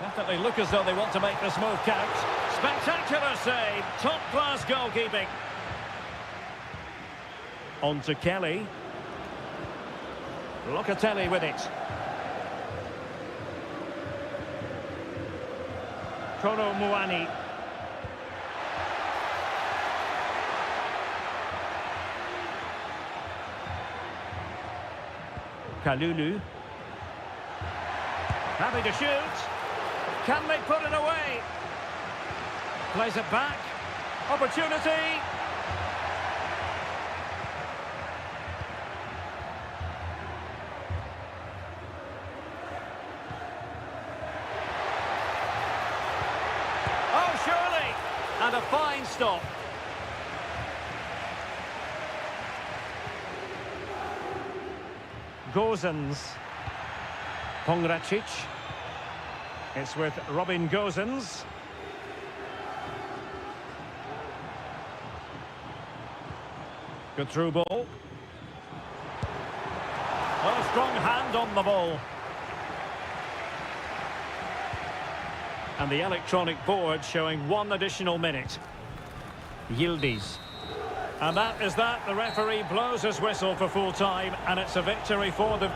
Definitely look as though they want to make this move count. Spectacular save. Top-class goalkeeping. On to Kelly. Locatelli with it. Kolo Muani. Kalulu. Happy to shoot. Can they put it away? Plays it back. Opportunity. Oh, surely. And a fine stop. Gozens. Pongracic. It's with Robin Gozens. Good through ball. Oh, strong hand on the ball. And the electronic board showing 1 additional minute. Yildiz. And that is that. The referee blows his whistle for full time, and it's a victory for the...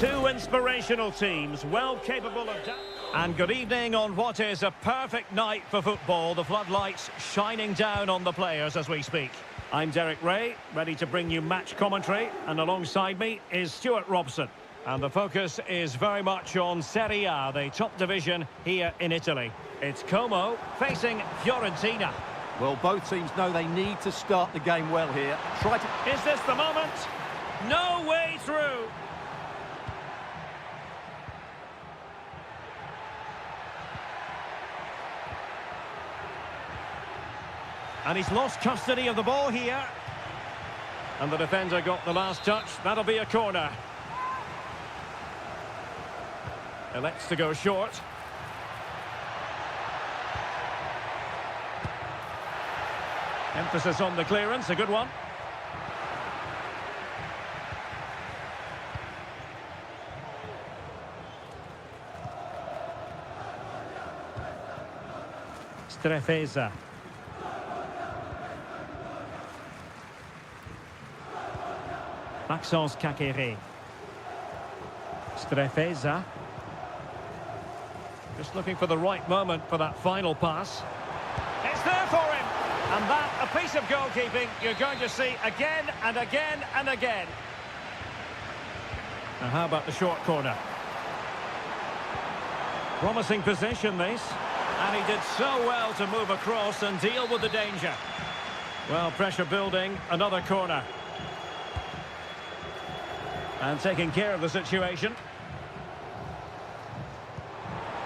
Two inspirational teams, well capable of... And good evening on what is a perfect night for football. The floodlights shining down on the players as we speak. I'm Derek Ray, ready to bring you match commentary. And alongside me is Stuart Robson. And the focus is very much on Seria, the top division here in Italy. It's Como facing Fiorentina. Well, both teams know they need to start the game well here. Is this the moment? No way through. And he's lost custody of the ball here. And the defender got the last touch. That'll be a corner. Elects to go short. Emphasis on the clearance, a good one. Strefeza. Maxence Kakere. Strefeza. Just looking for the right moment for that final pass. It's there for him! And that, a piece of goalkeeping you're going to see again and again and again. Now how about the short corner? Promising position, this. And he did so well to move across and deal with the danger. Well, pressure building, another corner. And taking care of the situation.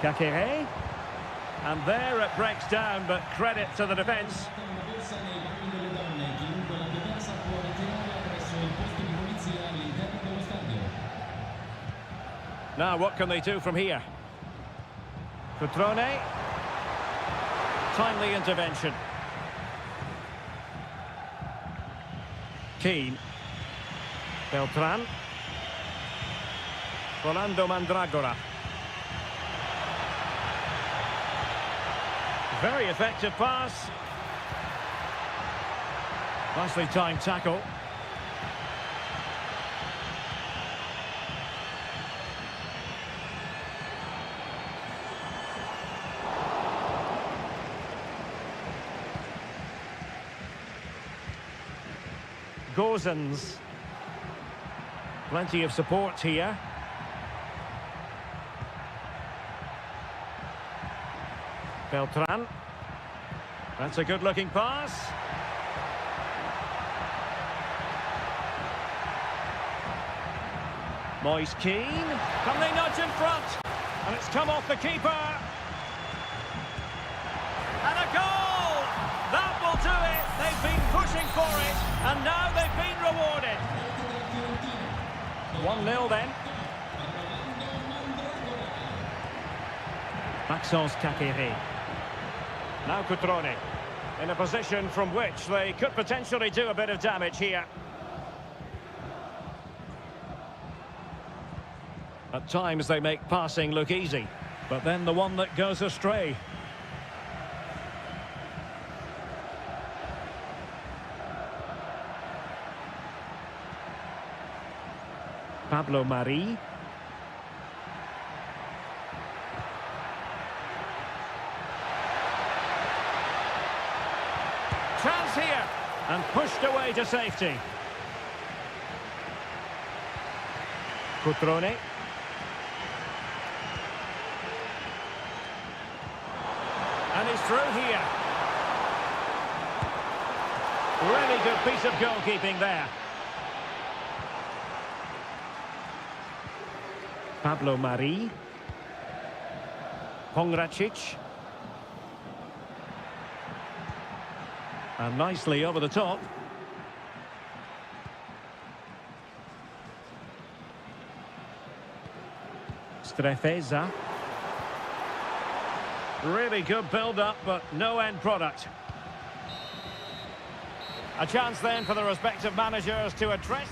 Kakere. And there it breaks down, but credit to the defence. Now, what can they do from here? Cutrone. Timely intervention. Keane. Beltran. Rolando Mandragora. Very effective pass. Nicely timed tackle. Gozens. Plenty of support here. Beltran. That's a good-looking pass. Moise Keane. Can they nudge in front? And it's come off the keeper. And a goal! That will do it. They've been pushing for it, and now they've been rewarded. 1-0 then. Maxence Kakere. Now Cutrone, in a position from which they could potentially do a bit of damage here. At times they make passing look easy, but then the one that goes astray. Pablo Mari. Chance here, and pushed away to safety. Cutrone. And he's through here. Really good piece of goalkeeping there. Pablo Mari. Pongracic. And nicely over the top. Strefeza. Really good build-up, but no end product. A chance then for the respective managers to address.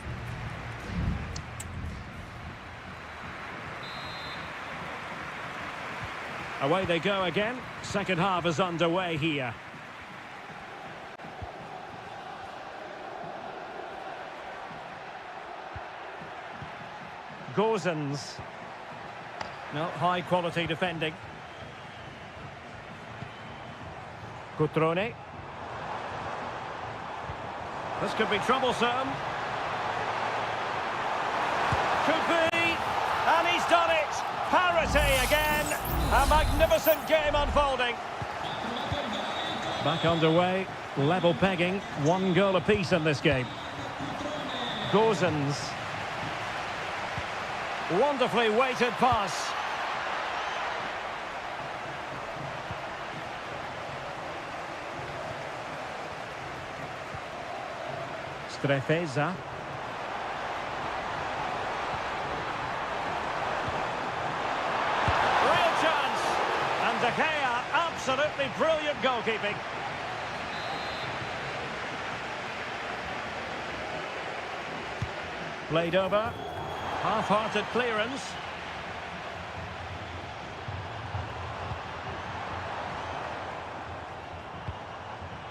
Away they go again. Second half is underway here. Gozens. No, high quality defending. Cutrone. This could be troublesome. Could be. And he's done it. Parity again. A magnificent game unfolding. Back underway. Level pegging. 1 goal apiece in this game. Gozens. Wonderfully weighted pass. Strefeza. Real chance. And De Gea, absolutely brilliant goalkeeping. Played over. Half-hearted clearance.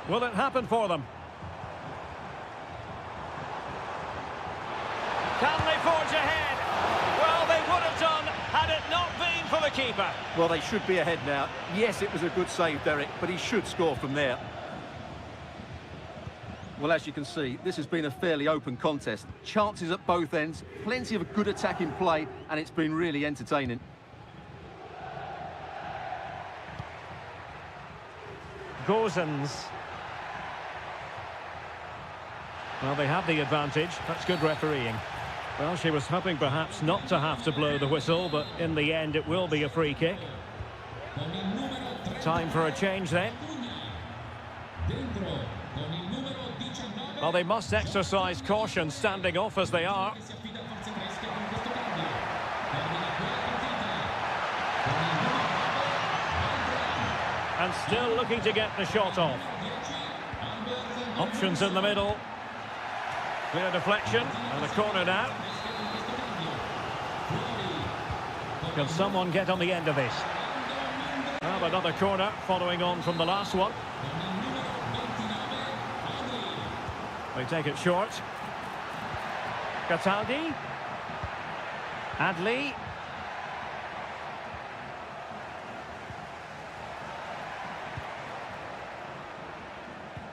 Will it happen for them? Can they forge ahead? Well, they would have done had it not been for the keeper. Well, they should be ahead now. Yes, it was a good save, Derek, but he should score from there. Well, as you can see, this has been a fairly open contest. Chances at both ends, plenty of good attacking play, and it's been really entertaining. Gozens. Well, they have the advantage. That's good refereeing. Well, she was hoping perhaps not to have to blow the whistle, but in the end it will be a free kick. Time for a change then. Well, they must exercise caution standing off as they are. And still looking to get the shot off. Options in the middle. Clear deflection and a corner now. Can someone get on the end of this? Well, another corner following on from the last one. They take it short. Cataldi. Adli.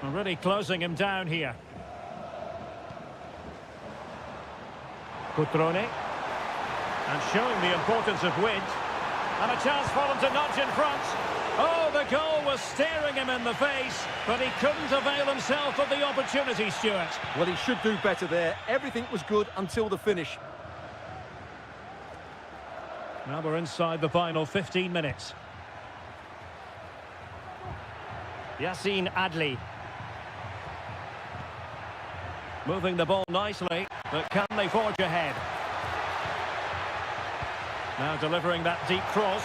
We're really closing him down here. Cutrone. And showing the importance of width. And a chance for them to nudge in front. Oh, the goal was staring him in the face, but he couldn't avail himself of the opportunity, Stuart. Well, he should do better there. Everything was good until the finish. Now we're inside the final 15 minutes. Yassine Adli. Moving the ball nicely, but can they forge ahead? Now delivering that deep cross.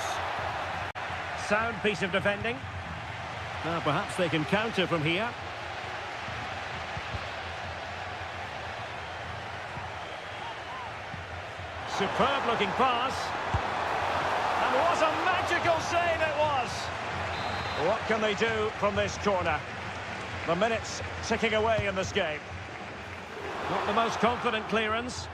Sound piece of defending. Now perhaps they can counter from here. Superb looking pass. And what a magical save it was. What can they do from this corner? The minutes ticking away in this game. Not the most confident clearance.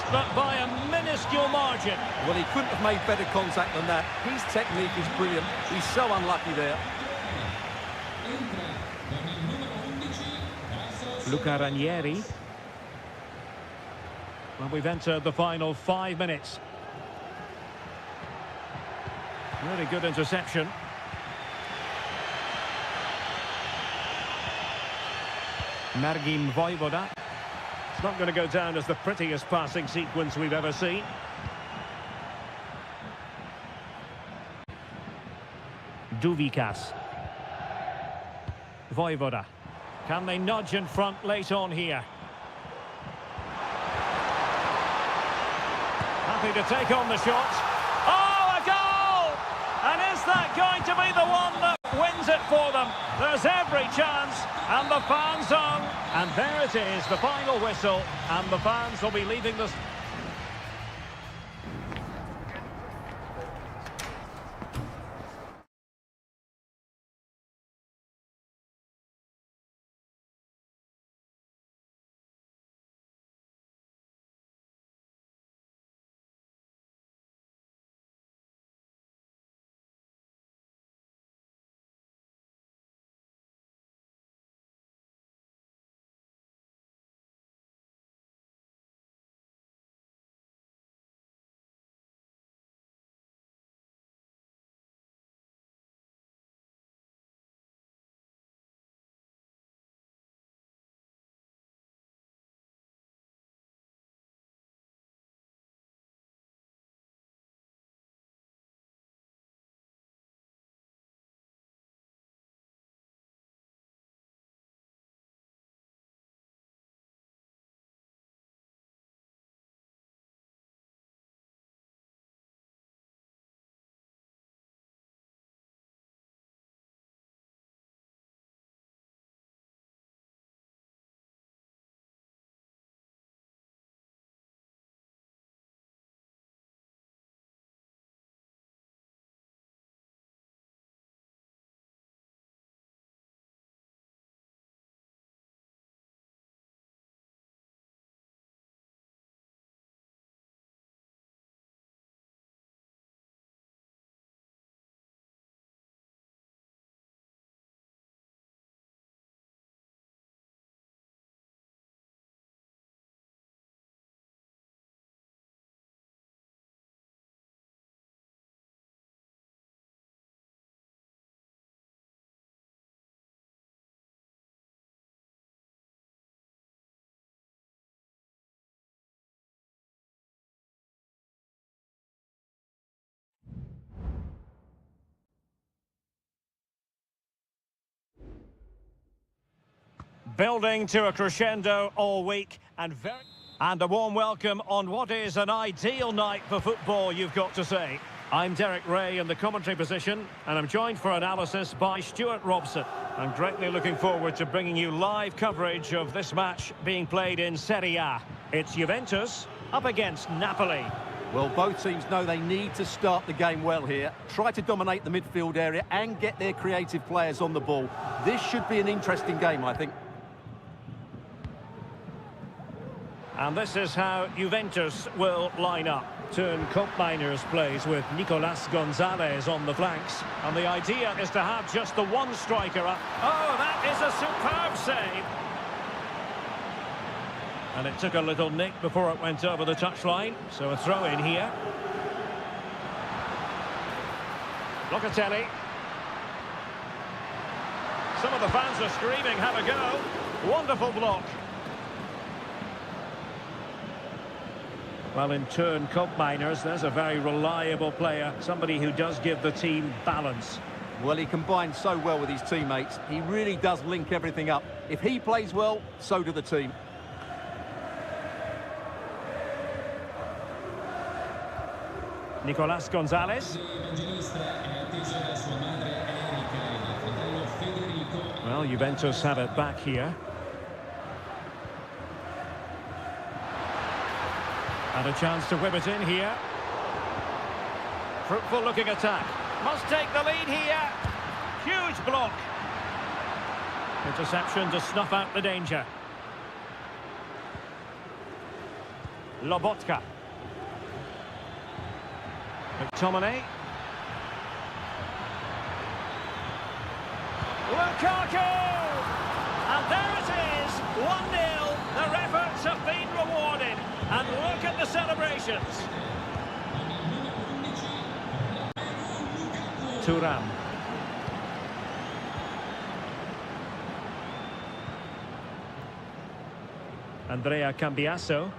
But by a minuscule margin. Well, he couldn't have made better contact than that. His technique is brilliant. He's so unlucky there. Luca Ranieri. Well, we've entered the final 5 minutes. Really good interception. Margin Vojvoda. It's not going to go down as the prettiest passing sequence we've ever seen. Duvikas. Vojvoda. Can they nudge in front late on here? Happy to take on the shot. Oh, a goal! And is that going to be the one that wins it for them? There's every chance, and the fans hung. And there it is, the final whistle, and the fans will be leaving the... Building to a crescendo all week and a warm welcome on what is an ideal night for football, you've got to say. I'm Derek Ray in the commentary position, and I'm joined for analysis by Stuart Robson. I'm greatly looking forward to bringing you live coverage of this match being played in Seria. It's Juventus up against Napoli. Well, both teams know they need to start the game well here. Try to dominate the midfield area and get their creative players on the ball. This should be an interesting game, I think. And this is how Juventus will line up. Turn Koopmeiners plays with Nicolas Gonzalez on the flanks. And the idea is to have just the one striker up. Oh, that is a superb save. And it took a little nick before it went over the touchline. So a throw in here. Locatelli. Some of the fans are screaming, have a go. Wonderful block. Well, in turn, Koopmeiners, there's a very reliable player, somebody who does give the team balance. Well, he combines so well with his teammates. He really does link everything up. If he plays well, so do the team. Nicolas Gonzalez. Well, Juventus have it back here. And a chance to whip it in here. Fruitful looking attack. Must take the lead here. Huge block. Interception to snuff out the danger. Lobotka. McTominay. Lukaku! And there it is, 1-0. Their efforts have been rewarded. And look at the celebrations. Thuram. Andrea Cambiasso.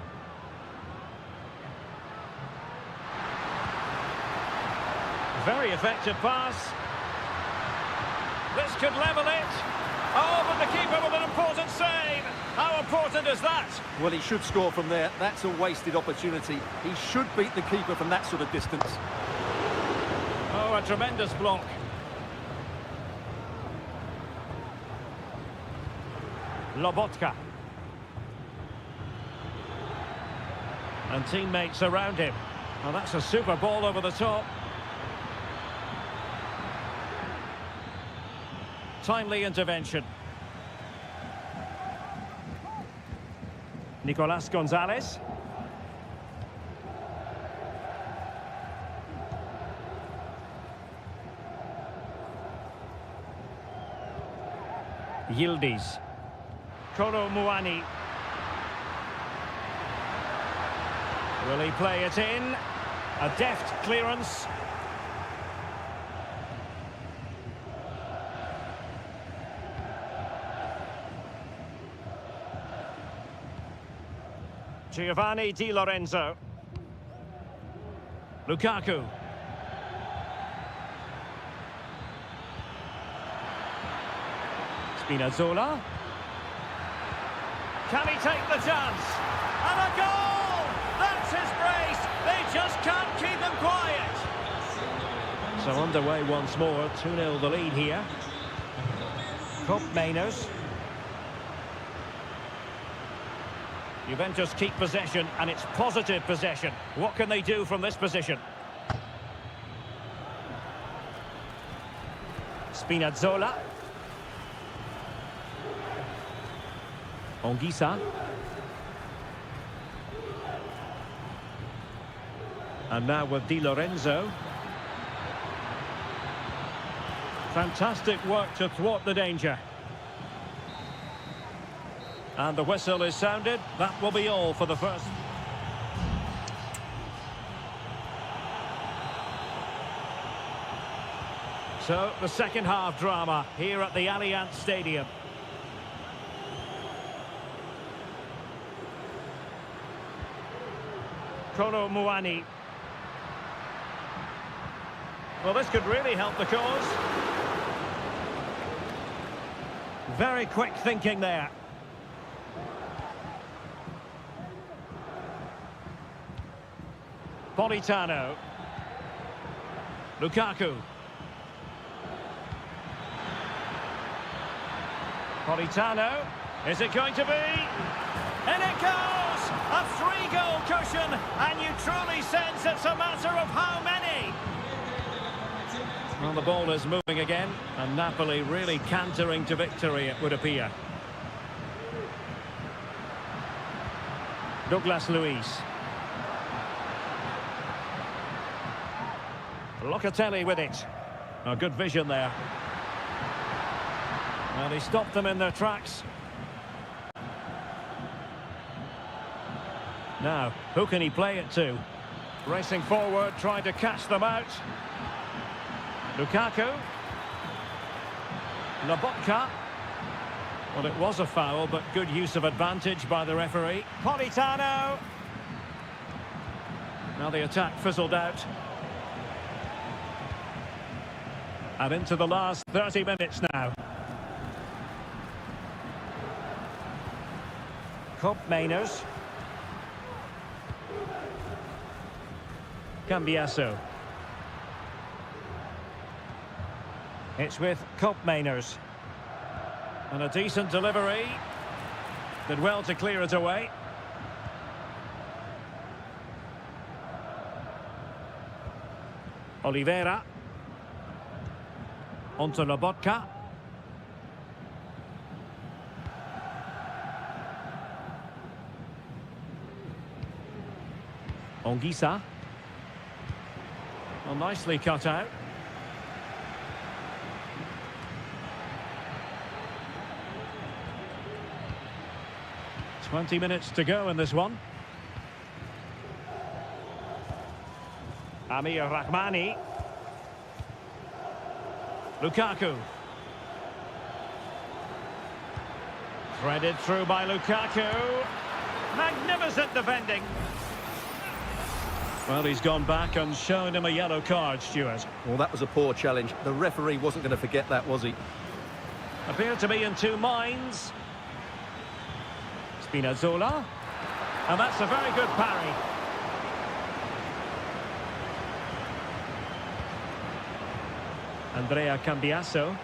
Very effective pass. This could level it. Oh, but the keeper with an important save. How important is that? Well, he should score from there. That's a wasted opportunity. He should beat the keeper from that sort of distance. Oh, a tremendous block. Lobotka. And teammates around him. Well, that's a super ball over the top. Timely intervention. Nicolas Gonzalez. Yildiz. Kolo Muani. Will he play it in? A deft clearance. Giovanni Di Lorenzo. Lukaku. Spinazzola. Can he take the chance? And a goal! That's his brace! They just can't keep him quiet. So underway once more, 2-0 the lead here. Koopmeiners. Juventus keep possession, and it's positive possession. What can they do from this position? Spinazzola. Anguissa. And now with Di Lorenzo. Fantastic work to thwart the danger. And the whistle is sounded. That will be all for the first. So, the second half drama here at the Allianz Stadium. Kolo Muani. Well, this could really help the cause. Very quick thinking there. Politano. Lukaku. Politano. Is it going to be? And it goes! A 3-goal cushion, and you truly sense it's a matter of how many. Well, the ball is moving again, and Napoli really cantering to victory, it would appear. Douglas Luiz. Locatelli with it. A good vision there. Well, he stopped them in their tracks. Now, who can he play it to? Racing forward, trying to catch them out. Lukaku. Lobotka. Well, it was a foul, but good use of advantage by the referee. Politano. Now the attack fizzled out. And into the last 30 minutes now. Cup Mainers. Cambiasso. It's with Cup Mainers. And a decent delivery. Did well to clear it away. Oliveira. Onto Lobotka. Ongisa. Well, nicely cut out. "20 minutes to go in this one. Amir Rahmani. Lukaku. Threaded through by Lukaku. Magnificent defending. Well, he's gone back and shown him a yellow card, Stuart. Well, that was a poor challenge. The referee wasn't going to forget that, was he? Appeared to be in two minds. Spinazzola. And that's a very good parry. Andrea Cambiasso.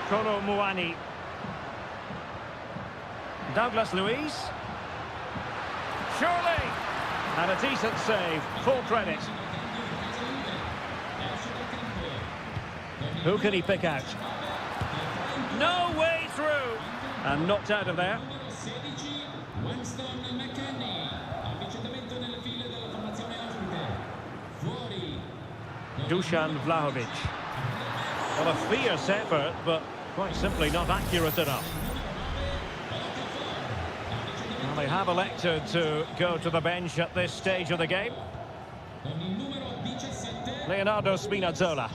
Kolo Muani. Douglas Luiz. Surely! And a decent save. Full credit. Who can he pick out? No way through! And knocked out of there. Dusan Vlahovic. Well, a fierce effort, but quite simply not accurate enough. Well, they have elected to go to the bench at this stage of the game. Leonardo Spinazzola.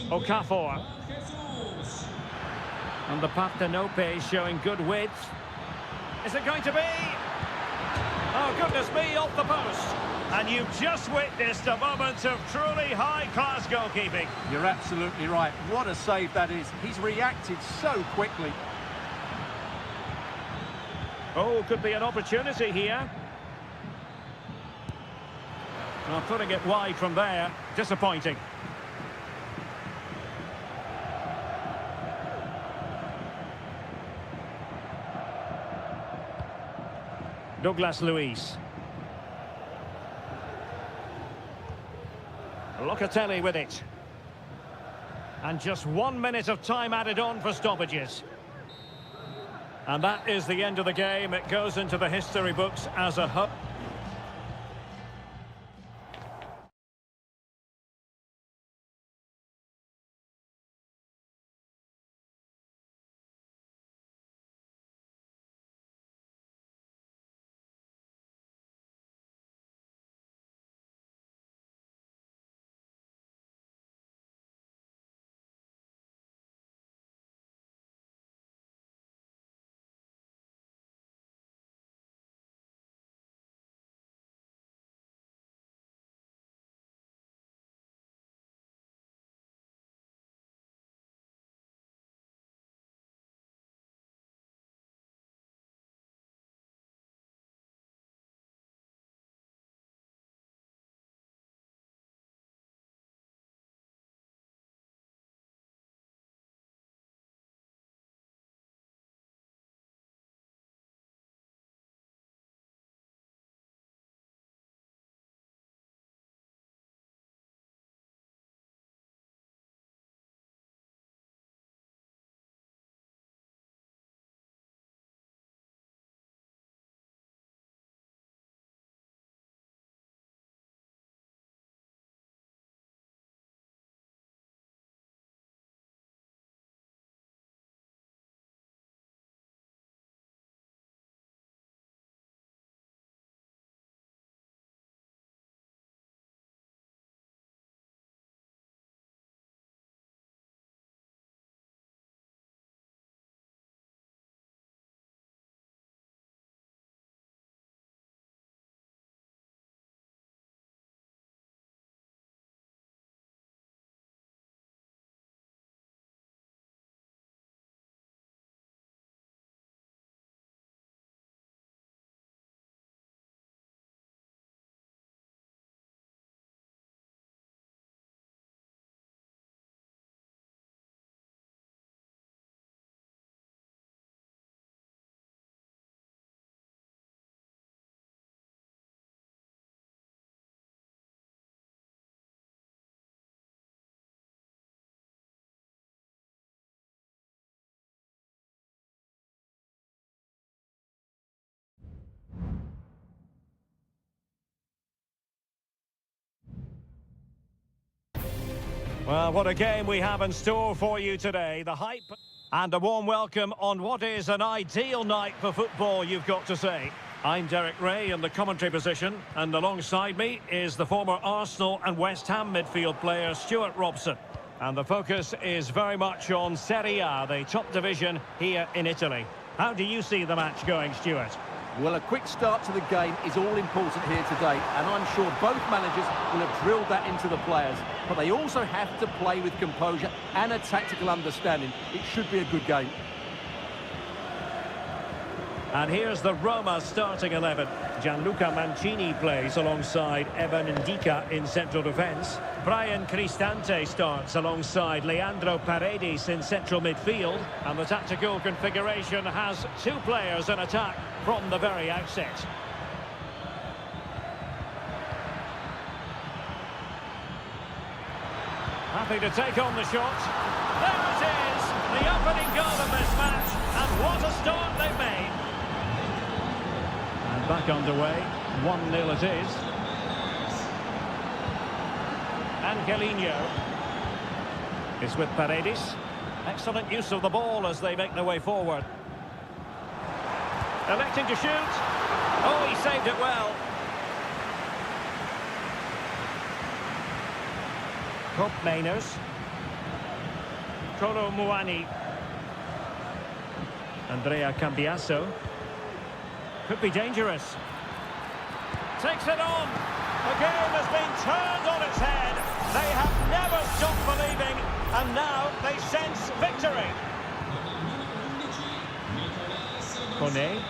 Okafor. And the Partenope showing good width. Is it going to be? Oh, goodness me, off the post. And you've just witnessed a moment of truly high-class goalkeeping. You're absolutely right. What a save that is. He's reacted so quickly. Oh, could be an opportunity here. Well, putting it wide from there, disappointing. Douglas Luiz. Locatelli with it. And just 1 minute of time added on for stoppages. And that is the end of the game. It goes into the history books as a Well, what a game we have in store for you today. The hype and a warm welcome on what is an ideal night for football, you've got to say. I'm Derek Ray in the commentary position, and alongside me is the former Arsenal and West Ham midfield player Stuart Robson. And the focus is very much on Seria, the top division here in Italy. How do you see the match going, Stuart? Well, a quick start to the game is all important here today, and I'm sure both managers will have drilled that into the players. But they also have to play with composure and a tactical understanding. It should be a good game. And here's the Roma starting 11. Gianluca Mancini plays alongside Evan Ndika in central defence. Brian Cristante starts alongside Leandro Paredes in central midfield. And the tactical configuration has two players in attack from the very outset. Happy to take on the shot. There it is! The opening goal of this match. And what a start they've made. And back underway. 1-0 it is. Angelino is with Paredes. Excellent use of the ball as they make their way forward. Electing to shoot. Oh, he saved it well. Cope Mainers. Kolo Muani. Andrea Cambiaso. Could be dangerous. Takes it on. The game has been turned on its head. They have never stopped believing, and now they sense victory. Kone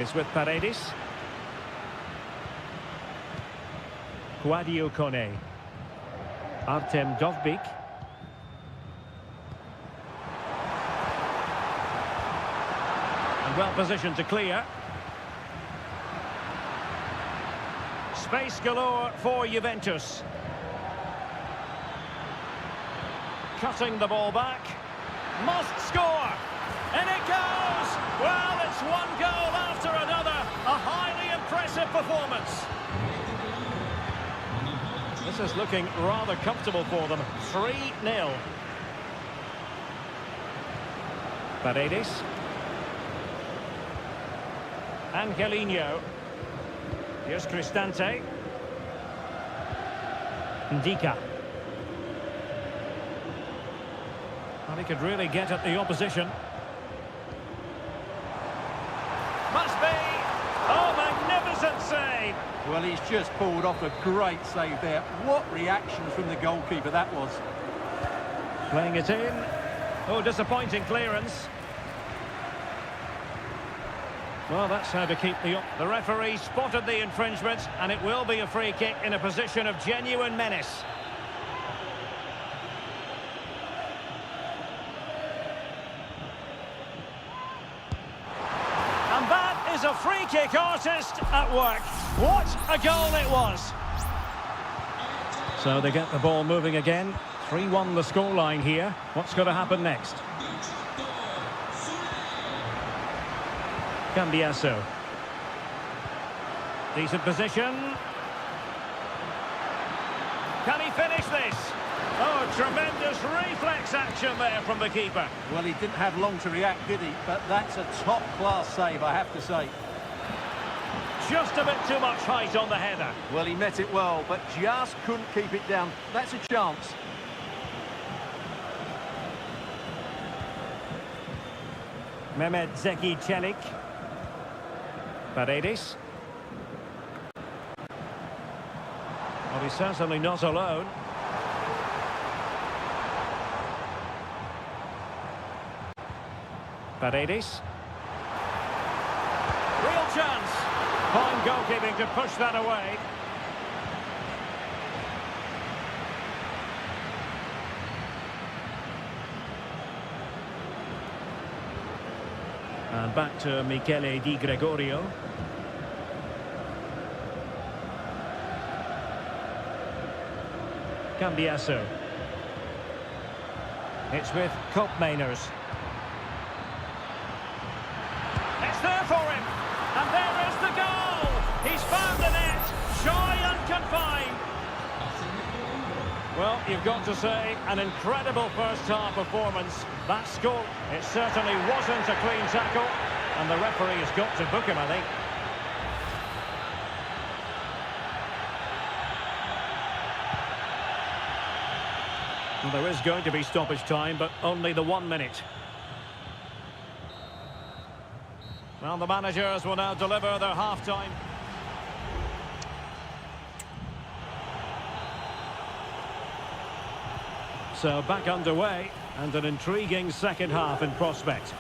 is with Paredes. Guadio Kone. Artem Dovbik. And well positioned to clear. Space galore for Juventus. Cutting the ball back. Must score. And it goes! Well, it's one goal after another. A highly impressive performance. This is looking rather comfortable for them. 3-0. Paredes. Angelino. Here's Cristante. Ndika. Well, he could really get at the opposition. Must be! Oh, magnificent save! Well, he's just pulled off a great save there. What reaction from the goalkeeper that was. Playing it in. Oh, disappointing clearance. Well, that's how to keep the... The referee spotted the infringement, and it will be a free kick in a position of genuine menace. And that is a free kick artist at work. What a goal it was. So they get the ball moving again. 3-1 the scoreline here. What's going to happen next? Cambiaso. Decent position. Can he finish this? Oh, tremendous reflex action there from the keeper. Well, he didn't have long to react, did he? But that's a top-class save, I have to say. Just a bit too much height on the header. Well, he met it well, but just couldn't keep it down. That's a chance. Mehmet Zeki Çelik. Paredes. Well, he's certainly not alone. Paredes. Real chance. Fine goalkeeping to push that away. And back to Michele Di Gregorio. Cambiaso. It's with Cope Mainers. It's there for him. And there is the goal. He's found the net. Shy and confined. Well, you've got to say, an incredible first-half performance. That score, it certainly wasn't a clean tackle, and the referee has got to book him, I think. Well, there is going to be stoppage time, but only the 1 minute. Well, the managers will now deliver their half-time. So back underway, and an intriguing second half in prospect.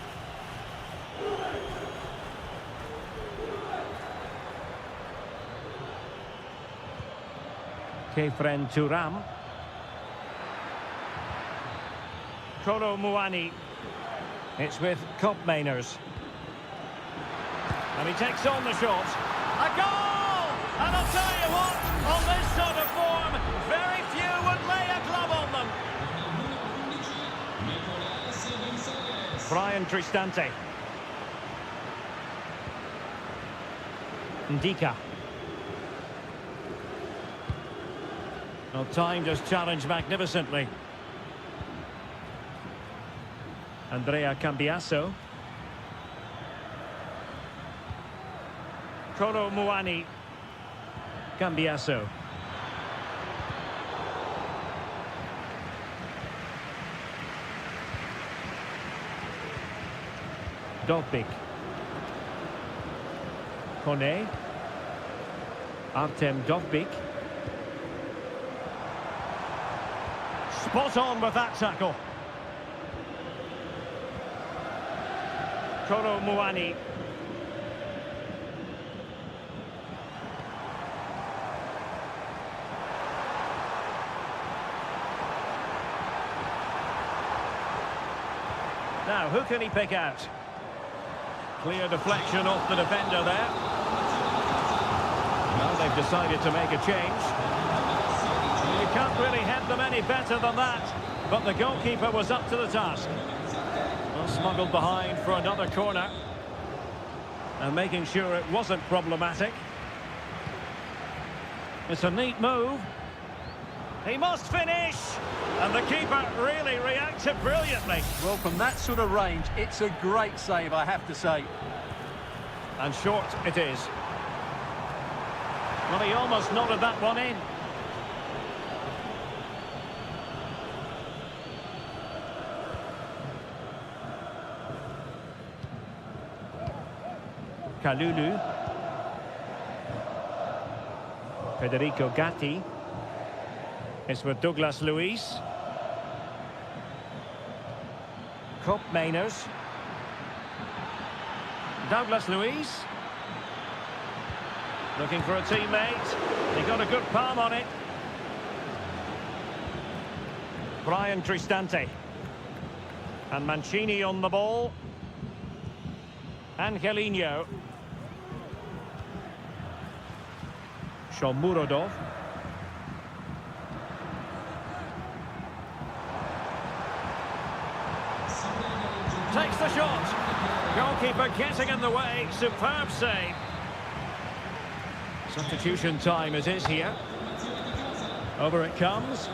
Kefren Turam. Koro Muani. It's with Kopmeiners. And he takes on the shot. A goal! And I'll tell you what, on this sort of form, very few would lay a glove on them. Brian Cristante. Ndika. Well, time just challenged magnificently. Andrea Cambiasso. Koro Muani. Cambiasso. Dovbik. Kone. Artem Dovbik. Spot on with that tackle. Koro Muani. Now, who can he pick out? Clear deflection off the defender there. Well, they've decided to make a change. You can't really head them any better than that. But the goalkeeper was up to the task. Well, smuggled behind for another corner. And making sure it wasn't problematic. It's a neat move. He must finish! And the keeper really reacted brilliantly. Well, from that sort of range, it's a great save, I have to say. And short it is. Well, he almost nodded that one in. Kalulu. Federico Gatti. It's with Douglas Luiz. Kopmeiners. Douglas Luiz. Looking for a teammate. He got a good palm on it. Brian Cristante. And Mancini on the ball. Angelino. Shomurodov. Takes the shot. Goalkeeper getting in the way. Superb save. Substitution time it is here. Over it comes.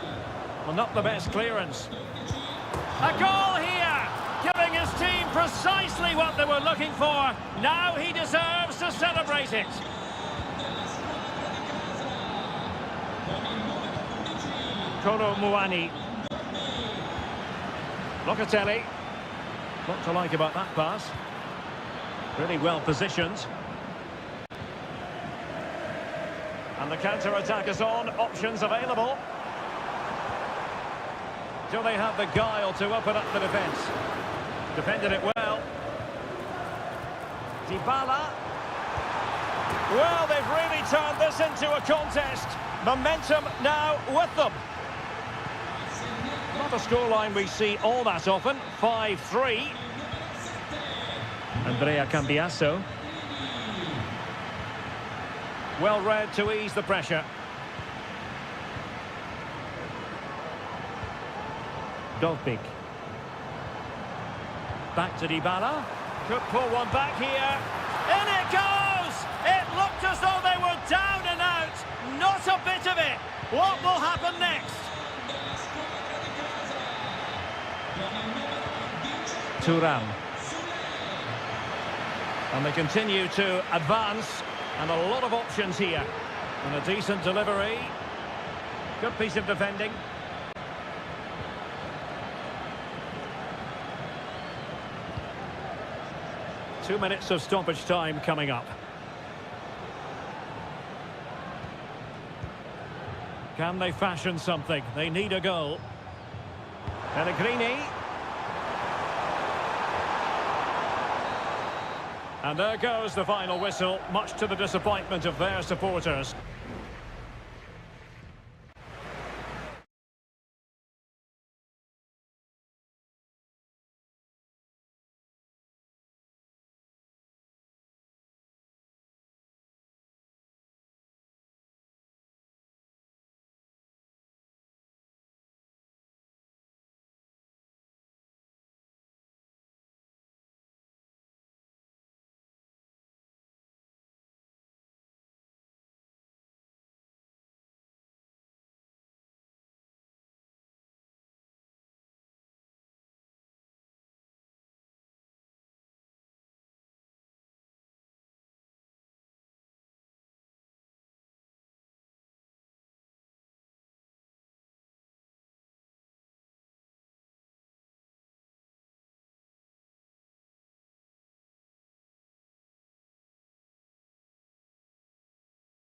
Well, not the best clearance. A goal here! Giving his team precisely what they were looking for. Now he deserves to celebrate it. Koro Muani. Locatelli. What to like about that pass? Really well positioned. And the counter-attack is on. Options available. Do they have the guile to open up the defence? Defended it well. Dybala. Well, they've really turned this into a contest. Momentum now with them. Not a scoreline we see all that often. 5-3. Andrea Cambiasso. Well read to ease the pressure. Dovbik. Back to Dybala. Could pull one back here. In it goes! It looked as though they were down and out. Not a bit of it. What will happen next? Turan. And they continue to advance, and a lot of options here. And a decent delivery. Good piece of defending. Two minutes of stoppage time coming up. Can they fashion something? They need a goal. Pellegrini. And there goes the final whistle, much to the disappointment of their supporters.